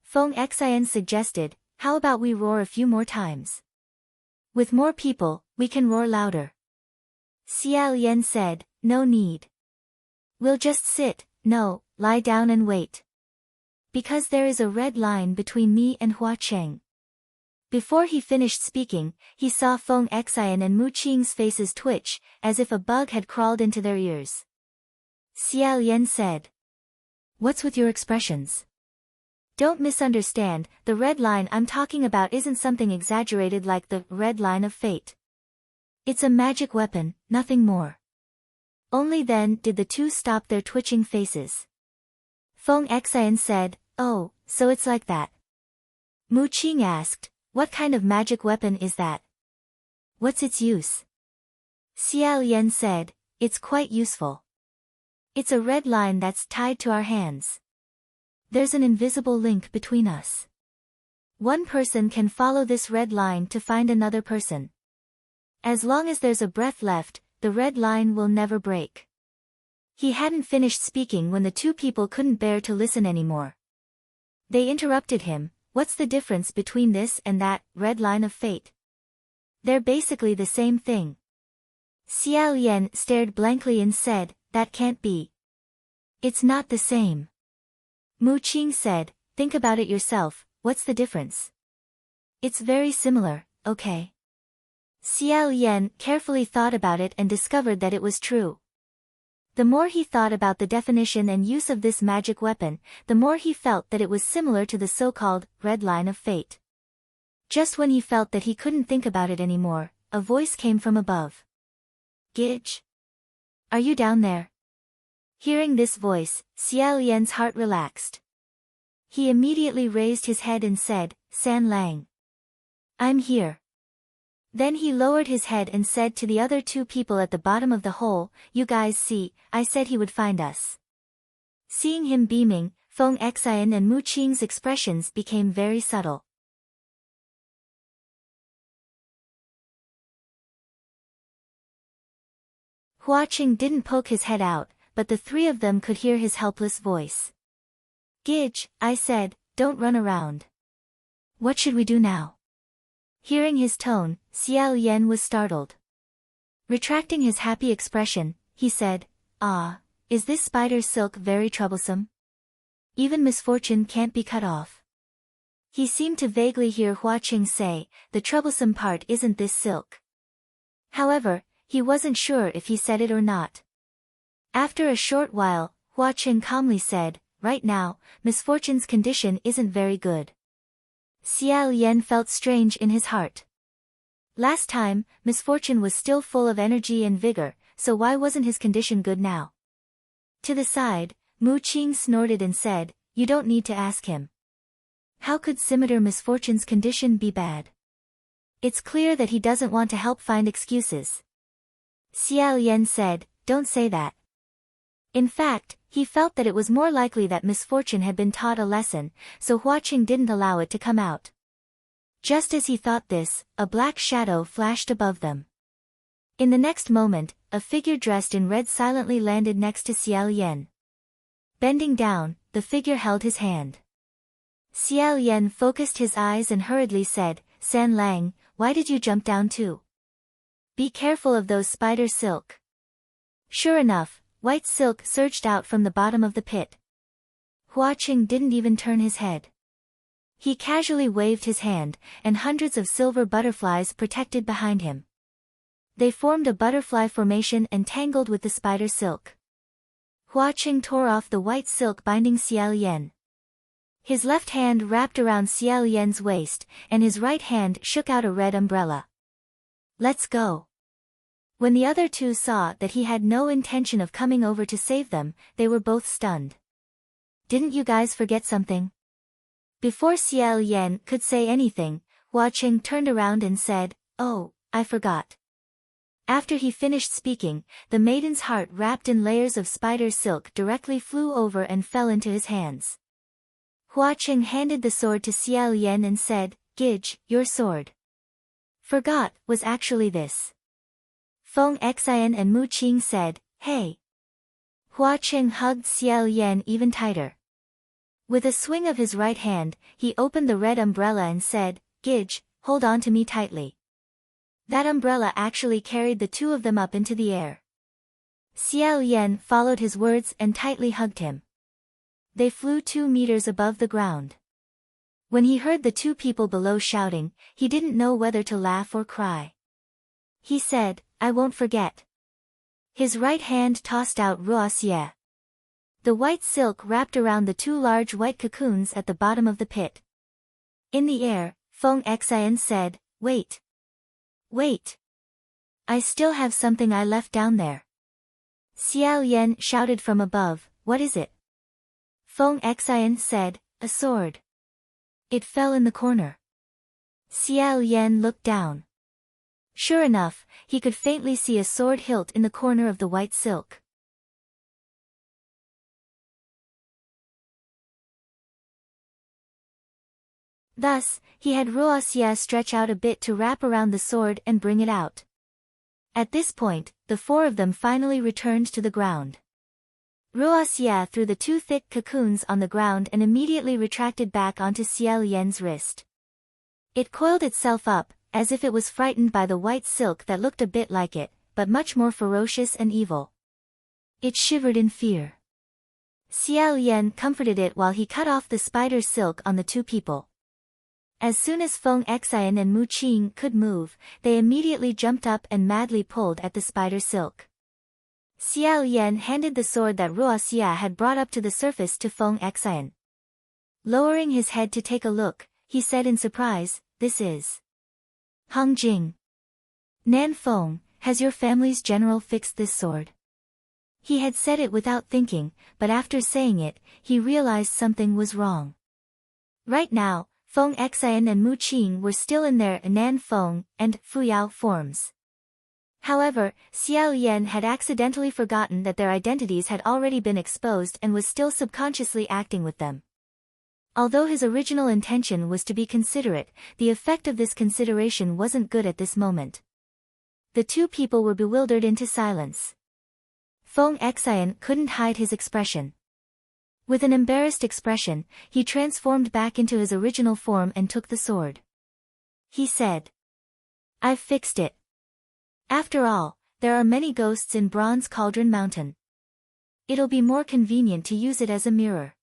Feng Xian suggested, "How about we roar a few more times? With more people, we can roar louder." Xiao Yan said, "No need. We'll just sit, no, lie down and wait. Because there is a red line between me and Hua Cheng." Before he finished speaking, he saw Feng Xian and Mu Qing's faces twitch, as if a bug had crawled into their ears. Xiao Yan said, "What's with your expressions? Don't misunderstand, the red line I'm talking about isn't something exaggerated like the red line of fate. It's a magic weapon, nothing more. Only then did the two stop their twitching faces. Feng Xian said, "Oh, so it's like that." Mu Qing asked, "What kind of magic weapon is that? What's its use?" Xiao Yan said, "It's quite useful. It's a red line that's tied to our hands. There's an invisible link between us. One person can follow this red line to find another person. As long as there's a breath left, the red line will never break." He hadn't finished speaking when the two people couldn't bear to listen anymore. They interrupted him. "What's the difference between this and that red line of fate? They're basically the same thing." Xiao Yan stared blankly and said, "That can't be. It's not the same." Mu Qing said, "Think about it yourself, what's the difference?" "It's very similar, okay." Xiao Yan carefully thought about it and discovered that it was true. The more he thought about the definition and use of this magic weapon, the more he felt that it was similar to the so-called red line of fate. Just when he felt that he couldn't think about it anymore, a voice came from above. "Gidge? Are you down there?" Hearing this voice, Xiao Yan's heart relaxed. He immediately raised his head and said, "San Lang. I'm here." Then he lowered his head and said to the other two people at the bottom of the hole, "You guys see, I said he would find us." Seeing him beaming, Feng Xian and Mu Qing's expressions became very subtle. Hua Qing didn't poke his head out, but the three of them could hear his helpless voice. "Gidge," I said, "don't run around. What should we do now?" Hearing his tone, Xiao Yan was startled. Retracting his happy expression, he said, "Ah, is this spider silk very troublesome? Even misfortune can't be cut off." He seemed to vaguely hear Hua Qing say, "The troublesome part isn't this silk." However, he wasn't sure if he said it or not. After a short while, Hua Qing calmly said, "Right now, misfortune's condition isn't very good." Xiao Yan felt strange in his heart. Last time, misfortune was still full of energy and vigor, so why wasn't his condition good now? To the side, Mu Qing snorted and said, "You don't need to ask him. How could Scimitar Misfortune's condition be bad? It's clear that he doesn't want to help find excuses." Xiao Yan said, "Don't say that." In fact, he felt that it was more likely that misfortune had been taught a lesson, so Hua Qing didn't allow it to come out. Just as he thought this, a black shadow flashed above them. In the next moment, a figure dressed in red silently landed next to Xiao Yan. Bending down, the figure held his hand. Xiao Yan focused his eyes and hurriedly said, "San Lang, why did you jump down too? Be careful of those spider silk." Sure enough, white silk surged out from the bottom of the pit. Hua Qing didn't even turn his head. He casually waved his hand, and hundreds of silver butterflies protected behind him. They formed a butterfly formation and tangled with the spider silk. Hua Qing tore off the white silk binding Xiao Yan. His left hand wrapped around Xiao Yan's waist, and his right hand shook out a red umbrella. "Let's go." When the other two saw that he had no intention of coming over to save them, they were both stunned. "Didn't you guys forget something?" Before Xiao Yan could say anything, Hua Qing turned around and said, "Oh, I forgot." After he finished speaking, the maiden's heart wrapped in layers of spider silk directly flew over and fell into his hands. Hua Qing handed the sword to Xiao Yan and said, "Gidge, your sword." "Forgot" was actually this. Feng Xian and Mu Qing said, "Hey." Hua Qing hugged Xiao Yan even tighter. With a swing of his right hand, he opened the red umbrella and said, "Gidge, hold on to me tightly." That umbrella actually carried the two of them up into the air. Xiao Yan followed his words and tightly hugged him. They flew 2 meters above the ground. When he heard the two people below shouting, he didn't know whether to laugh or cry. He said, "I won't forget." His right hand tossed out Ruoxie. The white silk wrapped around the 2 large white cocoons at the bottom of the pit. In the air, Feng Xian said, "Wait. Wait. I still have something I left down there." Xiao Yan shouted from above, "What is it?" Feng Xian said, "A sword." It fell in the corner. Xiao Yan looked down. Sure enough, he could faintly see a sword hilt in the corner of the white silk. Thus, he had Ruoxia stretch out a bit to wrap around the sword and bring it out. At this point, the four of them finally returned to the ground. Ruoxia threw the two thick cocoons on the ground and immediately retracted back onto Xiao Yan's wrist. It coiled itself up, as if it was frightened by the white silk that looked a bit like it, but much more ferocious and evil. It shivered in fear. Xiao Yan comforted it while he cut off the spider silk on the two people. As soon as Feng Xian and Mu Qing could move, they immediately jumped up and madly pulled at the spider silk. Xiao Yan handed the sword that Ruoxia had brought up to the surface to Feng Xian. Lowering his head to take a look, he said in surprise, "This is Hong Jing. Nan Feng, has your family's general fixed this sword?" He had said it without thinking, but after saying it, he realized something was wrong. Right now, Feng Xian and Mu Qing were still in their Nan Feng and Fuyao forms. However, Xiao Yan had accidentally forgotten that their identities had already been exposed and was still subconsciously acting with them. Although his original intention was to be considerate, the effect of this consideration wasn't good at this moment. The two people were bewildered into silence. Feng Xian couldn't hide his expression. With an embarrassed expression, he transformed back into his original form and took the sword. He said, "I've fixed it. After all, there are many ghosts in Bronze Cauldron Mountain. It'll be more convenient to use it as a mirror."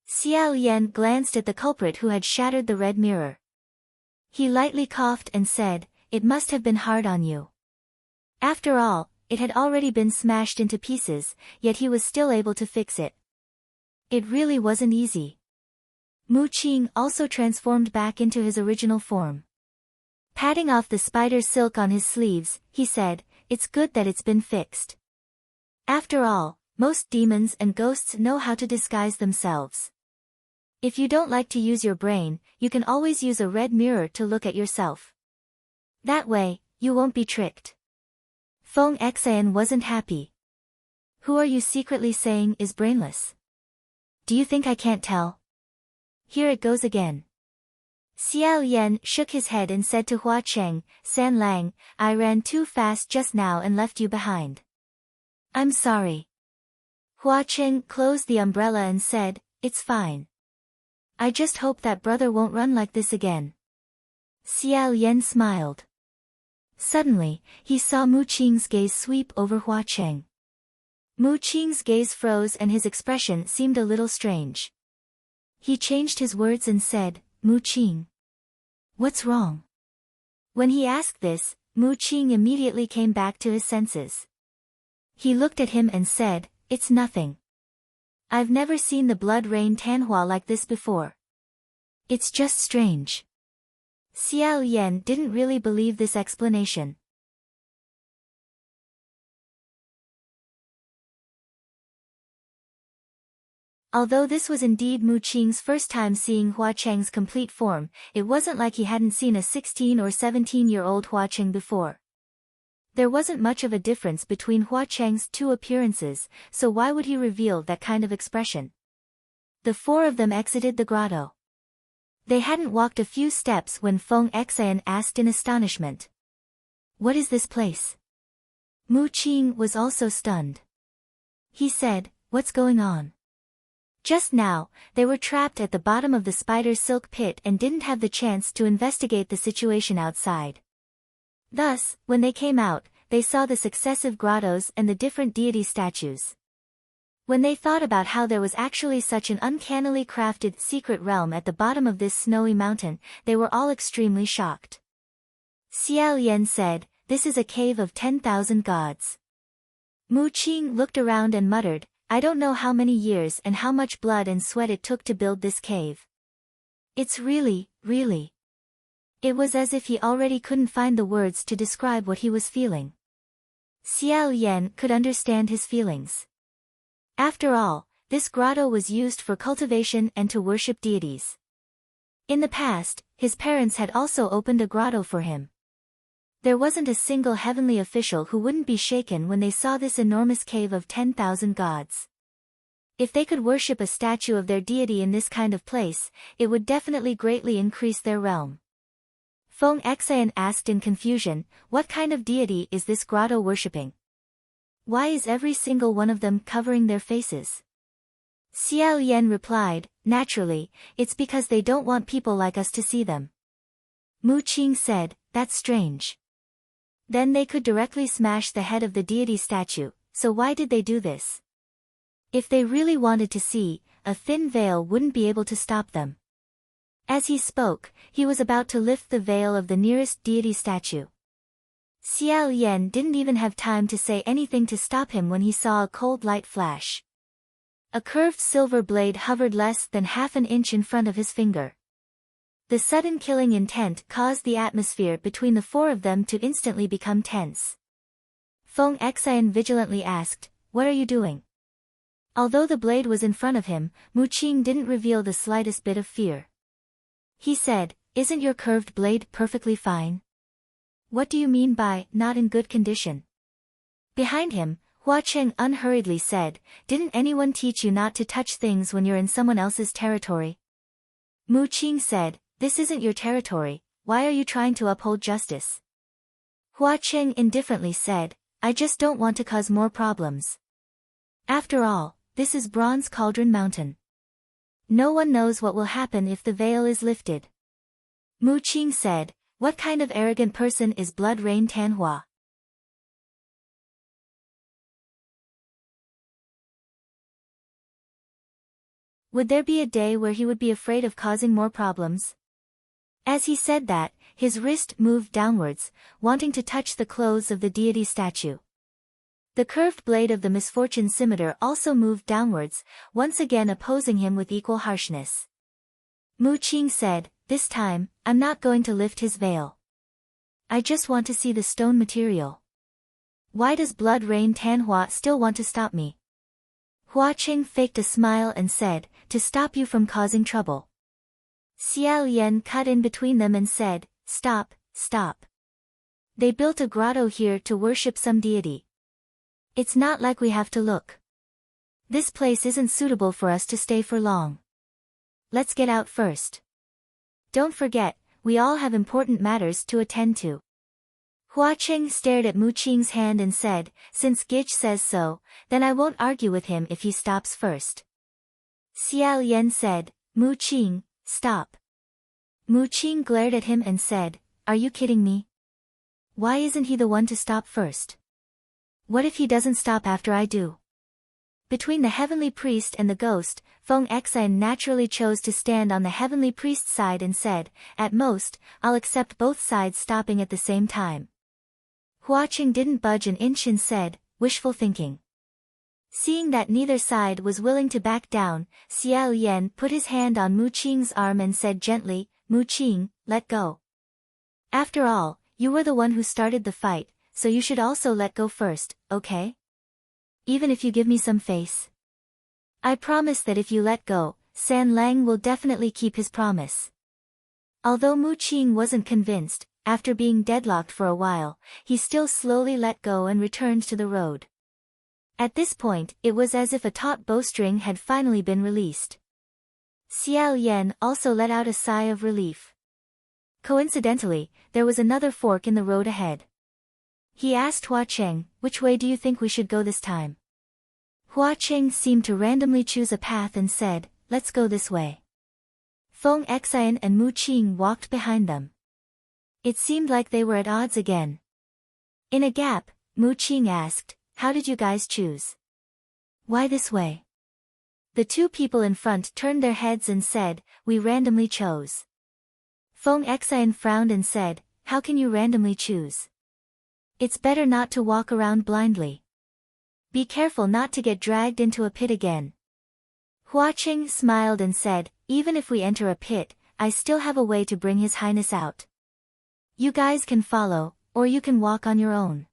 Xiao Yan glanced at the culprit who had shattered the red mirror. He lightly coughed and said, "It must have been hard on you." After all, it had already been smashed into pieces, yet he was still able to fix it. It really wasn't easy. Mu Qing also transformed back into his original form. Patting off the spider silk on his sleeves, he said, "It's good that it's been fixed. After all, most demons and ghosts know how to disguise themselves. If you don't like to use your brain, you can always use a red mirror to look at yourself. That way, you won't be tricked." Feng Xian wasn't happy. "Who are you secretly saying is brainless? Do you think I can't tell? Here it goes again." Xiao Yan shook his head and said to Hua Cheng, "San Lang, I ran too fast just now and left you behind. I'm sorry." Hua Cheng closed the umbrella and said, "It's fine. I just hope that brother won't run like this again." Xiao Yan smiled. Suddenly, he saw Mu Qing's gaze sweep over Hua Cheng. Mu Qing's gaze froze and his expression seemed a little strange. He changed his words and said, "Mu Qing. What's wrong?" When he asked this, Mu Qing immediately came back to his senses. He looked at him and said, "It's nothing. I've never seen the blood rain Tanhua like this before. It's just strange." Xiao Yan didn't really believe this explanation. Although this was indeed Mu Qing's first time seeing Hua Cheng's complete form, it wasn't like he hadn't seen a 16 or 17-year-old Hua Cheng before. There wasn't much of a difference between Hua Cheng's two appearances, so why would he reveal that kind of expression? The four of them exited the grotto. They hadn't walked a few steps when Feng Xian asked in astonishment, "What is this place?" Mu Qing was also stunned. He said, "What's going on?" Just now, they were trapped at the bottom of the spider silk pit and didn't have the chance to investigate the situation outside. Thus, when they came out, they saw the successive grottos and the different deity statues. When they thought about how there was actually such an uncannily crafted secret realm at the bottom of this snowy mountain, they were all extremely shocked. Xiao Yan said, "This is a cave of 10,000 gods." Mu Qing looked around and muttered, "I don't know how many years and how much blood and sweat it took to build this cave. It's really. It was as if he already couldn't find the words to describe what he was feeling. Xiao Yan could understand his feelings. After all, this grotto was used for cultivation and to worship deities. In the past, his parents had also opened a grotto for him. There wasn't a single heavenly official who wouldn't be shaken when they saw this enormous cave of 10,000 gods. If they could worship a statue of their deity in this kind of place, it would definitely greatly increase their realm. Feng Xian asked in confusion, what kind of deity is this grotto worshipping? Why is every single one of them covering their faces? Xiao Yan replied, naturally, it's because they don't want people like us to see them. Mu Qing said, that's strange. Then they could directly smash the head of the deity statue, so why did they do this? If they really wanted to see, a thin veil wouldn't be able to stop them. As he spoke, he was about to lift the veil of the nearest deity statue. Xiao Yan didn't even have time to say anything to stop him when he saw a cold light flash. A curved silver blade hovered less than half an inch in front of his finger. The sudden killing intent caused the atmosphere between the four of them to instantly become tense. Feng Xian vigilantly asked, what are you doing? Although the blade was in front of him, Mu Qing didn't reveal the slightest bit of fear. He said, isn't your curved blade perfectly fine? What do you mean by, not in good condition? Behind him, Hua Cheng unhurriedly said, didn't anyone teach you not to touch things when you're in someone else's territory? Mu Qing said, this isn't your territory, why are you trying to uphold justice? Hua Cheng indifferently said, I just don't want to cause more problems. After all, this is Bronze Cauldron Mountain. No one knows what will happen if the veil is lifted. Mu Qing said, what kind of arrogant person is Blood Rain Tanhua? Would there be a day where he would be afraid of causing more problems? As he said that, his wrist moved downwards, wanting to touch the clothes of the deity statue. The curved blade of the misfortune scimitar also moved downwards, once again opposing him with equal harshness. Mu Qing said, this time, I'm not going to lift his veil. I just want to see the stone material. Why does Blood Rain Tanhua still want to stop me? Hua Cheng faked a smile and said, to stop you from causing trouble. Xiao Yan cut in between them and said, stop, stop. They built a grotto here to worship some deity. It's not like we have to look. This place isn't suitable for us to stay for long. Let's get out first. Don't forget, we all have important matters to attend to. Hua Cheng stared at Mu Qing's hand and said, since Gich says so, then I won't argue with him if he stops first. Xiao Yan said, Mu Qing, stop. Mu Qing glared at him and said, are you kidding me? Why isn't he the one to stop first? What if he doesn't stop after I do? Between the heavenly priest and the ghost, Feng Xian naturally chose to stand on the heavenly priest's side and said, at most, I'll accept both sides stopping at the same time. Hua Cheng didn't budge an inch and said, wishful thinking. Seeing that neither side was willing to back down, Xiao Yan put his hand on Mu Qing's arm and said gently, Mu Qing, let go. After all, you were the one who started the fight, so you should also let go first, okay? Even if you give me some face. I promise that if you let go, San Lang will definitely keep his promise. Although Mu Qing wasn't convinced, after being deadlocked for a while, he still slowly let go and returned to the road. At this point, it was as if a taut bowstring had finally been released. Xiao Yan also let out a sigh of relief. Coincidentally, there was another fork in the road ahead. He asked Hua Cheng, which way do you think we should go this time? Hua Cheng seemed to randomly choose a path and said, let's go this way. Feng Xian and Mu Qing walked behind them. It seemed like they were at odds again. In a gap, Mu Qing asked, how did you guys choose? Why this way? The two people in front turned their heads and said, we randomly chose. Feng Xian frowned and said, how can you randomly choose? It's better not to walk around blindly. Be careful not to get dragged into a pit again. Hua Cheng smiled and said, even if we enter a pit, I still have a way to bring His Highness out. You guys can follow, or you can walk on your own.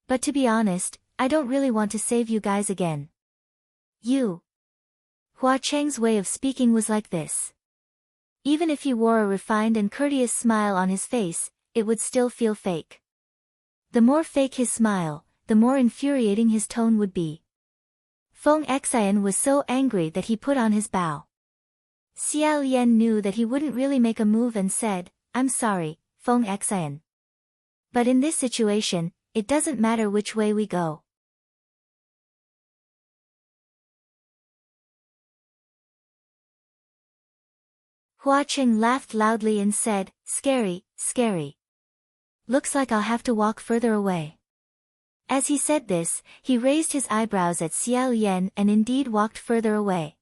But to be honest, I don't really want to save you guys again. Hua Cheng's way of speaking was like this. Even if he wore a refined and courteous smile on his face, it would still feel fake. The more fake his smile, the more infuriating his tone would be. Feng Xian was so angry that he put on his bow. Xiao Yan knew that he wouldn't really make a move and said, "I'm sorry, Feng Xian. But in this situation, it doesn't matter which way we go." Hua Cheng laughed loudly and said, "Scary, scary. Looks like I'll have to walk further away." As he said this, he raised his eyebrows at Xiao Yan and indeed walked further away.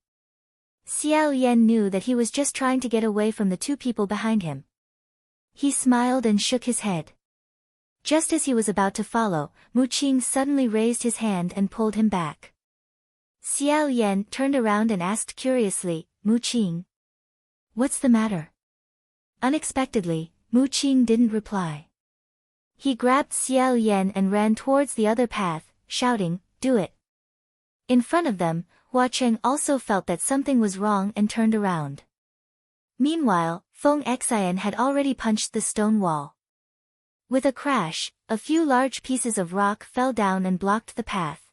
Xiao Yan knew that he was just trying to get away from the two people behind him. He smiled and shook his head. Just as he was about to follow, Mu Qing suddenly raised his hand and pulled him back. Xiao Yan turned around and asked curiously, "Mu Qing? What's the matter?" Unexpectedly, Mu Qing didn't reply. He grabbed Xiao Yan and ran towards the other path, shouting, "Do it!" In front of them, Hua Cheng also felt that something was wrong and turned around. Meanwhile, Feng Xian had already punched the stone wall. With a crash, a few large pieces of rock fell down and blocked the path.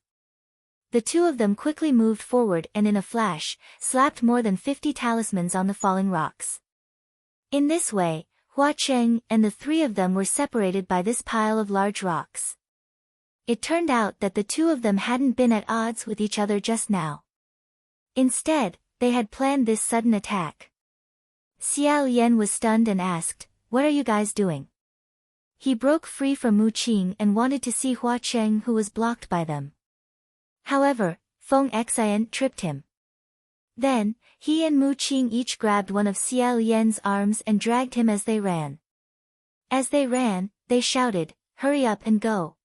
The two of them quickly moved forward and in a flash, slapped more than 50 talismans on the falling rocks. In this way, Hua Cheng and the three of them were separated by this pile of large rocks. It turned out that the two of them hadn't been at odds with each other just now. Instead, they had planned this sudden attack. Xiao Yan was stunned and asked, "What are you guys doing?" He broke free from Mu Qing and wanted to see Hua Cheng, who was blocked by them. However, Feng Xian tripped him. Then, he and Mu Qing each grabbed one of Xiao Yan's arms and dragged him as they ran. As they ran, they shouted, "Hurry up and go.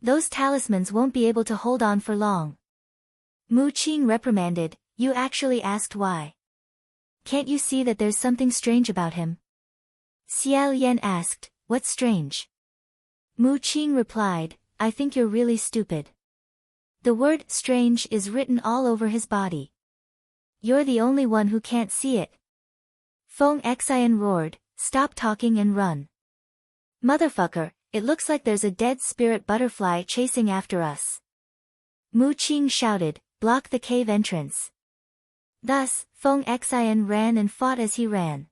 Those talismans won't be able to hold on for long." Mu Qing reprimanded, "You actually asked why. Can't you see that there's something strange about him?" Xiao Yan asked, "What's strange?" Mu Qing replied, "I think you're really stupid. The word strange is written all over his body. You're the only one who can't see it." Feng Xian roared, "Stop talking and run. Motherfucker, it looks like there's a dead spirit butterfly chasing after us." Mu Qing shouted, "Block the cave entrance." Thus, Feng Xian ran and fought as he ran.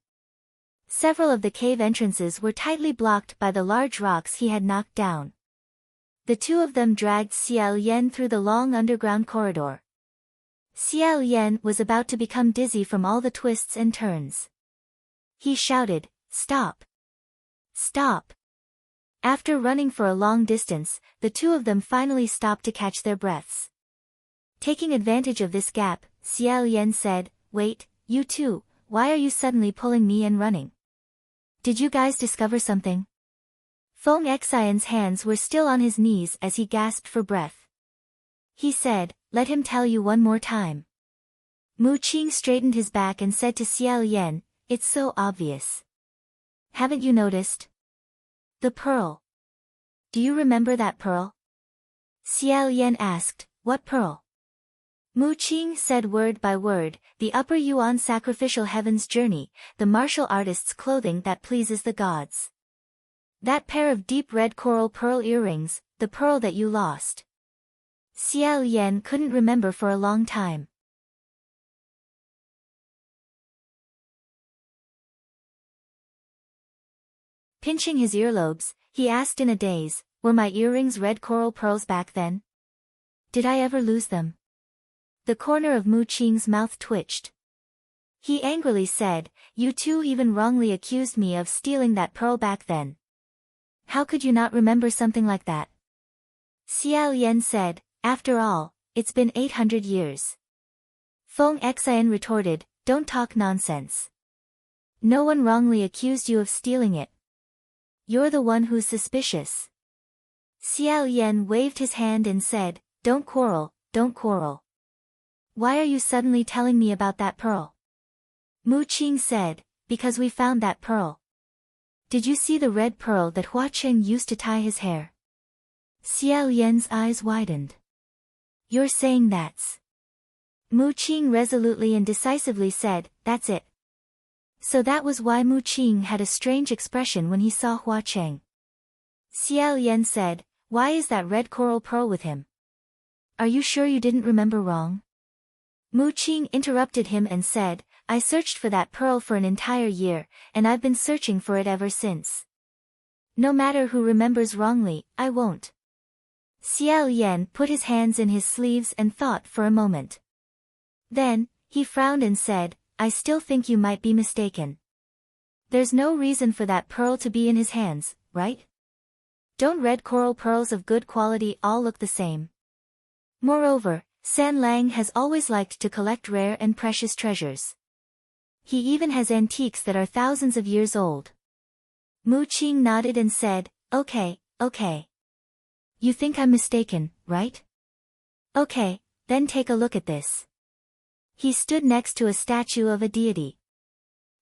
Several of the cave entrances were tightly blocked by the large rocks he had knocked down. The two of them dragged Xiao Yan through the long underground corridor. Xiao Yan was about to become dizzy from all the twists and turns. He shouted, "Stop! Stop!" After running for a long distance, the two of them finally stopped to catch their breaths. Taking advantage of this gap, Xiao Yan said, "Wait, you two, why are you suddenly pulling me and running? Did you guys discover something?" Feng Xian's hands were still on his knees as he gasped for breath. He said, "Let him tell you one more time." Mu Qing straightened his back and said to Xiao Yan, "It's so obvious. Haven't you noticed? The pearl. Do you remember that pearl?" Xiao Yan asked, "What pearl?" Mu Qing said word by word, "The Upper Yuan Sacrificial Heaven's Journey, the martial artist's clothing that pleases the gods. That pair of deep red coral pearl earrings, the pearl that you lost." Xiao Yan couldn't remember for a long time. Pinching his earlobes, he asked in a daze, "Were my earrings red coral pearls back then? Did I ever lose them?" The corner of Mu Qing's mouth twitched. He angrily said, "You two even wrongly accused me of stealing that pearl back then. How could you not remember something like that?" Xiao Yan said, "After all, it's been 800 years. Feng Xian retorted, "Don't talk nonsense. No one wrongly accused you of stealing it. You're the one who's suspicious." Xiao Yan waved his hand and said, "Don't quarrel, don't quarrel. Why are you suddenly telling me about that pearl?" Mu Qing said, "Because we found that pearl. Did you see the red pearl that Hua Cheng used to tie his hair?" Xiao Yan's eyes widened. You're saying that's... Mu Qing resolutely and decisively said, that's it. So that was why Mu Qing had a strange expression when he saw Hua Cheng. Xiao Yan said, why is that red coral pearl with him? Are you sure you didn't remember wrong? Mu Qing interrupted him and said, I searched for that pearl for an entire year, and I've been searching for it ever since. No matter who remembers wrongly, I won't. Xiao Yan put his hands in his sleeves and thought for a moment. Then, he frowned and said, I still think you might be mistaken. There's no reason for that pearl to be in his hands, right? Don't red coral pearls of good quality all look the same? Moreover, San Lang has always liked to collect rare and precious treasures. He even has antiques that are thousands of years old. Mu Qing nodded and said, okay. You think I'm mistaken, right? Okay, then take a look at this. He stood next to a statue of a deity.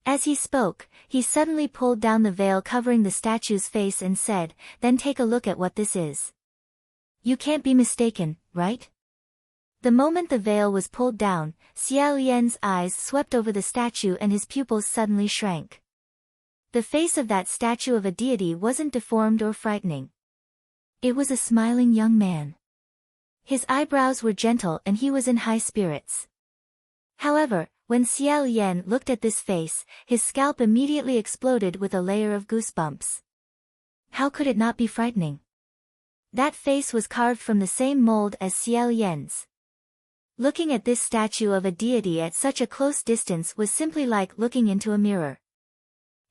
As he spoke, he suddenly pulled down the veil covering the statue's face and said, then take a look at what this is. You can't be mistaken, right? The moment the veil was pulled down, Xiao Yan's eyes swept over the statue and his pupils suddenly shrank. The face of that statue of a deity wasn't deformed or frightening. It was a smiling young man. His eyebrows were gentle and he was in high spirits. However, when Xiao Yan looked at this face, his scalp immediately exploded with a layer of goosebumps. How could it not be frightening? That face was carved from the same mold as Xiao Yan's. Looking at this statue of a deity at such a close distance was simply like looking into a mirror.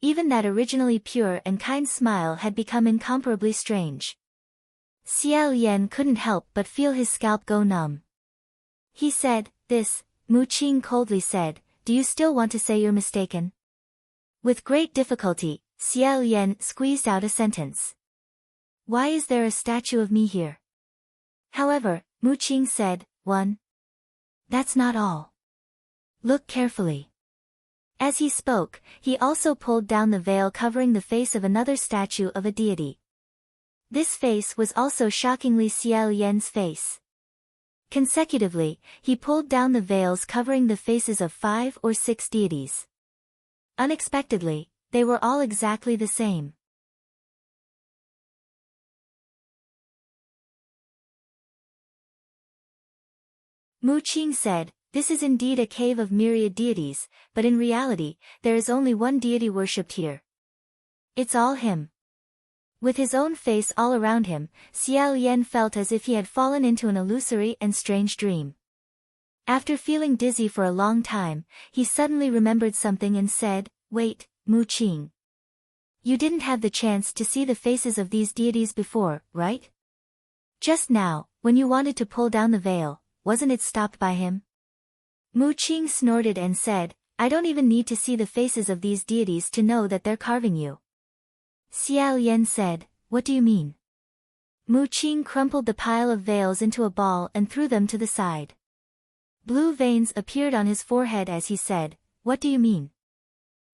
Even that originally pure and kind smile had become incomparably strange. Xiao Yan couldn't help but feel his scalp go numb. He said, this, Mu Qing coldly said, do you still want to say you're mistaken? With great difficulty, Xiao Yan squeezed out a sentence. Why is there a statue of me here? However, Mu Qing said, one. That's not all. Look carefully. As he spoke, he also pulled down the veil covering the face of another statue of a deity. This face was also shockingly Xiao Yan's face. Consecutively, he pulled down the veils covering the faces of 5 or 6 deities. Unexpectedly, they were all exactly the same. Mu Qing said, this is indeed a cave of myriad deities, but in reality, there is only one deity worshipped here. It's all him. With his own face all around him, Xiao Yan felt as if he had fallen into an illusory and strange dream. After feeling dizzy for a long time, he suddenly remembered something and said, wait, Mu Qing. You didn't have the chance to see the faces of these deities before, right? Just now, when you wanted to pull down the veil, wasn't it stopped by him? Mu Qing snorted and said, I don't even need to see the faces of these deities to know that they're carving you. Xiao Yan said, what do you mean? Mu Qing crumpled the pile of veils into a ball and threw them to the side. Blue veins appeared on his forehead as he said, what do you mean?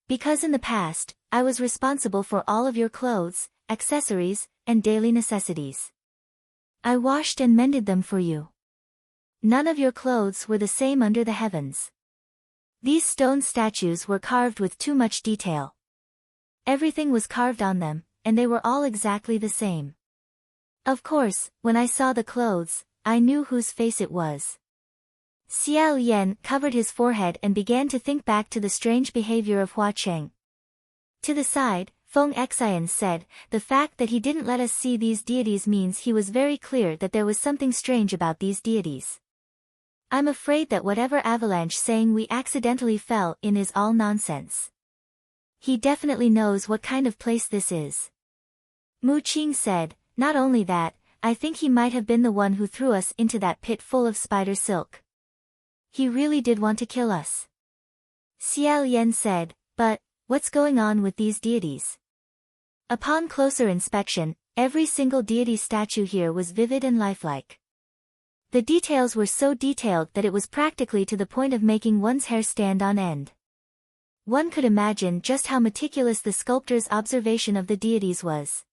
Because in the past, I was responsible for all of your clothes, accessories, and daily necessities. I washed and mended them for you. None of your clothes were the same under the heavens. These stone statues were carved with too much detail. Everything was carved on them, and they were all exactly the same. Of course, when I saw the clothes, I knew whose face it was. Xiao Yan covered his forehead and began to think back to the strange behavior of Hua Cheng. To the side, Feng Xian said, the fact that he didn't let us see these deities means he was very clear that there was something strange about these deities. I'm afraid that whatever avalanche saying we accidentally fell in is all nonsense. He definitely knows what kind of place this is. Mu Qing said, not only that, I think he might have been the one who threw us into that pit full of spider silk. He really did want to kill us. Xiao Yan said, but, what's going on with these deities? Upon closer inspection, every single deity statue here was vivid and lifelike. The details were so detailed that it was practically to the point of making one's hair stand on end. One could imagine just how meticulous the sculptor's observation of the deities was.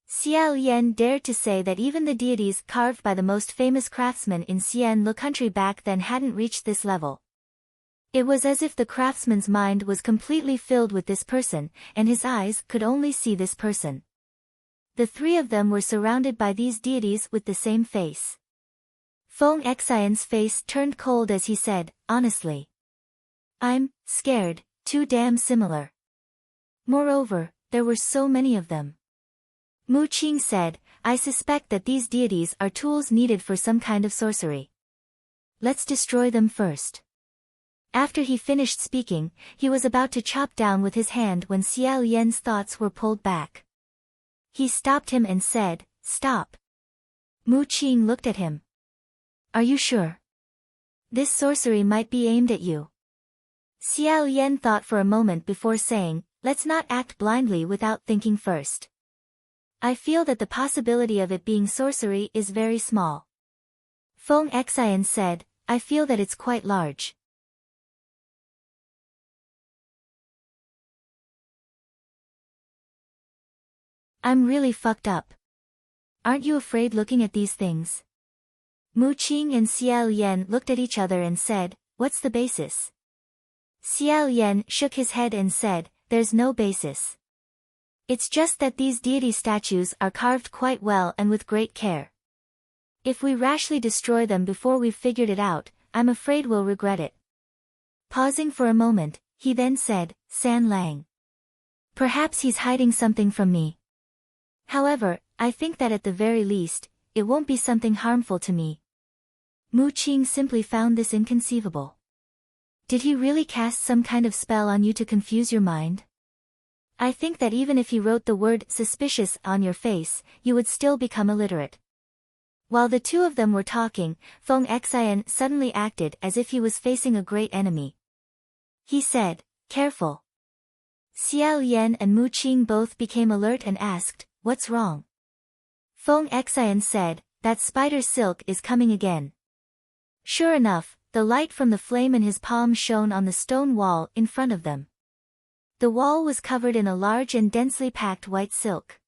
Xiao Yan dared to say that even the deities carved by the most famous craftsmen in Xian Lu country back then hadn't reached this level. It was as if the craftsman's mind was completely filled with this person, and his eyes could only see this person. The three of them were surrounded by these deities with the same face. Feng Xian's face turned cold as he said, honestly. I'm scared, too damn similar. Moreover, there were so many of them. Mu Qing said, I suspect that these deities are tools needed for some kind of sorcery. Let's destroy them first. After he finished speaking, he was about to chop down with his hand when Xiao Yan's thoughts were pulled back. He stopped him and said, Stop. Mu Qing looked at him. Are you sure? This sorcery might be aimed at you. Xiao Yan thought for a moment before saying, Let's not act blindly without thinking first. I feel that the possibility of it being sorcery is very small. Feng Xian said, I feel that it's quite large. I'm really fucked up. Aren't you afraid looking at these things? Mu Qing and Xiao Yan looked at each other and said, What's the basis? Xiao Yan shook his head and said, There's no basis. It's just that these deity statues are carved quite well and with great care. If we rashly destroy them before we've figured it out, I'm afraid we'll regret it. Pausing for a moment, he then said, San Lang. Perhaps he's hiding something from me. However, I think that at the very least, it won't be something harmful to me. Mu Qing simply found this inconceivable. Did he really cast some kind of spell on you to confuse your mind? I think that even if he wrote the word suspicious on your face, you would still become illiterate. While the two of them were talking, Feng Xian suddenly acted as if he was facing a great enemy. He said, Careful. Xiao Yan and Mu Qing both became alert and asked, What's wrong? Feng Xian said, That spider silk is coming again. Sure enough, the light from the flame in his palm shone on the stone wall in front of them. The wall was covered in a large and densely packed white silk.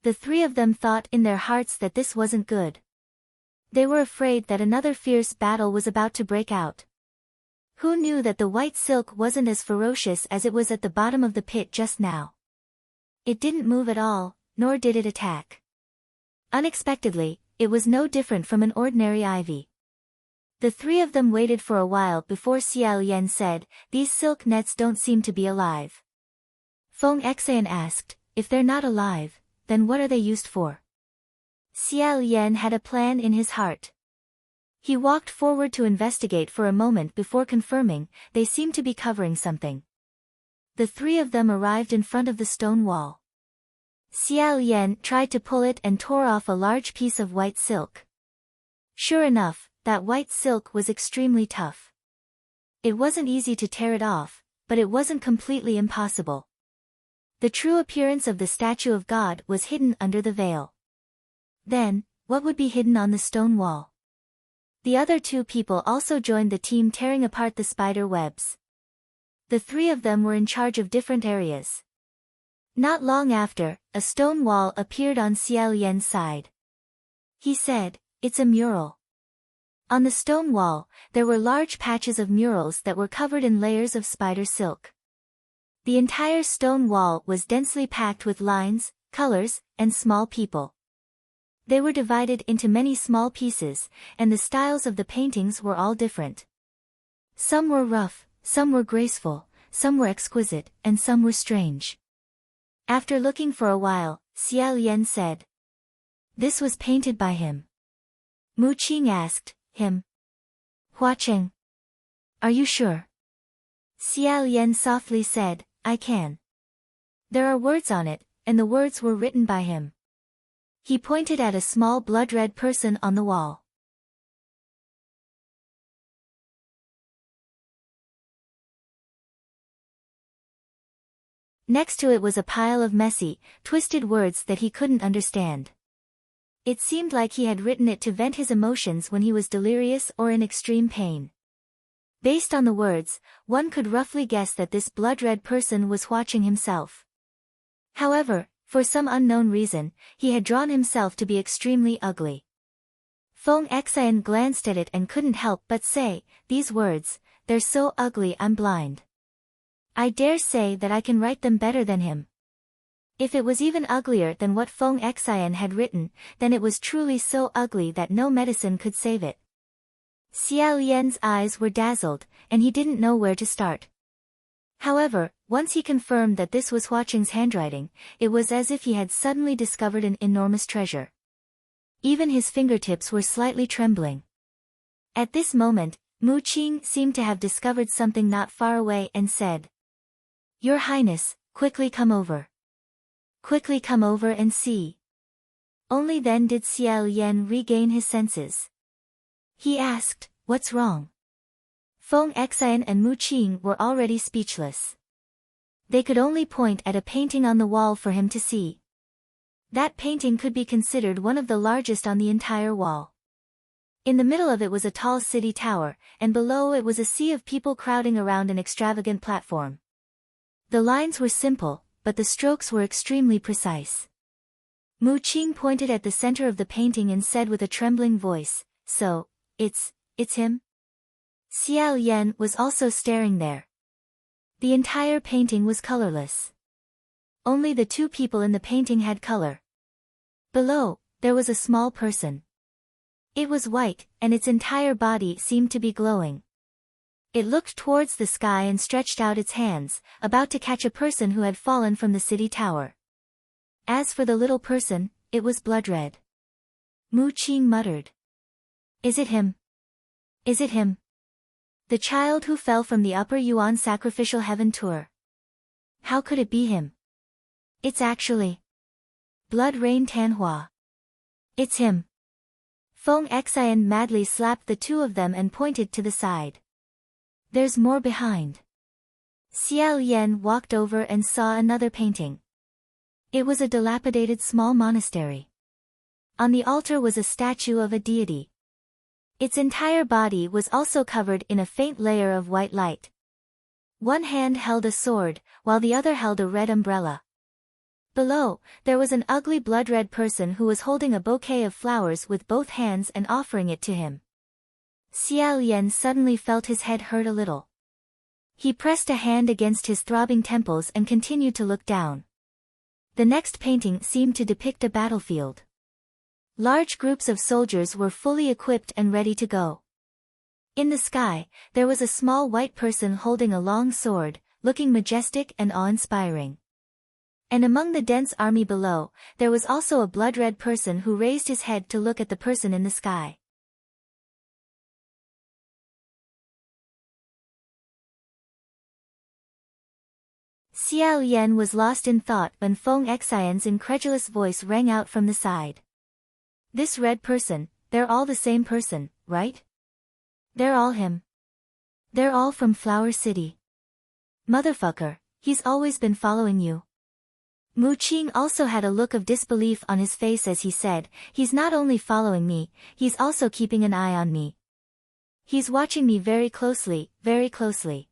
The three of them thought in their hearts that this wasn't good. They were afraid that another fierce battle was about to break out. Who knew that the white silk wasn't as ferocious as it was at the bottom of the pit just now? It didn't move at all, nor did it attack. Unexpectedly, it was no different from an ordinary ivy. The three of them waited for a while before Xiao Yan said, These silk nets don't seem to be alive. Feng Xian asked, If they're not alive, then what are they used for? Xiao Yan had a plan in his heart. He walked forward to investigate for a moment before confirming, they seemed to be covering something. The three of them arrived in front of the stone wall. Xiao Yan tried to pull it and tore off a large piece of white silk. Sure enough, that white silk was extremely tough. It wasn't easy to tear it off, but it wasn't completely impossible. The true appearance of the statue of God was hidden under the veil. Then, what would be hidden on the stone wall? The other two people also joined the team tearing apart the spider webs. The three of them were in charge of different areas. Not long after, a stone wall appeared on Xiao Yan's side. He said, It's a mural. On the stone wall, there were large patches of murals that were covered in layers of spider silk. The entire stone wall was densely packed with lines, colors, and small people. They were divided into many small pieces, and the styles of the paintings were all different. Some were rough, some were graceful, some were exquisite, and some were strange. After looking for a while, Xiao Yan said, This was painted by him. Mu Qing asked, Him? Hua Cheng. Are you sure? Xiao Yan softly said, I can. There are words on it, and the words were written by him. He pointed at a small blood-red person on the wall. Next to it was a pile of messy, twisted words that he couldn't understand. It seemed like he had written it to vent his emotions when he was delirious or in extreme pain. Based on the words, one could roughly guess that this blood-red person was watching himself. However, For some unknown reason, he had drawn himself to be extremely ugly. Feng Xian glanced at it and couldn't help but say, "These words, they're so ugly I'm blind. I dare say that I can write them better than him." If it was even uglier than what Feng Xian had written, then it was truly so ugly that no medicine could save it. Xiao Lian's eyes were dazzled, and he didn't know where to start. However, once he confirmed that this was Hua Qing's handwriting, it was as if he had suddenly discovered an enormous treasure. Even his fingertips were slightly trembling. At this moment, Mu Qing seemed to have discovered something not far away and said, "Your Highness, quickly come over. Quickly come over and see." Only then did Xiao Lian regain his senses. He asked, "What's wrong?" Feng Xian and Mu Qing were already speechless. They could only point at a painting on the wall for him to see. That painting could be considered one of the largest on the entire wall. In the middle of it was a tall city tower, and below it was a sea of people crowding around an extravagant platform. The lines were simple, but the strokes were extremely precise. Mu Qing pointed at the center of the painting and said with a trembling voice, "So, it's him?" Xiao Yan was also staring there. The entire painting was colorless. Only the two people in the painting had color. Below, there was a small person. It was white, and its entire body seemed to be glowing. It looked towards the sky and stretched out its hands, about to catch a person who had fallen from the city tower. As for the little person, it was blood red. Mu Qing muttered, "Is it him? Is it him? The child who fell from the Upper Yuan sacrificial heaven tour. How could it be him? It's actually Blood Rain Tanhua. It's him." Feng Xian madly slapped the two of them and pointed to the side. "There's more behind." Xiao Yan walked over and saw another painting. It was a dilapidated small monastery. On the altar was a statue of a deity. Its entire body was also covered in a faint layer of white light. One hand held a sword, while the other held a red umbrella. Below, there was an ugly blood-red person who was holding a bouquet of flowers with both hands and offering it to him. Xiao Yan suddenly felt his head hurt a little. He pressed a hand against his throbbing temples and continued to look down. The next painting seemed to depict a battlefield. Large groups of soldiers were fully equipped and ready to go. In the sky, there was a small white person holding a long sword, looking majestic and awe-inspiring. And among the dense army below, there was also a blood-red person who raised his head to look at the person in the sky. Xiao Yan was lost in thought when Feng Xian's incredulous voice rang out from the side. "This red person, they're all the same person, right? They're all him. They're all from Flower City. Motherfucker, he's always been following you." Mu Qing also had a look of disbelief on his face as he said, "He's not only following me, he's also keeping an eye on me. He's watching me very closely, very closely.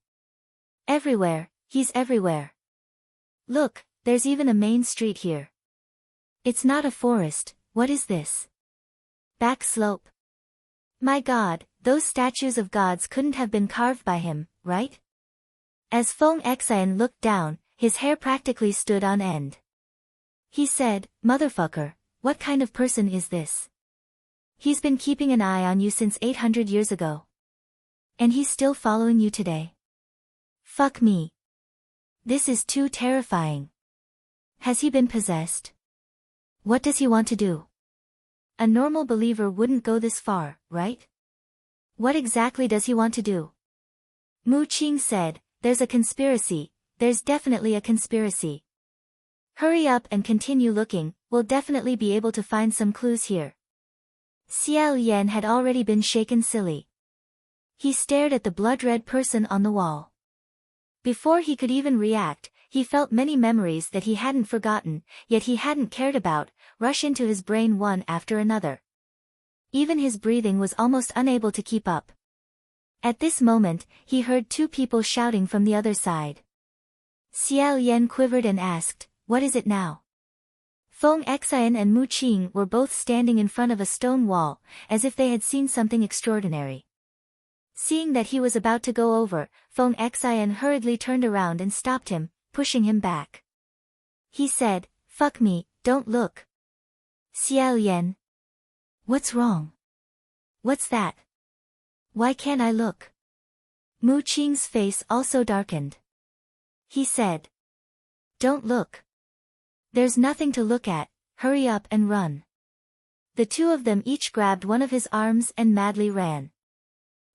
Everywhere, he's everywhere. Look, there's even a main street here. It's not a forest, what is this? Back slope. My God, those statues of gods couldn't have been carved by him, right?" As Feng Xian looked down, his hair practically stood on end. He said, "Motherfucker, what kind of person is this? He's been keeping an eye on you since 800 years ago. And he's still following you today. Fuck me. This is too terrifying. Has he been possessed? What does he want to do? A normal believer wouldn't go this far, right? What exactly does he want to do?" Mu Qing said, "There's a conspiracy, there's definitely a conspiracy. Hurry up and continue looking, we'll definitely be able to find some clues here." Xiao Yan had already been shaken silly. He stared at the blood-red person on the wall. Before he could even react, he felt many memories that he hadn't forgotten, yet he hadn't cared about, rush into his brain one after another. Even his breathing was almost unable to keep up. At this moment, he heard two people shouting from the other side. Xiao Yan quivered and asked, "What is it now?" Feng Xian and Mu Qing were both standing in front of a stone wall, as if they had seen something extraordinary. Seeing that he was about to go over, Feng Xian hurriedly turned around and stopped him, pushing him back. He said, "Fuck me, don't look." "Xiao Yan. What's wrong? What's that? Why can't I look?" Mu Qing's face also darkened. He said, "Don't look. There's nothing to look at, hurry up and run." The two of them each grabbed one of his arms and madly ran.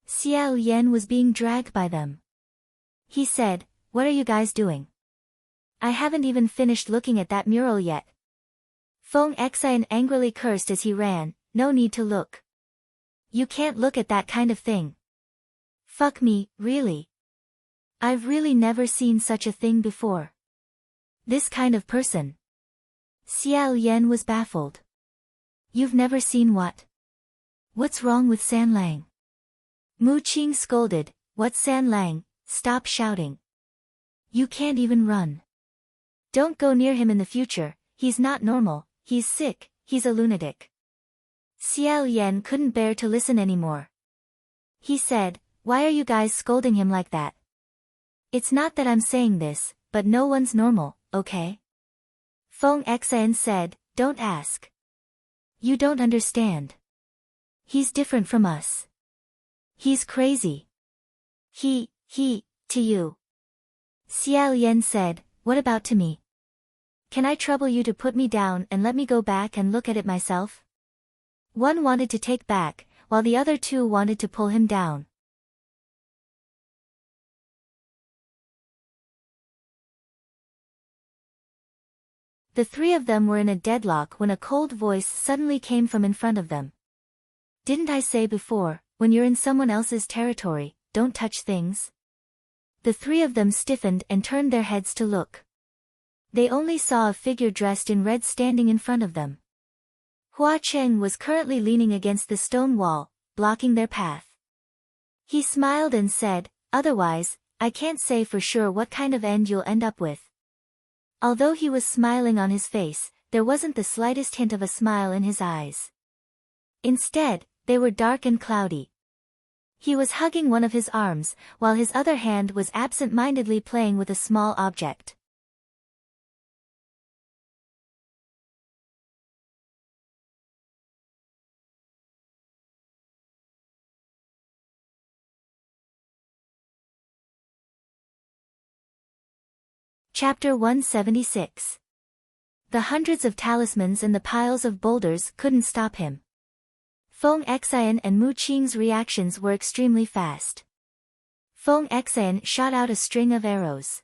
Xiao Yan was being dragged by them. He said, "What are you guys doing? I haven't even finished looking at that mural yet." Feng Xian angrily cursed as he ran, "No need to look. You can't look at that kind of thing." "Fuck me, really? I've really never seen such a thing before. This kind of person." Xiao Yan was baffled. "You've never seen what? What's wrong with San Lang?" Mu Qing scolded, "What's San Lang? Stop shouting. You can't even run. Don't go near him in the future, he's not normal, he's sick, he's a lunatic." Xiao Yan couldn't bear to listen anymore. He said, "Why are you guys scolding him like that? It's not that I'm saying this, but no one's normal, okay?" Feng Xian said, "Don't ask. You don't understand. He's different from us. He's crazy. To you." Xiao Yan said, "What about to me? Can I trouble you to put me down and let me go back and look at it myself?" One wanted to take back, while the other two wanted to pull him down. The three of them were in a deadlock when a cold voice suddenly came from in front of them. "Didn't I say before, when you're in someone else's territory, don't touch things?" The three of them stiffened and turned their heads to look. They only saw a figure dressed in red standing in front of them. Hua Cheng was currently leaning against the stone wall, blocking their path. He smiled and said, "Otherwise, I can't say for sure what kind of end you'll end up with." Although he was smiling on his face, there wasn't the slightest hint of a smile in his eyes. Instead, they were dark and cloudy. He was hugging one of his arms, while his other hand was absent-mindedly playing with a small object. Chapter 176. The hundreds of talismans and the piles of boulders couldn't stop him. Feng Xian and Mu Qing's reactions were extremely fast. Feng Xian shot out a string of arrows.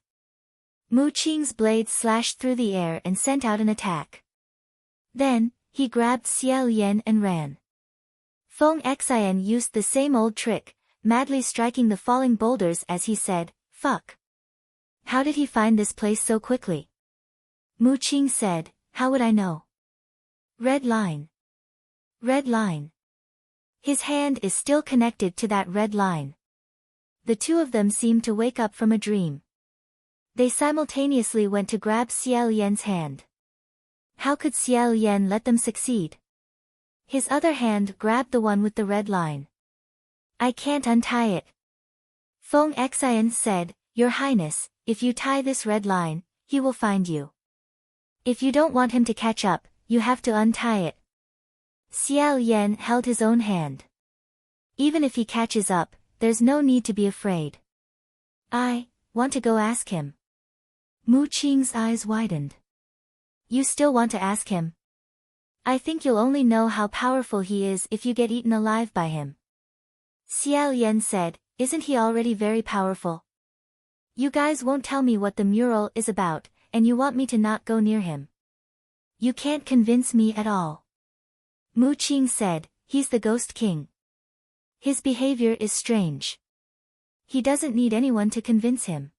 Mu Qing's blade slashed through the air and sent out an attack. Then, he grabbed Xiao Yan and ran. Feng Xian used the same old trick, madly striking the falling boulders as he said, "Fuck. How did he find this place so quickly?" Mu Qing said, "How would I know? Red line. Red line." His hand is still connected to that red line. The two of them seemed to wake up from a dream. They simultaneously went to grab Xiao Yan's hand. How could Xiao Yan let them succeed? His other hand grabbed the one with the red line. "I can't untie it." Feng Xian said, "Your Highness, if you tie this red line, he will find you. If you don't want him to catch up, you have to untie it." Xiao Yan held his own hand. "Even if he catches up, there's no need to be afraid. I want to go ask him." Mu Qing's eyes widened. "You still want to ask him? I think you'll only know how powerful he is if you get eaten alive by him." Xiao Yan said, "Isn't he already very powerful? You guys won't tell me what the mural is about, and you want me to not go near him. You can't convince me at all." Mu Qing said, "He's the Ghost King. His behavior is strange. He doesn't need anyone to convince him.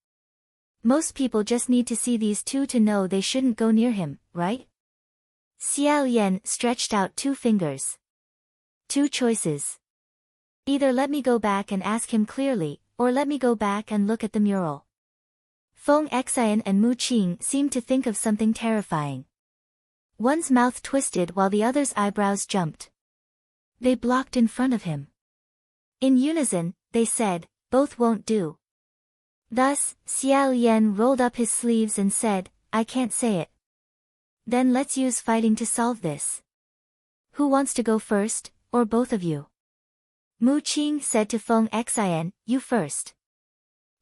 Most people just need to see these two to know they shouldn't go near him, right?" Xiao Yan stretched out two fingers. "Two choices. Either let me go back and ask him clearly, or let me go back and look at the mural." Feng Xian and Mu Qing seemed to think of something terrifying. One's mouth twisted while the other's eyebrows jumped. They blocked in front of him. In unison, they said, both won't do. Thus, Xiao Yan rolled up his sleeves and said, I can't say it. Then let's use fighting to solve this. Who wants to go first, or both of you? Mu Qing said to Feng Xian, you first.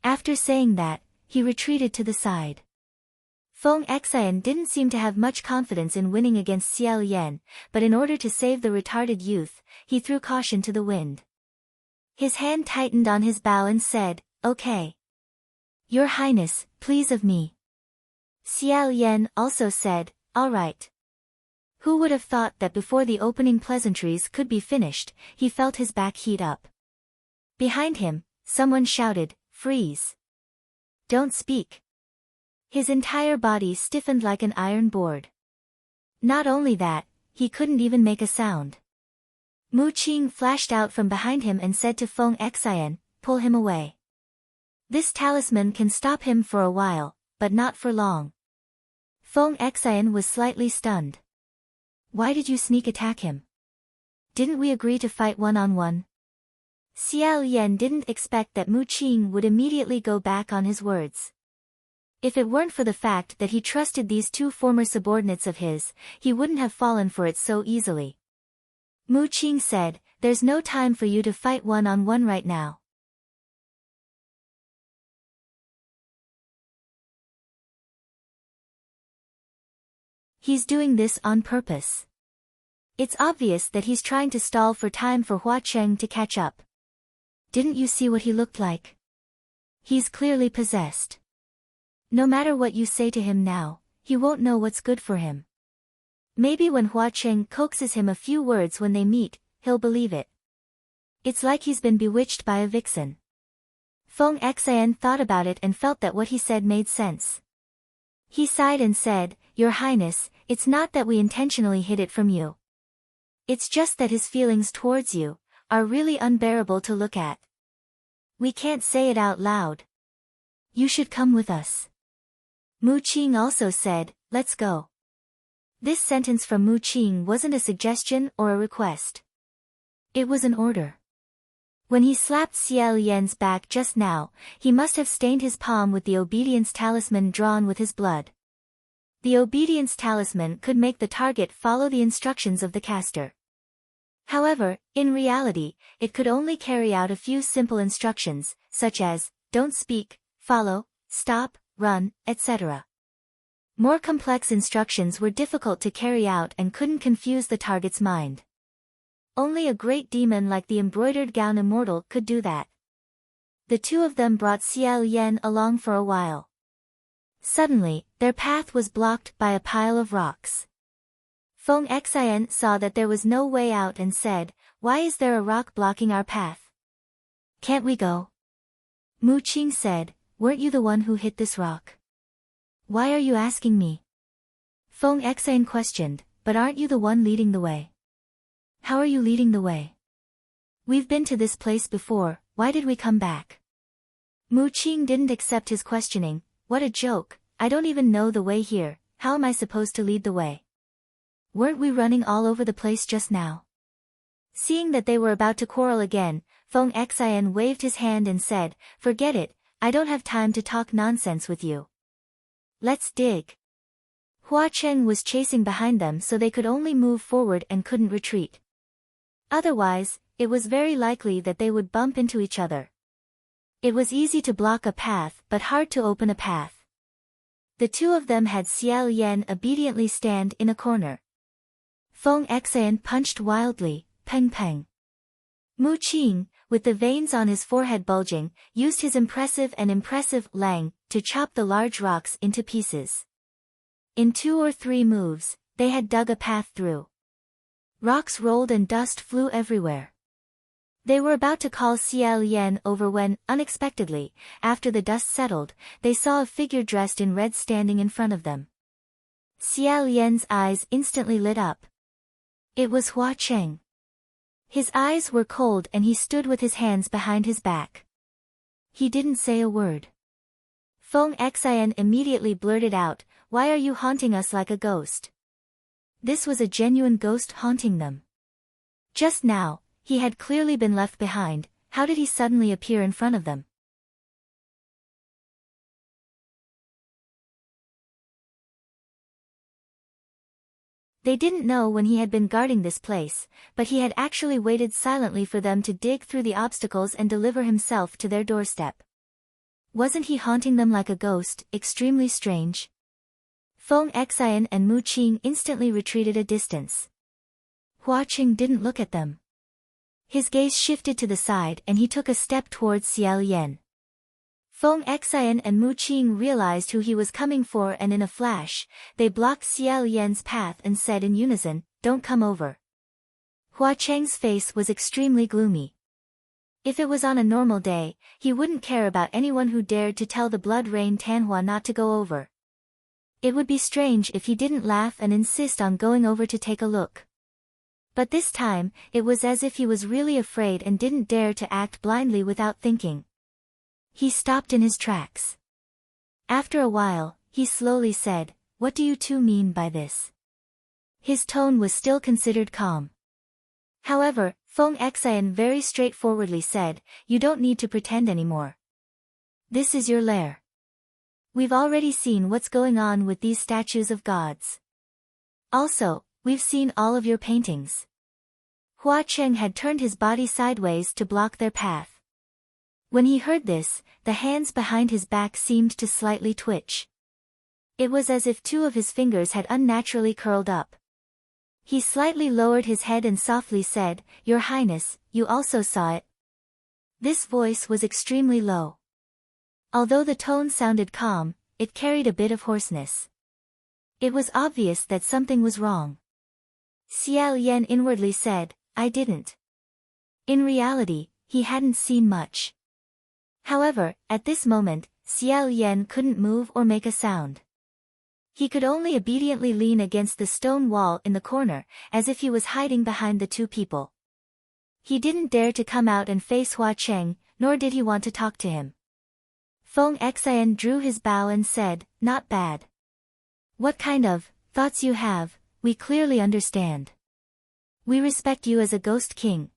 After saying that, he retreated to the side. Feng Xian didn't seem to have much confidence in winning against Xiao Yan, but in order to save the retarded youth, he threw caution to the wind. His hand tightened on his bow and said, okay. Your Highness, please of me. Xiao Yan also said, all right. Who would have thought that before the opening pleasantries could be finished, he felt his back heat up. Behind him, someone shouted, freeze. Don't speak. His entire body stiffened like an iron board. Not only that, he couldn't even make a sound. Mu Qing flashed out from behind him and said to Feng Xian, pull him away. This talisman can stop him for a while, but not for long. Feng Xian was slightly stunned. Why did you sneak attack him? Didn't we agree to fight one-on-one? Xiao Yan didn't expect that Mu Qing would immediately go back on his words. If it weren't for the fact that he trusted these two former subordinates of his, he wouldn't have fallen for it so easily. Mu Qing said, there's no time for you to fight one-on-one right now. He's doing this on purpose. It's obvious that he's trying to stall for time for Hua Cheng to catch up. Didn't you see what he looked like? He's clearly possessed. No matter what you say to him now, he won't know what's good for him. Maybe when Hua Cheng coaxes him a few words when they meet, he'll believe it. It's like he's been bewitched by a vixen. Feng Xian thought about it and felt that what he said made sense. He sighed and said, Your Highness, it's not that we intentionally hid it from you. It's just that his feelings towards you are really unbearable to look at. We can't say it out loud. You should come with us. Mu Qing also said, let's go. This sentence from Mu Qing wasn't a suggestion or a request. It was an order. When he slapped Xiao Yan's back just now, he must have stained his palm with the obedience talisman drawn with his blood. The obedience talisman could make the target follow the instructions of the caster. However, in reality, it could only carry out a few simple instructions, such as, don't speak, follow, stop, run, etc. More complex instructions were difficult to carry out and couldn't confuse the target's mind. Only a great demon like the embroidered gown immortal could do that. The two of them brought Xiao Yan along for a while. Suddenly, their path was blocked by a pile of rocks. Feng Xian saw that there was no way out and said, why is there a rock blocking our path? Can't we go? Mu Qing said, weren't you the one who hit this rock? Why are you asking me? Feng Xian questioned, but aren't you the one leading the way? How are you leading the way? We've been to this place before, why did we come back? Mu Qing didn't accept his questioning, what a joke, I don't even know the way here, how am I supposed to lead the way? Weren't we running all over the place just now? Seeing that they were about to quarrel again, Feng Xian waved his hand and said, forget it, I don't have time to talk nonsense with you. Let's dig. Hua Cheng was chasing behind them so they could only move forward and couldn't retreat. Otherwise, it was very likely that they would bump into each other. It was easy to block a path but hard to open a path. The two of them had Xiao Yan obediently stand in a corner. Feng Xian punched wildly, peng peng. Mu Qing, with the veins on his forehead bulging, used his impressive lang to chop the large rocks into pieces. In 2 or 3 moves, they had dug a path through. Rocks rolled and dust flew everywhere. They were about to call Xiao Yan over when, unexpectedly, after the dust settled, they saw a figure dressed in red standing in front of them. Xiao Yan's eyes instantly lit up. It was Hua Cheng. His eyes were cold and he stood with his hands behind his back. He didn't say a word. Feng Xian immediately blurted out, why are you haunting us like a ghost? This was a genuine ghost haunting them. Just now, he had clearly been left behind. How did he suddenly appear in front of them? They didn't know when he had been guarding this place, but he had actually waited silently for them to dig through the obstacles and deliver himself to their doorstep. Wasn't he haunting them like a ghost, extremely strange? Feng Xian and Mu Qing instantly retreated a distance. Hua Qing didn't look at them. His gaze shifted to the side and he took a step towards Xiao Lian. Feng Xian and Mu Qing realized who he was coming for, and in a flash, they blocked Xiao Lian's path and said in unison, "Don't come over." Hua Cheng's face was extremely gloomy. If it was on a normal day, he wouldn't care about anyone who dared to tell the Blood Rain Tanhua not to go over. It would be strange if he didn't laugh and insist on going over to take a look. But this time, it was as if he was really afraid and didn't dare to act blindly without thinking. He stopped in his tracks. After a while, he slowly said, "What do you two mean by this?" His tone was still considered calm. However, Feng Xian very straightforwardly said, "You don't need to pretend anymore. This is your lair. We've already seen what's going on with these statues of gods. Also, we've seen all of your paintings." Hua Cheng had turned his body sideways to block their path. When he heard this, the hands behind his back seemed to slightly twitch. It was as if two of his fingers had unnaturally curled up. He slightly lowered his head and softly said, "Your Highness, you also saw it." This voice was extremely low. Although the tone sounded calm, it carried a bit of hoarseness. It was obvious that something was wrong. Xiao Lian inwardly said, "I didn't." In reality, he hadn't seen much. However, at this moment, Xiao Lian couldn't move or make a sound. He could only obediently lean against the stone wall in the corner, as if he was hiding behind the two people. He didn't dare to come out and face Hua Cheng, nor did he want to talk to him. Feng Xian drew his bow and said, "Not bad. What kind of thoughts you have, we clearly understand. We respect you as a ghost king.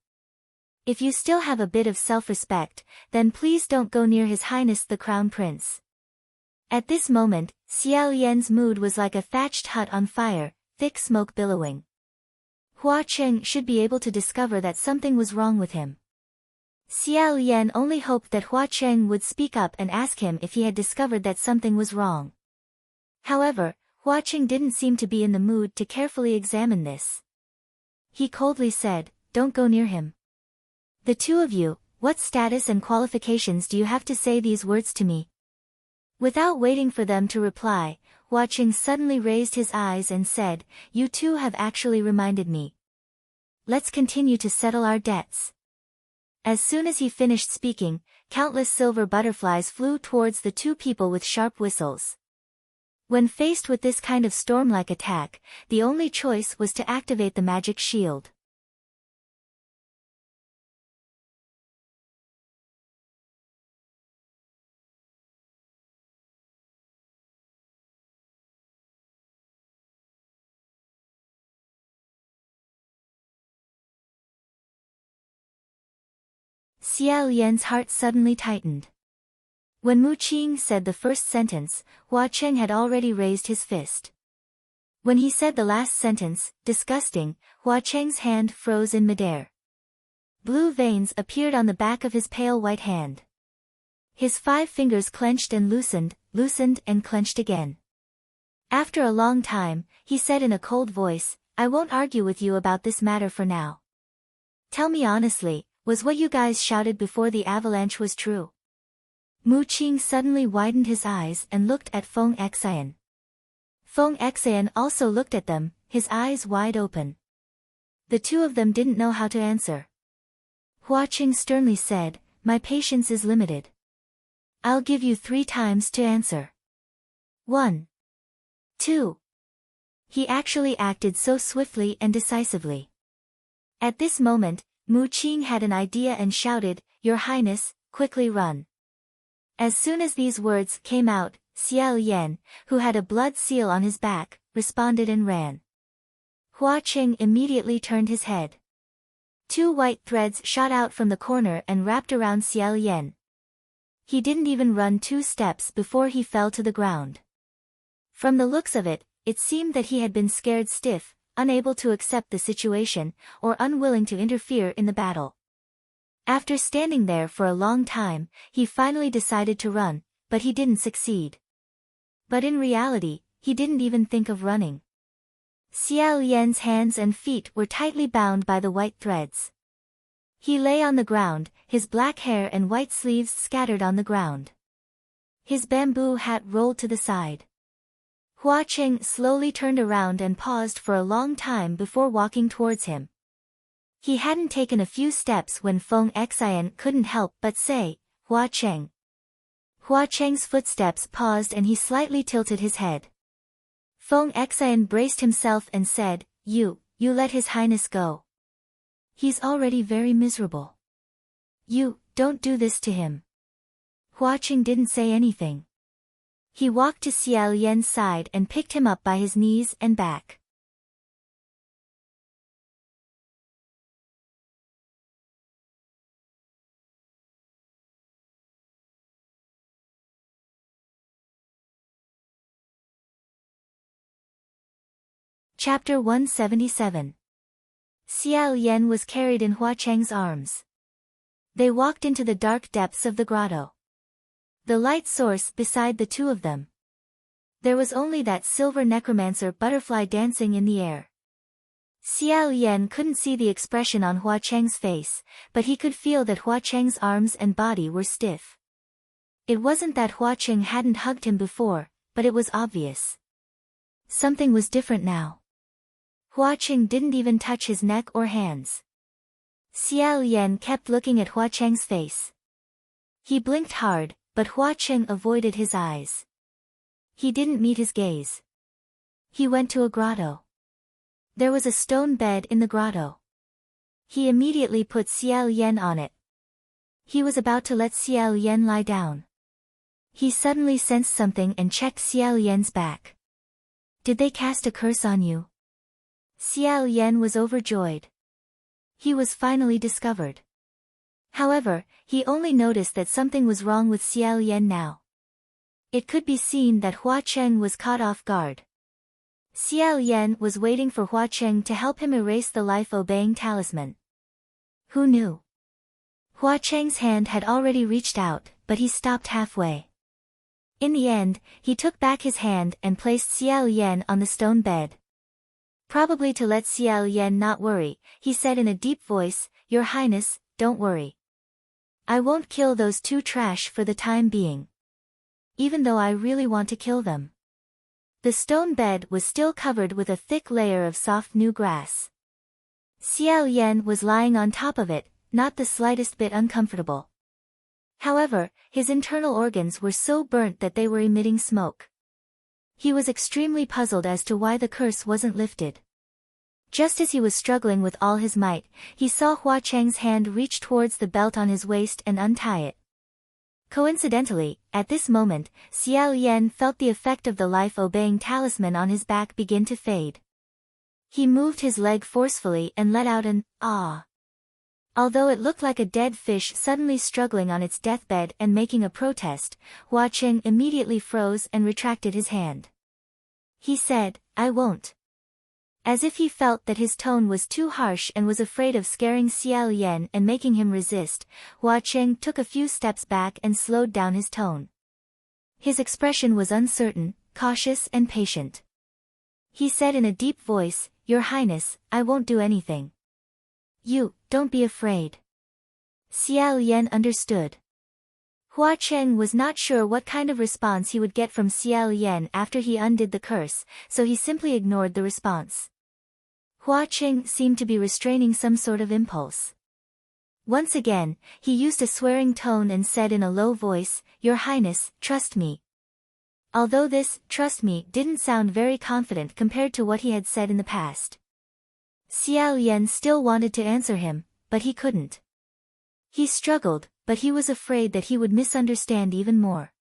If you still have a bit of self-respect, then please don't go near His Highness the Crown Prince." At this moment, Xiao Lian's mood was like a thatched hut on fire, thick smoke billowing. Hua Cheng should be able to discover that something was wrong with him. Xiao Lian only hoped that Hua Cheng would speak up and ask him if he had discovered that something was wrong. However, Hua Cheng didn't seem to be in the mood to carefully examine this. He coldly said, "Don't go near him. The two of you, what status and qualifications do you have to say these words to me?" Without waiting for them to reply, Hua Cheng suddenly raised his eyes and said, "You two have actually reminded me. Let's continue to settle our debts." As soon as he finished speaking, countless silver butterflies flew towards the two people with sharp whistles. When faced with this kind of storm-like attack, the only choice was to activate the magic shield. Xiao Lian's heart suddenly tightened. When Mu Qing said the first sentence, Hua Cheng had already raised his fist. When he said the last sentence, "disgusting," Hua Cheng's hand froze in midair. Blue veins appeared on the back of his pale white hand. His 5 fingers clenched and loosened and clenched again. After a long time, he said in a cold voice, "I won't argue with you about this matter for now. Tell me honestly, was what you guys shouted before the avalanche was true?" Mu Qing suddenly widened his eyes and looked at Feng Xian. Feng Xian also looked at them, his eyes wide open. The two of them didn't know how to answer. Hua Qing sternly said, "My patience is limited. I'll give you 3 times to answer. 1. 2. He actually acted so swiftly and decisively. At this moment, Mu Qing had an idea and shouted, "Your Highness, quickly run." As soon as these words came out, Xiao Lian, who had a blood seal on his back, responded and ran. Hua Qing immediately turned his head. Two white threads shot out from the corner and wrapped around Xiao Yan. He didn't even run 2 steps before he fell to the ground. From the looks of it, it seemed that he had been scared stiff, unable to accept the situation, or unwilling to interfere in the battle. After standing there for a long time, he finally decided to run, but he didn't succeed. But in reality, he didn't even think of running. Xiao Yan's hands and feet were tightly bound by the white threads. He lay on the ground, his black hair and white sleeves scattered on the ground. His bamboo hat rolled to the side. Hua Qing slowly turned around and paused for a long time before walking towards him. He hadn't taken a few steps when Feng Xian couldn't help but say, "Hua Qing." Hua Qing's footsteps paused and he slightly tilted his head. Feng Xian braced himself and said, You let His Highness go. He's already very miserable. You, don't do this to him. Hua Qing didn't say anything. He walked to Xiao Yan's side and picked him up by his knees and back. Chapter 177. Xiao Yan was carried in Hua Cheng's arms. They walked into the dark depths of the grotto. The light source beside the two of them. There was only that silver necromancer butterfly dancing in the air. Xiao Yan couldn't see the expression on Hua Cheng's face, but he could feel that Hua Cheng's arms and body were stiff. It wasn't that Hua Cheng hadn't hugged him before, but it was obvious. Something was different now. Hua Qing didn't even touch his neck or hands. Xiao Yan kept looking at Hua Cheng's face. He blinked hard, but Hua Qing avoided his eyes. He didn't meet his gaze. He went to a grotto. There was a stone bed in the grotto. He immediately put Xiao Yan on it. He was about to let Xiao Yan lie down. He suddenly sensed something and checked Xiao Yan's back. Did they cast a curse on you? Xiao Yan was overjoyed. He was finally discovered. However, he only noticed that something was wrong with Xiao Yan now. It could be seen that Hua Cheng was caught off guard. Xiao Yan was waiting for Hua Cheng to help him erase the life-obeying talisman. Who knew? Hua Cheng's hand had already reached out, but he stopped halfway. In the end, he took back his hand and placed Xiao Yan on the stone bed. Probably to let Xiao Yan not worry, he said in a deep voice, Your Highness, don't worry. I won't kill those two trash for the time being. Even though I really want to kill them. The stone bed was still covered with a thick layer of soft new grass. Xiao Yan was lying on top of it, not the slightest bit uncomfortable. However, his internal organs were so burnt that they were emitting smoke. He was extremely puzzled as to why the curse wasn't lifted. Just as he was struggling with all his might, he saw Hua Cheng's hand reach towards the belt on his waist and untie it. Coincidentally, at this moment, Xiao Yan felt the effect of the life-obeying talisman on his back begin to fade. He moved his leg forcefully and let out an "ah." Although it looked like a dead fish suddenly struggling on its deathbed and making a protest, Hua Cheng immediately froze and retracted his hand. He said, I won't. As if he felt that his tone was too harsh and was afraid of scaring Xiao Yan and making him resist, Hua Cheng took a few steps back and slowed down his tone. His expression was uncertain, cautious and patient. He said in a deep voice, Your Highness, I won't do anything. You, don't be afraid. Xiao Yan understood. Hua Cheng was not sure what kind of response he would get from Xiao Yan after he undid the curse, so he simply ignored the response. Hua Cheng seemed to be restraining some sort of impulse. Once again, he used a swearing tone and said in a low voice, Your Highness, trust me. Although this, trust me, didn't sound very confident compared to what he had said in the past. Xiao Yan still wanted to answer him, but he couldn't. He struggled, but he was afraid that he would misunderstand even more.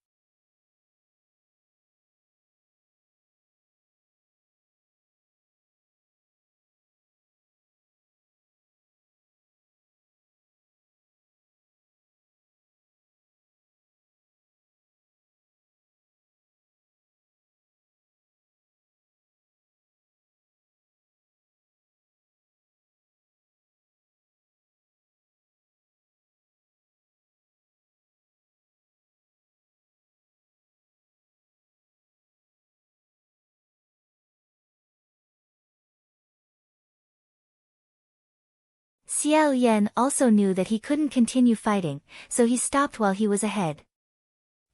Xiao Yan also knew that he couldn't continue fighting, so he stopped while he was ahead.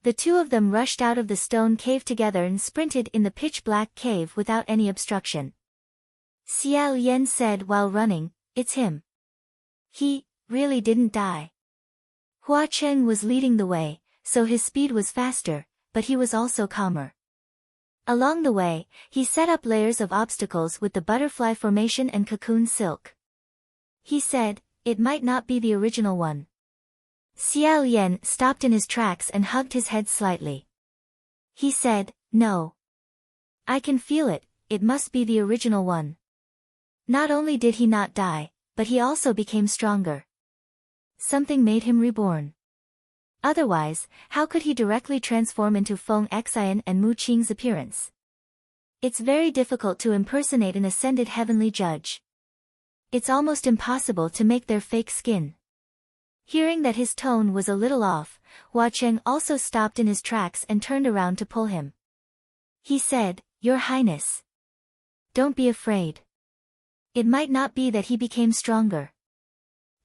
The two of them rushed out of the stone cave together and sprinted in the pitch-black cave without any obstruction. Xiao Yan said while running, "It's him. He really didn't die." Hua Cheng was leading the way, so his speed was faster, but he was also calmer. Along the way, he set up layers of obstacles with the butterfly formation and cocoon silk. He said, "It might not be the original one." Xiao Yan stopped in his tracks and hugged his head slightly. He said, "No. I can feel it, it must be the original one." Not only did he not die, but he also became stronger. Something made him reborn. Otherwise, how could he directly transform into Feng Xian and Mu Qing's appearance? It's very difficult to impersonate an ascended heavenly judge. It's almost impossible to make their fake skin. Hearing that his tone was a little off, Hua Cheng also stopped in his tracks and turned around to pull him. He said, "Your Highness. Don't be afraid. It might not be that he became stronger.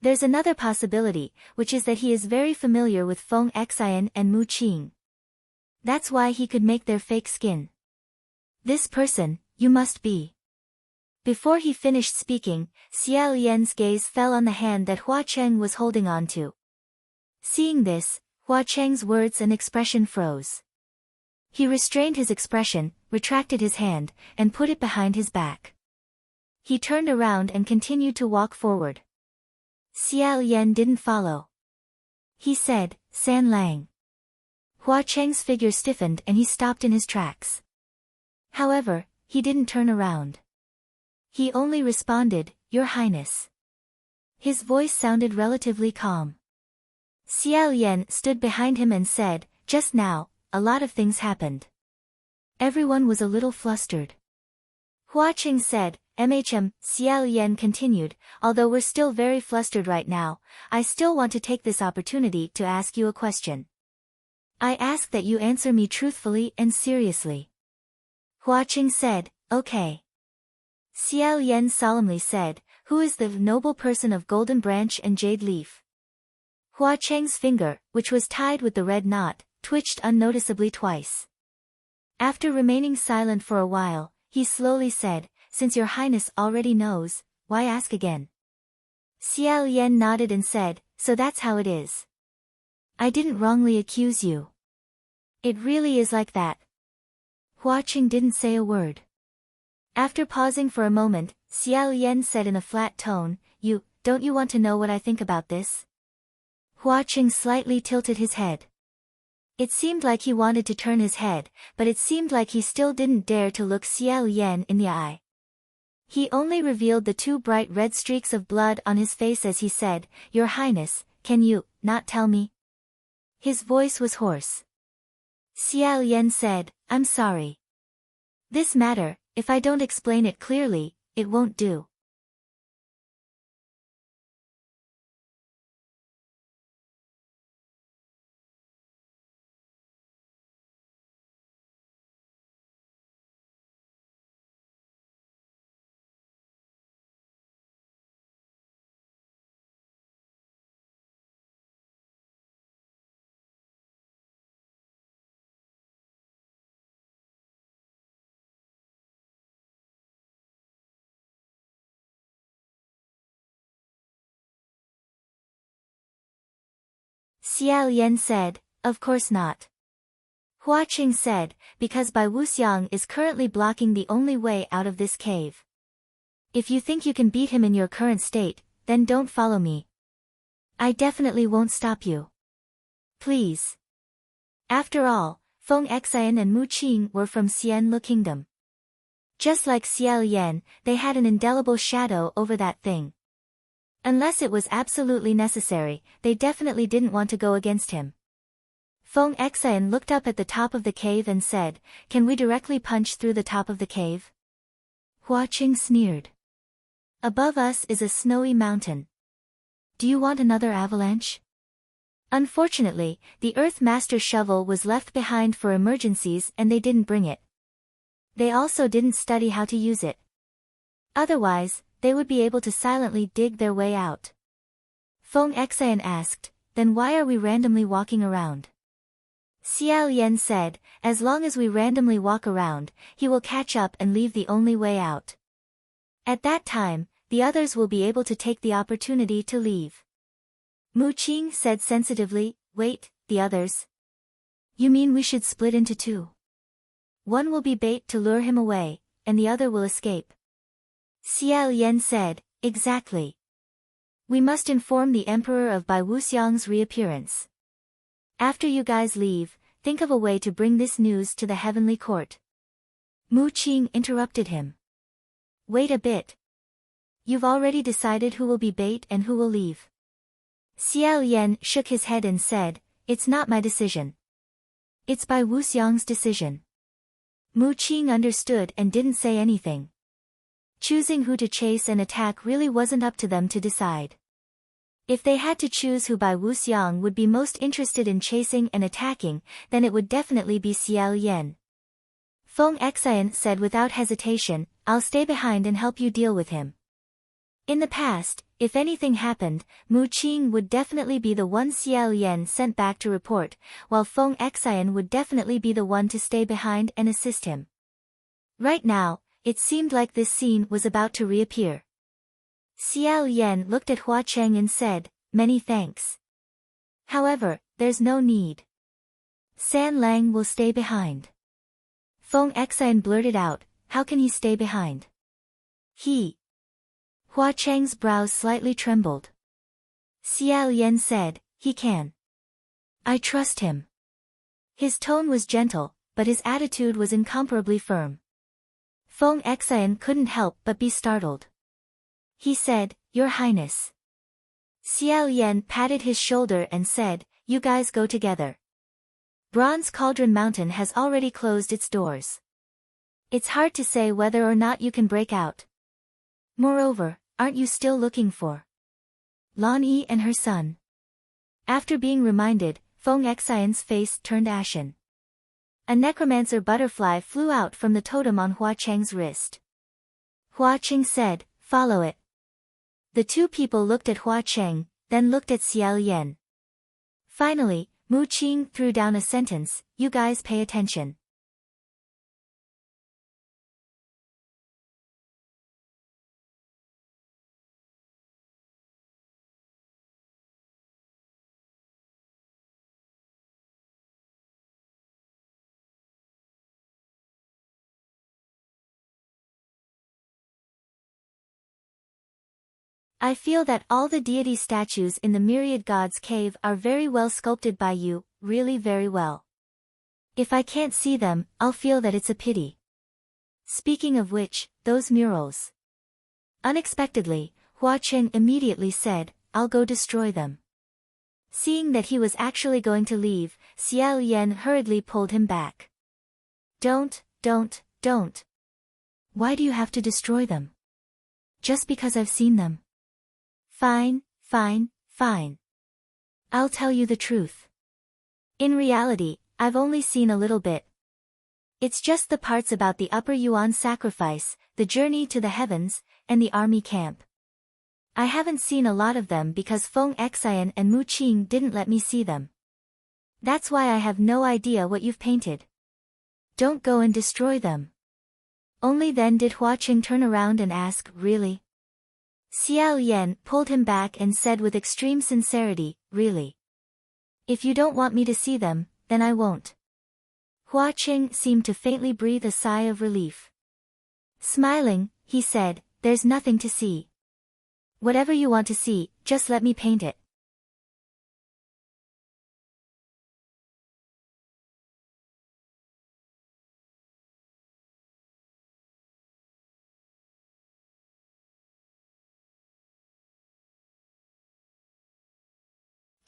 There's another possibility, which is that he is very familiar with Feng Xian and Mu Qing. That's why he could make their fake skin. This person, you must be." Before he finished speaking, Xiao Yan's gaze fell on the hand that Hua Cheng was holding on to. Seeing this, Hua Cheng's words and expression froze. He restrained his expression, retracted his hand, and put it behind his back. He turned around and continued to walk forward. Xiao Yan didn't follow. He said, "San Lang." Hua Cheng's figure stiffened and he stopped in his tracks. However, he didn't turn around. He only responded, "Your Highness." His voice sounded relatively calm. Xiao Yan stood behind him and said, "Just now, a lot of things happened. Everyone was a little flustered." Hua Cheng said, Xiao Yan continued, "Although we're still very flustered right now, I still want to take this opportunity to ask you a question. I ask that you answer me truthfully and seriously." Hua Cheng said, "Okay." Xiao Yan solemnly said, "Who is the noble person of golden branch and jade leaf?" Hua Cheng's finger, which was tied with the red knot, twitched unnoticeably twice. After remaining silent for a while, he slowly said, "Since your Highness already knows, why ask again?" Xiao Yan nodded and said, "So that's how it is. I didn't wrongly accuse you. It really is like that." Hua Cheng didn't say a word. After pausing for a moment, Xiao Yan said in a flat tone, Don't you want to know what I think about this?" Hua Cheng slightly tilted his head. It seemed like he wanted to turn his head, but it seemed like he still didn't dare to look Xiao Yan in the eye. He only revealed the two bright red streaks of blood on his face as he said, "Your Highness, can you not tell me?" His voice was hoarse. Xiao Yan said, "I'm sorry. This matter, if I don't explain it clearly, it won't do." Xiao Yan said, "Of course not." Hua Qing said, "Because Bai Wuxiang is currently blocking the only way out of this cave. If you think you can beat him in your current state, then don't follow me. I definitely won't stop you. Please." After all, Feng Xian and Mu Qing were from Xianlu Kingdom. Just like Xiao Yan, they had an indelible shadow over that thing. Unless it was absolutely necessary, they definitely didn't want to go against him. Feng Xian looked up at the top of the cave and said, "Can we directly punch through the top of the cave?" Hua Qing sneered. "Above us is a snowy mountain. Do you want another avalanche?" Unfortunately, the Earth Master shovel was left behind for emergencies and they didn't bring it. They also didn't study how to use it. Otherwise, they would be able to silently dig their way out. Feng Xian asked, then why are we randomly walking around? Xiao Yan said, as long as we randomly walk around, he will catch up and leave the only way out. At that time, the others will be able to take the opportunity to leave. Mu Qing said sensitively, wait, the others? You mean we should split into two? One will be bait to lure him away, and the other will escape. Xiao Yan said, exactly. We must inform the Emperor of Bai Wuxiang's reappearance. After you guys leave, think of a way to bring this news to the heavenly court. Mu Qing interrupted him. Wait a bit. You've already decided who will be bait and who will leave. Xiao Yan shook his head and said, it's not my decision. It's Bai Wuxiang's decision. Mu Qing understood and didn't say anything. Choosing who to chase and attack really wasn't up to them to decide. If they had to choose who Bai Wuxiang would be most interested in chasing and attacking, then it would definitely be Xiao Yan. Feng Xian said without hesitation, I'll stay behind and help you deal with him. In the past, if anything happened, Mu Qing would definitely be the one Xiao Yan sent back to report, while Feng Xian would definitely be the one to stay behind and assist him. Right now, it seemed like this scene was about to reappear. Xiao Yan looked at Hua Cheng and said, many thanks. However, there's no need. San Lang will stay behind. Feng Xian blurted out, how can he stay behind? Hua Cheng's brows slightly trembled. Xiao Yan said, he can. I trust him. His tone was gentle, but his attitude was incomparably firm. Feng Xian couldn't help but be startled. He said, Your Highness. Xiao Yan patted his shoulder and said, you guys go together. Bronze Cauldron Mountain has already closed its doors. It's hard to say whether or not you can break out. Moreover, aren't you still looking for Lan Yi and her son? After being reminded, Feng Xian's face turned ashen. A necromancer butterfly flew out from the totem on Hua Cheng's wrist. Hua Cheng said, follow it. The two people looked at Hua Cheng, then looked at Xiao Yan. Finally, Mu Qing threw down a sentence, you guys pay attention. I feel that all the deity statues in the Myriad Gods cave are very well sculpted by you, really very well. If I can't see them, I'll feel that it's a pity. Speaking of which, those murals. Unexpectedly, Hua Cheng immediately said, I'll go destroy them. Seeing that he was actually going to leave, Xiao Yan hurriedly pulled him back. Don't. Why do you have to destroy them? Just because I've seen them. Fine. I'll tell you the truth. In reality, I've only seen a little bit. It's just the parts about the Upper Yuan sacrifice, the journey to the heavens, and the army camp. I haven't seen a lot of them because Feng Xian and Mu Qing didn't let me see them. That's why I have no idea what you've painted. Don't go and destroy them. Only then did Hua Cheng turn around and ask, really? Xiao Yan pulled him back and said with extreme sincerity, really? If you don't want me to see them, then I won't. Hua Cheng seemed to faintly breathe a sigh of relief. Smiling, he said, there's nothing to see. Whatever you want to see, just let me paint it.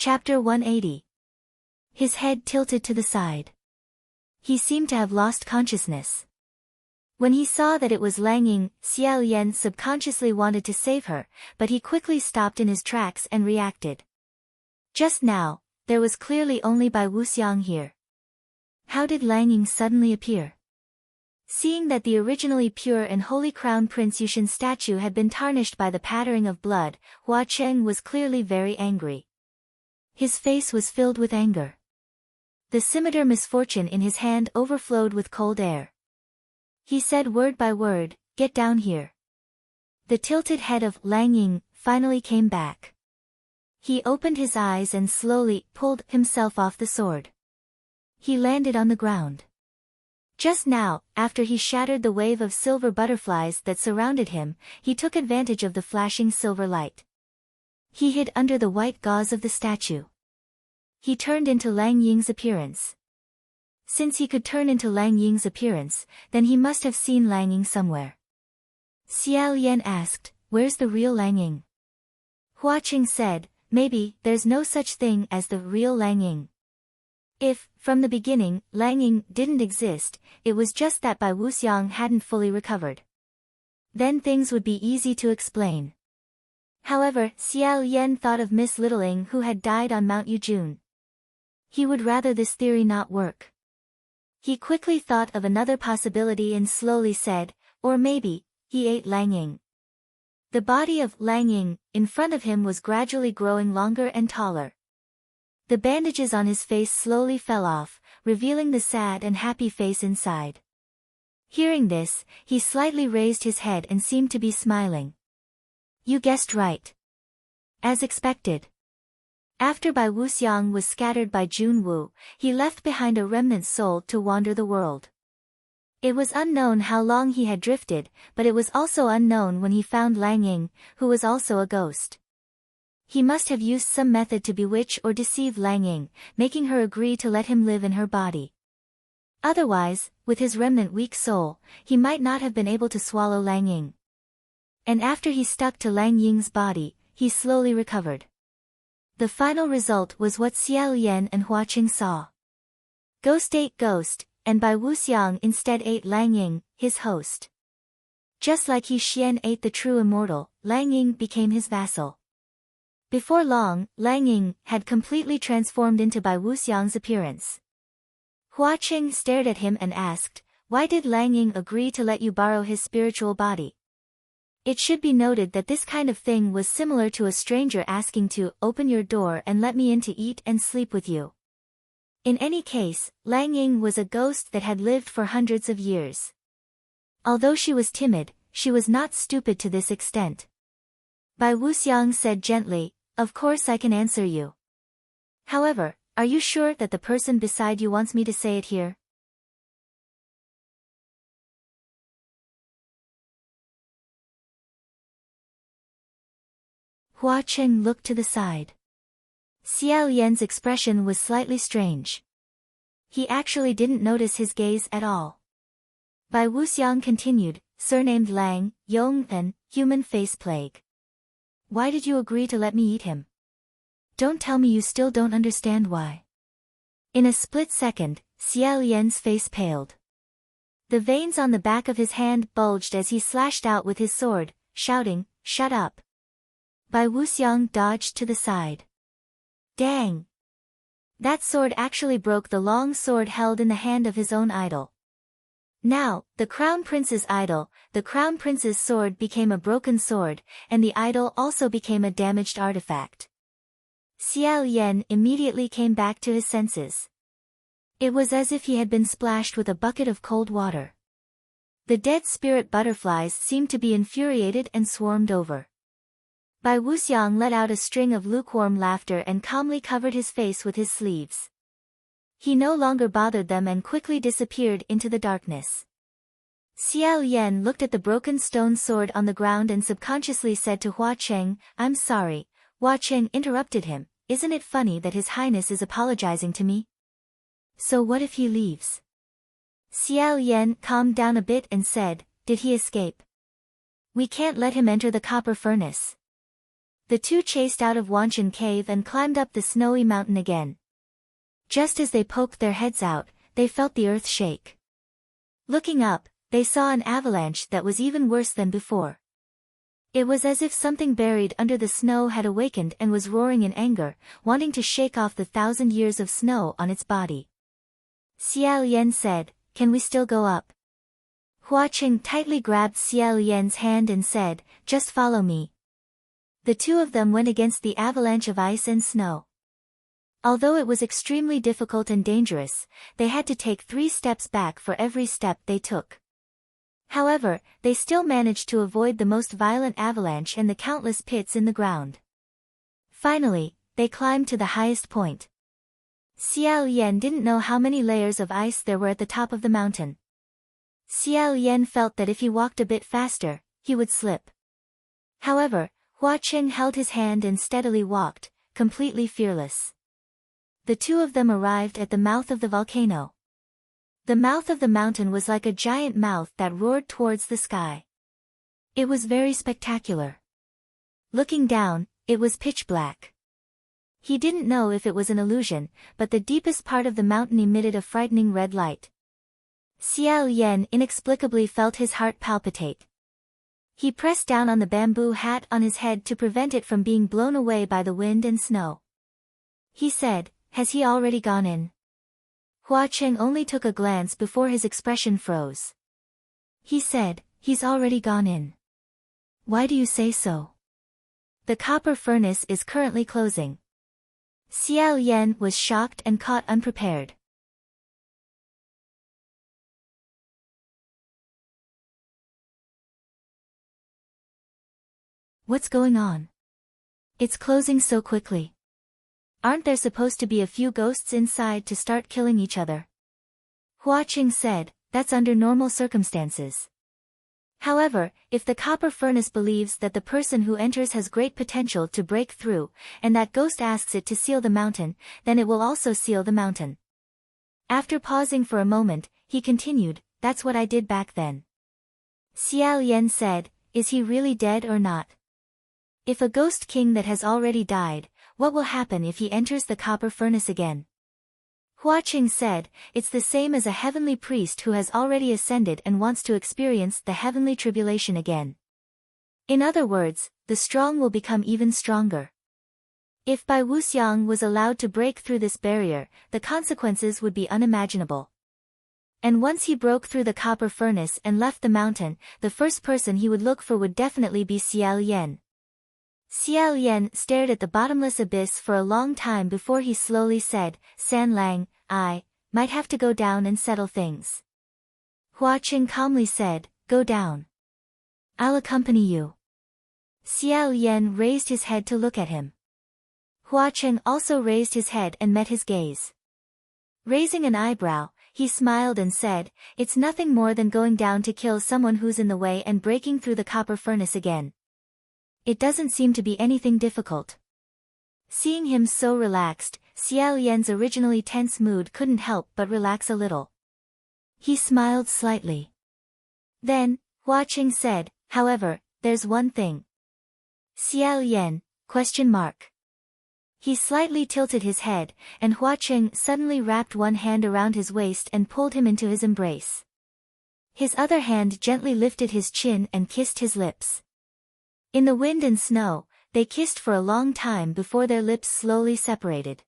Chapter 180. His head tilted to the side. He seemed to have lost consciousness. When he saw that it was Lang Ying, Xiao Yan subconsciously wanted to save her, but he quickly stopped in his tracks and reacted. Just now, there was clearly only Bai Wuxiang here. How did Lang Ying suddenly appear? Seeing that the originally pure and holy Crown Prince Yushin's statue had been tarnished by the pattering of blood, Hua Cheng was clearly very angry. His face was filled with anger. The scimitar misfortune in his hand overflowed with cold air. He said word by word, "Get down here." The tilted head of Lang Ying finally came back. He opened his eyes and slowly pulled himself off the sword. He landed on the ground. Just now, after he shattered the wave of silver butterflies that surrounded him, he took advantage of the flashing silver light. He hid under the white gauze of the statue. He turned into Lang Ying's appearance. Since he could turn into Lang Ying's appearance, then he must have seen Lang Ying somewhere. Xiao Yan asked, "Where's the real Lang Ying?" Hua Qing said, "Maybe there's no such thing as the real Lang Ying. If, from the beginning, Lang Ying didn't exist, it was just that Bai Wuxiang hadn't fully recovered. Then things would be easy to explain." However, Xiao Yan thought of Miss Littling who had died on Mount Yujun. He would rather this theory not work. He quickly thought of another possibility and slowly said, "Or maybe, he ate Lang Ying." The body of Lang Ying, in front of him, was gradually growing longer and taller. The bandages on his face slowly fell off, revealing the sad and happy face inside. Hearing this, he slightly raised his head and seemed to be smiling. "You guessed right. As expected." After Bai Wuxiang was scattered by Jun Wu, he left behind a remnant soul to wander the world. It was unknown how long he had drifted, but it was also unknown when he found Lang Ying, who was also a ghost. He must have used some method to bewitch or deceive Lang Ying, making her agree to let him live in her body. Otherwise, with his remnant weak soul, he might not have been able to swallow Lang Ying. And after he stuck to Lang Ying's body, he slowly recovered. The final result was what Xiao Yan and Hua Qing saw. Ghost ate ghost, and Bai Wuxiang instead ate Lang Ying, his host. Just like He Xian ate the true immortal, Lang Ying became his vassal. Before long, Lang Ying had completely transformed into Bai Wuxiang's appearance. Hua Qing stared at him and asked, "Why did Lang Ying agree to let you borrow his spiritual body?" It should be noted that this kind of thing was similar to a stranger asking to open your door and let me in to eat and sleep with you. In any case, Lang Ying was a ghost that had lived for hundreds of years. Although she was timid, she was not stupid to this extent. Bai Wuxiang said gently, "Of course I can answer you. However, are you sure that the person beside you wants me to say it here?" Hua Cheng looked to the side. Xiao Yan's expression was slightly strange. He actually didn't notice his gaze at all. Bai Wuxiang continued, "Surnamed Lang, Yongpan, human face plague. Why did you agree to let me eat him? Don't tell me you still don't understand why." In a split second, Xiao Yan's face paled. The veins on the back of his hand bulged as he slashed out with his sword, shouting, "Shut up." Bai Wuxiang dodged to the side. Dang! That sword actually broke the long sword held in the hand of his own idol. Now, the Crown Prince's idol, the Crown Prince's sword became a broken sword, and the idol also became a damaged artifact. Xiao Yan immediately came back to his senses. It was as if he had been splashed with a bucket of cold water. The dead spirit butterflies seemed to be infuriated and swarmed over. Bai Wuxiang let out a string of lukewarm laughter and calmly covered his face with his sleeves. He no longer bothered them and quickly disappeared into the darkness. Xiao Yan looked at the broken stone sword on the ground and subconsciously said to Hua Cheng, "I'm sorry." Hua Cheng interrupted him, "Isn't it funny that His Highness is apologizing to me? So what if he leaves?" Xiao Yan calmed down a bit and said, "Did he escape? We can't let him enter the copper furnace." The two chased out of Wanshan Cave and climbed up the snowy mountain again. Just as they poked their heads out, they felt the earth shake. Looking up, they saw an avalanche that was even worse than before. It was as if something buried under the snow had awakened and was roaring in anger, wanting to shake off the 1,000 years of snow on its body. Xiao Yan said, "Can we still go up?" Hua Qing tightly grabbed Xia Lian's hand and said, "Just follow me." The two of them went against the avalanche of ice and snow. Although it was extremely difficult and dangerous, they had to take 3 steps back for every step they took. However, they still managed to avoid the most violent avalanche and the countless pits in the ground. Finally, they climbed to the highest point. Xia Lian didn't know how many layers of ice there were at the top of the mountain. Xia Lian felt that if he walked a bit faster, he would slip. However, Hua Qing held his hand and steadily walked, completely fearless. The two of them arrived at the mouth of the volcano. The mouth of the mountain was like a giant mouth that roared towards the sky. It was very spectacular. Looking down, it was pitch black. He didn't know if it was an illusion, but the deepest part of the mountain emitted a frightening red light. Xia Lian inexplicably felt his heart palpitate. He pressed down on the bamboo hat on his head to prevent it from being blown away by the wind and snow. He said, "Has he already gone in?" Hua Qing only took a glance before his expression froze. He said, "He's already gone in." "Why do you say so?" "The copper furnace is currently closing." Xia Lian was shocked and caught unprepared. What's going on? It's closing so quickly. Aren't there supposed to be a few ghosts inside to start killing each other? Hua Qing said, "That's under normal circumstances. However, if the copper furnace believes that the person who enters has great potential to break through, and that ghost asks it to seal the mountain, then it will also seal the mountain." After pausing for a moment, he continued, "That's what I did back then." Xia Lian said, "Is he really dead or not? If a ghost king that has already died, what will happen if he enters the copper furnace again?" Hua Qing said, "It's the same as a heavenly priest who has already ascended and wants to experience the heavenly tribulation again. In other words, the strong will become even stronger. If Bai Wuxiang was allowed to break through this barrier, the consequences would be unimaginable. And once he broke through the copper furnace and left the mountain, the first person he would look for would definitely be Xia Lian." Xia Lian stared at the bottomless abyss for a long time before he slowly said, "San Lang, I might have to go down and settle things." Hua Qing calmly said, "Go down. I'll accompany you." Xia Lian raised his head to look at him. Hua Qing also raised his head and met his gaze. Raising an eyebrow, he smiled and said, "It's nothing more than going down to kill someone who's in the way and breaking through the copper furnace again. It doesn't seem to be anything difficult." Seeing him so relaxed, Xia Lian's originally tense mood couldn't help but relax a little. He smiled slightly. Then, Hua Qing said, "However, there's one thing." "Xia Lian? ? He slightly tilted his head, and Hua Qing suddenly wrapped one hand around his waist and pulled him into his embrace. His other hand gently lifted his chin and kissed his lips. In the wind and snow, they kissed for a long time before their lips slowly separated.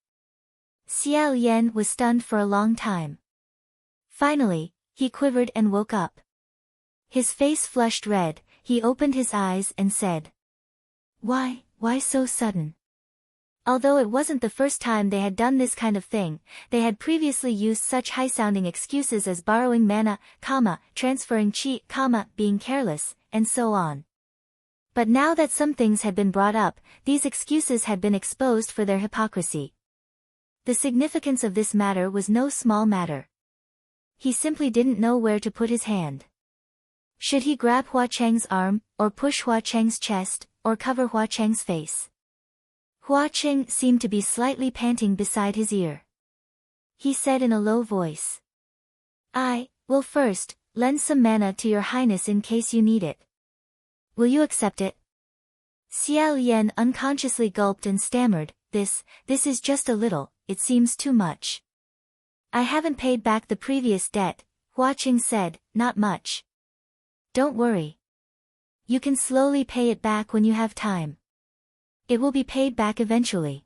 Xia Lian was stunned for a long time. Finally, he quivered and woke up. His face flushed red, he opened his eyes and said, Why so sudden?" Although it wasn't the first time they had done this kind of thing, they had previously used such high-sounding excuses as borrowing mana, transferring chi, being careless, and so on. But now that some things had been brought up, these excuses had been exposed for their hypocrisy. The significance of this matter was no small matter. He simply didn't know where to put his hand. Should he grab Hua Cheng's arm, or push Hua Cheng's chest, or cover Hua Cheng's face? Hua Cheng seemed to be slightly panting beside his ear. He said in a low voice, "I will first lend some mana to your highness in case you need it. Will you accept it?" Xia Lian unconsciously gulped and stammered, This is just a little, it seems too much." "I haven't paid back the previous debt," Hua Qing said, "not much. Don't worry. You can slowly pay it back when you have time. It will be paid back eventually."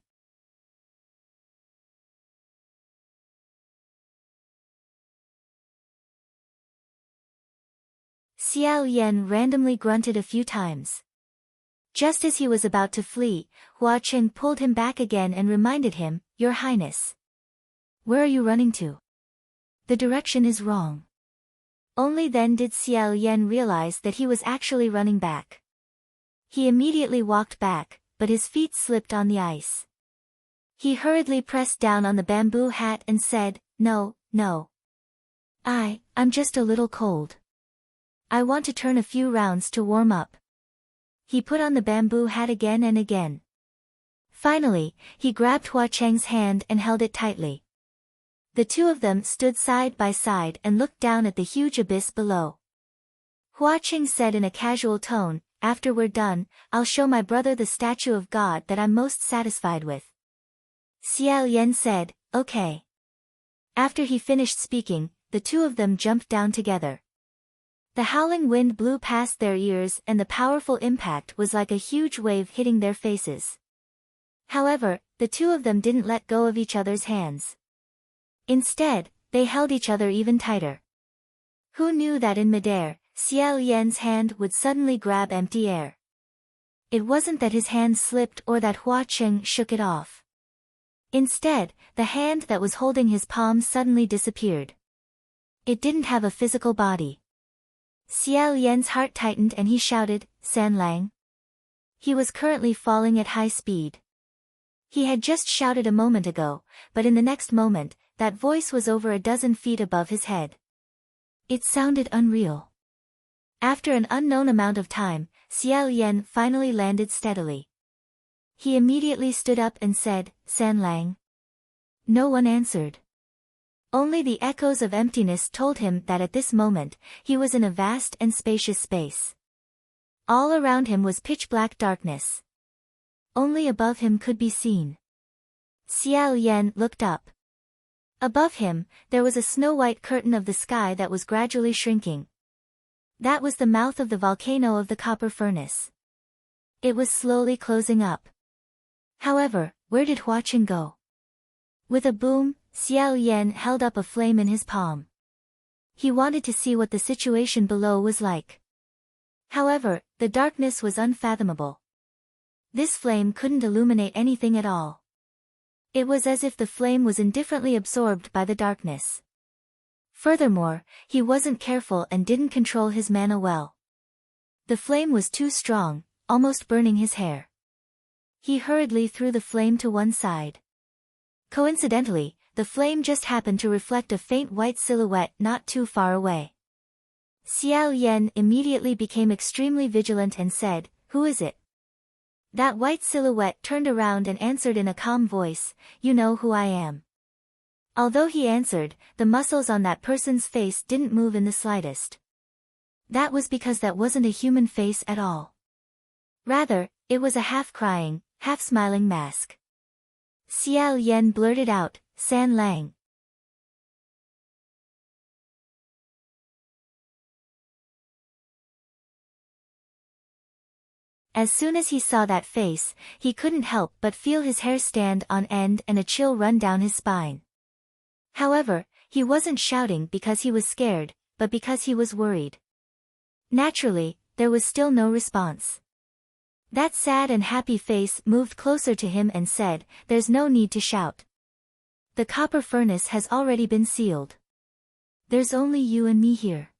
Xiao Yan randomly grunted a few times. Just as he was about to flee, Hua Qing pulled him back again and reminded him, "Your Highness. Where are you running to? The direction is wrong." Only then did Xiao Yan realize that he was actually running back. He immediately walked back, but his feet slipped on the ice. He hurriedly pressed down on the bamboo hat and said, "No, no. I'm just a little cold. I want to turn a few rounds to warm up." He put on the bamboo hat again and again. Finally, he grabbed Hua Cheng's hand and held it tightly. The two of them stood side by side and looked down at the huge abyss below. Hua Cheng said in a casual tone, "After we're done, I'll show my brother the statue of God that I'm most satisfied with." Xiao Yan said, "Okay." After he finished speaking, the two of them jumped down together. The howling wind blew past their ears and the powerful impact was like a huge wave hitting their faces. However, the two of them didn't let go of each other's hands. Instead, they held each other even tighter. Who knew that in midair, Xiao Yan's hand would suddenly grab empty air? It wasn't that his hand slipped or that Hua Cheng shook it off. Instead, the hand that was holding his palm suddenly disappeared. It didn't have a physical body. Xiao Yan's heart tightened and he shouted, "San Lang." He was currently falling at high speed. He had just shouted a moment ago, but in the next moment, that voice was over a dozen feet above his head. It sounded unreal. After an unknown amount of time, Xiao Yan finally landed steadily. He immediately stood up and said, "San Lang." No one answered. Only the echoes of emptiness told him that at this moment, he was in a vast and spacious space. All around him was pitch-black darkness. Only above him could be seen. Xiao Yan looked up. Above him, there was a snow-white curtain of the sky that was gradually shrinking. That was the mouth of the volcano of the copper furnace. It was slowly closing up. However, where did Hua Qing go? With a boom, Xiao Yan held up a flame in his palm. He wanted to see what the situation below was like. However, the darkness was unfathomable. This flame couldn't illuminate anything at all. It was as if the flame was indifferently absorbed by the darkness. Furthermore, he wasn't careful and didn't control his mana well. The flame was too strong, almost burning his hair. He hurriedly threw the flame to one side. Coincidentally, the flame just happened to reflect a faint white silhouette not too far away. Xiao Yan immediately became extremely vigilant and said, "Who is it?" That white silhouette turned around and answered in a calm voice, "You know who I am." Although he answered, the muscles on that person's face didn't move in the slightest. That was because that wasn't a human face at all. Rather, it was a half-crying, half-smiling mask. Xiao Yan blurted out, "San Lang." As soon as he saw that face, he couldn't help but feel his hair stand on end and a chill run down his spine. However, he wasn't shouting because he was scared, but because he was worried. Naturally, there was still no response. That sad and happy face moved closer to him and said, "There's no need to shout. The copper furnace has already been sealed. There's only you and me here.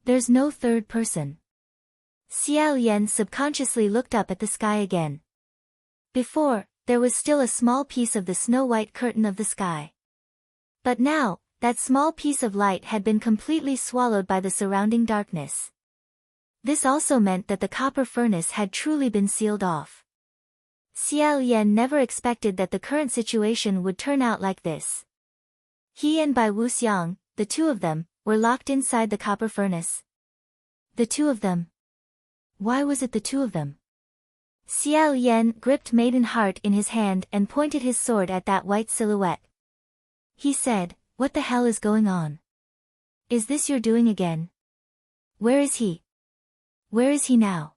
There's no third person." Xiao Yan subconsciously looked up at the sky again. Before, there was still a small piece of the snow-white curtain of the sky. But now, that small piece of light had been completely swallowed by the surrounding darkness. This also meant that the copper furnace had truly been sealed off. Xiao Yan never expected that the current situation would turn out like this. He and Bai Wuxiang, the two of them, were locked inside the copper furnace. The two of them. Why was it the two of them? Xiao Yan gripped Maiden Heart in his hand and pointed his sword at that white silhouette. He said, "What the hell is going on? Is this your doing again? Where is he? Where is he now?"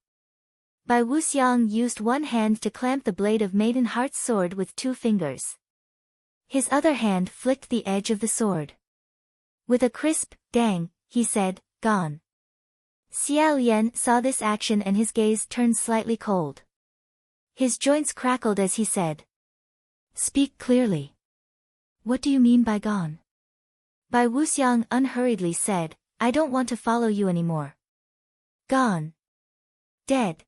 Bai Wuxiang used one hand to clamp the blade of Maiden Heart's sword with 2 fingers. His other hand flicked the edge of the sword. With a crisp, "Dang," he said, "Gone." Xiao Yan saw this action and his gaze turned slightly cold. His joints crackled as he said, "Speak clearly. What do you mean by gone?" Bai Wuxiang unhurriedly said, "I don't want to follow you anymore." Gone. Dead.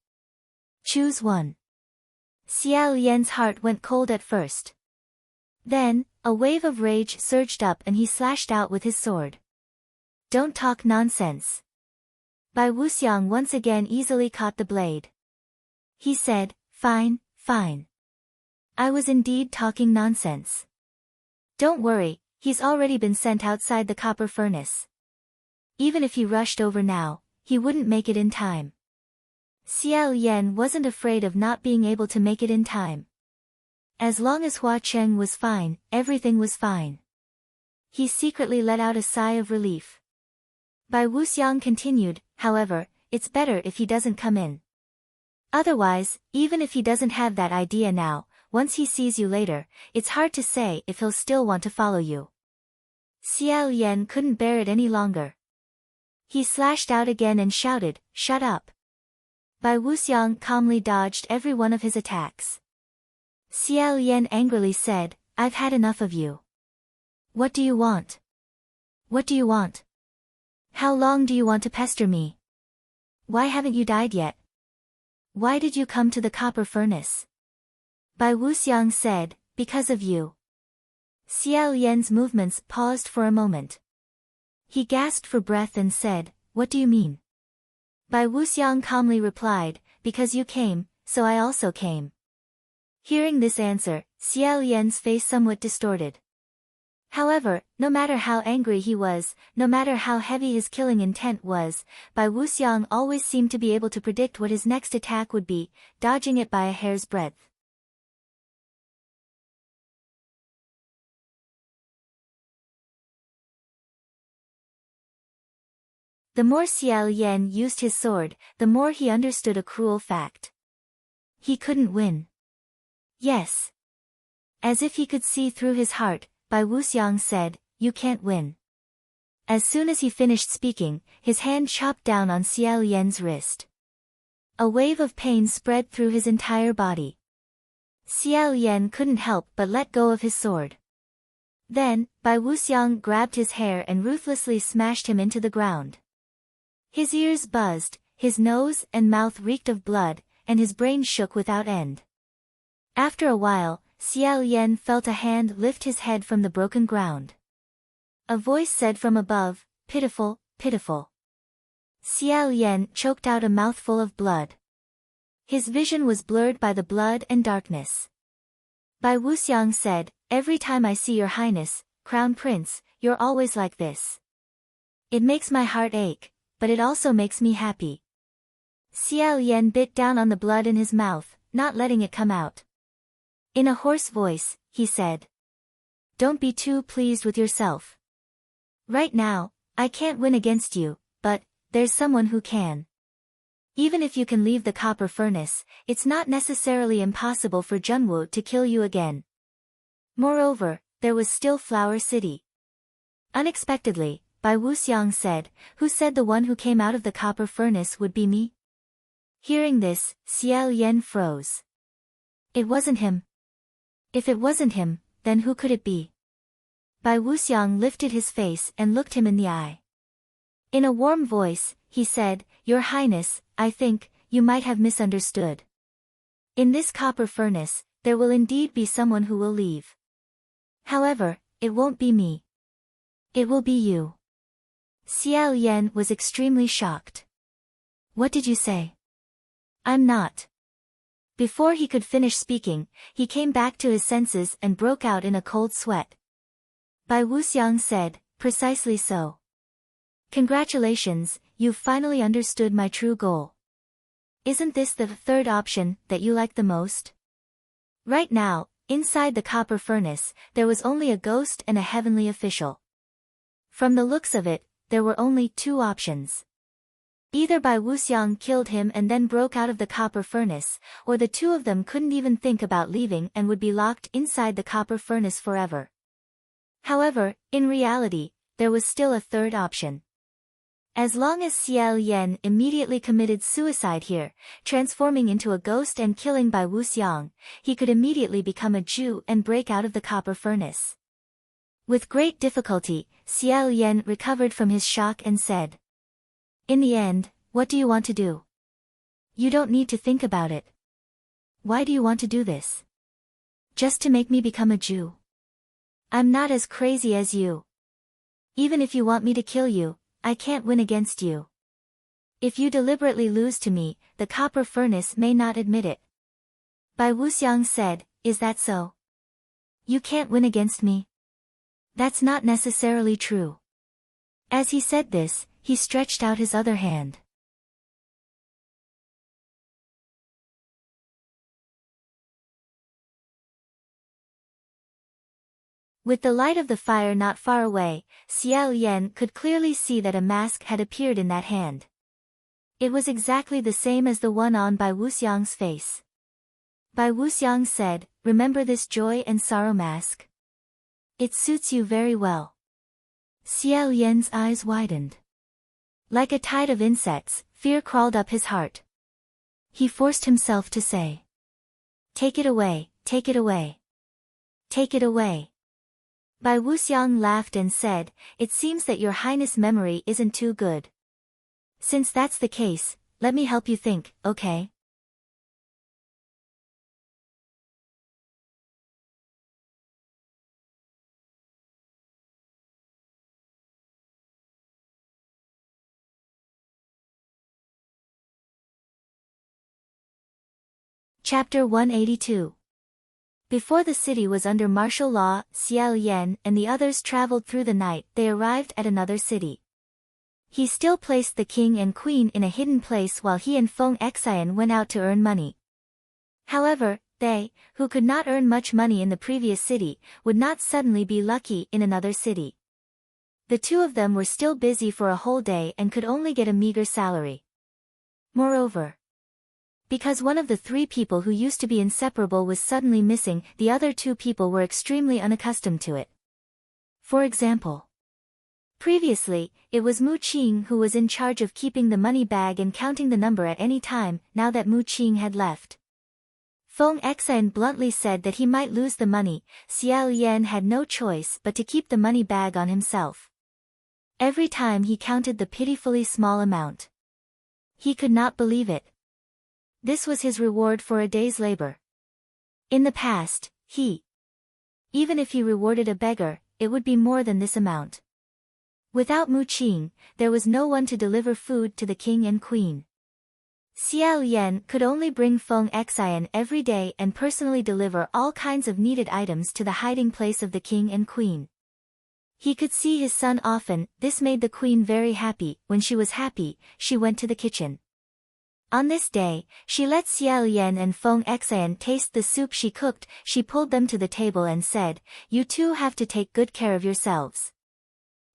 Choose one. Xiao Yan's heart went cold at first. Then, a wave of rage surged up and he slashed out with his sword. "Don't talk nonsense." Bai Wuxiang once again easily caught the blade. He said, "Fine, fine. I was indeed talking nonsense. Don't worry, he's already been sent outside the copper furnace. Even if he rushed over now, he wouldn't make it in time." Xiao Yan wasn't afraid of not being able to make it in time. As long as Hua Cheng was fine, everything was fine. He secretly let out a sigh of relief. Bai Wuxiang continued, "However, it's better if he doesn't come in. Otherwise, even if he doesn't have that idea now, once he sees you later, it's hard to say if he'll still want to follow you." Xiao Yan couldn't bear it any longer. He slashed out again and shouted, "Shut up." Bai Wuxiang calmly dodged every one of his attacks. Xiao Yan angrily said, "I've had enough of you. What do you want? What do you want? How long do you want to pester me? Why haven't you died yet? Why did you come to the copper furnace?" Bai Wuxiang said, "Because of you." Xiao Yan's movements paused for a moment. He gasped for breath and said, "What do you mean?" Bai Wuxiang calmly replied, "Because you came, so I also came." Hearing this answer, Xiao Yan's face somewhat distorted. However, no matter how angry he was, no matter how heavy his killing intent was, Bai Wuxiang always seemed to be able to predict what his next attack would be, dodging it by a hair's breadth. The more Xiao Yan used his sword, the more he understood a cruel fact. He couldn't win. Yes. As if he could see through his heart, Bai Wuxiang said, "You can't win." As soon as he finished speaking, his hand chopped down on Xiao Yan's wrist. A wave of pain spread through his entire body. Xiao Yan couldn't help but let go of his sword. Then, Bai Wuxiang grabbed his hair and ruthlessly smashed him into the ground. His ears buzzed, his nose and mouth reeked of blood, and his brain shook without end. After a while, Xiao Yan felt a hand lift his head from the broken ground. A voice said from above, "Pitiful, pitiful." Xiao Yan choked out a mouthful of blood. His vision was blurred by the blood and darkness. Bai Wuxiang said, "Every time I see your highness, Crown Prince, you're always like this. It makes my heart ache, but it also makes me happy." Xiao Yan bit down on the blood in his mouth, not letting it come out. In a hoarse voice, he said, "Don't be too pleased with yourself. Right now, I can't win against you, but there's someone who can. Even if you can leave the copper furnace, it's not necessarily impossible for Junwu to kill you again." Moreover, there was still Flower City. Unexpectedly, Bai Wuxiang said, "Who said the one who came out of the copper furnace would be me?" Hearing this, Xiao Yan froze. It wasn't him. If it wasn't him, then who could it be? Bai Wuxiang lifted his face and looked him in the eye. In a warm voice, he said, "Your Highness, I think, you might have misunderstood. In this copper furnace, there will indeed be someone who will leave. However, it won't be me. It will be you." Xiao Yan was extremely shocked. "What did you say?" "I'm not." Before he could finish speaking, he came back to his senses and broke out in a cold sweat. Bai Wuxiang said, "Precisely so. Congratulations, you've finally understood my true goal. Isn't this the third option that you like the most?" Right now, inside the copper furnace, there was only a ghost and a heavenly official. From the looks of it, there were only two options. Either Bai Wuxiang killed him and then broke out of the copper furnace, or the two of them couldn't even think about leaving and would be locked inside the copper furnace forever. However, in reality, there was still a third option. As long as Xiao Yan immediately committed suicide here, transforming into a ghost and killing by Wu Xiang, he could immediately become a Jew and break out of the copper furnace. With great difficulty, Xiao Yan recovered from his shock and said, "In the end, what do you want to do? You don't need to think about it. Why do you want to do this? Just to make me become a Jew? I'm not as crazy as you. Even if you want me to kill you, I can't win against you. If you deliberately lose to me, the copper furnace may not admit it." Bai Wuxiang said, "Is that so? You can't win against me?" "That's not necessarily true." As he said this, he stretched out his other hand. With the light of the fire not far away, Xiao Yan could clearly see that a mask had appeared in that hand. It was exactly the same as the one on Bai Wuxiang's face. Bai Wuxiang said, "Remember this joy and sorrow mask? It suits you very well." Xiao Yan's eyes widened. Like a tide of insects, fear crawled up his heart. He forced himself to say, "Take it away, take it away. Take it away." Bai Wuxiang laughed and said, "It seems that your highness' memory isn't too good. Since that's the case, let me help you think, okay?" Chapter 182. Before the city was under martial law, Xiao Yan and the others traveled through the night. They arrived at another city. He still placed the king and queen in a hidden place while he and Feng Xian went out to earn money. However, they, who could not earn much money in the previous city, would not suddenly be lucky in another city. The two of them were still busy for a whole day and could only get a meager salary. Moreover, because one of the three people who used to be inseparable was suddenly missing, the other two people were extremely unaccustomed to it. For example, previously, it was Mu Qing who was in charge of keeping the money bag and counting the number at any time. Now that Mu Qing had left, Feng Xian bluntly said that he might lose the money. Xiao Yan had no choice but to keep the money bag on himself. Every time he counted the pitifully small amount, he could not believe it. This was his reward for a day's labor. In the past, even if he rewarded a beggar, it would be more than this amount. Without Mu Qing, there was no one to deliver food to the king and queen. Xiao Yan could only bring Feng Xian every day and personally deliver all kinds of needed items to the hiding place of the king and queen. He could see his son often. This made the queen very happy. When she was happy, she went to the kitchen. On this day, she let Xiao Yan and Feng Xian taste the soup she cooked. She pulled them to the table and said, "You two have to take good care of yourselves.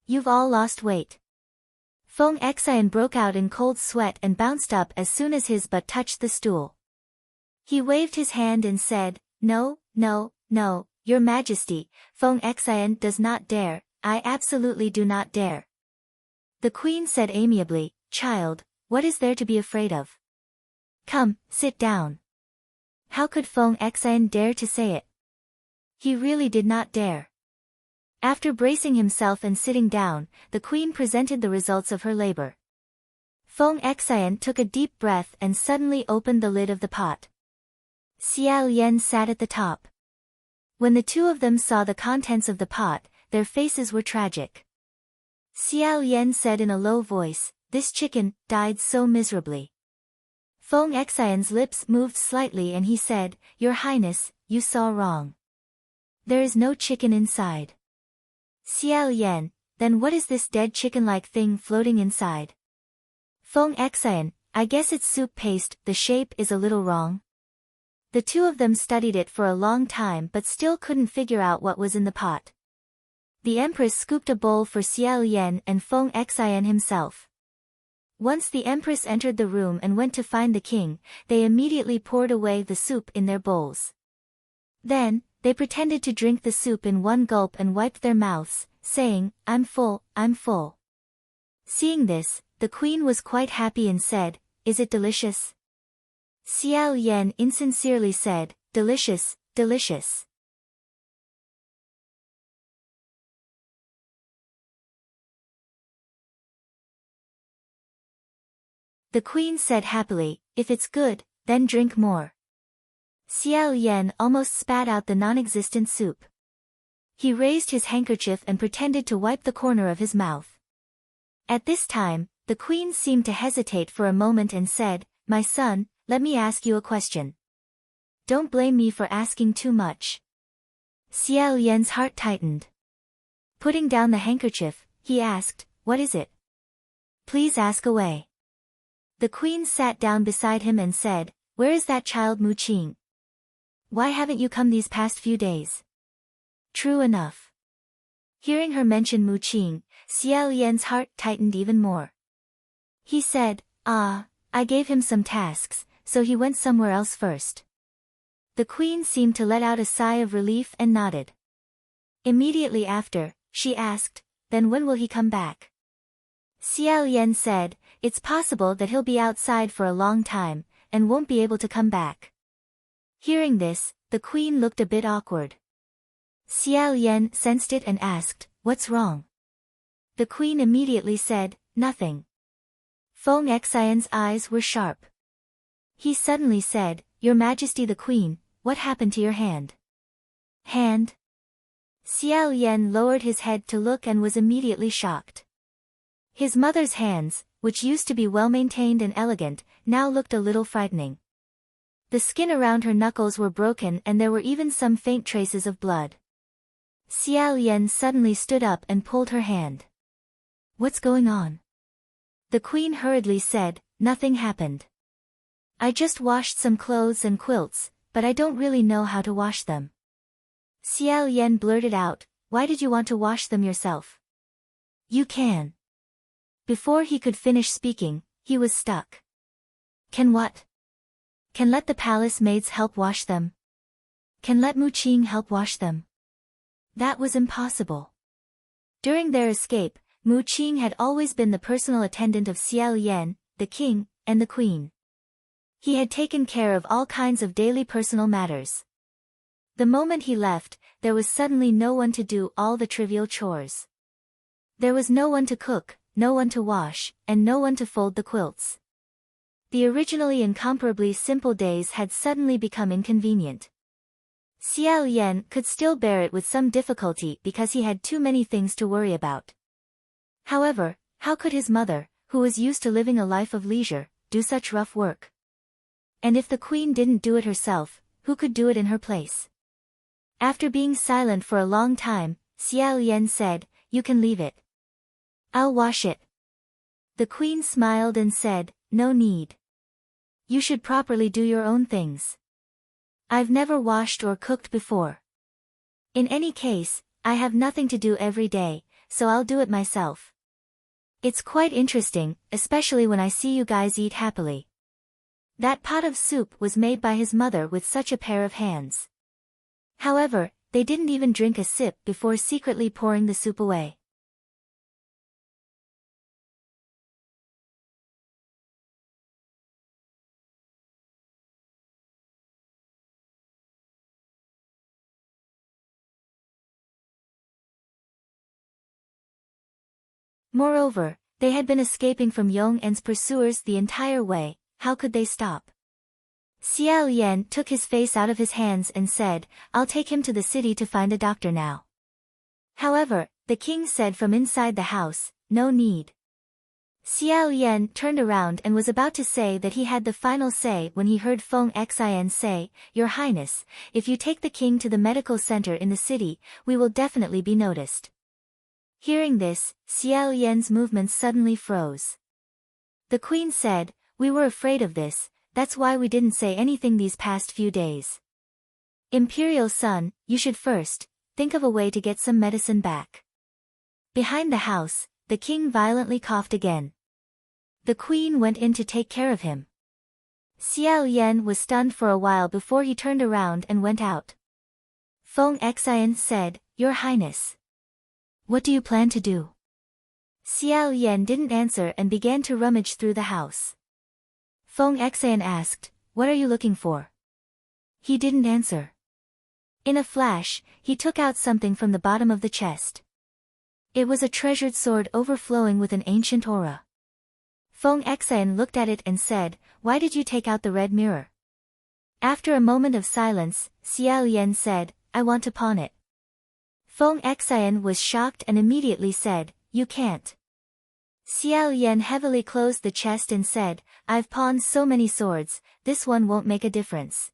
You've all lost weight." Feng Xian broke out in cold sweat and bounced up as soon as his butt touched the stool. He waved his hand and said, "No, no, no, Your Majesty, Feng Xian does not dare. I absolutely do not dare." The queen said amiably, "Child, what is there to be afraid of? Come, sit down." How could Feng Xian dare to say it? He really did not dare. After bracing himself and sitting down, the queen presented the results of her labor. Feng Xian took a deep breath and suddenly opened the lid of the pot. Xiao Yan sat at the top. When the two of them saw the contents of the pot, their faces were tragic. Xiao Yan said in a low voice, "This chicken died so miserably." Feng Xian's lips moved slightly and he said, "Your Highness, you saw wrong. There is no chicken inside." Xiao Yan, "Then what is this dead chicken-like thing floating inside?" Feng Xian, "I guess it's soup paste. The shape is a little wrong." The two of them studied it for a long time but still couldn't figure out what was in the pot. The Empress scooped a bowl for Xiao Yan and Feng Xian himself. Once the Empress entered the room and went to find the king, they immediately poured away the soup in their bowls. Then, they pretended to drink the soup in one gulp and wiped their mouths, saying, I'm full, I'm full." Seeing this, the queen was quite happy and said, "Is it delicious?" Xiao Yan insincerely said, "Delicious, delicious." The queen said happily, "If it's good, then drink more." Xiao Yan almost spat out the non-existent soup. He raised his handkerchief and pretended to wipe the corner of his mouth. At this time, the queen seemed to hesitate for a moment and said, "My son, let me ask you a question. Don't blame me for asking too much." Xiao Yan's heart tightened. Putting down the handkerchief, he asked, "What is it?" "Please ask away." The queen sat down beside him and said, "Where is that child Mu Qing? Why haven't you come these past few days?" True enough. Hearing her mention Mu Qing, Xiao Yan's heart tightened even more. He said, I gave him some tasks, so he went somewhere else first." The queen seemed to let out a sigh of relief and nodded. Immediately after, she asked, "Then when will he come back?" Xiao Yan said, "It's possible that he'll be outside for a long time, and won't be able to come back." Hearing this, the queen looked a bit awkward. Xiao Yan sensed it and asked, "What's wrong?" The queen immediately said, "Nothing." Feng Xian's eyes were sharp. He suddenly said, "Your Majesty the Queen, what happened to your hand?" "Hand?" Xiao Yan lowered his head to look and was immediately shocked. His mother's hands, which used to be well-maintained and elegant, now looked a little frightening. The skin around her knuckles were broken and there were even some faint traces of blood. Xiao Yan suddenly stood up and pulled her hand. "What's going on?" The queen hurriedly said, "Nothing happened. I just washed some clothes and quilts, but I don't really know how to wash them." Xiao Yan blurted out, "Why did you want to wash them yourself?" "You can." Before he could finish speaking, he was stuck. "Can what?" "Can let the palace maids help wash them? Can let Mu Qing help wash them?" That was impossible. During their escape, Mu Qing had always been the personal attendant of Xiao Yan, the king, and the queen. He had taken care of all kinds of daily personal matters. The moment he left, there was suddenly no one to do all the trivial chores. There was no one to cook, no one to wash, and no one to fold the quilts. The originally incomparably simple days had suddenly become inconvenient. Xiao Yan could still bear it with some difficulty because he had too many things to worry about. However, how could his mother, who was used to living a life of leisure, do such rough work? And if the queen didn't do it herself, who could do it in her place? After being silent for a long time, Xiao Yan said, "You can leave it. I'll wash it." The queen smiled and said, "No need. You should properly do your own things. I've never washed or cooked before. In any case, I have nothing to do every day, so I'll do it myself. It's quite interesting, especially when I see you guys eat happily." That pot of soup was made by his mother with such a pair of hands. However, they didn't even drink a sip before secretly pouring the soup away. Moreover, they had been escaping from Yong En's pursuers the entire way. How could they stop? Xiao Yan took his face out of his hands and said, "I'll take him to the city to find a doctor now." However, the king said from inside the house, "No need." Xiao Yan turned around and was about to say that he had the final say when he heard Feng Xian say, "Your Highness, if you take the king to the medical center in the city, we will definitely be noticed." Hearing this, Xiao Yan's movements suddenly froze. The queen said, "We were afraid of this, that's why we didn't say anything these past few days. Imperial son, you should first think of a way to get some medicine back." Behind the house, the king violently coughed again. The queen went in to take care of him. Xiao Yan was stunned for a while before he turned around and went out. Feng Xian said, "Your Highness. What do you plan to do?" Xiao Yan didn't answer and began to rummage through the house. Feng Xian asked, "What are you looking for?" He didn't answer. In a flash, he took out something from the bottom of the chest. It was a treasured sword overflowing with an ancient aura. Feng Xian looked at it and said, "Why did you take out the red mirror?" After a moment of silence, Xiao Yan said, "I want to pawn it." Feng Xian was shocked and immediately said, "You can't." Xiao Yan heavily closed the chest and said, "I've pawned so many swords, this one won't make a difference."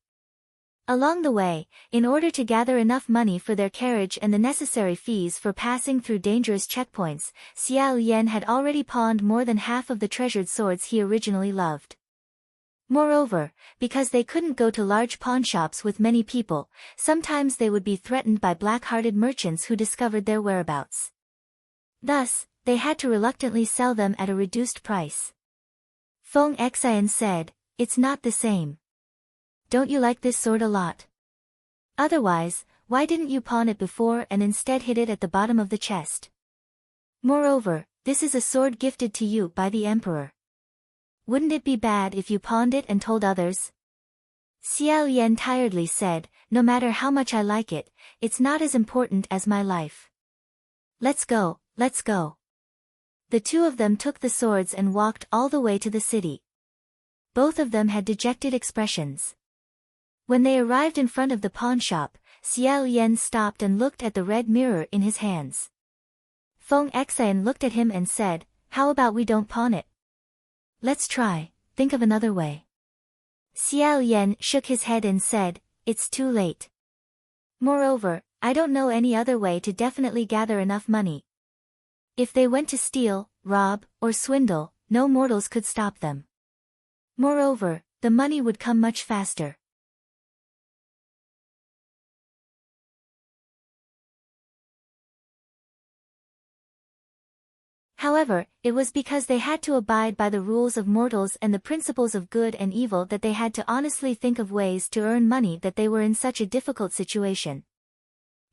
Along the way, in order to gather enough money for their carriage and the necessary fees for passing through dangerous checkpoints, Xiao Yan had already pawned more than half of the treasured swords he originally loved. Moreover, because they couldn't go to large pawnshops with many people, sometimes they would be threatened by black-hearted merchants who discovered their whereabouts. Thus, they had to reluctantly sell them at a reduced price. Feng Xian said, "It's not the same. Don't you like this sword a lot? Otherwise, why didn't you pawn it before and instead hid it at the bottom of the chest? Moreover, this is a sword gifted to you by the emperor. Wouldn't it be bad if you pawned it and told others?" Xiao Yan tiredly said, "No matter how much I like it, it's not as important as my life. Let's go, let's go." The two of them took the swords and walked all the way to the city. Both of them had dejected expressions. When they arrived in front of the pawn shop, Xiao Yan stopped and looked at the red mirror in his hands. Feng Xian looked at him and said, "How about we don't pawn it? Let's try, think of another way." Xiao Yan shook his head and said, "It's too late. Moreover, I don't know any other way to definitely gather enough money. If they went to steal, rob, or swindle, no mortals could stop them. Moreover, the money would come much faster." However, it was because they had to abide by the rules of mortals and the principles of good and evil that they had to honestly think of ways to earn money that they were in such a difficult situation.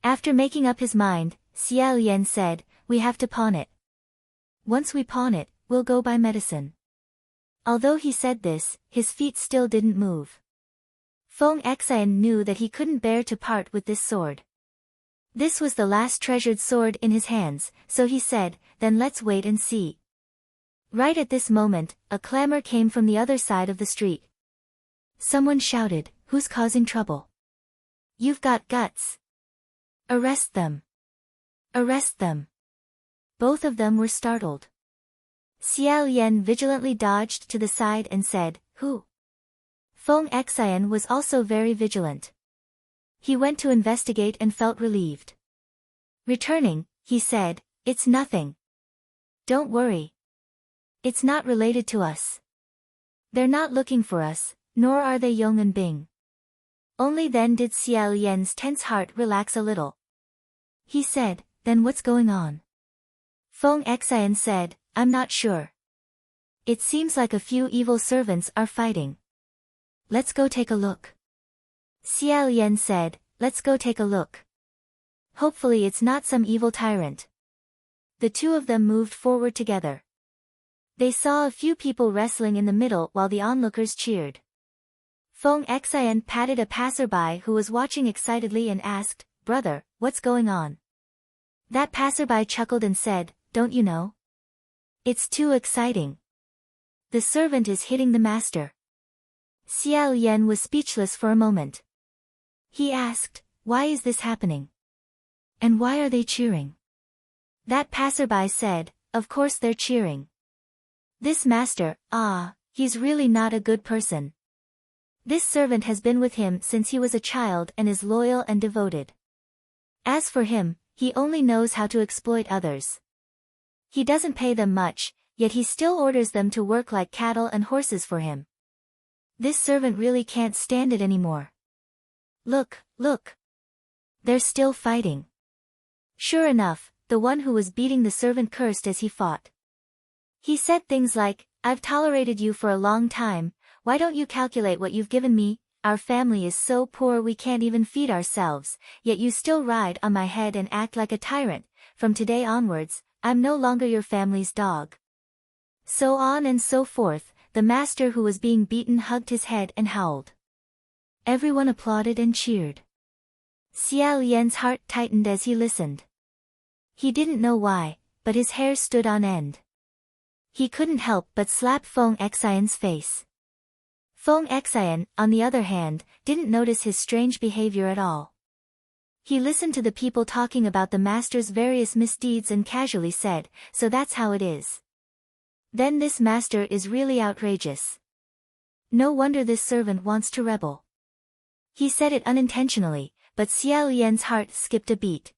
After making up his mind, Xiao Yan said, "We have to pawn it. Once we pawn it, we'll go buy medicine." Although he said this, his feet still didn't move. Feng Xian knew that he couldn't bear to part with this sword. This was the last treasured sword in his hands, so he said, "Then let's wait and see." Right at this moment, a clamor came from the other side of the street. Someone shouted, "Who's causing trouble? You've got guts. Arrest them. Arrest them." Both of them were startled. Xiao Yan vigilantly dodged to the side and said, "Who?" Feng Xian was also very vigilant. He went to investigate and felt relieved. Returning, he said, "It's nothing. Don't worry. It's not related to us. They're not looking for us, nor are they Yong and Bing." Only then did Xiao Yan's tense heart relax a little. He said, "Then what's going on?" Feng Xian said, "I'm not sure. It seems like a few evil servants are fighting. Let's go take a look." Xiao Yan said, "Let's go take a look. Hopefully it's not some evil tyrant." The two of them moved forward together. They saw a few people wrestling in the middle while the onlookers cheered. Feng Xian patted a passerby who was watching excitedly and asked, "Brother, what's going on?" That passerby chuckled and said, "Don't you know? It's too exciting. The servant is hitting the master." Xiao Yan was speechless for a moment. He asked, "Why is this happening? And why are they cheering?" That passerby said, "Of course they're cheering. This master, he's really not a good person. This servant has been with him since he was a child and is loyal and devoted. As for him, he only knows how to exploit others. He doesn't pay them much, yet he still orders them to work like cattle and horses for him. This servant really can't stand it anymore. Look, look. They're still fighting." Sure enough, the one who was beating the servant cursed as he fought. He said things like, "I've tolerated you for a long time, why don't you calculate what you've given me? Our family is so poor we can't even feed ourselves, yet you still ride on my head and act like a tyrant. From today onwards, I'm no longer your family's dog. So on and so forth, the master who was being beaten hugged his head and howled. Everyone applauded and cheered. Xiao Lian's heart tightened as he listened. He didn't know why, but his hair stood on end. He couldn't help but slap Feng Xian's face. Feng Xian, on the other hand, didn't notice his strange behavior at all. He listened to the people talking about the master's various misdeeds and casually said, "So that's how it is. Then this master is really outrageous. No wonder this servant wants to rebel." He said it unintentionally, but Xiao Lian's heart skipped a beat.